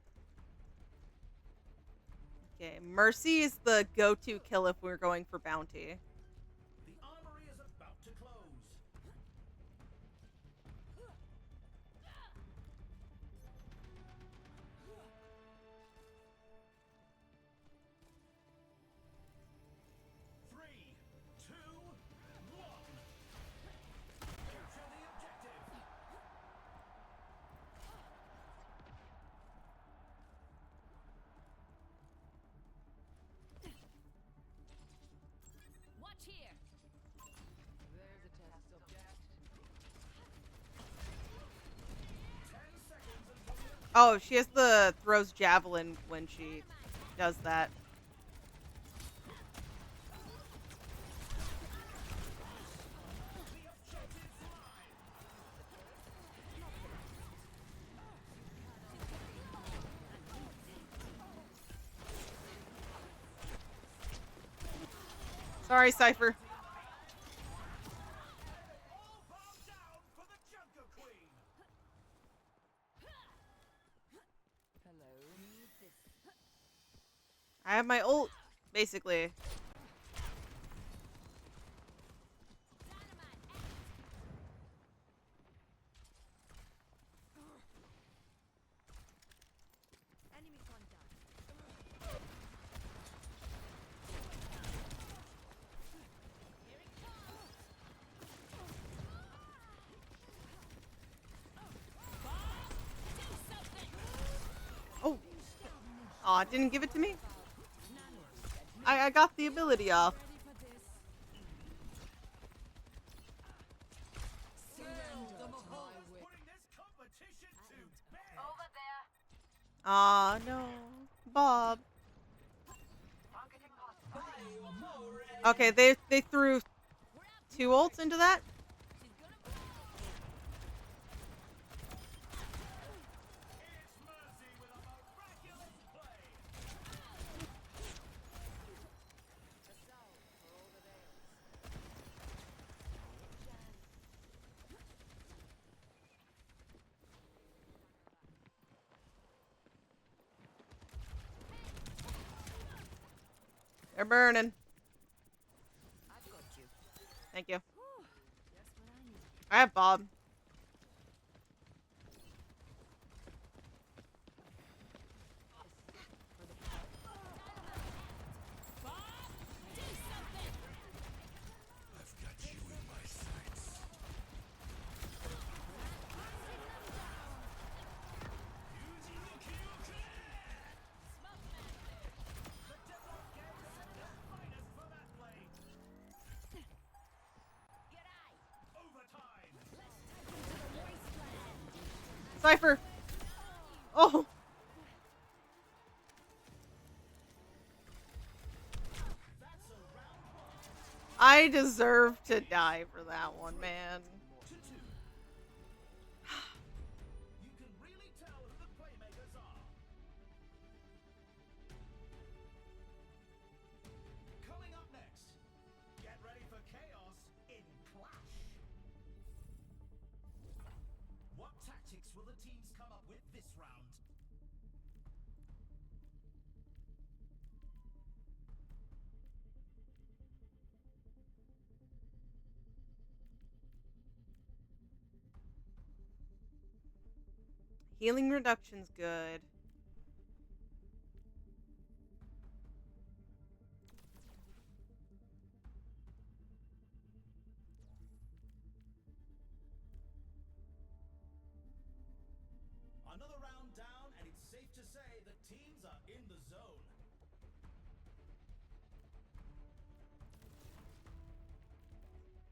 A: Okay, Mercy is the go-to kill if we're going for bounty.
I: The armory is about to close. Three, two, one. Capture the objective.
B: Watch here. There's a test subject.
I: 10 seconds until the
A: Oh, she has the throws javelin when she does that. Sorry, Cypher.
I: all bow down for the Jungle Queen.
B: Hello. Need this.
A: I have my ult, basically.
B: Enemy contact. Here it comes. Do something.
A: Oh. Aw, didn't give it to me? I got the ability off.
B: Ready for this?
I: Putting this competition to bed.
C: Over there.
A: Aw, no. Bob. Okay, they threw 2 ults into that?
I: It's Mercy with a miraculous play.
A: They're burning.
B: I've got you.
A: Thank you.
B: Just what I need.
A: I have Bob. Cypher! Oh! I deserve to die for that one, man.
I: You can really tell who the playmakers are. Coming up next, get ready for chaos in Clash. What tactics will the teams come up with this round?
A: Healing reduction's good.
I: Another round down, and it's safe to say the teams are in the zone.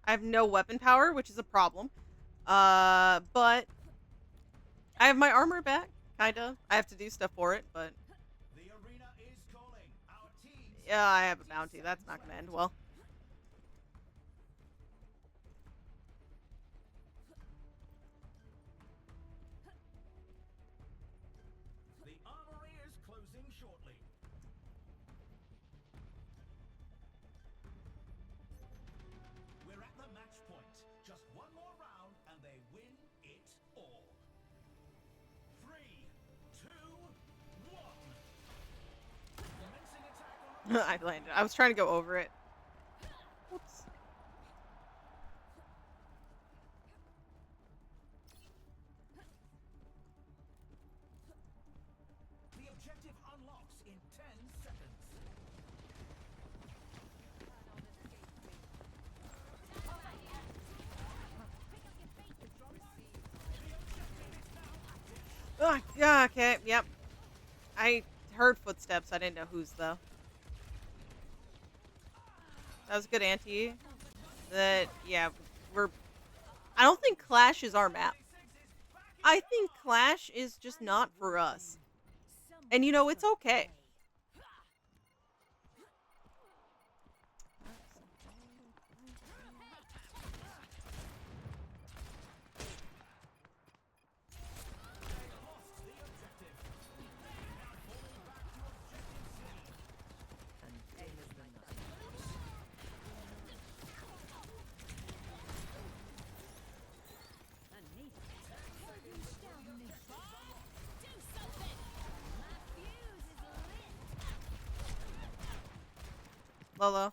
A: I have no weapon power, which is a problem. But I have my armor back, kinda. I have to do stuff for it, but
I: The arena is calling. Our teams.
A: yeah, I have a bounty. That's not gonna end well.
I: The armory is closing shortly. We're at the match point. Just one more round, and they win it all. 3, 2, 1. Commencing attack on
A: I landed. I was trying to go over it. Whoops.
I: the objective unlocks in 10 seconds.
A: Ugh, yeah, okay, yep. I heard footsteps. I didn't know whose, though. That was a good anti. Yeah, I don't think Clash is our map. I think Clash is just not for us. And you know, it's okay. Lolo.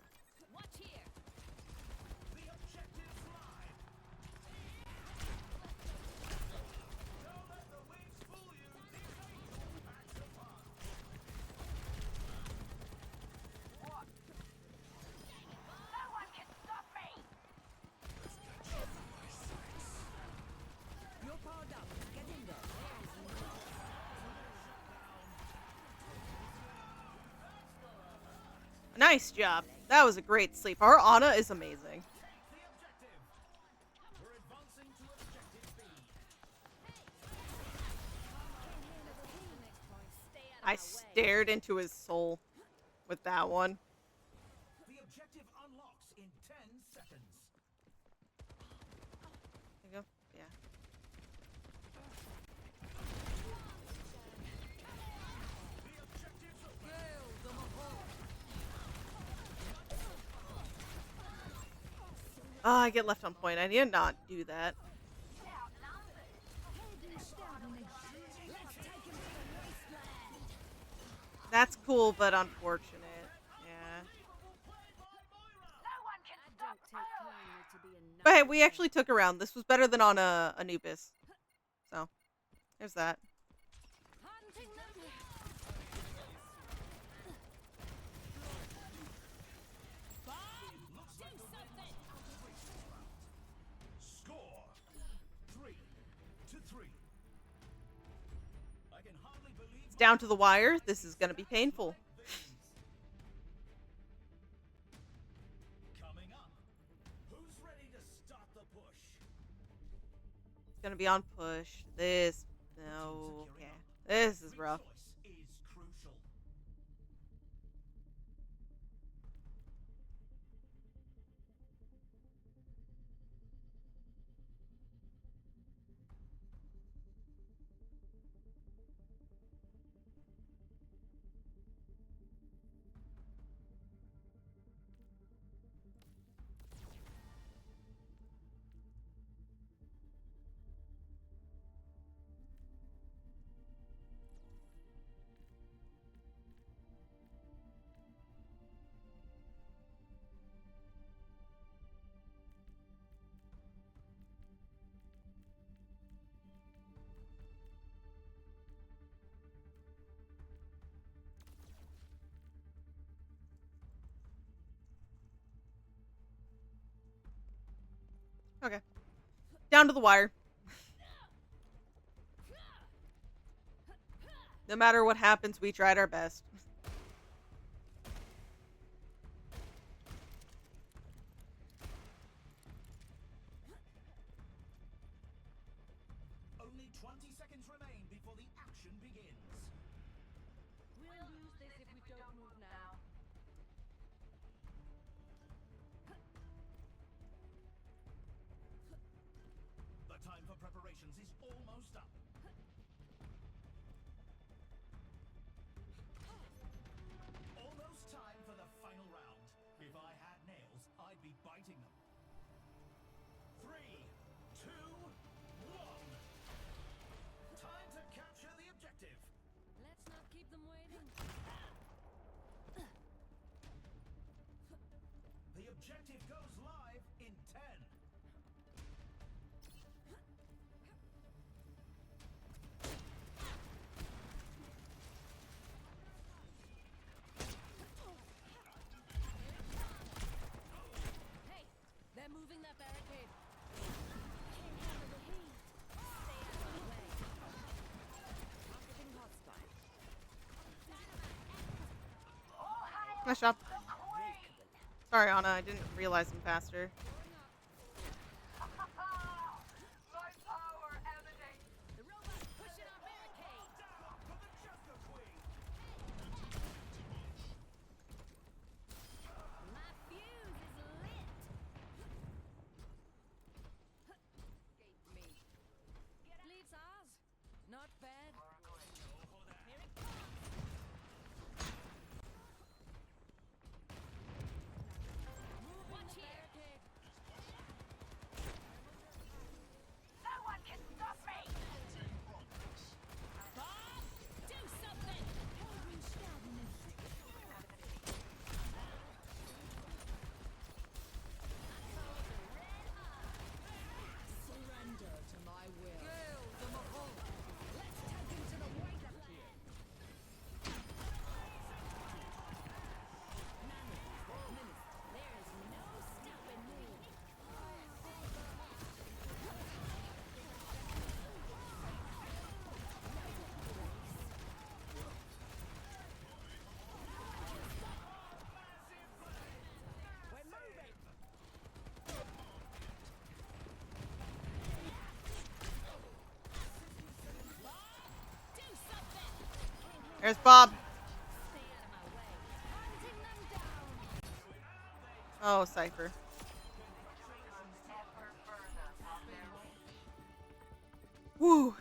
A: Nice job. That was a great sleep. Our Ana is amazing. I stared into his soul with that one.
I: The objective unlocks in 10 seconds.
A: There you go. Yeah. Oh, I get left on point. I did not do that. That's cool, but unfortunate. Yeah. But hey, we actually took a round. This was better than on Anubis. So, there's that.
I: Score 3-3. I can hardly believe
A: It's down to the wire. This is going to be painful.
I: coming up. Who's ready to start the push?
A: It's going to be on push. This No. Yeah. This is rough.
I: Is crucial.
A: Okay. Down to the wire. No matter what happens, we tried our best.
I: Only 20 seconds remain before the action begins.
F: We'll lose this if we don't move now.
I: The time for preparations is almost up. Almost time for the final round. If I had nails, I'd be biting them. 3, 2, 1. Time to capture the objective.
F: Let's not keep them waiting.
I: The objective goes live in 10.
F: Hey, they're moving that barricade. Can't handle the heat. Stay out of the way. Targeting hostile.
A: Nice job. Sorry, Anna. I didn't realize him faster.
C: My power emanates.
F: The robot's pushing our barricade. My fuse is lit. Escape me. Leaves ours. Not bad. Here it comes. Watch here.
C: No one can stop me.
F: Bob, do something.
B: Surrender to my will. Let's take him to the white land.
F: There is no stopping me.
B: We're moving.
F: Do something.
A: There's Bob.
F: Stay out of my way. Hunting them down.
A: Oh, Cypher. Woo.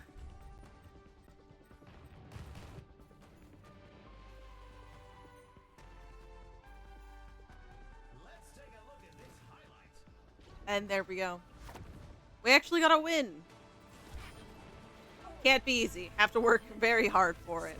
I: Let's take a look at this highlight.
A: And there we go. We actually got a win. Can't be easy. Have to work very hard for it.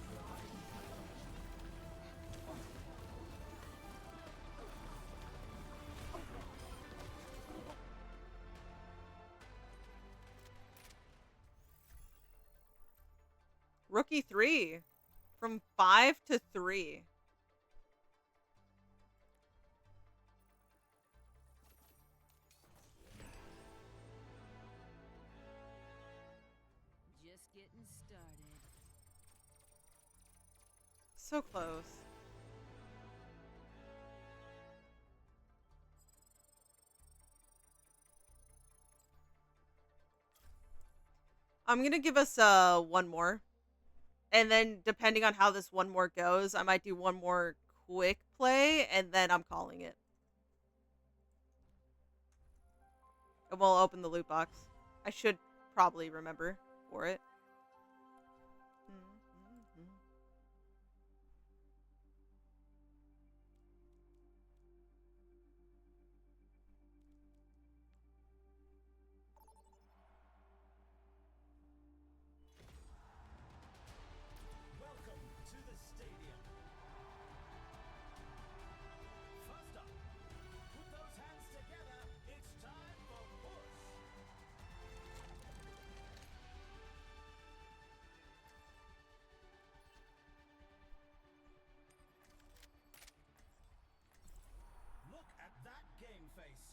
A: Rookie 3. From 5 to 3.
F: Just getting started.
A: So close. I'm gonna give us one more. And then depending on how this one more goes, I might do one more quick play and then I'm calling it. And we'll open the loot box. I should probably remember for it.
I: Welcome to the stadium. First up, put those hands together. It's time for push. Look at that game face.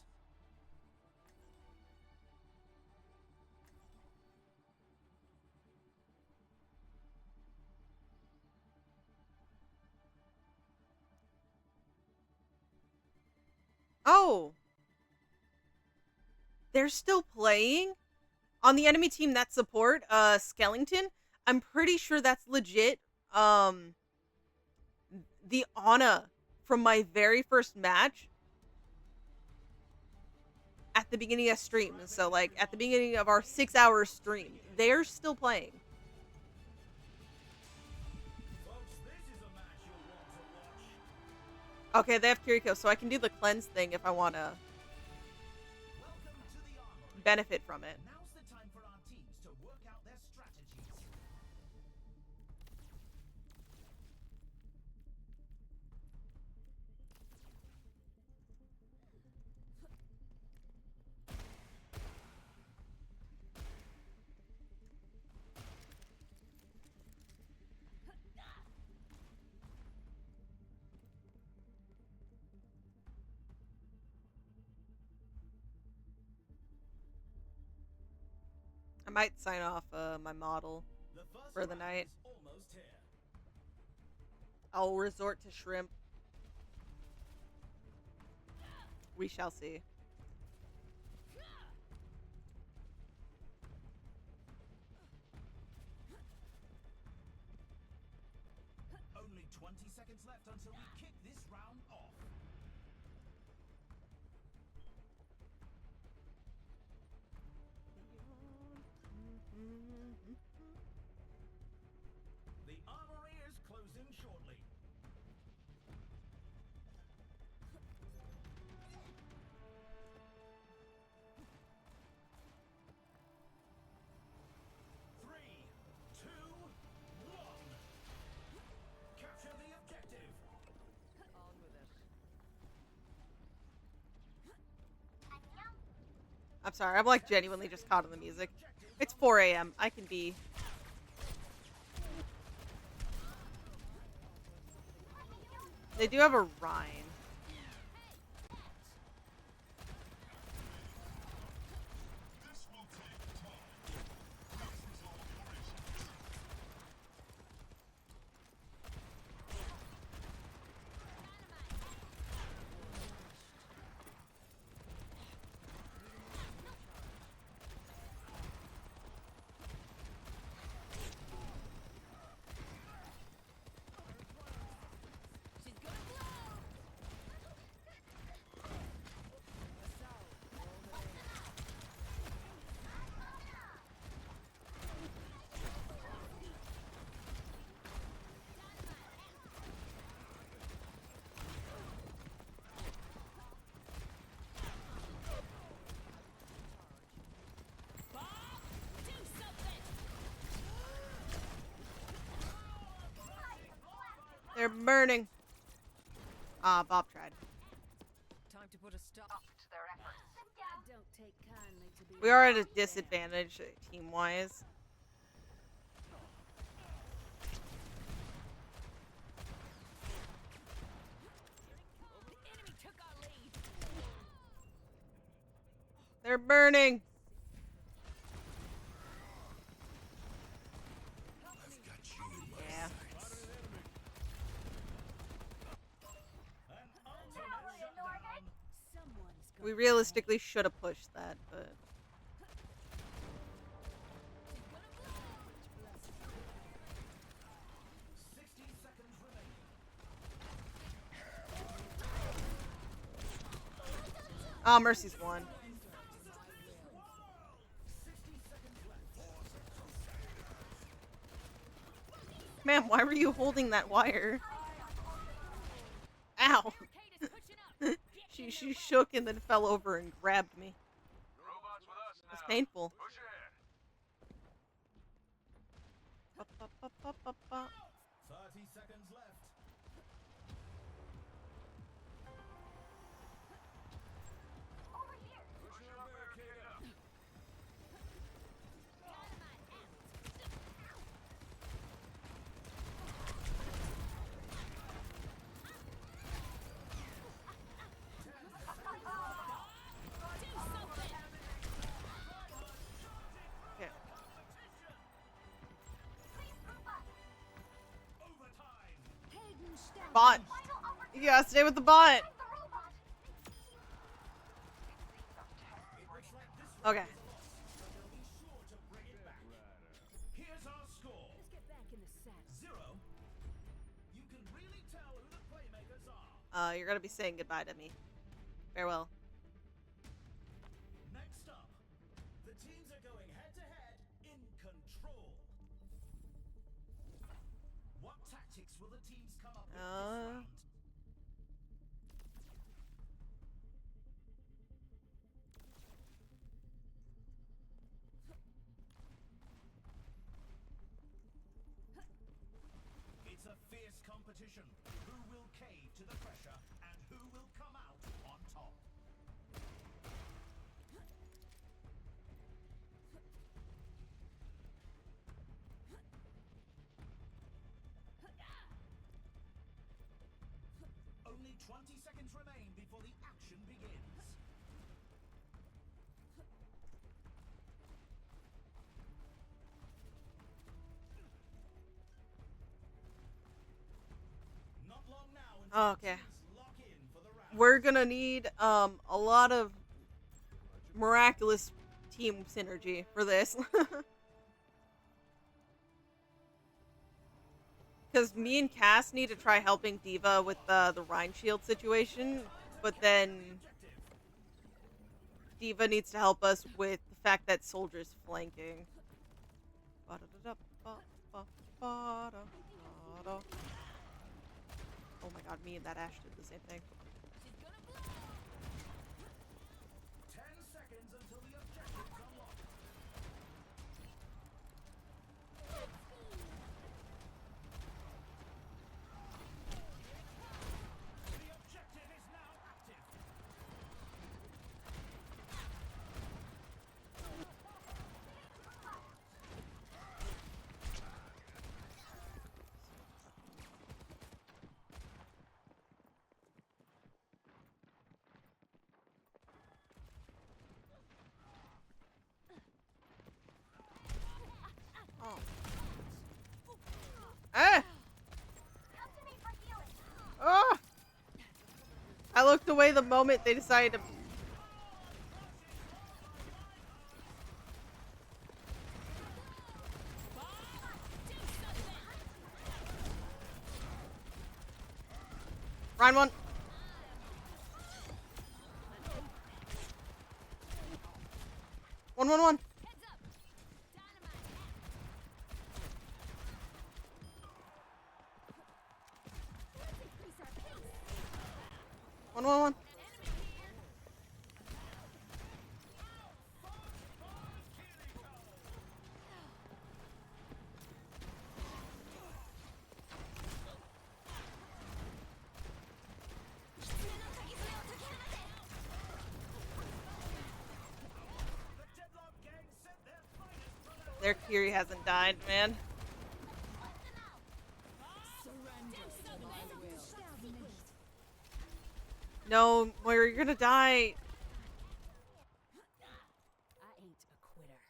A: Oh! They're still playing? On the enemy team that support, Skellington, I'm pretty sure that's legit. The Ana from my very first match at the beginning of stream. So, like, at the beginning of our 6-hour stream, they're still playing. Okay, they have Kiriko, so I can do the cleanse thing if I want to benefit from it.
I: Now's the time for our teams to work out their strategies.
A: I might sign off my model for the night.
I: Almost here.
A: I'll resort to shrimp. We shall see.
I: Only 20 seconds left until we kick this round off. The armory is closing shortly. Three, two, one. Capture the objective.
F: On with it.
A: I'm sorry, I'm like genuinely just caught in the music. It's 4 a.m. I can be. They do have a Rhine. They're burning. Ah, Bob tried.
F: Time to put a stop to their efforts. I don't take kindly to be
A: We are at a disadvantage team-wise.
F: The enemy took our lead.
A: They're burning. Yeah. We realistically should have pushed that, but Oh, Mercy's won. Ma'am, why were you holding that wire? Ow! she shook and then fell over and grabbed me. It's painful.
I: 30 seconds left.
C: Over here. Push your barricade up.
A: Okay. Bot. You gotta stay with the bot. Okay.
I: Here's our score.
B: Let's get back in the saddle.
I: 0. You can really tell who the playmakers are.
A: You're gonna be saying goodbye to me. Farewell.
I: Next up, the teams are going head-to-head in Control. What tactics will the teams come up with this round? It's a fierce competition. Who will cave to the pressure and who will come out on top? Only 20 seconds remain before the action begins. Not long now until
A: Okay.
I: teams lock in for the round.
A: We're gonna need a lot of miraculous team synergy for this. Because me and Cass need to try helping Diva with the Rhine Shield situation, but then Diva needs to help us with the fact that Soldier's flanking. Oh my god, me and that Ash did the same thing.
I: 10 seconds until the objectives unlock. The objective is now active.
A: Oh. Ah! Oh! I looked away the moment they decided to. Ryan one. One. One. Their Kiri hasn't died, man. No, Moira, you're gonna die.
B: I ain't a quitter.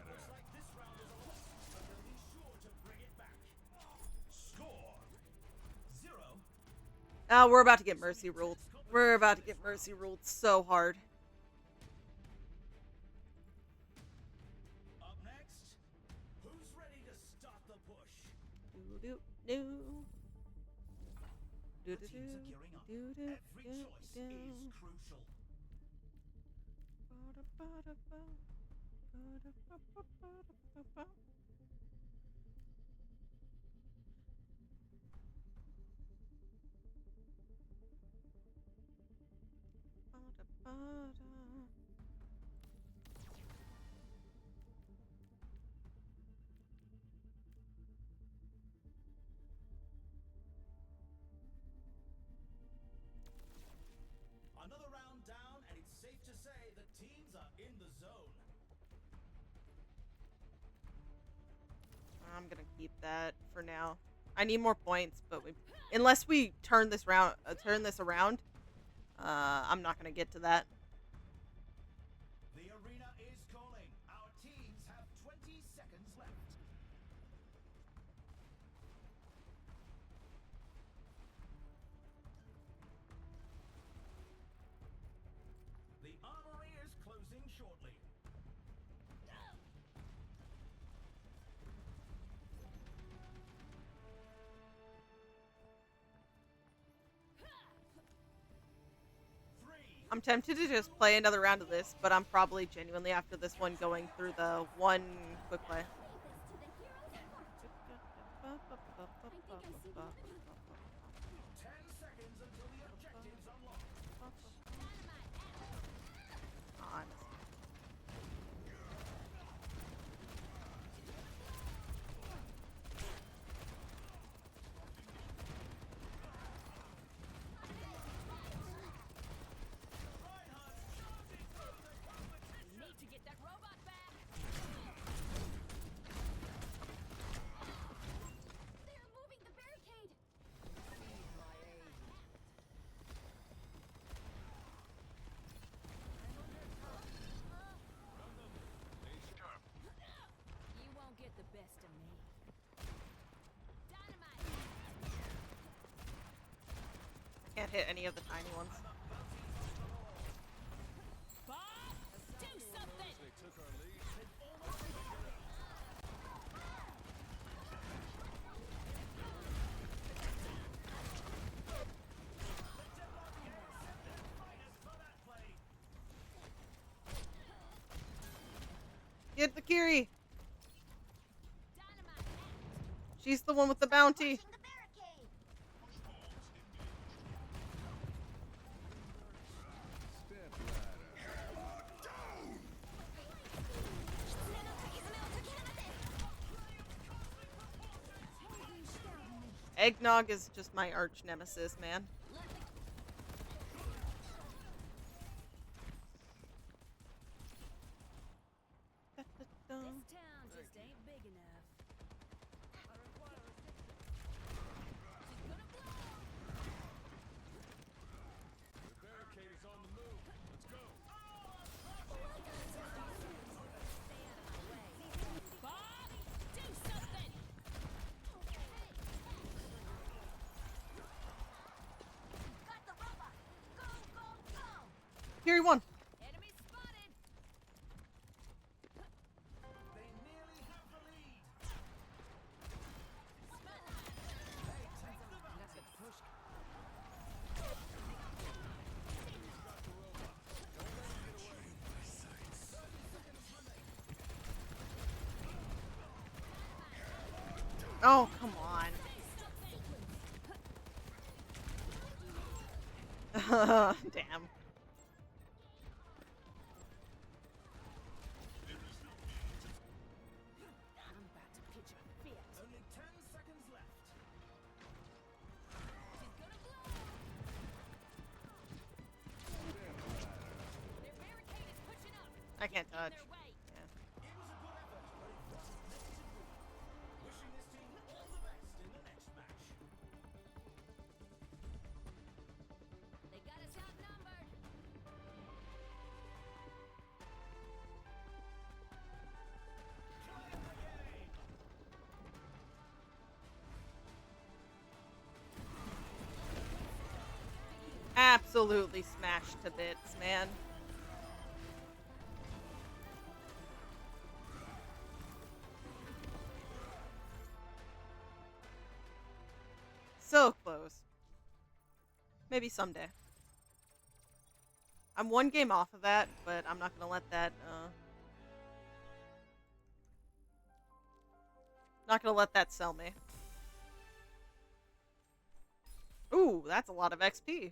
I: Looks like this round is a loss, but they'll be sure to bring it back. Score 0.
A: We're about to get Mercy ruled. We're about to get Mercy ruled so hard.
I: Up next, who's ready to start the
A: Do do do.
I: The teams are gearing up. Every choice is crucial. Another round down, and it's safe to say the teams are in the zone.
A: I'm gonna keep that for now. I need more points, but unless we turn this around, I'm not gonna get to that.
I: The arena is calling. Our teams have 20 seconds left. The armory is closing shortly.
A: I'm tempted to just play another round of this, but I'm probably genuinely after this one going through the one quick play.
I: 10 seconds until the objectives unlock.
A: Oh, I missed.
F: Need to get that robot back.
G: They're moving the barricade.
F: You won't get the best of me.
A: I can't hit any of the tiny ones.
F: Bob, do something.
D: They took our lead.
A: Get the Kiri. She's the one with the bounty. Eggnog is just my arch nemesis, man.
F: This town just ain't big enough.
D: The barricade is on the move. Let's go.
F: Bob, do something.
G: Got the robot. Go, go, go.
A: Kiri won.
F: Enemy spotted.
I: They nearly have the lead.
A: Oh, come on. Damn.
F: I'm about to pitch a fit.
I: Only 10 seconds left.
F: She's gonna blow. Their barricade is pushing up.
A: I can't touch.
F: Their way.
A: Yeah.
I: It was a good effort, but it wasn't enough to win. Wishing this team all the best in the next match.
F: They got us outnumbered.
A: Absolutely smashed to bits, man. So close. Maybe someday. I'm one game off of that, but I'm not gonna let that, not gonna let that sell me. Ooh, that's a lot of XP.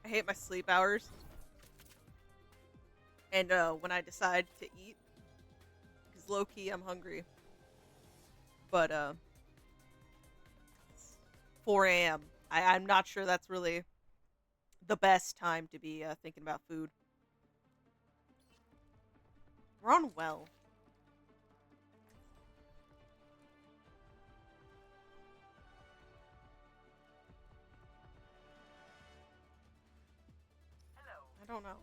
A: I hate my sleep hours. And when I decide to eat, because low-key I'm hungry. But it's 4 a.m. I'm not sure that's really the best time to be thinking about food. We're on well. I don't know.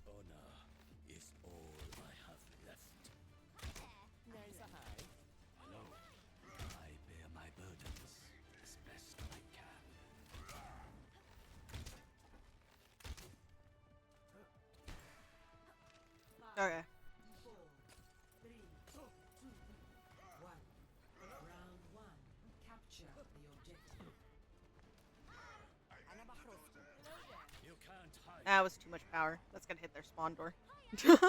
D: Honor is all I have left.
F: There's a hi.
D: Hello. I bear my burdens as best I can.
A: Okay.
B: 4, 3, 2, 1. Round 1. Capture the objective.
D: You can't hide.
A: That was too much power. That's gonna hit their spawn door.
D: Greetings.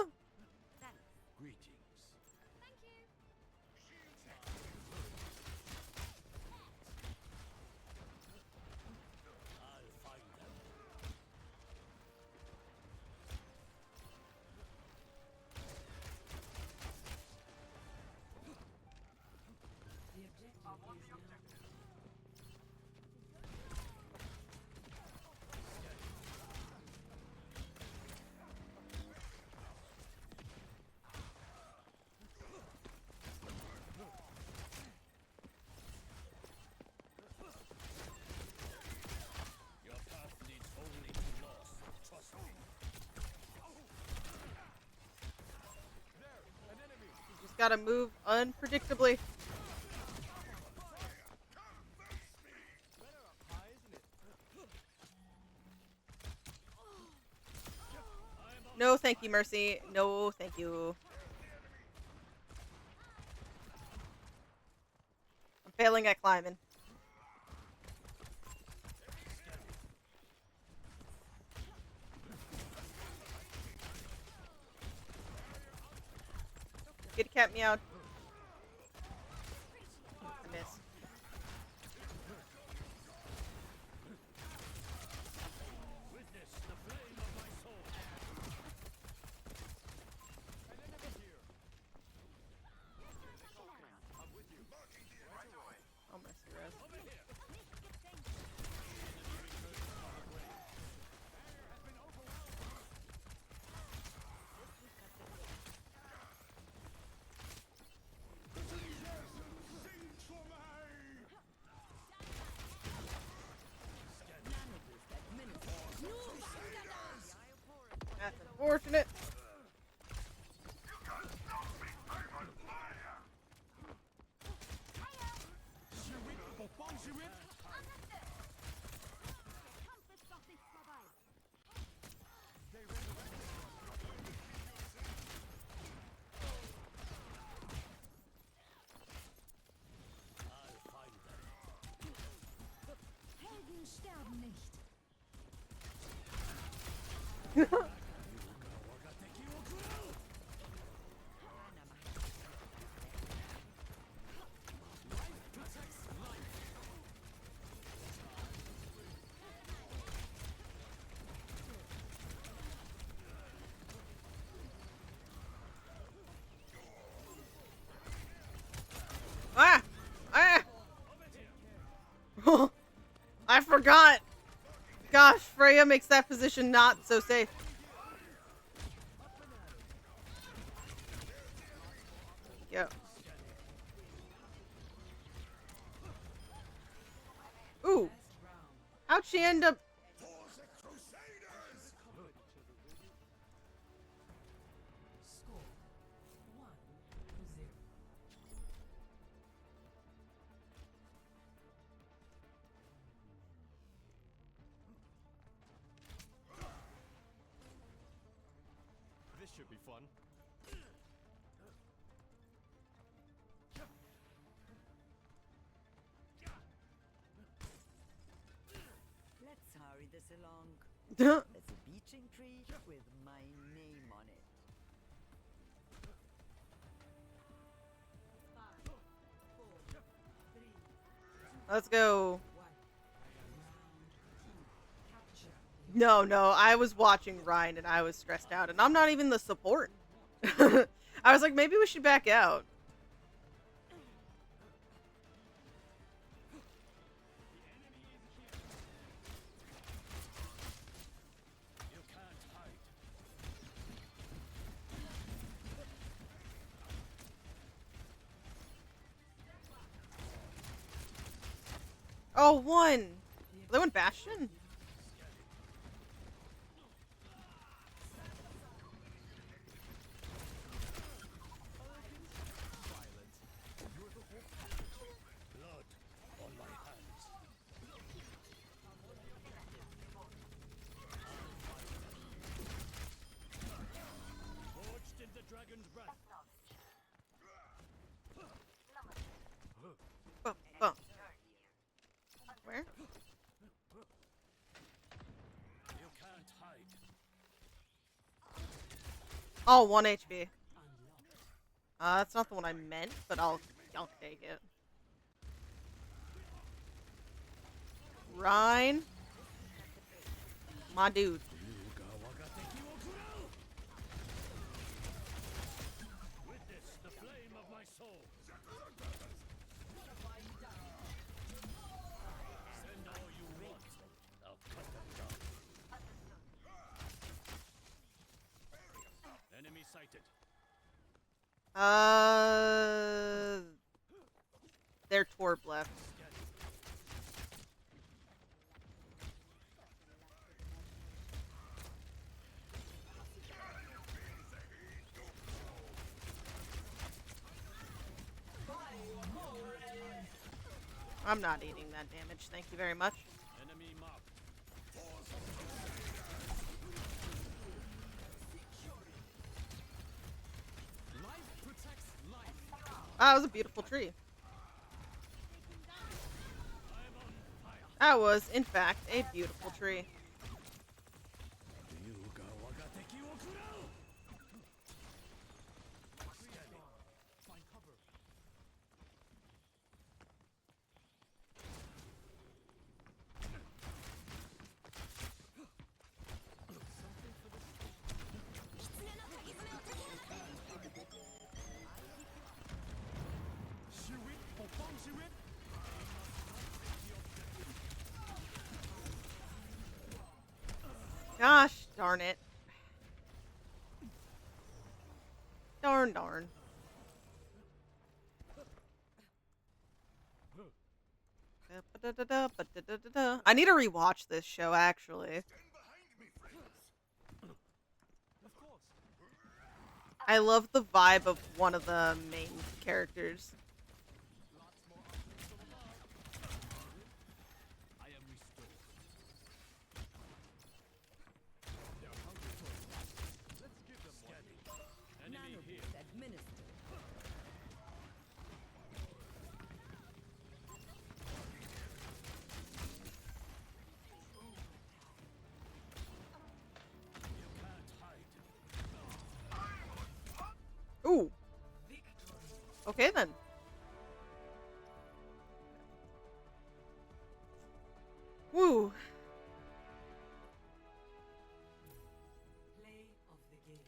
D: I'll find them.
B: The objective is now.
D: Your path leads only to loss. Trust me.
A: You just gotta move unpredictably. No, thank you, Mercy. No, thank you. I'm failing at climbing. Kitty cat meowed. I miss.
D: Witness the flame of my soul.
A: I'll miss the rest. That's unfortunate.
B: Helden sterben nicht.
A: Ah! Ah! I forgot. Gosh, Freya makes that position not so safe. Yo. she end up?
E: This should be fun.
V: Let's hurry this along. There's a beaching tree with my name on it.
A: Let's go. No, I was watching Ryan and I was stressed out, and I'm not even the support. I was like, maybe we should back out. Oh, one. They went Bastion. Bump. Where? Oh, 1 HP. That's not the one I meant, but I'll take it. Rhine. My dude.
E: Enemy sighted.
A: They're Torb left. I'm not eating that damage, thank you very much.
E: Enemy mob.
I: Life protects life.
A: That was a beautiful tree. That was, in fact, a beautiful tree. Gosh darn it. Darn. I need to rewatch this show, actually. I love the vibe of one of the main characters. Ooh. Okay then. Woo.
V: Play of the game.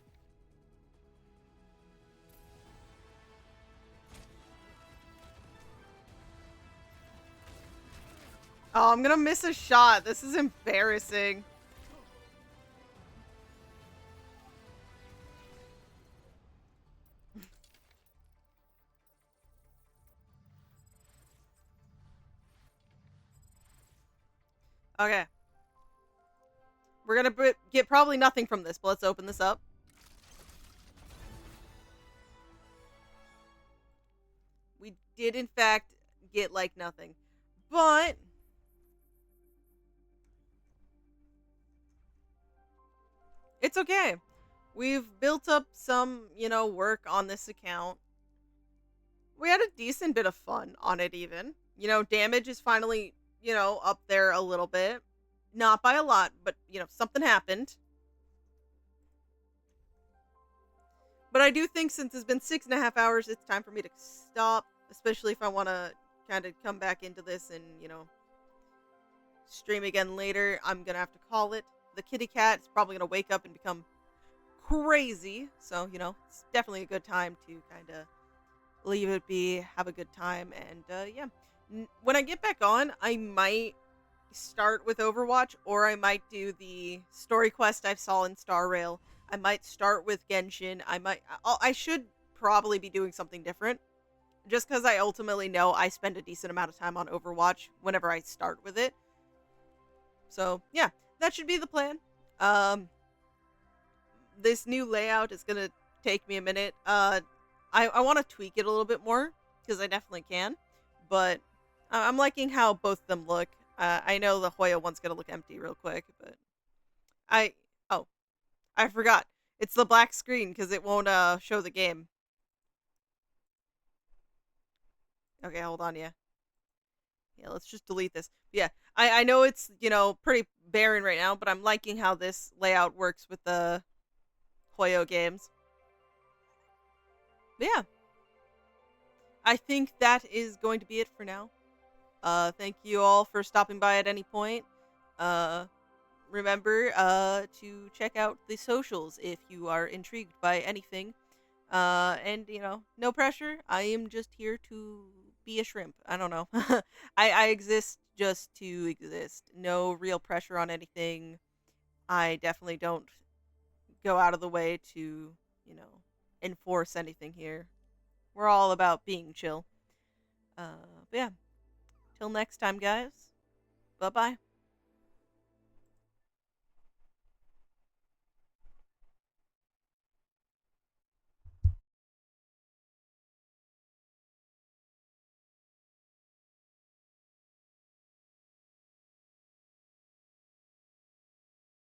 A: Oh, I'm gonna miss a shot. This is embarrassing. Okay. We're gonna get probably nothing from this, but let's open this up. We did, in fact, get, like, nothing. But it's okay. We've built up some, work on this account. We had a decent bit of fun on it even. Damage is finally, up there a little bit. Not by a lot, but, something happened. But I do think since it's been 6.5 hours, it's time for me to stop. Especially if I want to kind of come back into this and, stream again later. I'm going to have to call it. The kitty cat is probably going to wake up and become crazy. So, it's definitely a good time to kind of leave it be, have a good time. And, yeah. When I get back on, I might start with Overwatch, or I might do the story quest I saw in Star Rail. I might start with Genshin. I should probably be doing something different. Just because I ultimately know I spend a decent amount of time on Overwatch whenever I start with it. So, yeah, that should be the plan. This new layout is going to take me a minute. I want to tweak it a little bit more, because I definitely can. But I'm liking how both of them look. I know the Hoya one's going to look empty real quick, but I forgot. It's the black screen because it won't show the game. Okay, hold on, yeah. Yeah, let's just delete this. Yeah, I know it's, pretty barren right now, but I'm liking how this layout works with the Hoyo games. But yeah. I think that is going to be it for now. Thank you all for stopping by at any point. Remember to check out the socials if you are intrigued by anything. And, no pressure. I am just here to be a shrimp. I don't know. I exist just to exist. No real pressure on anything. I definitely don't go out of the way to, enforce anything here. We're all about being chill. But yeah. Till next time, guys. Bye-bye.